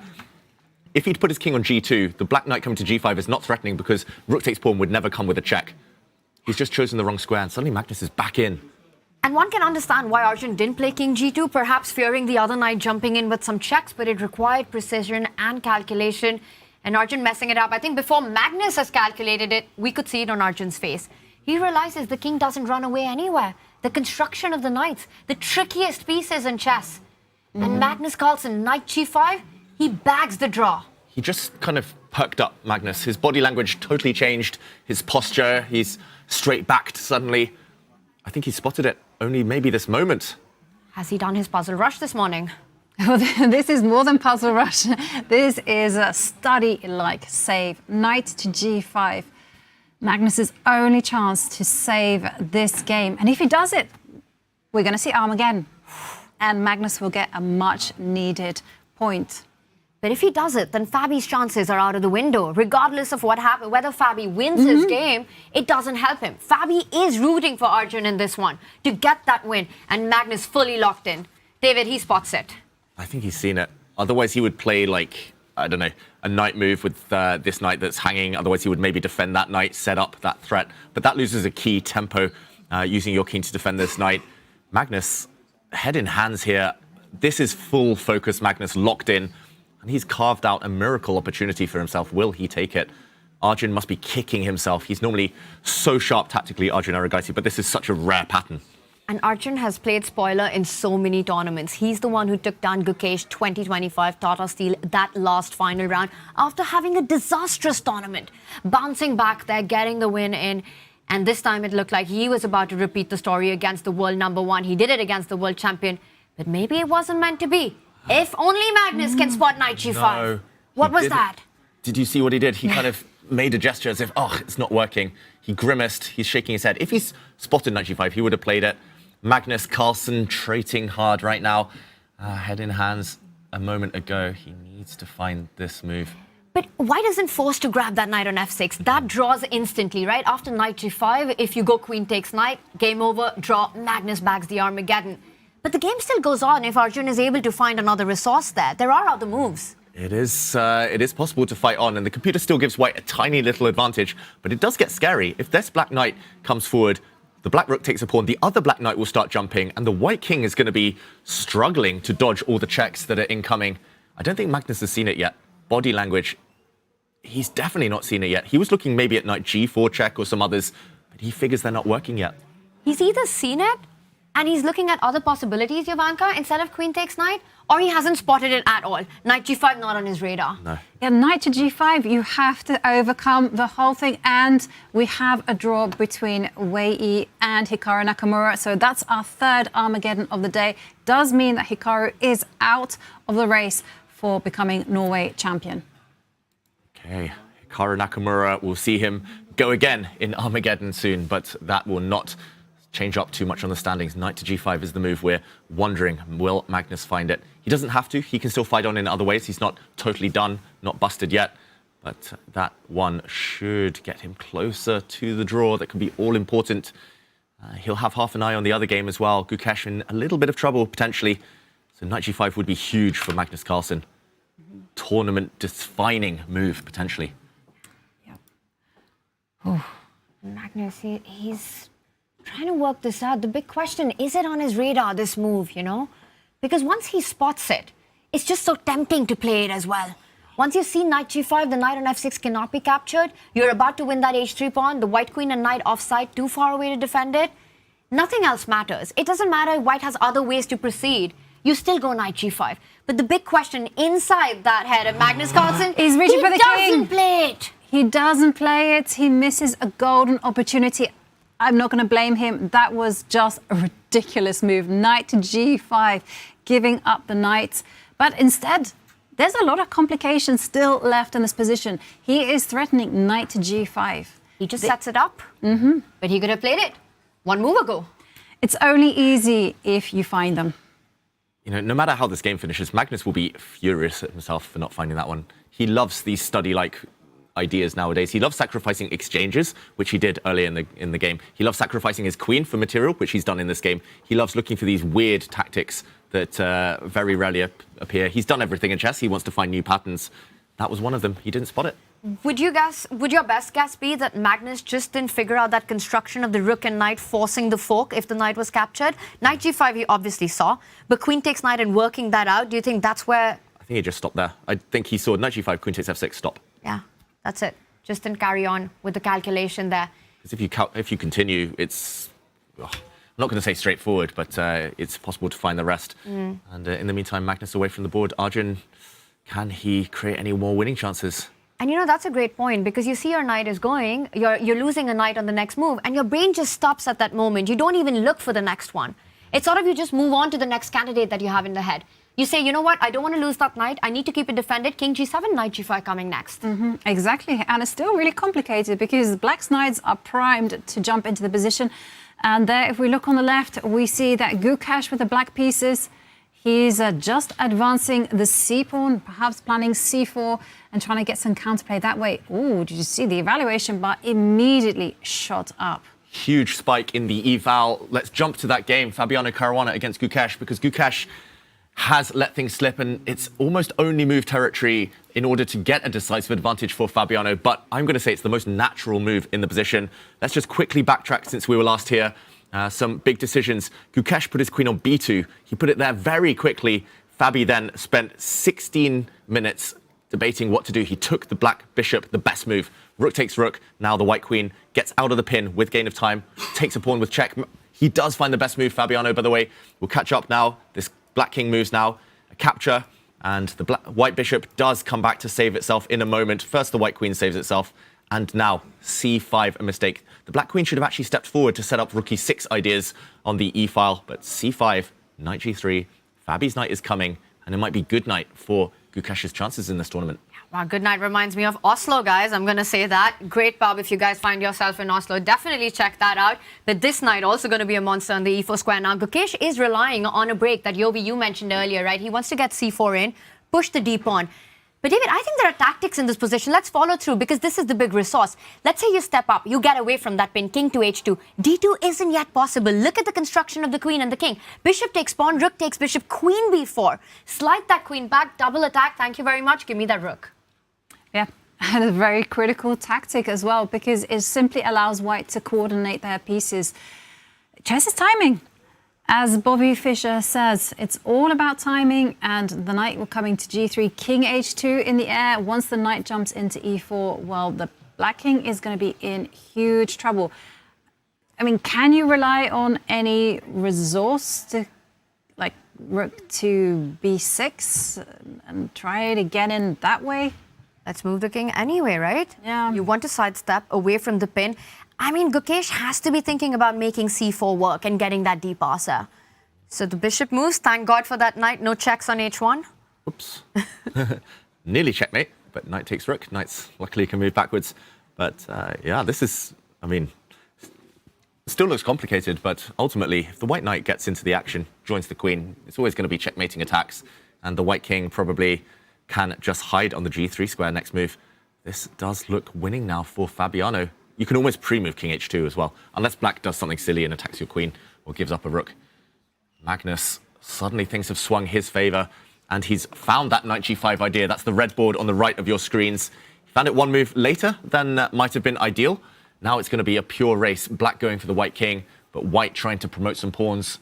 If he'd put his king on g2, the black knight coming to g5 is not threatening because rook takes pawn would never come with a check. He's just chosen the wrong square, and suddenly Magnus is back in. And one can understand why Arjun didn't play king g2, perhaps fearing the other knight jumping in with some checks, but it required precision and calculation. And Arjun messing it up. I think before Magnus has calculated it, we could see it on Arjun's face. He realizes the king doesn't run away anywhere. The construction of the knights, the trickiest pieces in chess. And Magnus Carlsen, knight g5, he bags the draw. He just kind of perked up, Magnus. His body language totally changed. His posture, he's straight-backed suddenly. I think he spotted it only maybe this moment. Has he done his puzzle rush this morning? Well, this is more than puzzle rush. This is a study-like save. Knight to g5. Magnus's only chance to save this game. And if he does it, we're going to see Armageddon. And Magnus will get a much-needed point. But if he does it, then Fabi's chances are out of the window. Regardless of what happens, whether Fabi wins his game, it doesn't help him. Fabi is rooting for Arjun in this one to get that win. And Magnus fully locked in. David, he spots it. I think he's seen it. Otherwise, he would play, like, I don't know, a knight move with this knight that's hanging. Otherwise, he would maybe defend that knight, set up that threat. But that loses a key tempo, using your king to defend this knight. Magnus, head in hands here. This is full focus, Magnus locked in, and he's carved out a miracle opportunity for himself. Will he take it? Arjun must be kicking himself. He's normally so sharp tactically, Arjun Erigaisi, but this is such a rare pattern. And Arjun has played spoiler in so many tournaments. He's the one who took down Gukesh 2025 Tata Steel that last final round after having a disastrous tournament. Bouncing back there, getting the win in. And this time it looked like he was about to repeat the story against the world number one. He did it against the world champion. But maybe it wasn't meant to be. If only Magnus can spot knight g5. No, what was that? Did you see what he did? He kind of made a gesture as if, oh, it's not working. He grimaced. He's shaking his head. If he's spotted knight g5, he would have played it. Magnus Carlsen trading hard right now. Head in hands a moment ago. He needs to find this move. But why doesn't force to grab that knight on f6? That draws instantly, right? After knight g5, if you go queen takes knight, game over, draw, Magnus bags the Armageddon. But the game still goes on if Arjun is able to find another resource there. There are other moves. It is possible to fight on, and the computer still gives white a tiny little advantage, but it does get scary. If this black knight comes forward, the black rook takes a pawn, the other black knight will start jumping, and the white king is going to be struggling to dodge all the checks that are incoming. I don't think Magnus has seen it yet. Body language, he's definitely not seen it yet. He was looking maybe at knight g4 check or some others, but he figures they're not working yet. He's either seen it, and he's looking at other possibilities, Jovanka, instead of queen takes knight, or he hasn't spotted it at all. Knight g5 not on his radar. No. Yeah, knight to g5, you have to overcome the whole thing. And we have a draw between Wei and Hikaru Nakamura. So that's our third Armageddon of the day. Does mean that Hikaru is out of the race for becoming Norway champion. Okay, Hikaru Nakamura, we'll see him go again in Armageddon soon, but that will not change up too much on the standings. Knight to g5 is the move. We're wondering, will Magnus find it? He doesn't have to. He can still fight on in other ways. He's not totally done, not busted yet. But that one should get him closer to the draw. That can be all important. He'll have half an eye on the other game as well. Gukesh in a little bit of trouble, potentially. So knight g5 would be huge for Magnus Carlsen. Tournament-defining move, potentially. Yep. Oh, Magnus, he's trying to work this out. The big question, is it on his radar, this move, you know? Because once he spots it, it's just so tempting to play it as well. Once you see knight g5, the knight on f6 cannot be captured. You're about to win that h3 pawn. The white queen and knight offside, too far away to defend it. Nothing else matters. It doesn't matter if white has other ways to proceed. You still go knight g5. But the big question inside that head of Magnus Carlsen is reaching for the king. He doesn't play it. He doesn't play it. He misses a golden opportunity. I'm not going to blame him. That was just a ridiculous move. Knight to g5, giving up the knight. But instead, there's a lot of complications still left in this position. He is threatening knight to g5. He just sets it up. But he could have played it one move ago. It's only easy if you find them. You know, no matter how this game finishes, Magnus will be furious at himself for not finding that one. He loves these study-like ideas nowadays. He loves sacrificing exchanges, which he did earlier in the game. He loves sacrificing his queen for material, which he's done in this game. He loves looking for these weird tactics that very rarely appear. He's done everything in chess. He wants to find new patterns. That was one of them. He didn't spot it. Would your best guess be that Magnus just didn't figure out that construction of the rook and knight forcing the fork if the knight was captured? Knight g5 he obviously saw, but queen takes knight and working that out, do you think that's where... I think he just stopped there. I think he saw knight g5, queen takes f6, stop. Yeah, that's it. Just didn't carry on with the calculation there. Because if you continue, it's... I'm not going to say straightforward, but it's possible to find the rest. And in the meantime, Magnus away from the board. Arjun, can he create any more winning chances? And you know, that's a great point, because you see your knight is going, you're losing a knight on the next move, and your brain just stops at that moment. You don't even look for the next one. It's sort of you just move on to the next candidate that you have in the head. You say, you know what, I don't want to lose that knight. I need to keep it defended. King g7, knight g5 coming next. Exactly. And it's still really complicated because black's knights are primed to jump into the position. And there, if we look on the left, we see that Gukesh with the black pieces. He's just advancing the c-pawn, perhaps planning c4 and trying to get some counterplay that way. Ooh, did you see the evaluation bar immediately shot up? Huge spike in the eval. Let's jump to that game, Fabiano Caruana against Gukesh, because Gukesh has let things slip and it's almost only move territory in order to get a decisive advantage for Fabiano. But I'm going to say it's the most natural move in the position. Let's just quickly backtrack since we were last here. Some big decisions. Gukesh put his queen on b2. He put it there very quickly. Fabi then spent 16 minutes debating what to do. He took the black bishop, the best move. Rook takes rook. Now the white queen gets out of the pin with gain of time, takes a pawn with check. He does find the best move, Fabiano, by the way. We'll catch up now. This black king moves now. A capture, and the white bishop does come back to save itself in a moment. First, the white queen saves itself, and now c5, a mistake. The black queen should have actually stepped forward to set up rook e6 ideas on the e-file, but c5, knight g3, Fabi's knight is coming, and it might be good night for Gukesh's chances in this tournament. Wow, good night reminds me of Oslo, guys. I'm going to say that. Great pub if you guys find yourself in Oslo. Definitely check that out. But this night also going to be a monster on the e4 square. Now, Gukesh is relying on a break that Yovi, you mentioned earlier, right? He wants to get c4 in, push the d pawn. But David, I think there are tactics in this position. Let's follow through because this is the big resource. Let's say you step up, you get away from that pin, king to h2. d2 isn't yet possible. Look at the construction of the queen and the king. Bishop takes pawn, rook takes bishop, queen b4. Slide that queen back, double attack. Thank you very much. Give me that rook. Yeah, and a very critical tactic as well because it simply allows white to coordinate their pieces. Chess is timing. As Bobby Fischer says, it's all about timing, and the knight will coming to g3, king h2 in the air. Once the knight jumps into e4, well, the black king is going to be in huge trouble. I mean, can you rely on any resource to, like, rook to b6 and try to get in that way? Let's move the king anyway, right? Yeah. You want to sidestep away from the pin. I mean, Gukesh has to be thinking about making c4 work and getting that d-passer. So the bishop moves. Thank God for that knight. No checks on h1. Oops. Nearly checkmate, but knight takes rook. Knights luckily can move backwards. But yeah, this is, I mean, still looks complicated, but ultimately, if the white knight gets into the action, joins the queen, it's always going to be checkmating attacks. And the white king probably can just hide on the g3 square next move. This does look winning now for Fabiano. You can almost pre-move king h2 as well, unless black does something silly and attacks your queen or gives up a rook. Magnus, suddenly things have swung his favor, and he's found that knight g5 idea. That's the red board on the right of your screens. He found it one move later than might have been ideal. Now it's going to be a pure race. Black going for the white king, but white trying to promote some pawns.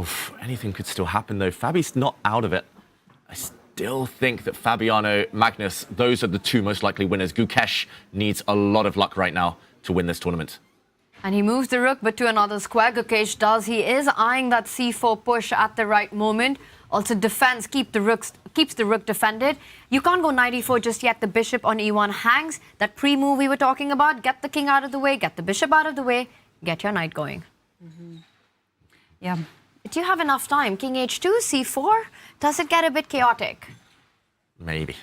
Oof, anything could still happen, though. Fabi's not out of it. I still think that Fabiano, Magnus, those are the two most likely winners. Gukesh needs a lot of luck right now to win this tournament. And he moves the rook, but to another square. Gukesh does. He is eyeing that c4 push at the right moment. Also defends, keeps the rook defended. You can't go knight e4 just yet. The bishop on e1 hangs. That pre-move we were talking about. Get the king out of the way, get the bishop out of the way, get your knight going. Mm-hmm. Yeah. Do you have enough time? King h2, c4? Does it get a bit chaotic? Maybe.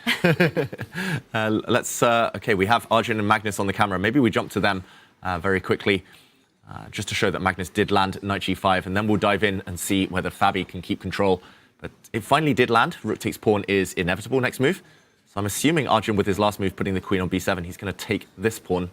Okay, we have Arjun and Magnus on the camera. Maybe we jump to them very quickly, just to show that Magnus did land knight g5, and then we'll dive in and see whether Fabi can keep control. But it finally did land. Rook takes pawn is inevitable next move. So I'm assuming Arjun, with his last move, putting the queen on b7, he's going to take this pawn.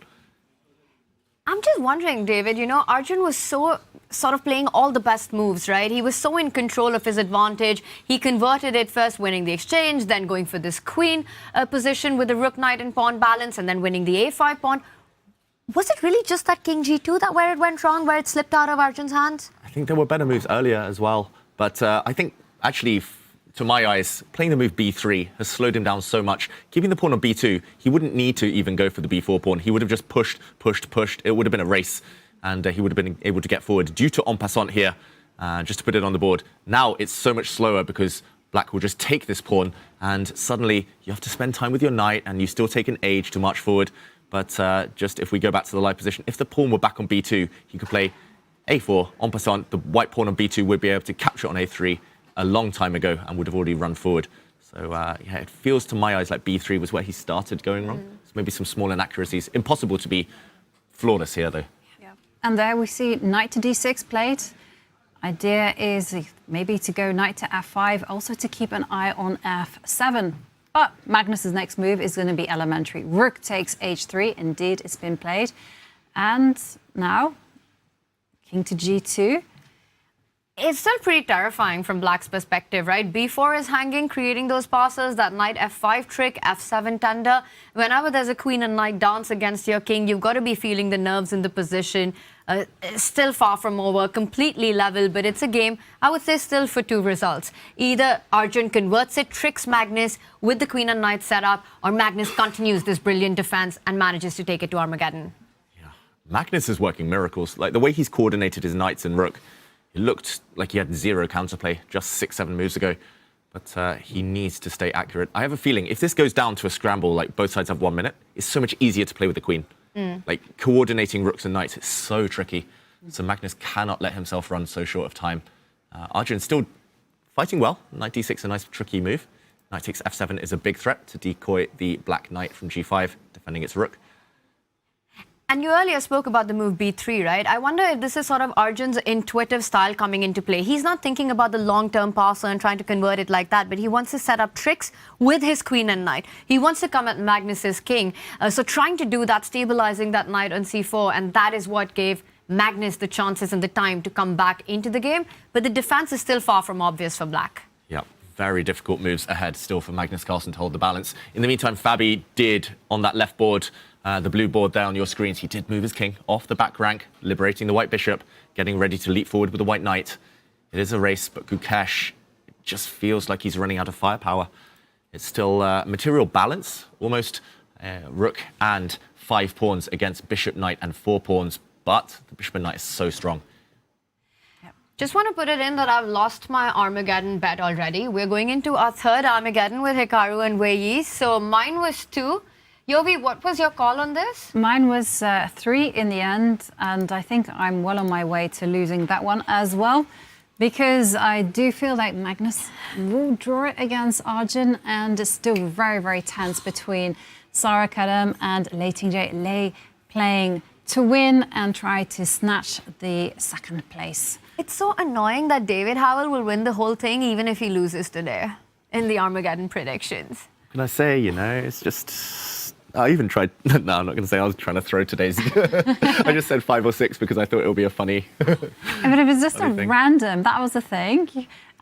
I'm just wondering, David, you know, Arjun was so sort of playing all the best moves, right? He was so in control of his advantage. He converted it first, winning the exchange, then going for this queen position with the rook, knight and pawn balance, and then winning the a5 pawn. Was it really just that king g2 that where it went wrong, where it slipped out of Arjun's hands? I think there were better moves earlier as well. But I think, actually, to my eyes, playing the move b3 has slowed him down so much. Keeping the pawn on b2, he wouldn't need to even go for the b4 pawn. He would have just pushed. It would have been a race, and he would have been able to get forward due to en passant here, just to put it on the board. Now it's so much slower because black will just take this pawn, and suddenly you have to spend time with your knight, and you still take an age to march forward. But just if we go back to the live position, if the pawn were back on b2, he could play a4, en passant. The white pawn on b2 would be able to capture it on a3 a long time ago and would have already run forward. So yeah, it feels to my eyes like b3 was where he started going wrong. So maybe some small inaccuracies. Impossible to be flawless here, though. Yeah. And there we see knight to d6 played. Idea is maybe to go knight to f5, also to keep an eye on f7. But Magnus's next move is going to be elementary. Rook takes h3. Indeed, it's been played. And now, king to g2. It's still pretty terrifying from Black's perspective, right? B4 is hanging, creating those passes, that knight F5 trick, F7 tender. Whenever there's a queen and knight dance against your king, you've got to be feeling the nerves in the position. Still far from over, completely level, but it's a game, I would say, still for two results. Either Arjun converts it, tricks Magnus with the queen and knight setup, or Magnus continues this brilliant defense and manages to take it to Armageddon. Yeah, Magnus is working miracles. Like the way he's coordinated his knights and rook, it looked like he had zero counterplay just 6-7 moves ago, but he needs to stay accurate. I have a feeling if this goes down to a scramble, like both sides have 1 minute, it's so much easier to play with the queen. Like coordinating rooks and knights, it's so tricky. So Magnus cannot let himself run so short of time. Arjun still fighting well. Knight d6, a nice tricky move. Knight takes f7 is a big threat to decoy the black knight from g5, defending its rook. And you earlier spoke about the move b3, right? I wonder if this is sort of Arjun's intuitive style coming into play. He's not thinking about the long-term passer and trying to convert it like that, but he wants to set up tricks with his queen and knight. He wants to come at Magnus's king. So trying to do that, stabilizing that knight on c4, and that is what gave Magnus the chances and the time to come back into the game. But the defense is still far from obvious for Black. Yeah, very difficult moves ahead still for Magnus Carlsen to hold the balance. In the meantime, Fabi did, on that left board, the blue board there on your screens, he did move his king off the back rank, liberating the white bishop, getting ready to leap forward with the white knight. It is a race, but Gukesh just feels like he's running out of firepower. It's still material balance, almost rook and 5 pawns against bishop, knight, and 4 pawns, but the bishop and knight is so strong. Just want to put it in that I've lost my Armageddon bet already. We're going into our third Armageddon with Hikaru and Wei. So mine was 2. Yovi, what was your call on this? Mine was 3 in the end, and I think I'm well on my way to losing that one as well, because I do feel like Magnus will draw it against Arjun, and it's still very, very tense between Sarah Kadam and Lei Tingjae. Lei playing to win and try to snatch the second place. It's so annoying that David Howell will win the whole thing even if he loses today in the Armageddon predictions. Can I say, you know, it's just... I even tried... No, I'm not going to say I was trying to throw today's... I just said 5 or 6 because I thought it would be a funny... But it was just a random, that was the thing.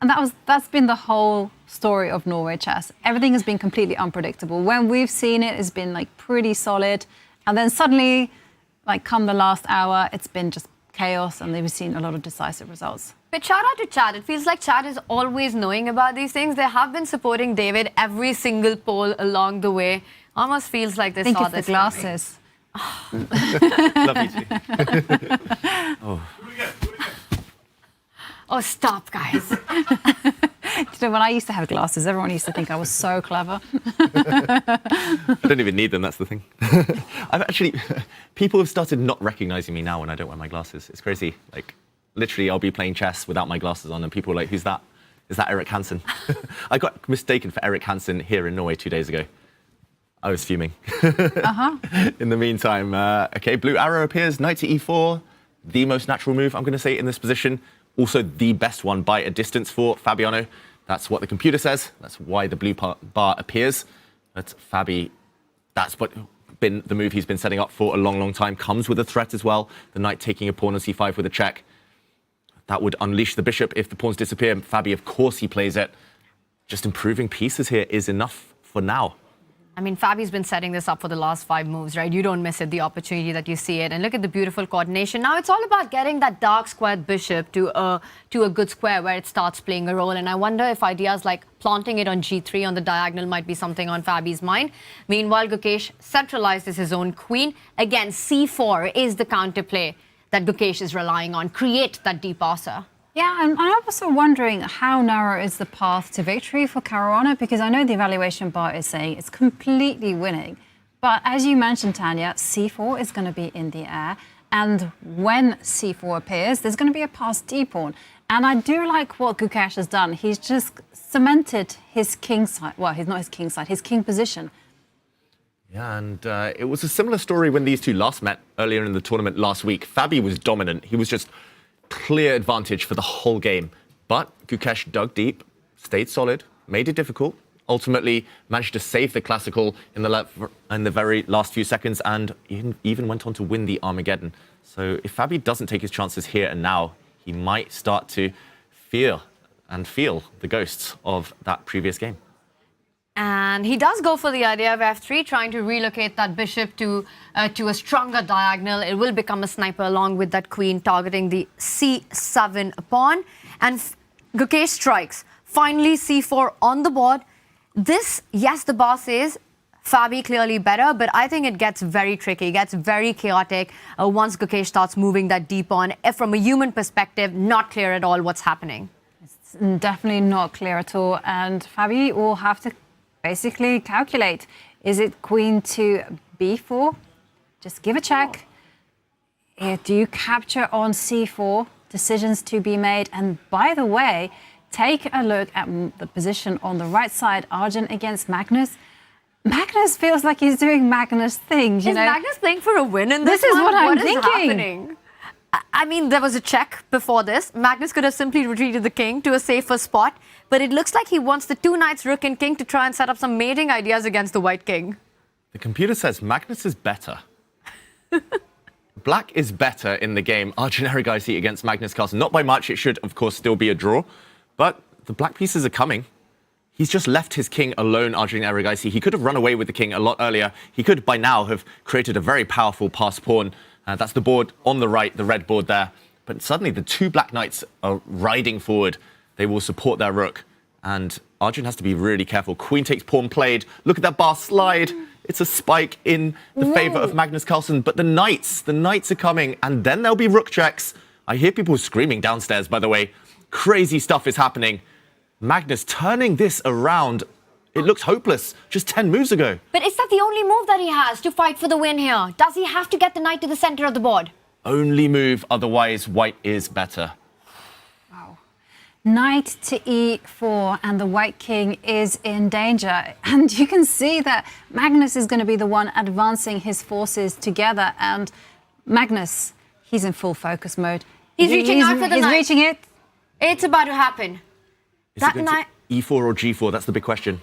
And that's been the whole story of Norway chess. Everything has been completely unpredictable. When we've seen it, it's been like pretty solid. And then suddenly, like come the last hour, it's been just chaos, and we've seen a lot of decisive results. But shout out to Chad. It feels like Chad is always knowing about these things. They have been supporting David every single poll along the way. Almost feels like they saw this. The glasses. Love you too. Oh, stop, guys. You know, when I used to have glasses, everyone used to think I was so clever. I don't even need them, that's the thing. I've actually... People have started not recognizing me now when I don't wear my glasses. It's crazy. Like, literally, I'll be playing chess without my glasses on, and people are like, who's that? Is that Erik Hansen? I got mistaken for Erik Hansen here in Norway 2 days ago. I was fuming. In the meantime, okay, blue arrow appears, knight to e4. The most natural move, I'm going to say, in this position. Also the best one by a distance for Fabiano. That's what the computer says. That's why the blue bar appears. But Fabi, that's what been the move he's been setting up for a long, long time. Comes with a threat as well. The knight taking a pawn on c5 with a check. That would unleash the bishop if the pawns disappear. Fabi, of course, he plays it. Just improving pieces here is enough for now. I mean, Fabi's been setting this up for the last 5 moves, right? You don't miss it, the opportunity that you see it. And look at the beautiful coordination. Now it's all about getting that dark squared bishop to a good square where it starts playing a role. And I wonder if ideas like planting it on g3 on the diagonal might be something on Fabi's mind. Meanwhile, Gukesh centralizes his own queen. Again, c4 is the counterplay that Gukesh is relying on. Create that deep passer. Yeah, and I'm also wondering how narrow is the path to victory for Caruana, because I know the evaluation bar is saying it's completely winning. But as you mentioned, Tanya, c4 is going to be in the air. And when c4 appears, there's going to be a passed d-pawn. And I do like what Gukesh has done. He's just cemented his king side. Well, he's not his king side, his king position. Yeah, and it was a similar story when these two last met earlier in the tournament last week. Fabi was dominant. He was just clear advantage for the whole game. But Gukesh dug deep, stayed solid, made it difficult, ultimately managed to save the classical in the very last few seconds, and even went on to win the Armageddon. So if Fabi doesn't take his chances here and now, he might start to feel the ghosts of that previous game. And he does go for the idea of f3, trying to relocate that bishop to a stronger diagonal. It will become a sniper along with that queen, targeting the c7 pawn. And Gukesh strikes. Finally, c4 on the board. This, yes, the bar says Fabi clearly better, but I think it gets very tricky, gets very chaotic once Gukesh starts moving that d pawn. From a human perspective, not clear at all what's happening. It's definitely not clear at all. And Fabi will have to basically calculate. Is it queen to b4? Just give a check. Do you capture on c4? Decisions to be made. And by the way, take a look at the position on the right side. Arjun against Magnus. Magnus feels like he's doing Magnus things. Is Magnus playing for a win in this This is one? what I'm What is thinking. happening? I mean, there was a check before this. Magnus could have simply retreated the king to a safer spot, but it looks like he wants the two knights, rook and king, to try and set up some mating ideas against the white king. The computer says Magnus is better. Black is better in the game. Arjun Erigaisi against Magnus Carlsen. Not by much. It should, of course, still be a draw. But the black pieces are coming. He's just left his king alone, Arjun Erigaisi. He could have run away with the king a lot earlier. He could, by now, have created a very powerful pass pawn. That's the board on the right, the red board there. But suddenly, the two black knights are riding forward. They will support their rook. And Arjun has to be really careful. Queen takes pawn played. Look at that bar slide. It's a spike in the favor of Magnus Carlsen. But the knights are coming. And then there'll be rook checks. I hear people screaming downstairs, by the way. Crazy stuff is happening. Magnus turning this around. It looks hopeless just 10 moves ago. But is that the only move that he has to fight for the win here? Does he have to get the knight to the center of the board? Only move, otherwise white is better. Wow. Knight to e4 and the white king is in danger. And you can see that Magnus is going to be the one advancing his forces together. And Magnus, he's in full focus mode. He's reaching out for the knight. He's reaching it. It's about to happen. Is it going to e4 or g4? That's the big question.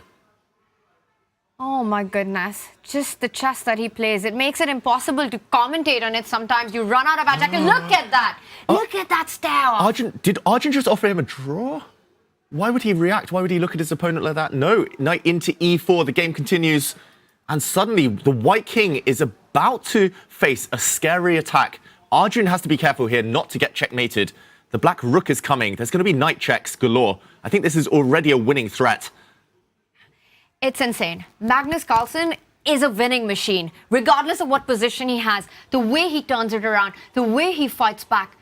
Oh my goodness. Just the chess that he plays. It makes it impossible to commentate on it sometimes. You run out of attack. And look at that. Look at that stare. Did Arjun just offer him a draw? Why would he react? Why would he look at his opponent like that? No, knight into e4. The game continues. And suddenly, the white king is about to face a scary attack. Arjun has to be careful here not to get checkmated. The black rook is coming. There's going to be knight checks galore. I think this is already a winning threat. It's insane. Magnus Carlsen is a winning machine, regardless of what position he has. The way he turns it around, the way he fights back,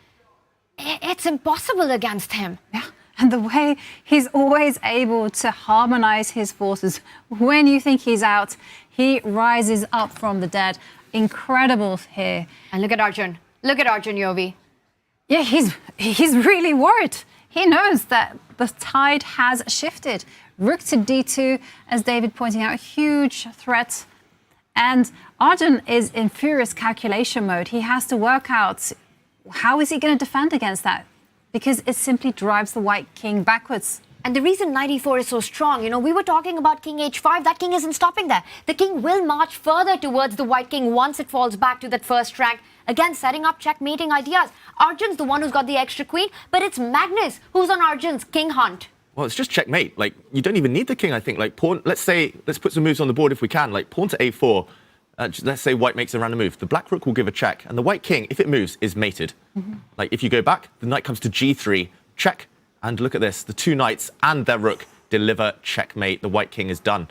it's impossible against him. Yeah, and the way he's always able to harmonize his forces. When you think he's out, he rises up from the dead. Incredible here. And look at Arjun. Look at Arjun, Yovi. Yeah, he's really worried. He knows that the tide has shifted. Rook to d2, as David pointing out, a huge threat. And Arjun is in furious calculation mode. He has to work out how is he going to defend against that, because it simply drives the white king backwards. And the reason knight e4 is so strong, you know, we were talking about king h5. That king isn't stopping there. The king will march further towards the white king once it falls back to that first rank. Again, setting up checkmating ideas. Arjun's the one who's got the extra queen, but it's Magnus who's on Arjun's king hunt. Well, it's just checkmate. Like, you don't even need the king, I think. Like, pawn, let's put some moves on the board if we can. Like, pawn to a4. Let's say white makes a random move. The black rook will give a check, and the white king, if it moves, is mated. Like, if you go back, the knight comes to g3, check, and look at this. The two knights and their rook deliver checkmate. The white king is done.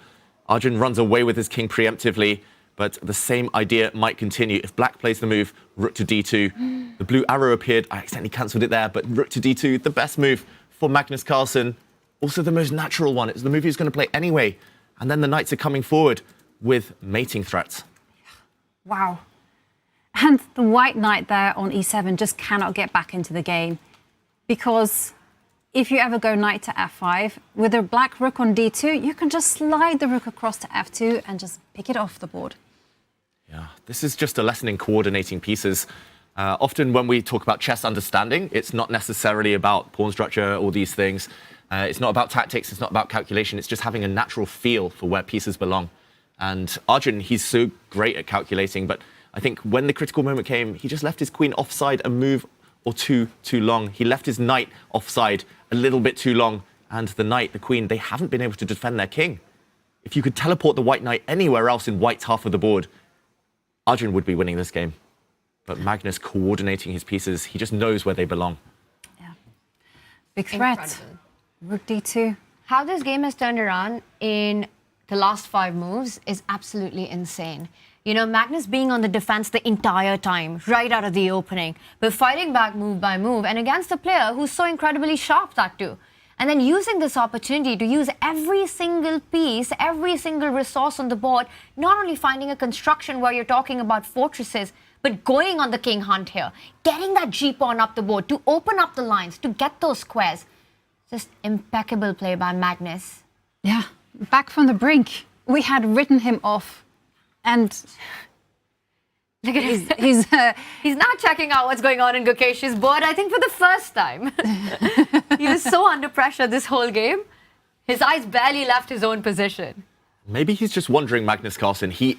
Arjun runs away with his king preemptively, but the same idea might continue. If black plays the move, rook to d2. The blue arrow appeared. I accidentally cancelled it there, but rook to d2, the best move for Magnus Carlsen. Also the most natural one. It's the move he's going to play anyway. And then the knights are coming forward with mating threats. Wow. And the white knight there on e7 just cannot get back into the game, because if you ever go knight to f5, with a black rook on d2, you can just slide the rook across to f2 and just pick it off the board. Yeah, this is just a lesson in coordinating pieces. Often when we talk about chess understanding, it's not necessarily about pawn structure, all these things. It's not about tactics, it's not about calculation, it's just having a natural feel for where pieces belong. And Arjun, he's so great at calculating, but I think when the critical moment came, he just left his queen offside a move or too long. He left his knight offside a little bit too long, and the knight, the queen, they haven't been able to defend their king. If you could teleport the white knight anywhere else in white's half of the board, Arjun would be winning this game. But Magnus coordinating his pieces, he just knows where they belong. Yeah. Big threat. Incredible. Rook d2. How this game has turned around in the last 5 moves is absolutely insane. You know, Magnus being on the defense the entire time, right out of the opening, but fighting back move by move, and against a player who's so incredibly sharp, that too. And then using this opportunity to use every single piece, every single resource on the board, not only finding a construction where you're talking about fortresses, but going on the king hunt here, getting that g-pawn up the board to open up the lines, to get those squares. Just impeccable play by Magnus. Yeah, back from the brink. We had written him off, and look at him. He's now checking out what's going on in Gukesh's board, I think for the first time. He was so under pressure this whole game. His eyes barely left his own position. Maybe he's just wondering, Magnus Carlsen. He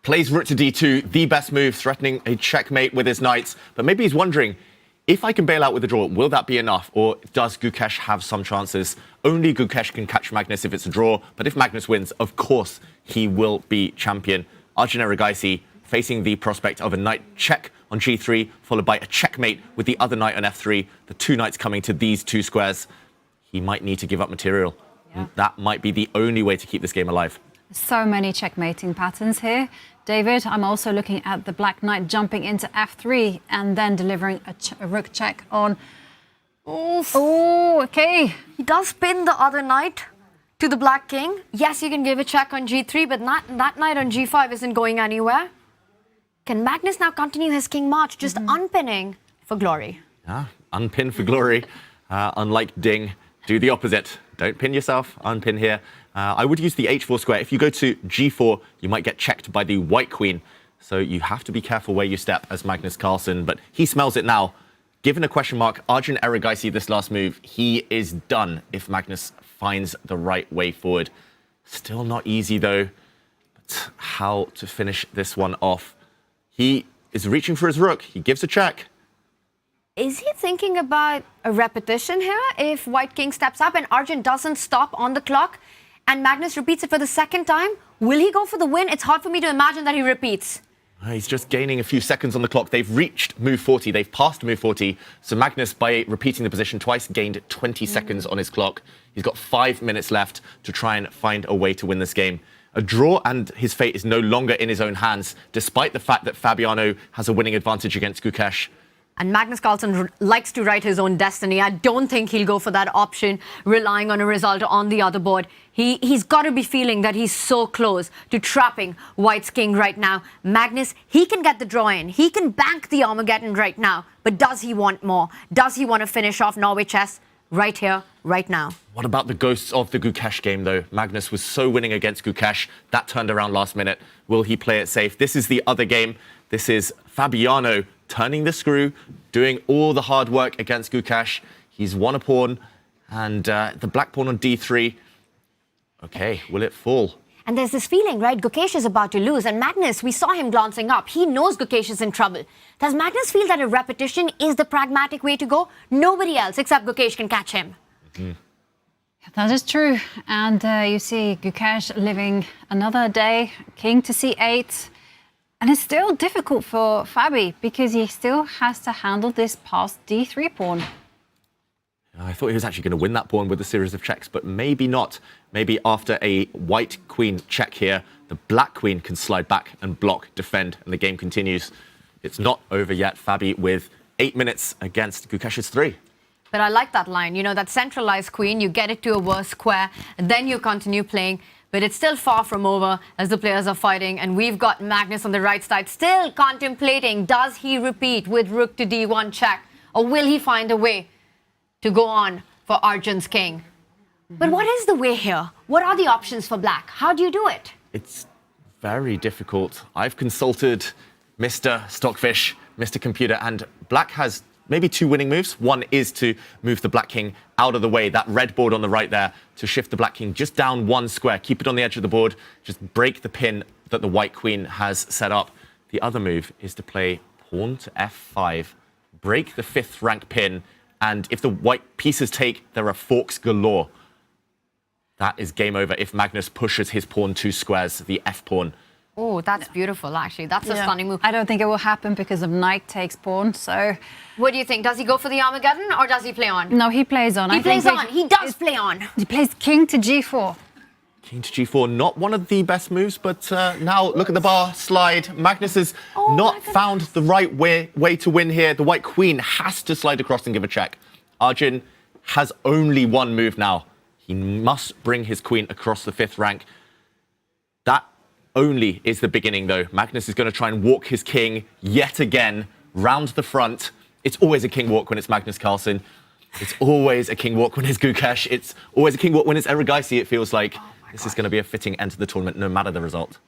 plays rook to d2, the best move, threatening a checkmate with his knights. But maybe he's wondering, if I can bail out with a draw, will that be enough? Or does Gukesh have some chances? Only Gukesh can catch Magnus if it's a draw. But if Magnus wins, of course, he will be champion. Arjun Erigaisi facing the prospect of a knight check on g3, followed by a checkmate with the other knight on f3. The 2 knights coming to these 2 squares. He might need to give up material. Yeah. That might be the only way to keep this game alive. So many checkmating patterns here. David, I'm also looking at the black knight jumping into f3 and then delivering a rook check on... Oh, okay. He does pin the other knight to the black king. Yes, you can give a check on g3, but that knight on g5 isn't going anywhere. Can Magnus now continue his king march, just unpinning for glory? Yeah, unpin for glory. Unlike Ding, do the opposite. Don't pin yourself, unpin here. I would use the h4 square. If you go to g4, you might get checked by the white queen. So you have to be careful where you step as Magnus Carlsen, but he smells it now. Given a question mark, Arjun Erigaisi this last move, he is done if Magnus finds the right way forward. Still not easy though, but how to finish this one off? He is reaching for his rook. He gives a check. Is he thinking about a repetition here if white king steps up and Arjun doesn't stop on the clock and Magnus repeats it for the second time? Will he go for the win? It's hard for me to imagine that he repeats. He's just gaining a few seconds on the clock. They've reached move 40. They've passed move 40. So Magnus, by repeating the position twice, gained 20 seconds on his clock. He's got 5 minutes left to try and find a way to win this game. A draw and his fate is no longer in his own hands, despite the fact that Fabiano has a winning advantage against Gukesh. And Magnus Carlsen likes to write his own destiny. I don't think he'll go for that option, relying on a result on the other board. He's got to be feeling that he's so close to trapping White's king right now. Magnus, he can get the draw in. He can bank the Armageddon right now. But does he want more? Does he want to finish off Norway Chess right here, right now? What about the ghosts of the Gukesh game, though? Magnus was so winning against Gukesh. That turned around last minute. Will he play it safe? This is the other game. This is Fabiano turning the screw, doing all the hard work against Gukesh. He's won a pawn, and the black pawn on d3. Okay, will it fall? And there's this feeling, right? Gukesh is about to lose, and Magnus, we saw him glancing up. He knows Gukesh is in trouble. Does Magnus feel that a repetition is the pragmatic way to go? Nobody else except Gukesh can catch him. Mm-hmm. That is true. And you see Gukesh living another day, king to c8. And it's still difficult for Fabi because he still has to handle this passed d3 pawn. I thought he was actually going to win that pawn with a series of checks, but maybe not. Maybe after a white queen check here, the black queen can slide back and block, defend, and the game continues. It's not over yet. Fabi with 8 minutes against Gukesh's 3. But I like that line. You know, that centralized queen, you get it to a worse square, and then you continue playing. But it's still far from over as the players are fighting. And we've got Magnus on the right side still contemplating, does he repeat with rook to d1 check? Or will he find a way to go on for Arjun's king? But what is the way here? What are the options for black? How do you do it? It's very difficult. I've consulted Mr. Stockfish, Mr. Computer, and black has maybe 2 winning moves. One is to move the black king out of the way, that red board on the right there, to shift the black king just down 1 square, keep it on the edge of the board, just break the pin that the white queen has set up. The other move is to play pawn to f5, break the 5th rank pin, and if the white pieces take, there are forks galore. That is game over if Magnus pushes his pawn 2 squares, the F pawn. Oh, that's beautiful, actually. That's a stunning move. I don't think it will happen because of knight takes pawn, so... What do you think? Does he go for the Armageddon or does he play on? No, he plays on. He plays on. He does play on. He plays king to g4. King to g4, not one of the best moves, but now look at the bar slide. Magnus has not found the right way to win here. The white queen has to slide across and give a check. Arjun has only one move now. He must bring his queen across the 5th rank. That only is the beginning, though. Magnus is going to try and walk his king yet again round the front. It's always a king walk when it's Magnus Carlsen. It's always a king walk when it's Gukesh. It's always a king walk when it's Erigaisi, it feels like. This is going to be a fitting end to the tournament, no matter the result.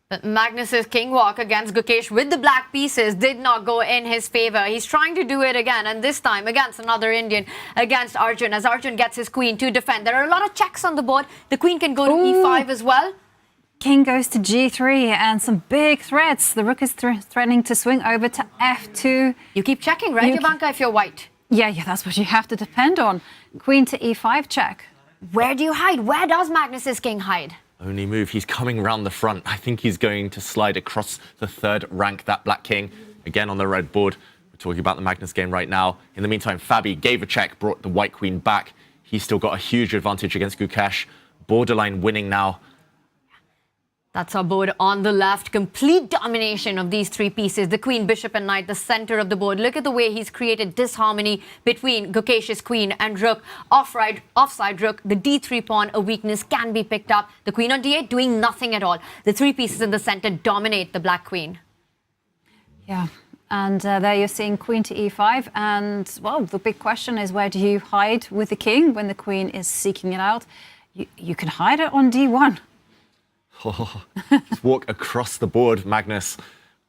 But Magnus's king walk against Gukesh with the black pieces did not go in his favor. He's trying to do it again, and this time against another Indian, against Arjun, as Arjun gets his queen to defend. There are a lot of checks on the board. The queen can go to e5 as well. King goes to g3 and some big threats. The rook is threatening to swing over to f2. You keep checking, right, Ivanka, if you're white? Yeah, that's what you have to depend on. Queen to e5 check. Where do you hide? Where does Magnus's king hide? Only move. He's coming round the front. I think he's going to slide across the 3rd rank, that black king. Again on the red board. We're talking about the Magnus game right now. In the meantime, Fabi gave a check, brought the white queen back. He's still got a huge advantage against Gukesh. Borderline winning now. That's our board on the left. Complete domination of these 3 pieces. The queen, bishop and knight, the center of the board. Look at the way he's created disharmony between Gukesh's queen and rook. Offside rook, the d3 pawn, a weakness can be picked up. The queen on d8 doing nothing at all. The 3 pieces in the center dominate the black queen. Yeah, and there you're seeing queen to e5. And, well, the big question is, where do you hide with the king when the queen is seeking it out? You can hide it on d1. Just walk across the board, Magnus.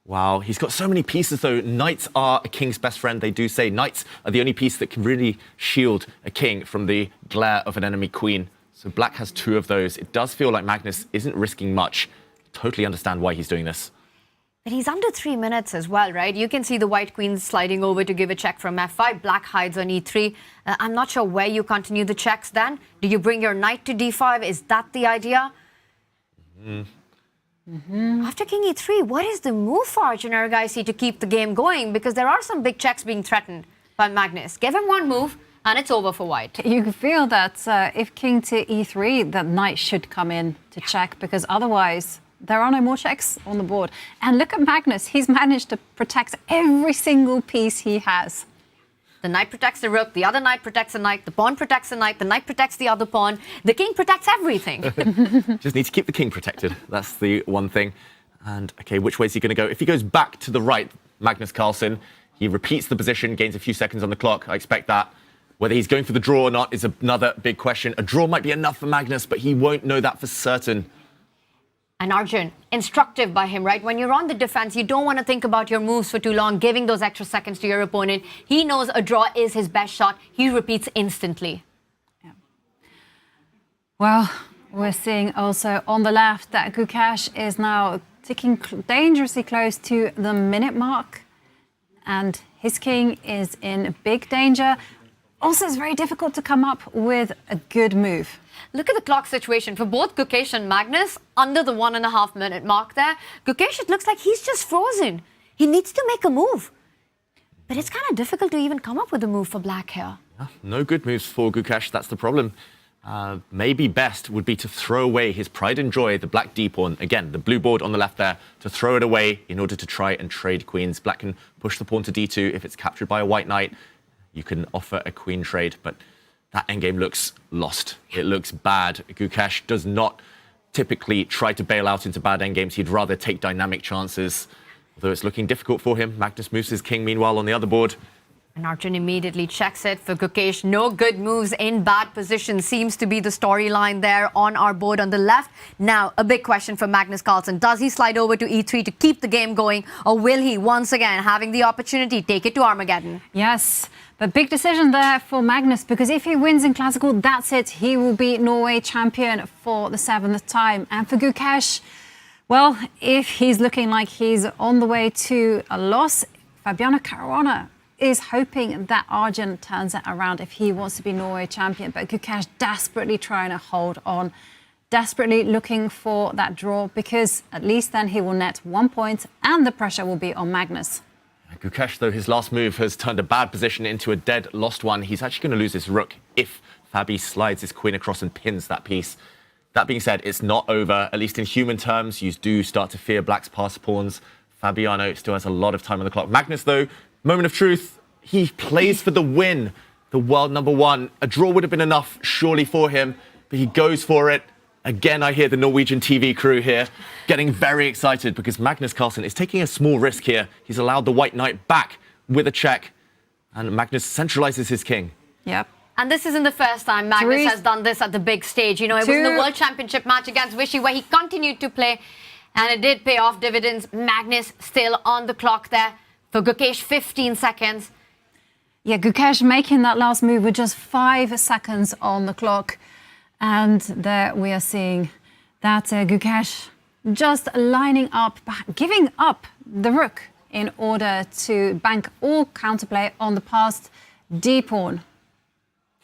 Wow, he's got so many pieces, though. Knights are a king's best friend, they do say. Knights are the only piece that can really shield a king from the glare of an enemy queen. So black has 2 of those. It does feel like Magnus isn't risking much. Totally understand why he's doing this. But he's under 3 minutes as well, right? You can see the white queen sliding over to give a check from f5. Black hides on e3. I'm not sure where you continue the checks then. Do you bring your knight to d5? Is that the idea? After king e3, what is the move for Arjun Erigaisi to keep the game going? Because there are some big checks being threatened by Magnus. Give him one move and it's over for white. You feel that if king to e3, that knight should come in to check, because otherwise there are no more checks on the board. And look at Magnus. He's managed to protect every single piece he has. The knight protects the rook, the other knight protects the knight, the pawn protects the knight protects the other pawn. The king protects everything. Just need to keep the king protected. That's the one thing. And, okay, which way is he going to go? If he goes back to the right, Magnus Carlsen, he repeats the position, gains a few seconds on the clock. I expect that. Whether he's going for the draw or not is another big question. A draw might be enough for Magnus, but he won't know that for certain. And Arjun, instructive by him, right? When you're on the defense, you don't want to think about your moves for too long, giving those extra seconds to your opponent. He knows a draw is his best shot. He repeats instantly. Yeah. Well, we're seeing also on the left that Gukesh is now ticking dangerously close to the minute mark. And his king is in big danger. Also, it's very difficult to come up with a good move. Look at the clock situation for both Gukesh and Magnus under the 1.5 minute mark there. Gukesh, it looks like he's just frozen. He needs to make a move. But it's kind of difficult to even come up with a move for black here. No good moves for Gukesh, that's the problem. Maybe best would be to throw away his pride and joy, the black d-pawn. Again, the blue board on the left there, to throw it away in order to try and trade queens. Black can push the pawn to d2 if it's captured by a white knight. You can offer a queen trade, but that endgame looks lost. It looks bad. Gukesh does not typically try to bail out into bad endgames. He'd rather take dynamic chances. Although it's looking difficult for him. Magnus moves his king, meanwhile, on the other board. And Arjun immediately checks it for Gukesh. No good moves in bad position seems to be the storyline there on our board on the left. Now, a big question for Magnus Carlsen. Does he slide over to e3 to keep the game going? Or will he, once again, having the opportunity, take it to Armageddon? Yes, but big decision there for Magnus, because if he wins in Classical, that's it. He will be Norway champion for the 7th time. And for Gukesh, well, if he's looking like he's on the way to a loss, Fabiano Caruana is hoping that Arjun turns it around if he wants to be Norway champion. But Gukesh desperately trying to hold on, desperately looking for that draw, because at least then he will net 1 point and the pressure will be on Magnus. Gukesh, though, his last move has turned a bad position into a dead lost one. He's actually going to lose his rook if Fabi slides his queen across and pins that piece. That being said, it's not over. At least in human terms, you do start to fear Black's passed pawns. Fabiano still has a lot of time on the clock. Magnus, though, moment of truth, he plays for the win. The world #1. A draw would have been enough, surely, for him, but he goes for it. Again, I hear the Norwegian TV crew here getting very excited because Magnus Carlsen is taking a small risk here. He's allowed the white knight back with a check, and Magnus centralizes his king. Yep. And this isn't the first time Magnus has done this at the big stage. You know, it was in the World Championship match against Vichy where he continued to play, and it did pay off dividends. Magnus still on the clock there. For Gukesh, 15 seconds. Yeah, Gukesh making that last move with just 5 seconds on the clock. And there we are seeing that Gukesh just lining up, giving up the rook in order to bank all counterplay on the passed d-pawn.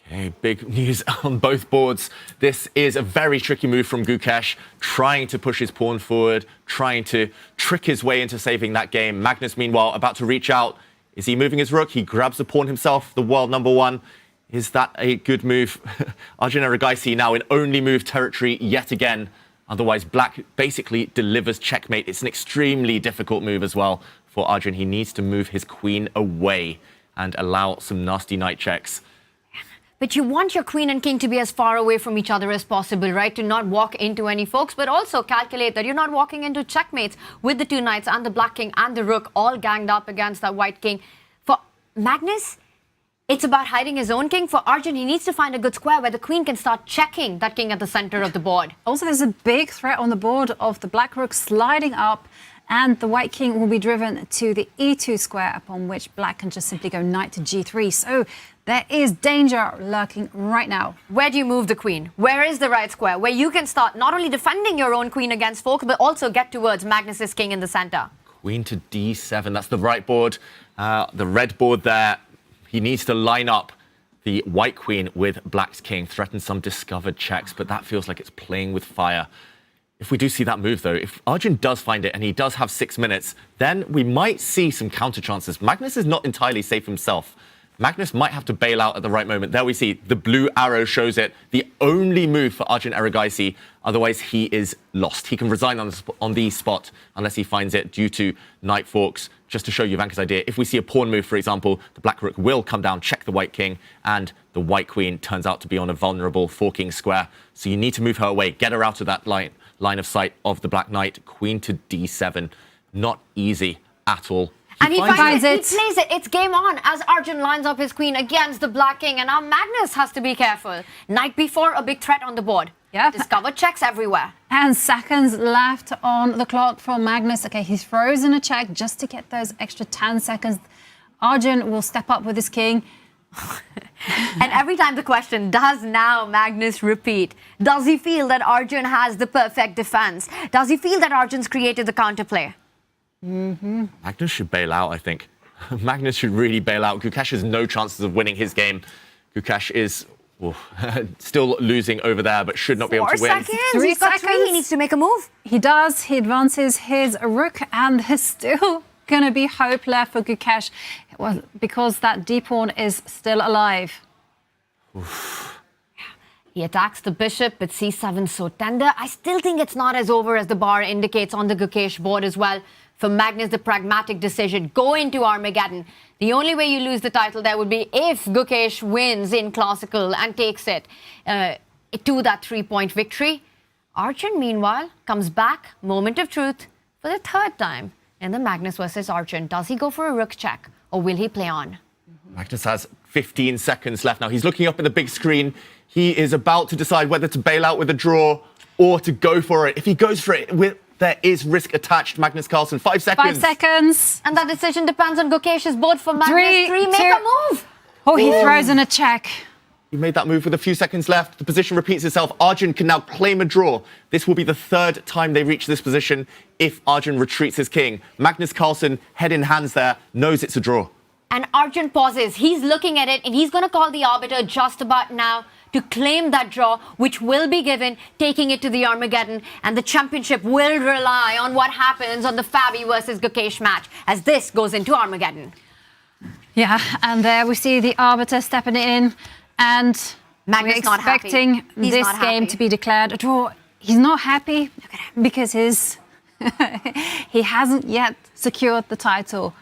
Okay, big news on both boards. This is a very tricky move from Gukesh, trying to push his pawn forward, trying to trick his way into saving that game. Magnus, meanwhile, about to reach out. Is he moving his rook? He grabs the pawn himself, the world #1. Is that a good move? Arjun Erigaisi now in only move territory yet again. Otherwise, Black basically delivers checkmate. It's an extremely difficult move as well for Arjun. He needs to move his queen away and allow some nasty knight checks. But you want your queen and king to be as far away from each other as possible, right? To not walk into any forks, but also calculate that you're not walking into checkmates with the 2 knights and the black king and the rook all ganged up against that white king. For Magnus, it's about hiding his own king. For Arjun, he needs to find a good square where the queen can start checking that king at the center of the board. Also, there's a big threat on the board of the black rook sliding up, and the white king will be driven to the e2 square, upon which black can just simply go knight to g3. So there is danger lurking right now. Where do you move the queen? Where is the right square? Where you can start not only defending your own queen against folks, but also get towards Magnus's king in the center. Queen to d7, that's the right board. The red board there, he needs to line up the white queen with black's king, threaten some discovered checks, but that feels like it's playing with fire. If we do see that move, though, if Arjun does find it and he does have 6 minutes, then we might see some counter chances. Magnus is not entirely safe himself. Magnus might have to bail out at the right moment. There we see the blue arrow shows it. The only move for Arjun Erigaisi. Otherwise, he is lost. He can resign on the spot unless he finds it due to knight forks. Just to show you Vanka's idea, if we see a pawn move, for example, the black rook will come down, check the white king, and the white queen turns out to be on a vulnerable forking square. So you need to move her away, get her out of that line of sight of the black knight. Queen to d7. Not easy at all. And he finds it. He plays it. It's game on as Arjun lines up his queen against the black king. And now Magnus has to be careful. Knight b4, a big threat on the board. Yeah. Discovered checks everywhere. And seconds left on the clock for Magnus. Okay, he's frozen a check just to get those extra 10 seconds. Arjun will step up with his king. And every time the question, does now Magnus repeat? Does he feel that Arjun has the perfect defense? Does he feel that Arjun's created the counterplay? Magnus should bail out, I think. Magnus should really bail out. Gukesh has no chances of winning his game. Gukesh is still losing over there, but should not be able to win. 4 seconds. He's got 3. He needs to make a move. He does. He advances his rook, and there's still going to be hope left for Gukesh. Well, because that d-pawn is still alive. He attacks the bishop, but c7 so tender. I still think it's not as over as the bar indicates on the Gukesh board as well. For Magnus, the pragmatic decision, go into Armageddon. The only way you lose the title there would be if Gukesh wins in classical and takes it to that 3-point victory. Arjun, meanwhile, comes back, moment of truth, for the 3rd time in the Magnus versus Arjun. Does he go for a rook check, or will he play on? Magnus has 15 seconds left now. He's looking up at the big screen. He is about to decide whether to bail out with a draw or to go for it. If he goes for it, there is risk attached. Magnus Carlsen, 5 seconds. 5 seconds. And that decision depends on Gukesh's board. For Magnus. 3, make a move. Oh, he throws in a check. He made that move with a few seconds left. The position repeats itself. Arjun can now claim a draw. This will be the 3rd time they reach this position if Arjun retreats his king. Magnus Carlsen, head in hands there, knows it's a draw. And Arjun pauses. He's looking at it and he's going to call the arbiter just about now to claim that draw, which will be given, taking it to the Armageddon. And the championship will rely on what happens on the Fabi versus Gukesh match as this goes into Armageddon. Yeah, and there we see the arbiter stepping in, and Magnus we're not expecting happy. He's this not game happy. to be declared a draw. He's not happy because he hasn't yet secured the title.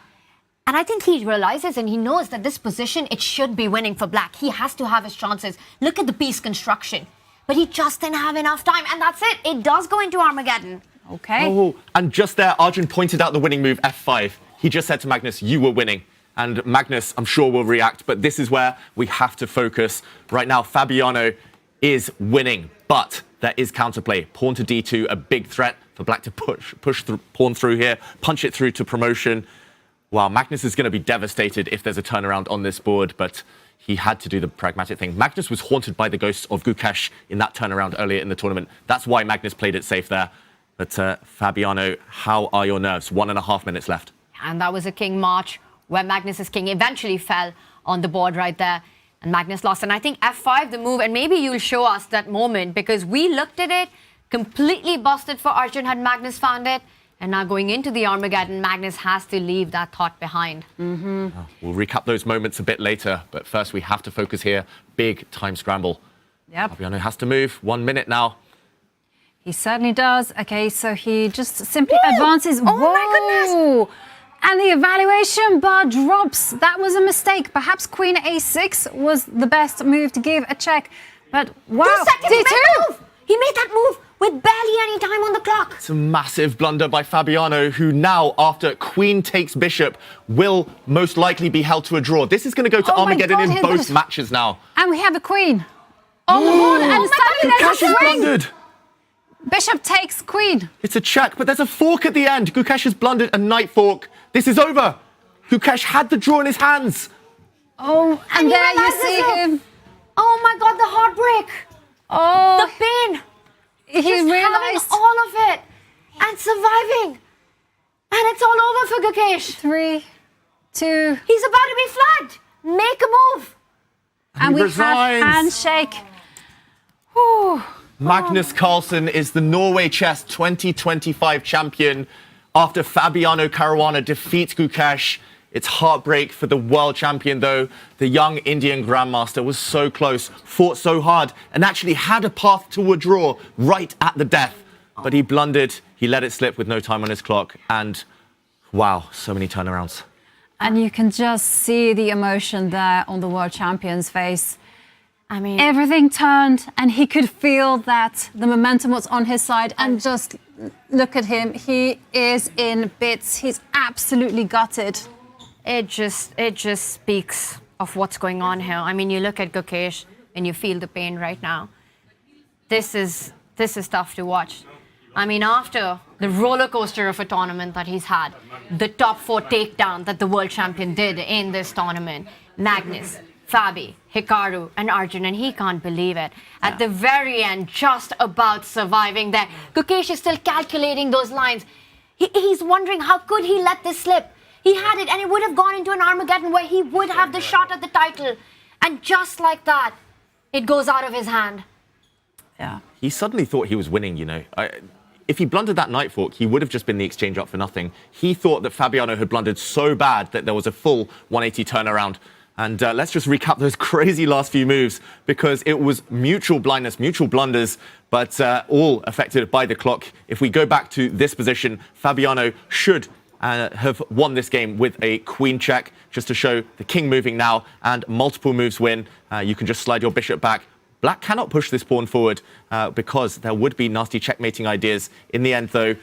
And I think he realizes and he knows that this position, it should be winning for black. He has to have his chances. Look at the piece construction. But he just didn't have enough time. And that's it. It does go into Armageddon. Okay. Oh, and just there, Arjun pointed out the winning move, f5. He just said to Magnus, you were winning. And Magnus, I'm sure, will react. But this is where we have to focus. Right now, Fabiano is winning. But there is counterplay. Pawn to d2, a big threat for black to push the pawn through here, punch it through to promotion. Wow, Magnus is going to be devastated if there's a turnaround on this board, but he had to do the pragmatic thing. Magnus was haunted by the ghosts of Gukesh in that turnaround earlier in the tournament. That's why Magnus played it safe there. But Fabiano, how are your nerves? 1.5 minutes left. And that was a king march where Magnus's king eventually fell on the board right there. And Magnus lost. And I think f5, the move, and maybe you'll show us that moment because we looked at it, completely busted for Arjun had Magnus found it. And now going into the Armageddon, Magnus has to leave that thought behind. We'll recap those moments a bit later, but first we have to focus here. Big time scramble. Yep. Fabiano has to move. 1 minute now. He certainly does. Okay, so he just simply advances. Oh my goodness! And the evaluation bar drops. That was a mistake. Perhaps Queen A6 was the best move to give a check. But wow, 2 seconds, D2! He made that move with barely any time on the clock. It's a massive blunder by Fabiano, who now, after queen takes bishop, will most likely be held to a draw. This is going to go to Oh my Armageddon God, in both matches now. And we have a queen on the board, and suddenly Gukesh there's a has swing. blundered. Bishop takes queen. It's a check, but there's a fork at the end. Gukesh has blundered a knight fork. This is over. Gukesh had the draw in his hands. Oh, and he there you realizes see it. him. Oh my God, the heartbreak. Oh, The pain. he Just having realized. all of it and surviving. And it's all over for Gukesh. 3, 2, He's about to be flagged. Make a move. and we have resigns. handshake. Whew. Magnus Carlsen is the Norway Chess 2025 champion after Fabiano Caruana defeats Gukesh. It's heartbreak for the world champion, though. The young Indian grandmaster was so close, fought so hard, and actually had a path to a draw right at the death. But he blundered, he let it slip with no time on his clock, and wow, so many turnarounds. And you can just see the emotion there on the world champion's face. I mean, Everything turned, and he could feel that the momentum was on his side. And just look at him. He is in bits. He's absolutely gutted. it just speaks of what's going on here. I mean, you look at Gukesh and you feel the pain right now. This is tough to watch. I mean, after the roller coaster of a tournament that he's had, the top 4 takedown that the world champion did in this tournament, Magnus, Fabi, Hikaru, and Arjun, and he can't believe it. At the very end, just about surviving there, Gukesh is still calculating those lines. He's wondering how could he let this slip. He had it, and it would have gone into an Armageddon where he would have the shot at the title. And just like that, it goes out of his hand. Yeah. He suddenly thought he was winning, you know. If he blundered that knight fork, he would have just been the exchange up for nothing. He thought that Fabiano had blundered so bad that there was a full 180 turnaround. And let's just recap those crazy last few moves, because it was mutual blindness, mutual blunders, but all affected by the clock. If we go back to this position, Fabiano should have won this game with a queen check, just to show the king moving now, and multiple moves win. You can just slide your bishop back. Black cannot push this pawn forward because there would be nasty checkmating ideas. In the end, though,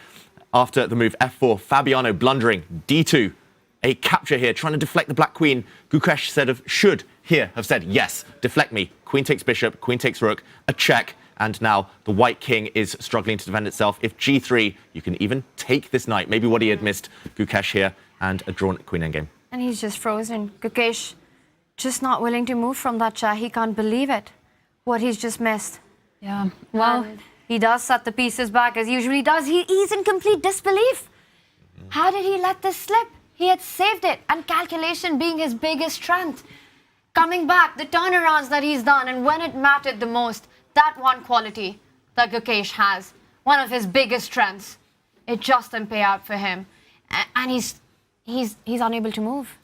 after the move f4, Fabiano blundering d2. A capture here, trying to deflect the black queen. Gukesh should here have said, yes, deflect me. Queen takes bishop, queen takes rook, a check. And now the white king is struggling to defend itself. If g3, you can even take this knight. Maybe what he had missed, Gukesh here, and a drawn queen endgame. And he's just frozen. Gukesh just not willing to move from that chair. He can't believe it, what he's just missed. Yeah. Well, And he does set the pieces back as usually does. He's in complete disbelief. How did he let this slip? He had saved it, and calculation being his biggest strength. Coming back, the turnarounds that he's done, and when it mattered the most, that one quality that Gukesh has, one of his biggest strengths, it just didn't pay out for him. And he's unable to move.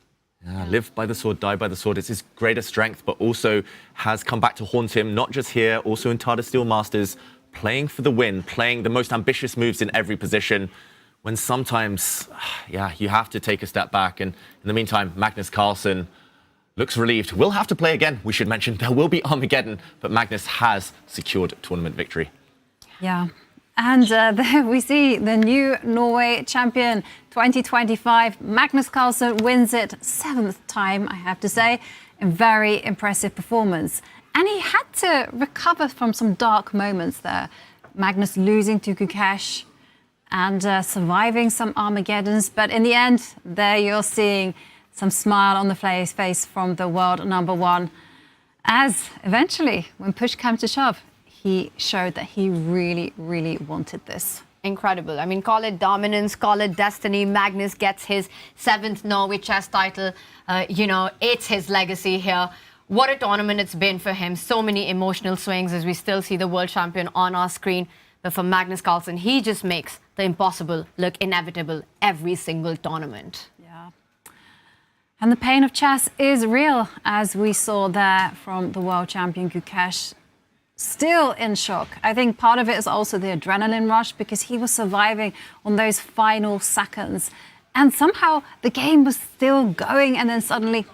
Yeah, live by the sword, die by the sword. It's his greatest strength, but also has come back to haunt him, not just here, also in Tata Steel Masters, playing for the win, playing the most ambitious moves in every position, when sometimes, yeah, you have to take a step back. And in the meantime, Magnus Carlsen looks relieved. Will have to play again, we should mention. There will be Armageddon, but Magnus has secured tournament victory. Yeah. And there we see the new Norway champion 2025. Magnus Carlsen wins it 7th time, I have to say. A very impressive performance. And he had to recover from some dark moments there. Magnus losing to Gukesh and surviving some Armageddons. But in the end, there you're seeing some smile on the face from the world #1. As eventually, when push came to shove, he showed that he really, really wanted this. Incredible. I mean, call it dominance, call it destiny. Magnus gets his 7th Norway Chess title. It's his legacy here. What a tournament it's been for him. So many emotional swings as we still see the world champion on our screen. But for Magnus Carlsen, he just makes the impossible look inevitable every single tournament. Yeah. And the pain of chess is real, as we saw there from the world champion Gukesh. Still in shock. I think part of it is also the adrenaline rush, because he was surviving on those final seconds. And somehow the game was still going, and then suddenly,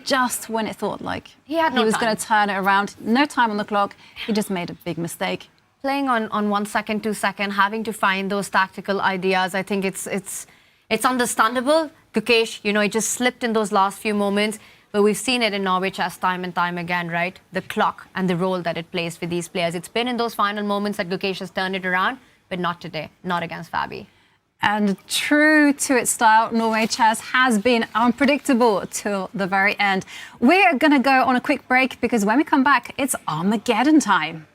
just when it thought like he was going to turn it around, no time on the clock, he just made a big mistake. Playing on 1 second, 2 second, having to find those tactical ideas, I think it's understandable. Gukesh, he just slipped in those last few moments. But we've seen it in Norway Chess time and time again, right? The clock and the role that it plays for these players. It's been in those final moments that Gukesh has turned it around, but not today, not against Fabi. And true to its style, Norway Chess has been unpredictable till the very end. We're going to go on a quick break, because when we come back, it's Armageddon time.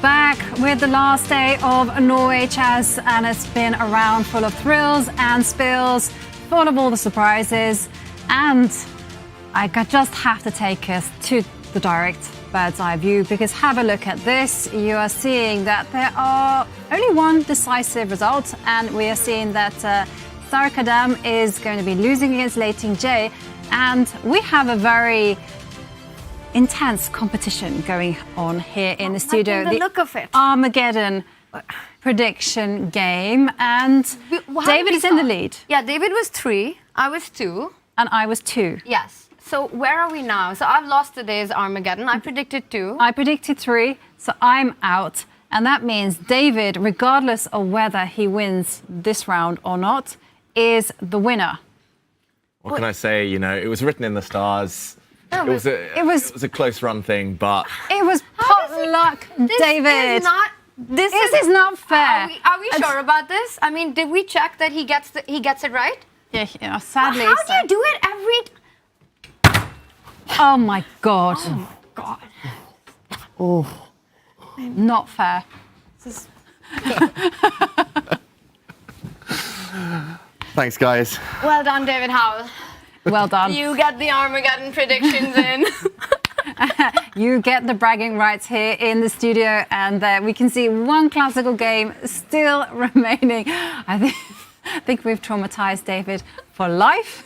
back with the last day of Norway Chess, and it's been a round full of thrills and spills, full of all the surprises. And I just have to take us to the direct bird's eye view, because have a look at this. You are seeing that there are only one decisive result, and we are seeing that Sarkadam is going to be losing against Leiting J, and we have a very intense competition going on here in the studio. The look of it. Armageddon prediction game, and David is in the lead. Yeah, David was 3, I was 2. And I was 2. Yes. So where are we now? So I've lost today's Armageddon. I predicted 2. I predicted 3, so I'm out. And that means David, regardless of whether he wins this round or not, is the winner. What can I say? You know, it was written in the stars. It was a close run thing, but it was pot luck, David. This is not fair. Are we sure about this? I mean, did we check that he gets it right? Yeah, sadly. How do you do it every? Oh my God. Oh my God. Oh, not fair. Thanks, guys. Well done, David Howell. Well done. You get the Armageddon predictions in. You get the bragging rights here in the studio, and we can see one classical game still remaining. I think we've traumatized David for life.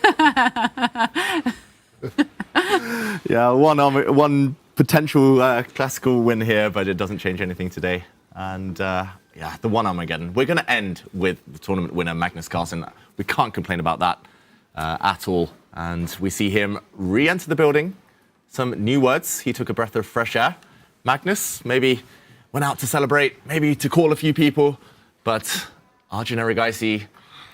Yeah, one potential classical win here, but it doesn't change anything today. And yeah, the one Armageddon. We're going to end with the tournament winner, Magnus Carlsen. We can't complain about that at all. And we see him re-enter the building. Some new words. He took a breath of fresh air. Magnus maybe went out to celebrate, maybe to call a few people, but Arjun Erigaisi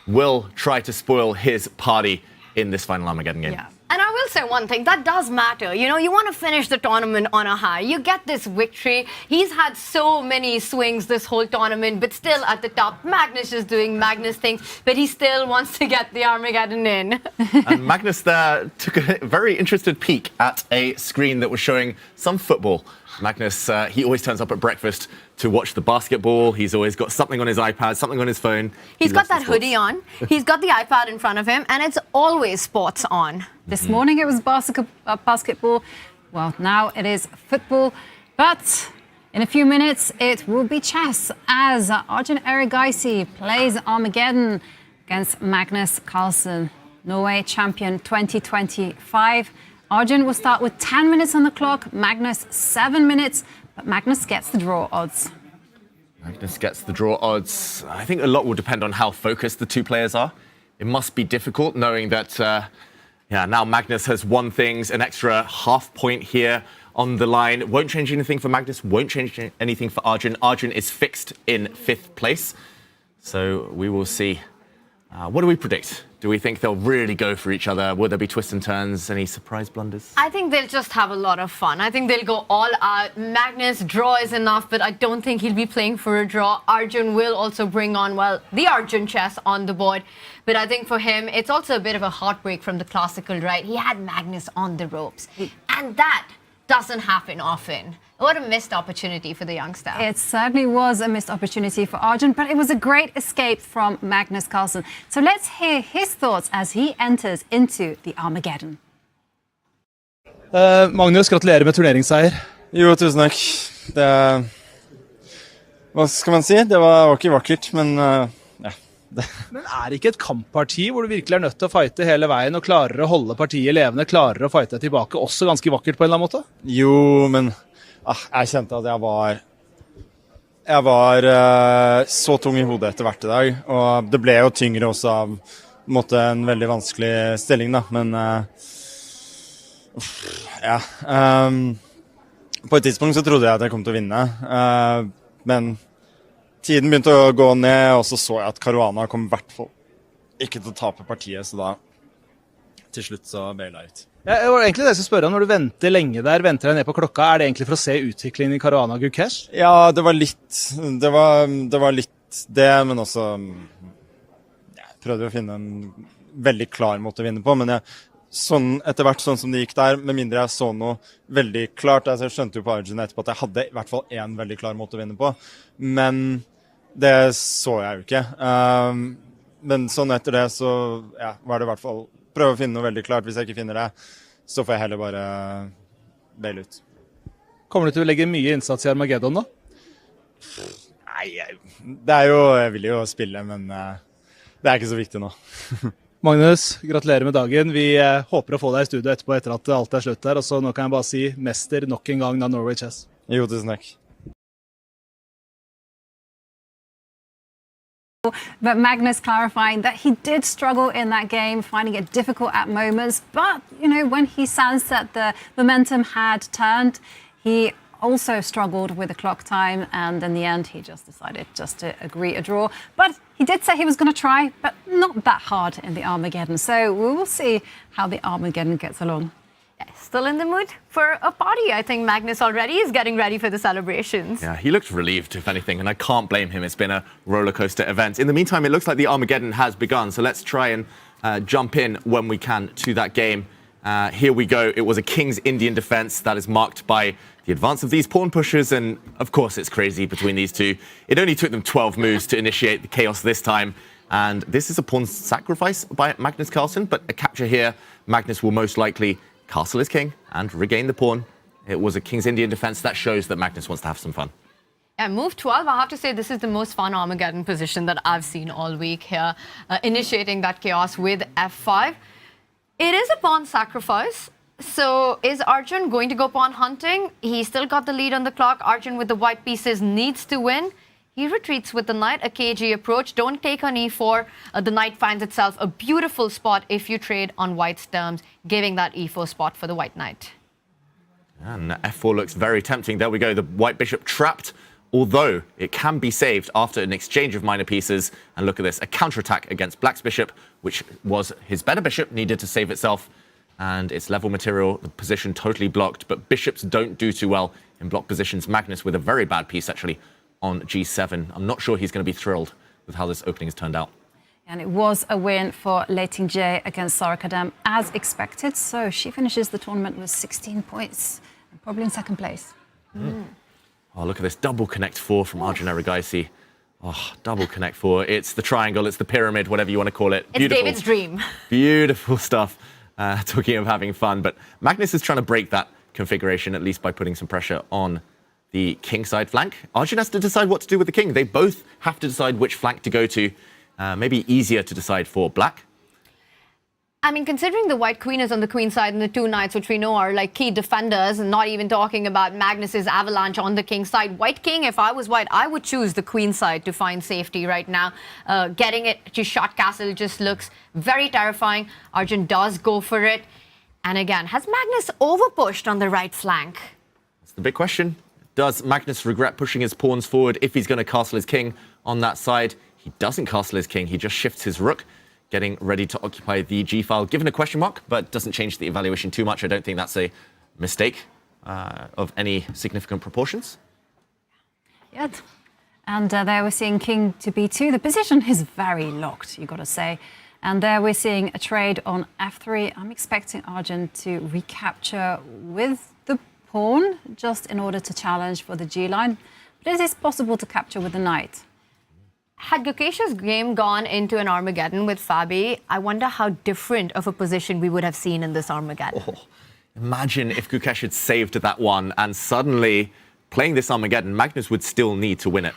will try to spoil his party in this final Armageddon game. Yeah. And I will say one thing, that does matter. You know, you want to finish the tournament on a high. You get this victory. He's had so many swings this whole tournament, but still at the top. Magnus is doing Magnus things, but he still wants to get the Armageddon in. And Magnus there took a very interested peek at a screen that was showing some football. Magnus, he always turns up at breakfast to watch the basketball. He's always got something on his iPad, something on his phone. He's got that hoodie on. He's got the iPad in front of him, and it's always sports on. This morning it was basketball. Well, now it is football. But in a few minutes, it will be chess as Arjun Erigaisi plays Armageddon against Magnus Carlsen, Norway champion 2025. Arjun will start with 10 minutes on the clock, Magnus 7 minutes, but Magnus gets the draw odds. Magnus gets the draw odds. I think a lot will depend on how focused the two players are. It must be difficult knowing that now Magnus has won things, an extra half point here on the line. It won't change anything for Magnus, won't change anything for Arjun. Arjun is fixed in 5th place. So we will see. What do we predict? Do we think they'll really go for each other? Will there be twists and turns? Any surprise blunders? I think they'll just have a lot of fun. I think they'll go all out. Magnus, draw is enough, but I don't think he'll be playing for a draw. Arjun will also bring on, the Arjun chess on the board. But I think for him, it's also a bit of a heartbreak from the classical, right? He had Magnus on the ropes. And that doesn't happen often. What a missed opportunity for the youngster. It certainly was a missed opportunity for Arjun, but it was a great escape from Magnus Carlsen. So let's hear his thoughts as he enters into the Armageddon. Magnus, gratulerer med turneringsseier. Jo, tusen takk. Hva skal man si? Det var ikke vakkert, men ja. Men er ikke et kampparti hvor du virkelig er nødt til å fighte hele veien og klarer å holde partiet levende, klarer å fighte tilbake, også ganske vakkert på en eller annen måte? Jo, men jeg kjente at jeg var så tung i hodet etter hvert i dag, og det ble jo tyngre også av en veldig vanskelig stilling da, men ja, på et tidspunkt så trodde jeg at jeg kom til å vinne, men tiden begynte å gå ned, og så jeg at Caruana kom i hvert fall ikke til å tape partiet, så da til slutt så baila jeg ut. Ja, det var egentlig det jeg skulle spørre om. Når du venter lenge der, venter deg ned på klokka, er det egentlig for å se utviklingen i Caruana og Gukesh? Ja, det var litt det, men også jeg prøvde å finne en veldig klar måte å vinne på, men jeg sånn etter hvert sånn som det gikk der, med mindre jeg så noe veldig klart. Altså, jeg skjønte jo på Arjun etterpå at jeg hadde i hvert fall en veldig klar måte å vinne på. Men det så jeg jo ikke. Men sånn etter det så var det i hvert fall prøve å finne noe veldig klart. Hvis jeg ikke finner det, så får jeg heller bare baile ut. Kommer du til å legge mye innsats i Armageddon nå? Nei, det er jo, jeg vil jo spille, men det er ikke så viktig nå. Magnus, gratulerer med dagen. Vi håper å få deg i studio etterpå etter at alt er slutt der. Og så nå kan jeg bare si mester nok en gang av Norway Chess. Jo, tusen takk. But Magnus clarifying that he did struggle in that game, finding it difficult at moments. But, you know, when he sensed that the momentum had turned, he also struggled with the clock time, and in the end he just decided just to agree a draw. But he did say he was going to try, but not that hard in the Armageddon. So we will see how the Armageddon gets along. Still in the mood for a party. I think Magnus already is getting ready for the celebrations. Yeah, he looked relieved, if anything, and I can't blame him. It's been a roller coaster event. In the meantime, it looks like the Armageddon has begun, so let's try and jump in when we can to that game. Here we go. It was a King's Indian defense that is marked by the advance of these pawn pushers, and of course it's crazy between these two. It only took them 12 moves to initiate the chaos this time, and this is a pawn sacrifice by Magnus Carlsen, but a capture here. Magnus will most likely castle his king and regain the pawn. It was a King's Indian defense that shows that Magnus wants to have some fun. Yeah, move 12, I have to say this is the most fun Armageddon position that I've seen all week here, initiating that chaos with f5. It is a pawn sacrifice. So is Arjun going to go pawn hunting? He still got the lead on the clock. Arjun with the white pieces needs to win. He retreats with the knight, a KG approach. Don't take on e4. The knight finds itself a beautiful spot if you trade on white's terms, giving that e4 spot for the white knight. And f4 looks very tempting. There we go, the white bishop trapped, although it can be saved after an exchange of minor pieces. And look at this, a counterattack against black's bishop, which was his better bishop, needed to save itself. And it's level material, the position totally blocked, but bishops don't do too well in block positions. Magnus with a very bad piece, actually, on g7. I'm not sure he's going to be thrilled with how this opening has turned out. And it was a win for Lei Ting-Jie against Sara Kadem, as expected. So she finishes the tournament with 16 points, and probably in second place. Oh, look at this double connect 4 from Arjun Erigaisi. Oh, double connect 4. It's the triangle, it's the pyramid, whatever you want to call it. It's Beautiful. David's dream. Beautiful stuff. Talking of having fun, but Magnus is trying to break that configuration, at least by putting some pressure on the king side flank. Arjun has to decide what to do with the king. They both have to decide which flank to go to. Maybe easier to decide for black. I mean, considering the white queen is on the queen side and the two knights, which we know are like key defenders, and not even talking about Magnus's avalanche on the king side. White king, if I was white, I would choose the queen side to find safety right now. Getting it to shot castle just looks very terrifying. Arjun does go for it. And again, has Magnus overpushed on the right flank? That's the big question. Does Magnus regret pushing his pawns forward if he's going to castle his king on that side? He doesn't castle his king, he just shifts his rook, getting ready to occupy the g-file, given a question mark, but doesn't change the evaluation too much. I don't think that's a mistake of any significant proportions. Yeah, and there we're seeing king to b2. The position is very locked, you've got to say. And there we're seeing a trade on f3. I'm expecting Arjun to recapture with the pawn, just in order to challenge for the g-line. But is it possible to capture with the knight? Had Gukesh's game gone into an Armageddon with Fabi, I wonder how different of a position we would have seen in this Armageddon. Oh, imagine if Gukesh had saved that one, and suddenly playing this Armageddon, Magnus would still need to win it.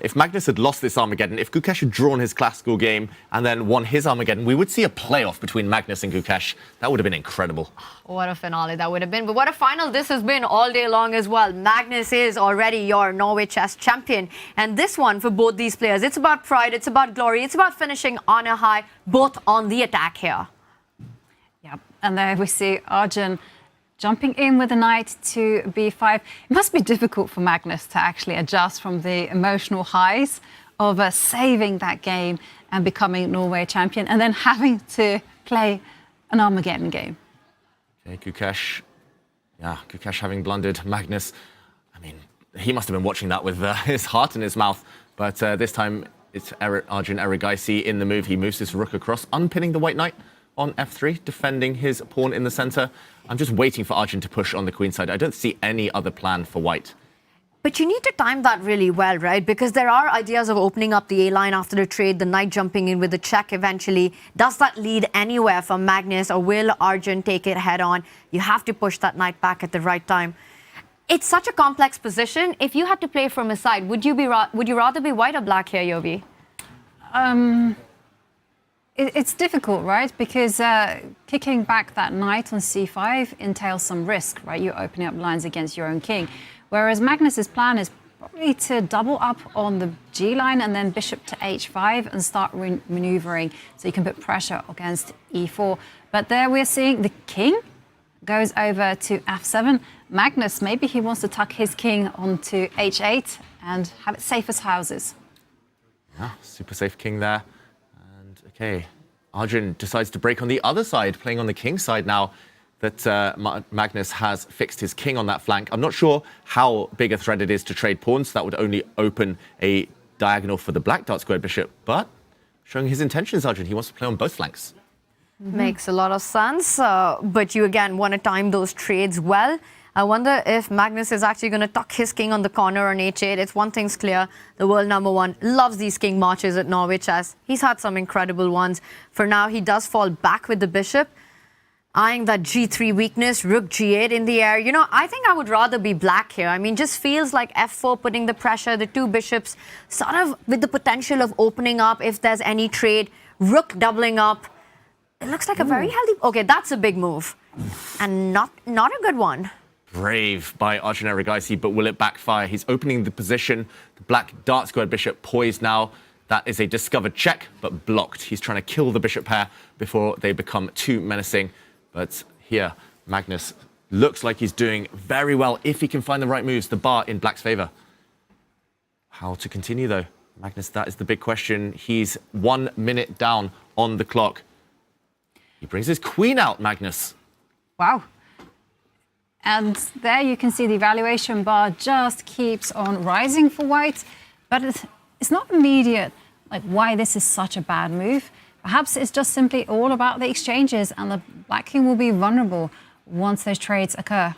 If Magnus had lost this Armageddon, if Gukesh had drawn his classical game and then won his Armageddon, we would see a playoff between Magnus and Gukesh. That would have been incredible. What a finale that would have been. But what a final this has been all day long as well. Magnus is already your Norway Chess champion. And this one for both these players, it's about pride, it's about glory, it's about finishing on a high, both on the attack here. Yeah, and there we see Arjun jumping in with the knight to b5. It must be difficult for Magnus to actually adjust from the emotional highs of saving that game and becoming Norway champion, and then having to play an Armageddon game. Okay, Gukesh. Yeah, Gukesh having blundered Magnus. I mean, he must have been watching that with his heart in his mouth. But this time, it's Arjun Erigaisi in the move. He moves his rook across, unpinning the white knight on f3, defending his pawn in the center. I'm just waiting for Arjun to push on the queen side. I don't see any other plan for white. But you need to time that really well, right? Because there are ideas of opening up the A-line after the trade, the knight jumping in with the check eventually. Does that lead anywhere for Magnus, or will Arjun take it head on? You have to push that knight back at the right time. It's such a complex position. If you had to play from a side, would you rather be white or black here, Yobi? It's difficult, right? Because kicking back that knight on c5 entails some risk, right? You're opening up lines against your own king. Whereas Magnus's plan is probably to double up on the g line and then bishop to h5 and start maneuvering so you can put pressure against e4. But there we're seeing the king goes over to f7. Magnus, maybe he wants to tuck his king onto h8 and have it safe as houses. Yeah, super safe king there. And okay, Arjun decides to break on the other side, playing on the king side now that Magnus has fixed his king on that flank. I'm not sure how big a threat it is to trade pawns. That would only open a diagonal for the black dart squared bishop, but showing his intentions, Arjun, he wants to play on both flanks. Makes a lot of sense, but you again want to time those trades well. I wonder if Magnus is actually going to tuck his king on the corner on h8. It's one thing's clear, the world #1 loves these king marches at Norway Chess. He's had some incredible ones. For now, he does fall back with the bishop, eyeing that g3 weakness, rook g8 in the air. You know, I think I would rather be black here. I mean, just feels like f4 putting the pressure, the two bishops sort of with the potential of opening up if there's any trade, rook doubling up. It looks like a very healthy... Okay, that's a big move and not a good one. Brave by Arjun Erigaisi, but will it backfire? He's opening the position. The black dart squared bishop poised now. That is a discovered check, but blocked. He's trying to kill the bishop pair before they become too menacing. But here, Magnus looks like he's doing very well if he can find the right moves, the bar in black's favor. How to continue, though? Magnus, that is the big question. He's 1 minute down on the clock. He brings his queen out, Magnus. Wow. And there you can see the evaluation bar just keeps on rising for white, but it's not immediate, like why this is such a bad move. Perhaps it's just simply all about the exchanges, and the black king will be vulnerable once those trades occur.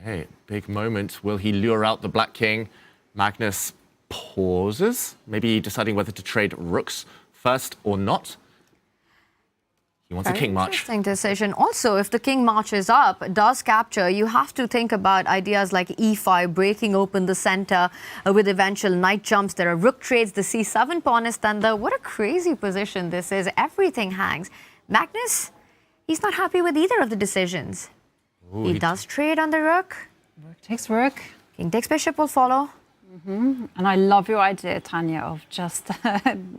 Okay, big moment. Will he lure out the black king? Magnus pauses, maybe deciding whether to trade rooks first or not. He wants a king march. Interesting decision. Also, if the king marches up, does capture, you have to think about ideas like e5, breaking open the center with eventual knight jumps. There are rook trades. The c7 pawn is thunder. What a crazy position this is. Everything hangs. Magnus, he's not happy with either of the decisions. Ooh, he does trade on the rook. Rook takes rook. King takes bishop will follow. And I love your idea, Tanya, of just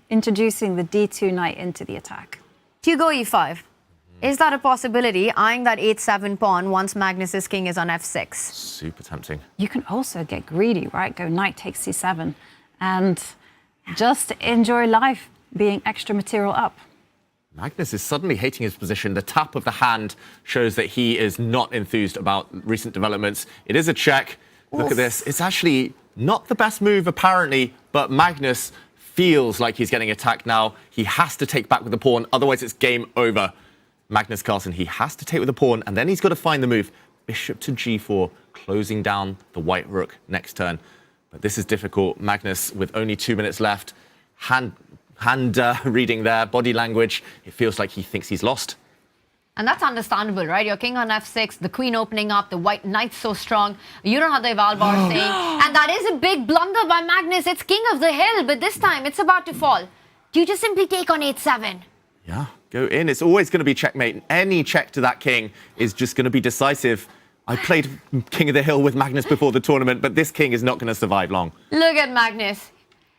introducing the d2 knight into the attack. Do you go e5? Is that a possibility, eyeing that h7 pawn once Magnus's king is on f6? Super tempting. You can also get greedy, right? Go knight takes c7 and just enjoy life being extra material up. Magnus is suddenly hating his position. The tap of the hand shows that he is not enthused about recent developments. It is a check. Look at this. It's actually not the best move, apparently, but Magnus feels like he's getting attacked now. He has to take back with the pawn, otherwise it's game over. Magnus Carlsen, he has to take with the pawn, and then he's got to find the move. Bishop to g4, closing down the white rook next turn. But this is difficult. Magnus, with only 2 minutes left, hand reading there, body language, it feels like he thinks he's lost. And that's understandable, right? Your king on f6, the queen opening up, the white knight's so strong. You don't have the eval bar saying. And that is a big blunder by Magnus. It's king of the hill, but this time it's about to fall. Do you just simply take on h7? Yeah, go in. It's always going to be checkmate. Any check to that king is just going to be decisive. I played king of the hill with Magnus before the tournament, but this king is not going to survive long. Look at Magnus.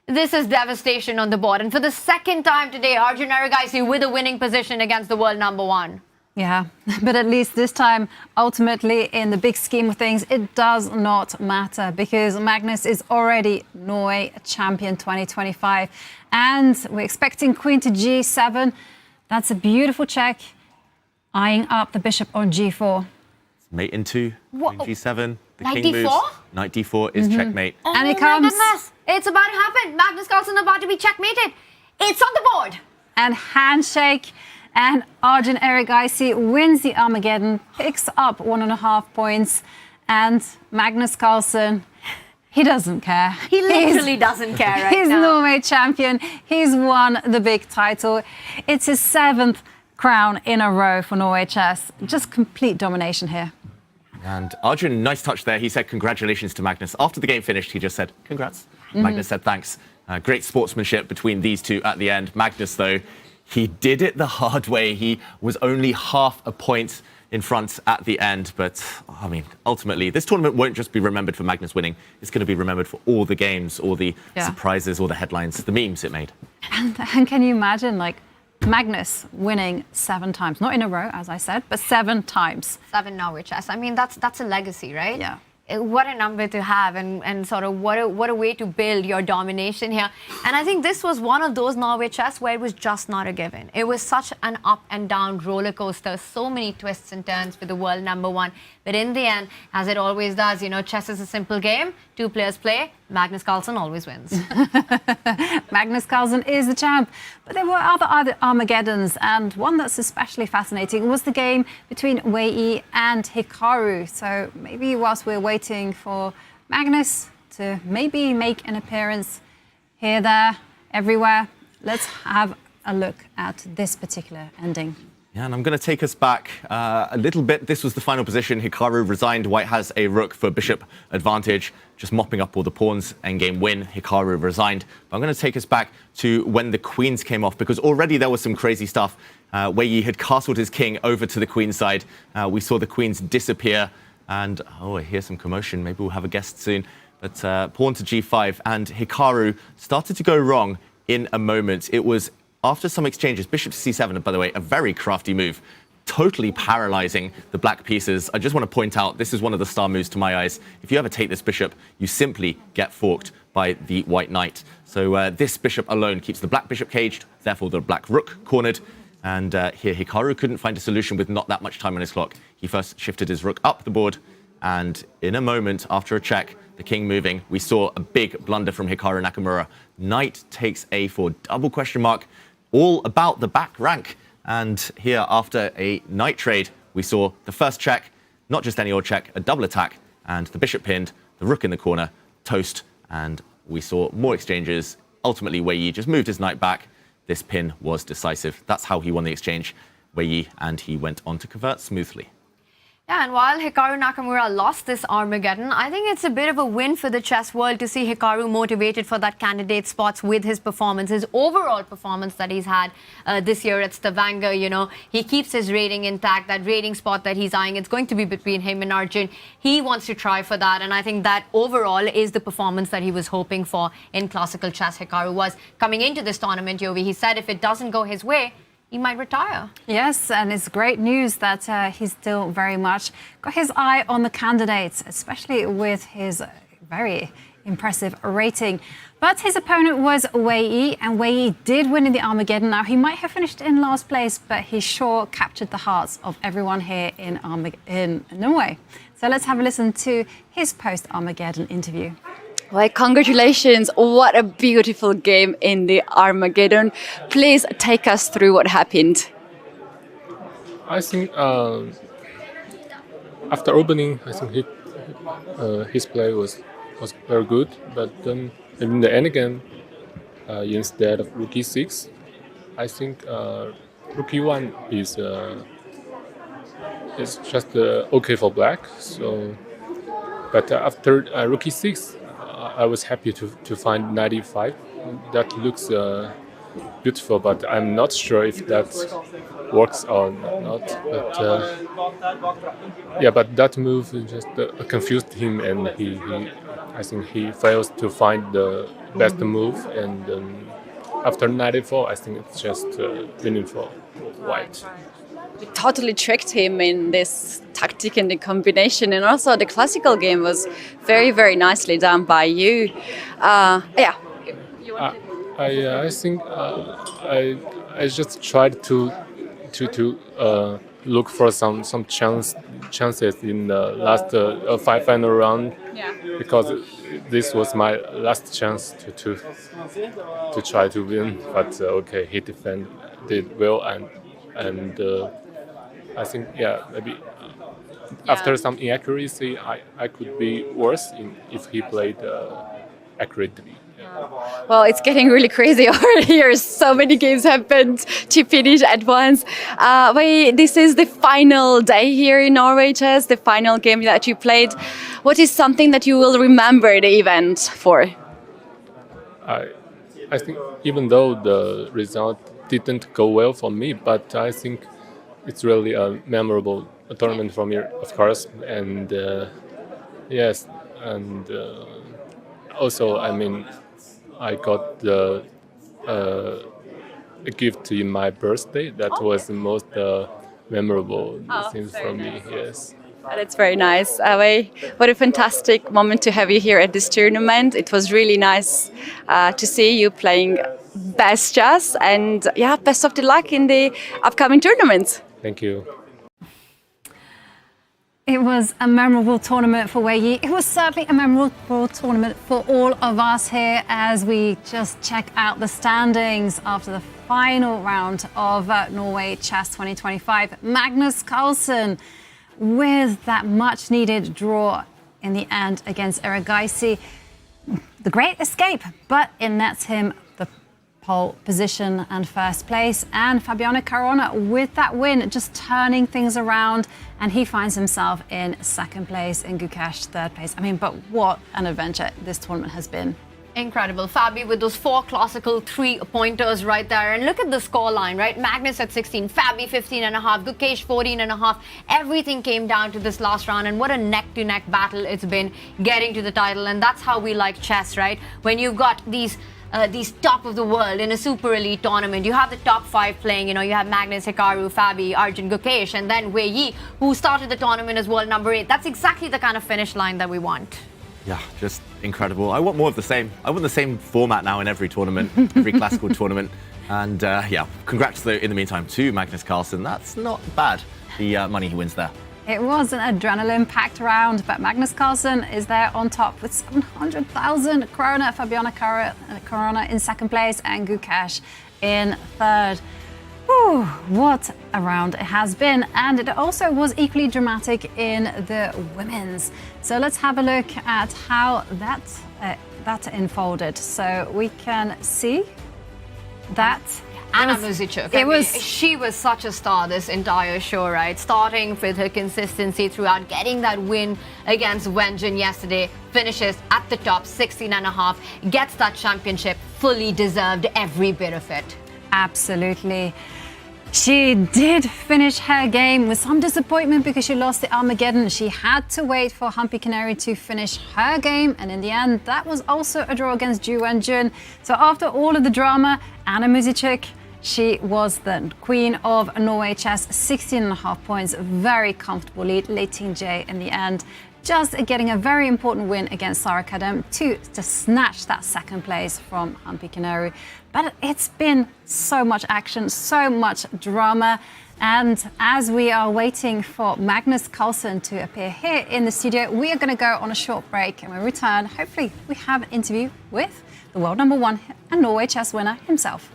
This is devastation on the board. And for the second time today, Arjun Erigaisi with a winning position against the world #1. Yeah, but at least this time, ultimately, in the big scheme of things, it does not matter because Magnus is already Norway champion 2025. And we're expecting queen to g7. That's a beautiful check, eyeing up the bishop on g4. Mate into queen g7. The Knight king d4? moves. Knight d4 is checkmate. Oh, and it comes. Goodness. It's about to happen. Magnus Carlsen about to be checkmated. It's on the board. And handshake. And Arjun Erigaisi wins the Armageddon, picks up 1.5 points. And Magnus Carlsen, he doesn't care. He literally doesn't care right he's now. He's Norway champion. He's won the big title. It's his 7th crown in a row for Norway Chess. Just complete domination here. And Arjun, nice touch there. He said congratulations to Magnus. After the game finished, he just said congrats. Magnus said thanks. Great sportsmanship between these two at the end. Magnus, though, he did it the hard way. He was only half a point in front at the end. But, I mean, ultimately, this tournament won't just be remembered for Magnus winning. It's going to be remembered for all the games, all the surprises, all the headlines, the memes it made. And can you imagine, like, Magnus winning 7 times, not in a row, as I said, but 7 times. 7 Norway Chess. I mean, that's a legacy, right? Yeah. What a number to have, and sort of what a way to build your domination here. And I think this was one of those Norway Chess where it was just not a given. It was such an up and down roller coaster, so many twists and turns for the world #1. But in the end, as it always does, you know, chess is a simple game. 2 players play. Magnus Carlsen always wins. Magnus Carlsen is the champ. But there were other Armageddons, and one that's especially fascinating was the game between Wei and Hikaru. So maybe whilst we're waiting for Magnus to maybe make an appearance here, there, everywhere, let's have a look at this particular ending. Yeah, and I'm going to take us back a little bit. This was the final position. Hikaru resigned. White has a rook for bishop advantage, just mopping up all the pawns. Endgame win. Hikaru resigned. But I'm going to take us back to when the queens came off, because already there was some crazy stuff. Wei had castled his king over to the queen side. We saw the queens disappear. And, oh, I hear some commotion. Maybe we'll have a guest soon. But pawn to g5. And Hikaru started to go wrong in a moment. It was after some exchanges, bishop to c7, by the way, a very crafty move, totally paralyzing the black pieces. I just want to point out, this is one of the star moves to my eyes. If you ever take this bishop, you simply get forked by the white knight. So this bishop alone keeps the black bishop caged, therefore the black rook cornered. And here Hikaru couldn't find a solution with not that much time on his clock. He first shifted his rook up the board, and in a moment, after a check, the king moving, we saw a big blunder from Hikaru Nakamura. Knight takes a4, double question mark, all about the back rank. And here, after a knight trade, we saw the first check, not just any old check, a double attack, and the bishop pinned, the rook in the corner, toast, and we saw more exchanges. Ultimately, Wei just moved his knight back. This pin was decisive. That's how he won the exchange. Wei and he went on to convert smoothly. Yeah, and while Hikaru Nakamura lost this Armageddon, I think it's a bit of a win for the chess world to see Hikaru motivated for that candidate spots with his performance, his overall performance that he's had this year at Stavanger. You know, he keeps his rating intact. That rating spot that he's eyeing, it's going to be between him and Arjun. He wants to try for that, and I think that overall is the performance that he was hoping for in classical chess. Hikaru was coming into this tournament, Yovi. He said if it doesn't go his way, he might retire. Yes, and it's great news that he's still very much got his eye on the candidates, especially with his very impressive rating. But his opponent was Wei, and Wei did win in the Armageddon. Now, he might have finished in last place, but he sure captured the hearts of everyone here in Norway. So let's have a listen to his post-Armageddon interview. Well, congratulations. What a beautiful game in the Armageddon. Please take us through what happened. I think after opening, I think his play was very good. But then in the end game, instead of rook e6, I think rook e1 is just okay for black. So, but after rook e6, I was happy to find knight e5. That looks beautiful, but I'm not sure if that works or not. But yeah, but that move just confused him, and I think he fails to find the best move. And after knight e4, I think it's just winning for white. You totally tricked him in this tactic and the combination, and also the classical game was very, very nicely done by you. Yeah. I think I just tried to look for some chances in the last final round, because this was my last chance to try to win. But okay, he defended well, and and I think maybe after some inaccuracy, I could be worse if he played accurately. Well, it's getting really crazy over here. So many games happened to finish at once. This is the final day here in Norway Chess, the final game that you played. What is something that you will remember the event for? I think even though the result didn't go well for me, but I think it's really a memorable tournament for me, of course. And yes, and also, I mean, I got a gift in my birthday. That was the most memorable thing for me. Yes. That's very nice. What a fantastic moment to have you here at this tournament. It was really nice to see you playing best chess, and best of the luck in the upcoming tournaments. Thank you. It was a memorable tournament for Wei Yi. It was certainly a memorable tournament for all of us here as we just check out the standings after the final round of Norway Chess 2025. Magnus Carlsen with that much needed draw in the end against Erigaisi. The great escape, but it nets him the pole position and first place. And Fabiano Caruana with that win, just turning things around, and he finds himself in second place, in Gukesh third place. I mean, but what an adventure this tournament has been. Incredible. Fabi with those 4 classical 3-pointers right there. And look at the scoreline, right? Magnus at 16, Fabi 15.5, Gukesh 14.5. Everything came down to this last round, and what a neck-to-neck battle it's been getting to the title. And that's how we like chess, right? When you've got these top of the world in a super elite tournament. You have the top 5 playing, you have Magnus, Hikaru, Fabi, Arjun, Gukesh, and then Wei Yi, who started the tournament as world number 8. That's exactly the kind of finish line that we want. Yeah, just incredible. I want more of the same. I want the same format now in every tournament, every classical tournament. And congrats though in the meantime to Magnus Carlsen. That's not bad, the money he wins there. It was an adrenaline-packed round, but Magnus Carlsen is there on top with 700,000 krona. Fabiano Caruana in second place and Gukesh in third. Whew, what a round it has been, and it also was equally dramatic in the women's. So let's have a look at how that unfolded. So we can see that Anna Muzichuk. She was such a star this entire show, right? Starting with her consistency throughout, getting that win against Wenjun yesterday, finishes at the top, 16.5, gets that championship, fully deserved every bit of it. Absolutely. She did finish her game with some disappointment because she lost the Armageddon. She had to wait for Humpy to finish her game, and in the end, that was also a draw against Ju Wenjun. So after all of the drama, Anna Muzichuk, she was the queen of Norway Chess, 16.5 points, very comfortable lead, Lei Ting-jae in the end. Just getting a very important win against Sara Kadem to snatch that second place from Humpy. But it's been so much action, so much drama. And as we are waiting for Magnus Carlsen to appear here in the studio, we are going to go on a short break. And when we return, hopefully we have an interview with the world number 1 and Norway Chess winner himself.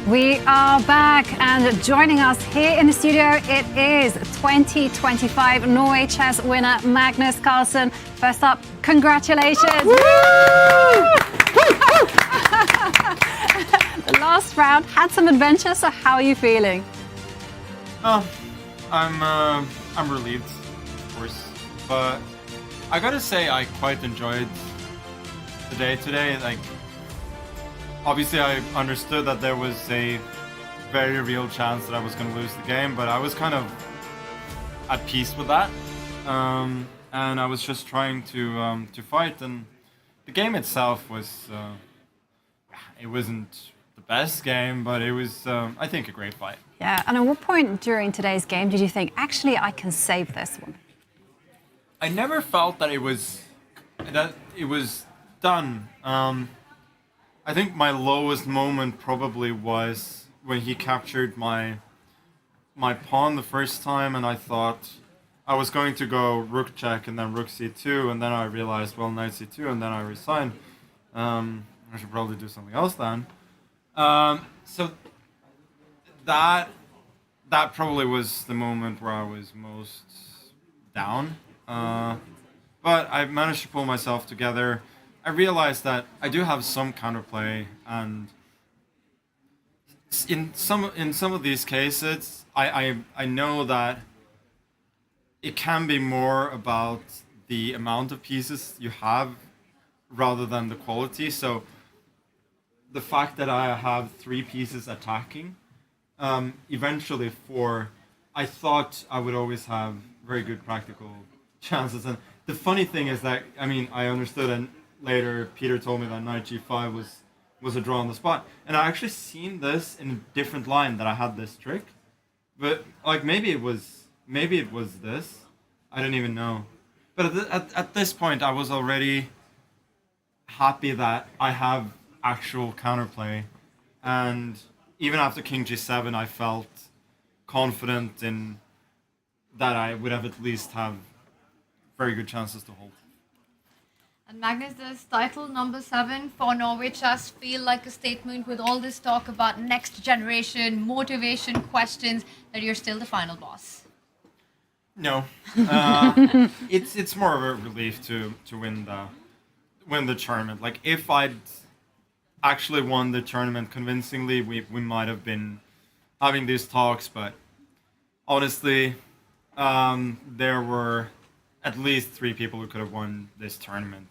We are back, and joining us here in the studio, it is 2025 Norway Chess winner Magnus Carlsen. First up, congratulations! The last round had some adventure, so how are you feeling? I'm relieved, of course, but I gotta say I quite enjoyed the day today. Like, obviously I understood that there was a very real chance that I was going to lose the game, but I was kind of at peace with that, and I was just trying to fight. And the game itself was it wasn't the best game, but it was I think a great fight. Yeah, and at what point during today's game did you think, actually, I can save this one? I never felt that it was done. I think my lowest moment probably was when he captured my pawn the first time, and I thought I was going to go rook check and then rook c2, and then I realized, well, knight c2, and then I resigned. I should probably do something else then. So that probably was the moment where I was most down. But I managed to pull myself together. I realized that I do have some counterplay, and in some of these cases, I know that it can be more about the amount of pieces you have rather than the quality. So the fact that I have 3 pieces attacking, eventually 4, I thought I would always have very good practical chances. And the funny thing is that, I mean, I understood, and later Peter told me that knight g5 was a draw on the spot, and I actually seen this in a different line that I had this trick, but like maybe it was this, I don't even know. But at this point I was already happy that I have actual counterplay, and even after king g7 I felt confident in that I would have at least have very good chances to hold. And Magnus, does title number 7 for Norway Chess feel like a statement with all this talk about next generation, motivation questions, that you're still the final boss? No. It's more of a relief to win the tournament. Like, if I'd actually won the tournament convincingly, we might have been having these talks, but honestly, there were at least 3 people who could have won this tournament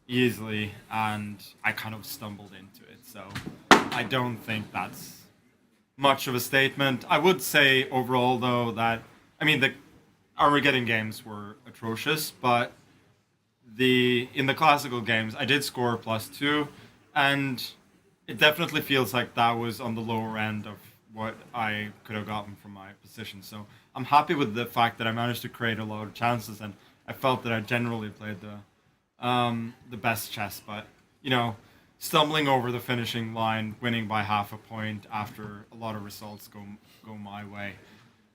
easily, and I kind of stumbled into it. So I don't think that's much of a statement. I would say overall, though, that, I mean, the Armageddon games were atrocious, but in the classical games, I did score +2, and it definitely feels like that was on the lower end of what I could have gotten from my position. So I'm happy with the fact that I managed to create a lot of chances, and I felt that I generally played the best chess. But, you know, stumbling over the finishing line, winning by half a point after a lot of results go my way,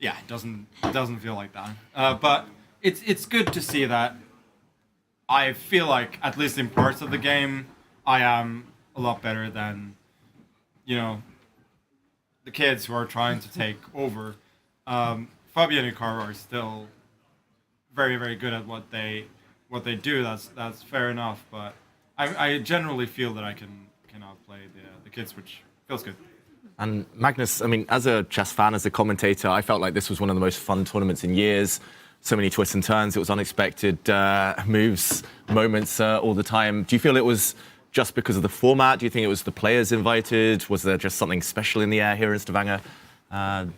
yeah, it doesn't feel like that. But it's good to see that I feel like, at least in parts of the game, I am a lot better than, you know, the kids who are trying to take over. Fabiano Caruana are still very, very good at what they do. That's fair enough, but I generally feel that I can outplay the kids, which feels good. And Magnus, I mean, as a chess fan, as a commentator, I felt like this was one of the most fun tournaments in years. So many twists and turns. It was unexpected moves, moments all the time. Do you feel it was just because of the format? Do you think it was the players invited? Was there just something special in the air here in Stavanger?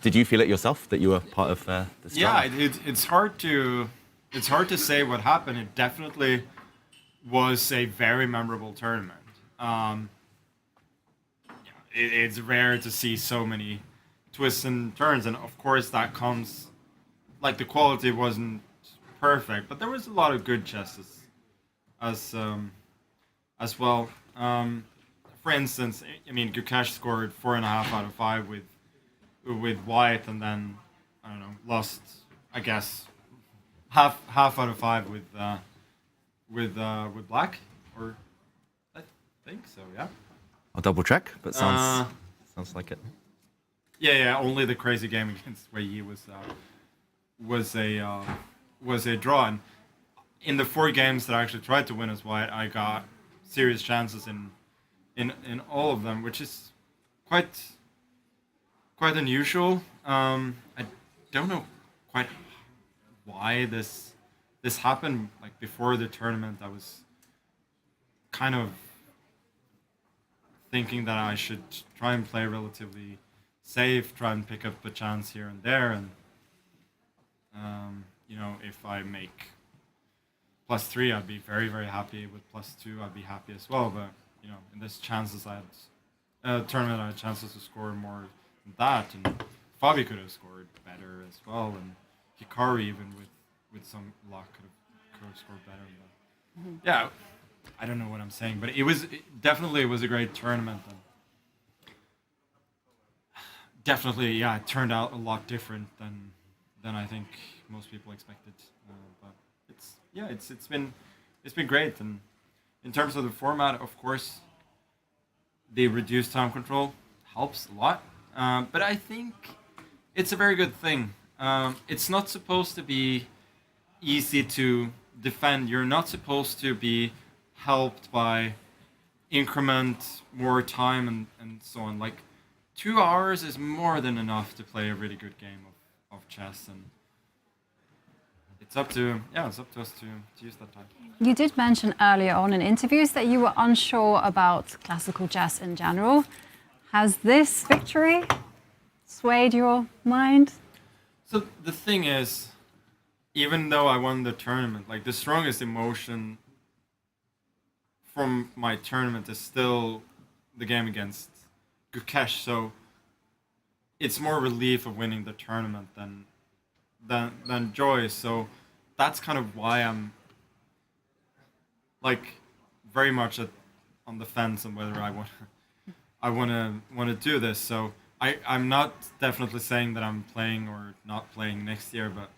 Did you feel it yourself that you were part of this? Yeah, it's hard to say what happened. It definitely was a very memorable tournament. It's rare to see so many twists and turns, and of course that comes, like, the quality wasn't perfect, but there was a lot of good chesses as well. For instance, I mean, Gukesh scored 4.5 out of 5 with white, and then, I don't know, lost, I guess, half out of 5 with black, or I think so, yeah. I'll double check, but sounds Sounds like it. Yeah. Only the crazy game against Wei was a draw. And in the 4 games that I actually tried to win as white, I got serious chances in all of them, which is quite unusual. I don't know quite why this happened. Like before the tournament, I was kind of thinking that I should try and play relatively safe, try and pick up a chance here and there, and if I make +3, I'd be very, very happy. With +2, I'd be happy as well. But in this chances, I had tournament, I had chances to score more than that, and Fabi could have scored better as well, and Hikaru even with some luck could have scored better. But yeah, I don't know what I'm saying, but it was a great tournament. And definitely, yeah, it turned out a lot different than I think most people expected. But it's been great. And in terms of the format, of course, the reduced time control helps a lot. But I think it's a very good thing. It's not supposed to be easy to defend. You're not supposed to be helped by increment, more time, and so on. Like 2 hours is more than enough to play a really good game of chess, and it's up to us to use that time. You did mention earlier on in interviews that you were unsure about classical chess in general. Has this victory swayed your mind? So the thing is, even though I won the tournament, like the strongest emotion from my tournament is still the game against Gukesh. So it's more relief of winning the tournament than joy. So that's kind of why I'm like very much on the fence on whether I want to do this. So I'm not definitely saying that I'm playing or not playing next year, but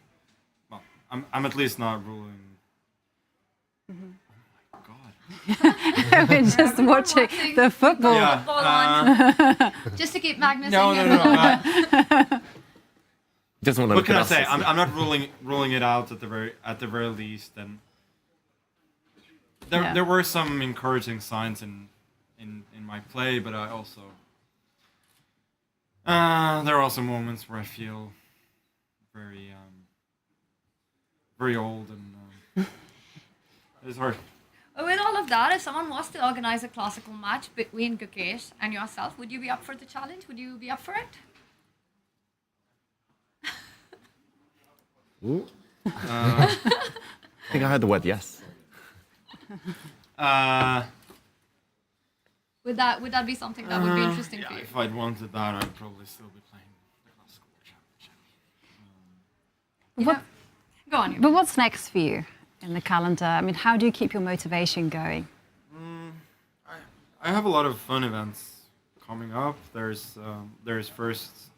well, I'm at least not ruling. Mm-hmm. Oh my God! We're just watching the football. Yeah, Football on. Just to keep Magnus No. in here. Doesn't want to What can I look at say? us. I'm not ruling it out at the very least, and there were some encouraging signs in my play, but I also there are also moments where I feel very very old, and it's hard. With all of that, if someone was to organize a classical match between Gukesh and yourself, would you be up for the challenge? Would you be up for it? I think I heard the word yes. Would that be something that would be interesting for you? If I'd wanted that, I'd probably still be playing the classical championship. Go on. But what's next for you in the calendar? I mean, how do you keep your motivation going? I have a lot of fun events coming up. There's first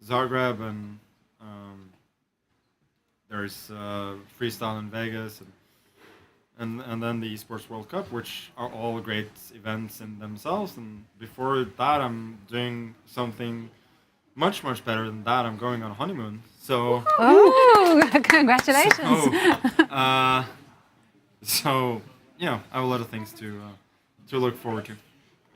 Zagreb, and there's freestyle in Vegas, and then the Esports World Cup, which are all great events in themselves. And before that, I'm doing something much better than that. I'm going on a honeymoon. So. Oh, congratulations! So I have a lot of things to look forward to.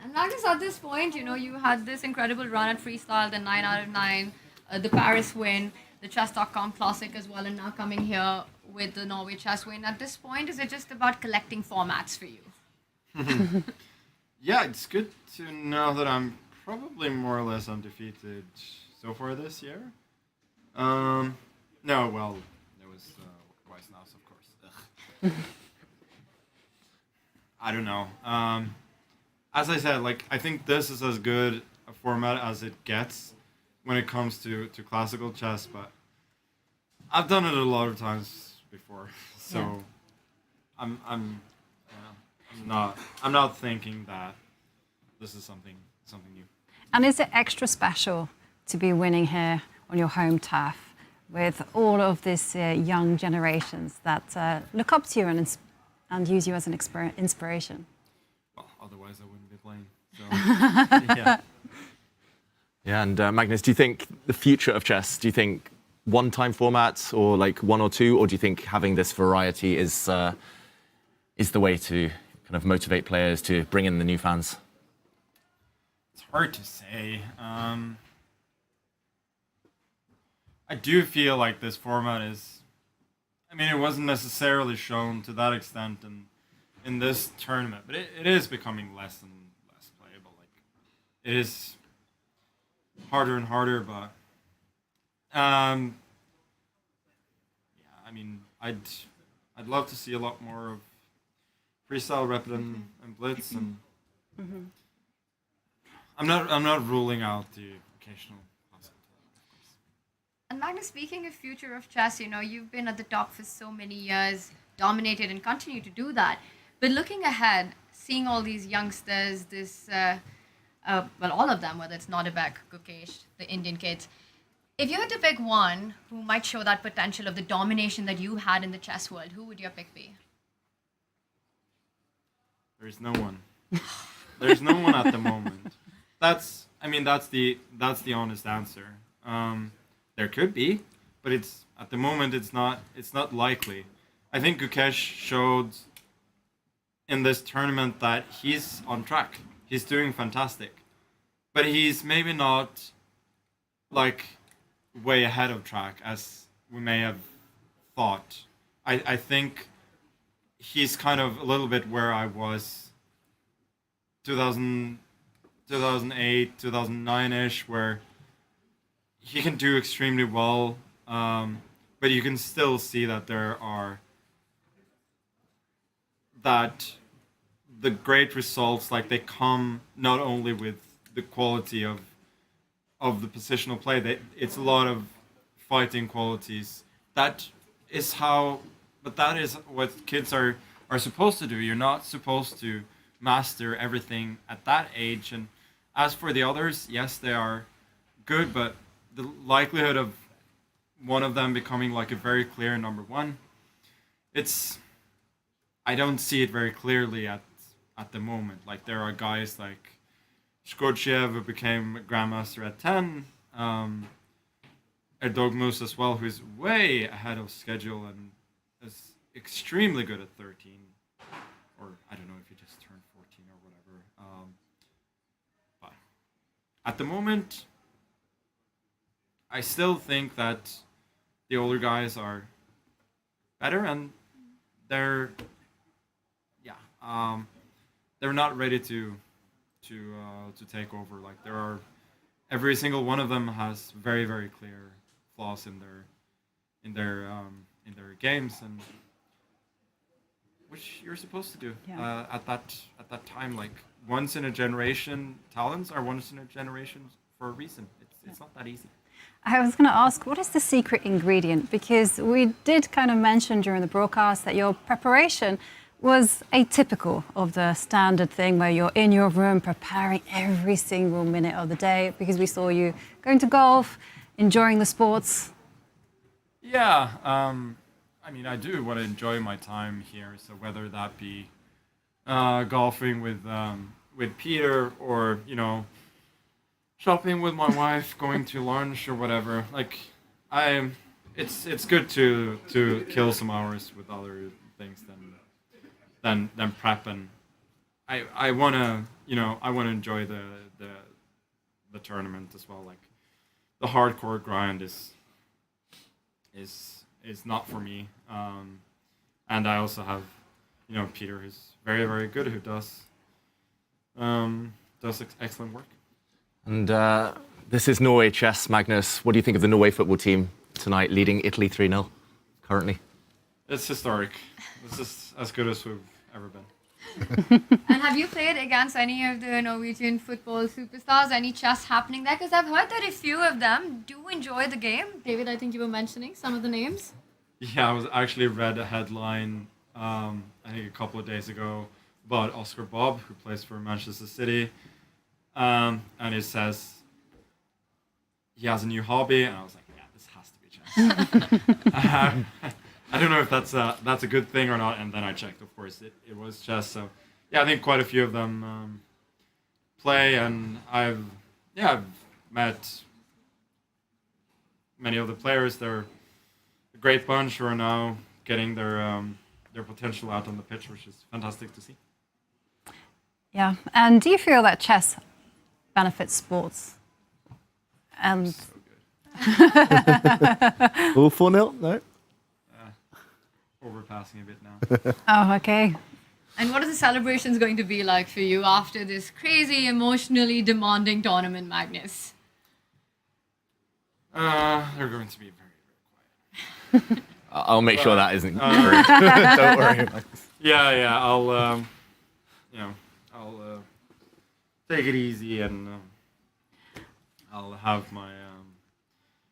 And Magnus, at this point, you had this incredible run at freestyle, the 9 out of 9, the Paris win, the Chess.com Classic as well, and now coming here with the Norway Chess win. At this point, is it just about collecting formats for you? Yeah, it's good to know that I'm probably more or less undefeated so far this year. No, well, there was Weiss Naus, of course. I don't know. As I said, I think this is as good a format as it gets when it comes to classical chess, but I've done it a lot of times before, so yeah. I'm not thinking that this is something new. And is it extra special to be winning here on your home turf with all of this young generations that look up to you and use you as an inspiration? Well, otherwise I wouldn't be playing. So, yeah. Yeah, and Magnus, do you think the future of chess, do you think one-time formats or like one or two, or do you think having this variety is the way to kind of motivate players to bring in the new fans? It's hard to say. I do feel like this format is, I mean, it wasn't necessarily shown to that extent in this tournament, but it is becoming less and less playable. Like, it is harder and harder, but yeah, I mean, I'd love to see a lot more of freestyle, rapid, and blitz, and I'm not ruling out the occasional. And Magnus, speaking of future of chess, you know, you've been at the top for so many years, dominated and continue to do that. But looking ahead, seeing all these youngsters, well, all of them, whether it's Nodebek, Gukesh, the Indian kids, if you had to pick one who might show that potential of the domination that you had in the chess world, who would your pick be? There's no one. There's no one at the moment. That's the honest answer. There could be, but at the moment it's not likely. I think Gukesh showed in this tournament that he's on track. He's doing fantastic, but he's maybe not like way ahead of track as we may have thought. I think he's kind of a little bit where I was 2008, 2009-ish, where he can do extremely well, but you can still see that the great results, like, they come not only with the quality of the positional play, it's a lot of fighting qualities. That is what kids are supposed to do. You're not supposed to master everything at that age. And as for the others, yes, they are good, but the likelihood of one of them becoming like a very clear number one, I don't see it very clearly at the moment. Like, there are guys like Shkodchev, who became Grandmaster at 10, Erdogmus as well, who's way ahead of schedule and is extremely good at 13, or I don't know if he just turned 14 or whatever. But at the moment, I still think that the older guys are better, and they're not ready to take over. Like, every single one of them has very, very clear flaws in their games, and which you're supposed to do at that time. Like, once in a generation talents are once in a generation for a reason. It's not that easy. I was going to ask, what is the secret ingredient? Because we did kind of mention during the broadcast that your preparation was atypical of the standard thing where you're in your room preparing every single minute of the day, because we saw you going to golf, enjoying the sports. Yeah, I mean, I do want to enjoy my time here. So whether that be golfing with Peter, or, you know, shopping with my wife, going to lunch or whatever, like, it's good to kill some hours with other things than prep, and I wanna enjoy the tournament as well. Like, the hardcore grind is not for me, and I also have, you know, Peter, who's very, very good, who does excellent work. And this is Norway Chess. Magnus, what do you think of the Norway football team tonight, leading Italy 3-0 currently? It's historic. This is as good as we've ever been. And have you played against any of the Norwegian football superstars? Any chess happening there? Because I've heard that a few of them do enjoy the game. David, I think you were mentioning some of the names. Yeah, I was actually read a headline, I think a couple of days ago, about Oscar Bob, who plays for Manchester City. And it says he has a new hobby, and I was like, yeah, this has to be chess. I don't know if that's a good thing or not, and then I checked. Of course, it was chess. So yeah, I think quite a few of them play, and I've met many of the players. They're a great bunch who are now getting their potential out on the pitch, which is fantastic to see. Yeah, and do you feel that chess benefits sports? And all 4-0? No? Overpassing a bit now. Oh, okay. And what are the celebrations going to be like for you after this crazy, emotionally demanding tournament, Magnus? They're going to be very, very quiet. I'll make sure that isn't. Don't worry. Yeah. I'll take it easy and I'll have my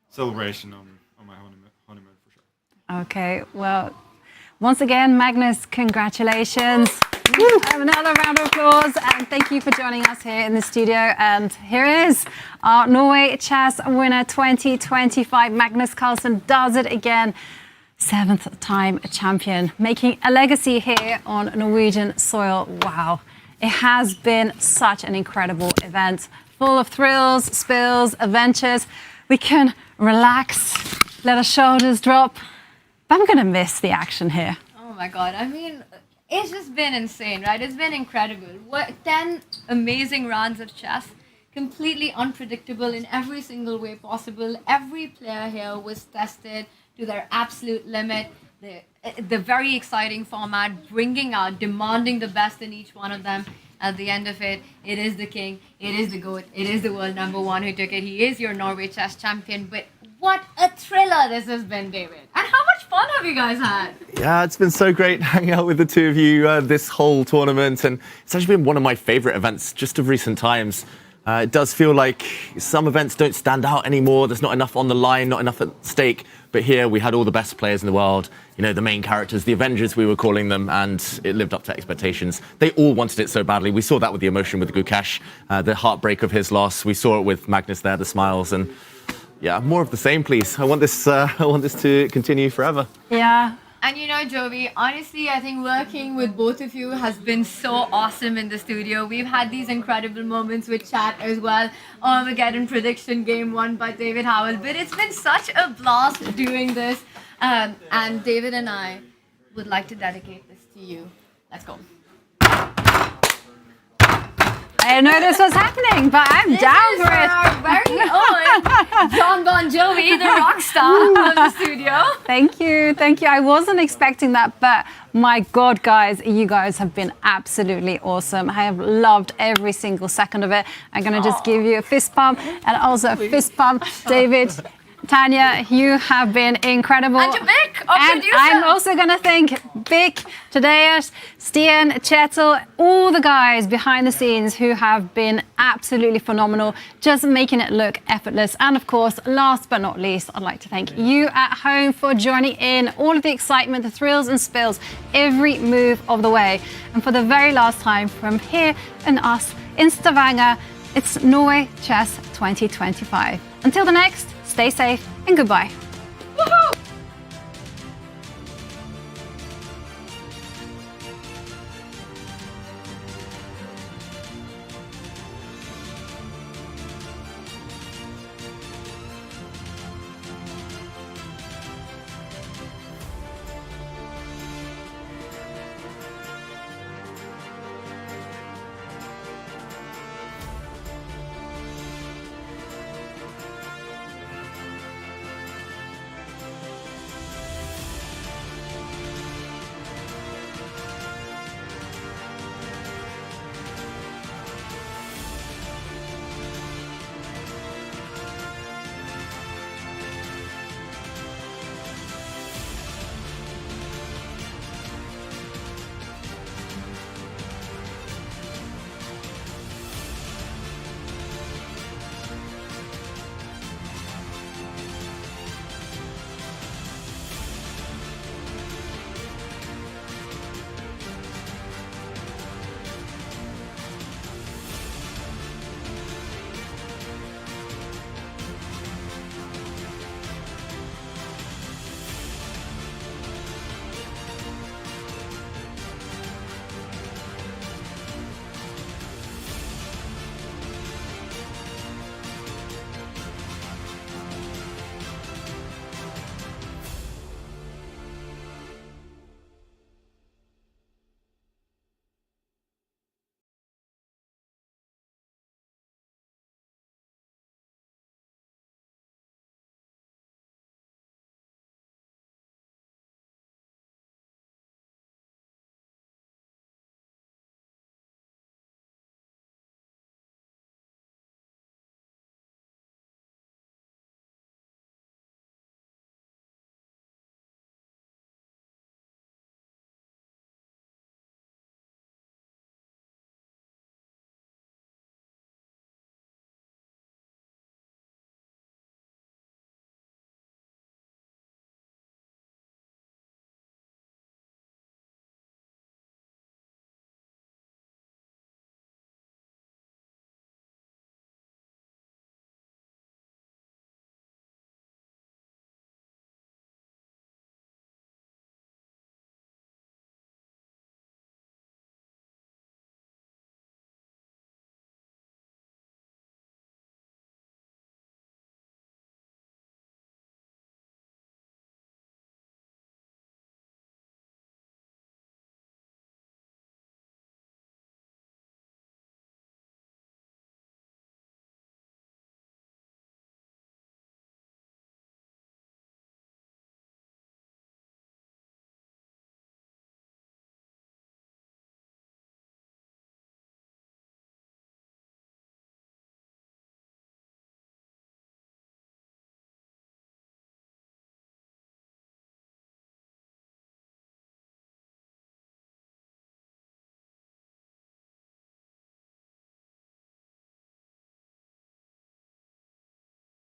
celebration on my honeymoon for sure. Okay, well, once again, Magnus, congratulations. Have another round of applause, and thank you for joining us here in the studio. And here is our Norway Chess winner 2025. Magnus Carlsen does it again. 7th time champion, making a legacy here on Norwegian soil. Wow. It has been such an incredible event, full of thrills, spills, adventures. We can relax, let our shoulders drop. But I'm going to miss the action here. Oh my God. I mean, it's just been insane, right? It's been incredible. 10 amazing rounds of chess, completely unpredictable in every single way possible. Every player here was tested to their absolute limit. The very exciting format, bringing out, demanding the best in each one of them. At the end of it, it is the king, it is the GOAT, it is the world #1 who took it. He is your Norway Chess champion. But what a thriller this has been, David. And how much fun have you guys had? Yeah, it's been so great hanging out with the two of you this whole tournament. And it's actually been one of my favorite events just of recent times. It does feel like some events don't stand out anymore. There's not enough on the line, not enough at stake. But here we had all the best players in the world, you know, the main characters, the Avengers we were calling them, and it lived up to expectations. They all wanted it so badly. We saw that with the emotion with Gukesh, the heartbreak of his loss. We saw it with Magnus there, the smiles, and yeah, more of the same, please. I want this to continue forever. Yeah. And you know, Jovi, honestly, I think working with both of you has been so awesome in the studio. We've had these incredible moments with chat as well. Armageddon prediction game won by David Howell. But it's been such a blast doing this. And David and I would like to dedicate this to you. Let's go. I didn't know this was happening, but I'm down for it. Our very own John Bon Jovi, the rock star of the studio. Thank you. I wasn't expecting that, but my God, guys, you guys have been absolutely awesome. I have loved every single second of it. I'm going to just give you a fist pump and also a fist pump, David. Tanya, you have been incredible. And to Vic, our and producer. I'm also going to thank Vic, Tadeusz, Stian, Chetel, all the guys behind the scenes who have been absolutely phenomenal, just making it look effortless. And of course, last but not least, I'd like to thank you at home for joining in, all of the excitement, the thrills and spills, every move of the way. And for the very last time from here and us in Stavanger, it's Norway Chess 2025. Until the next, stay safe and goodbye.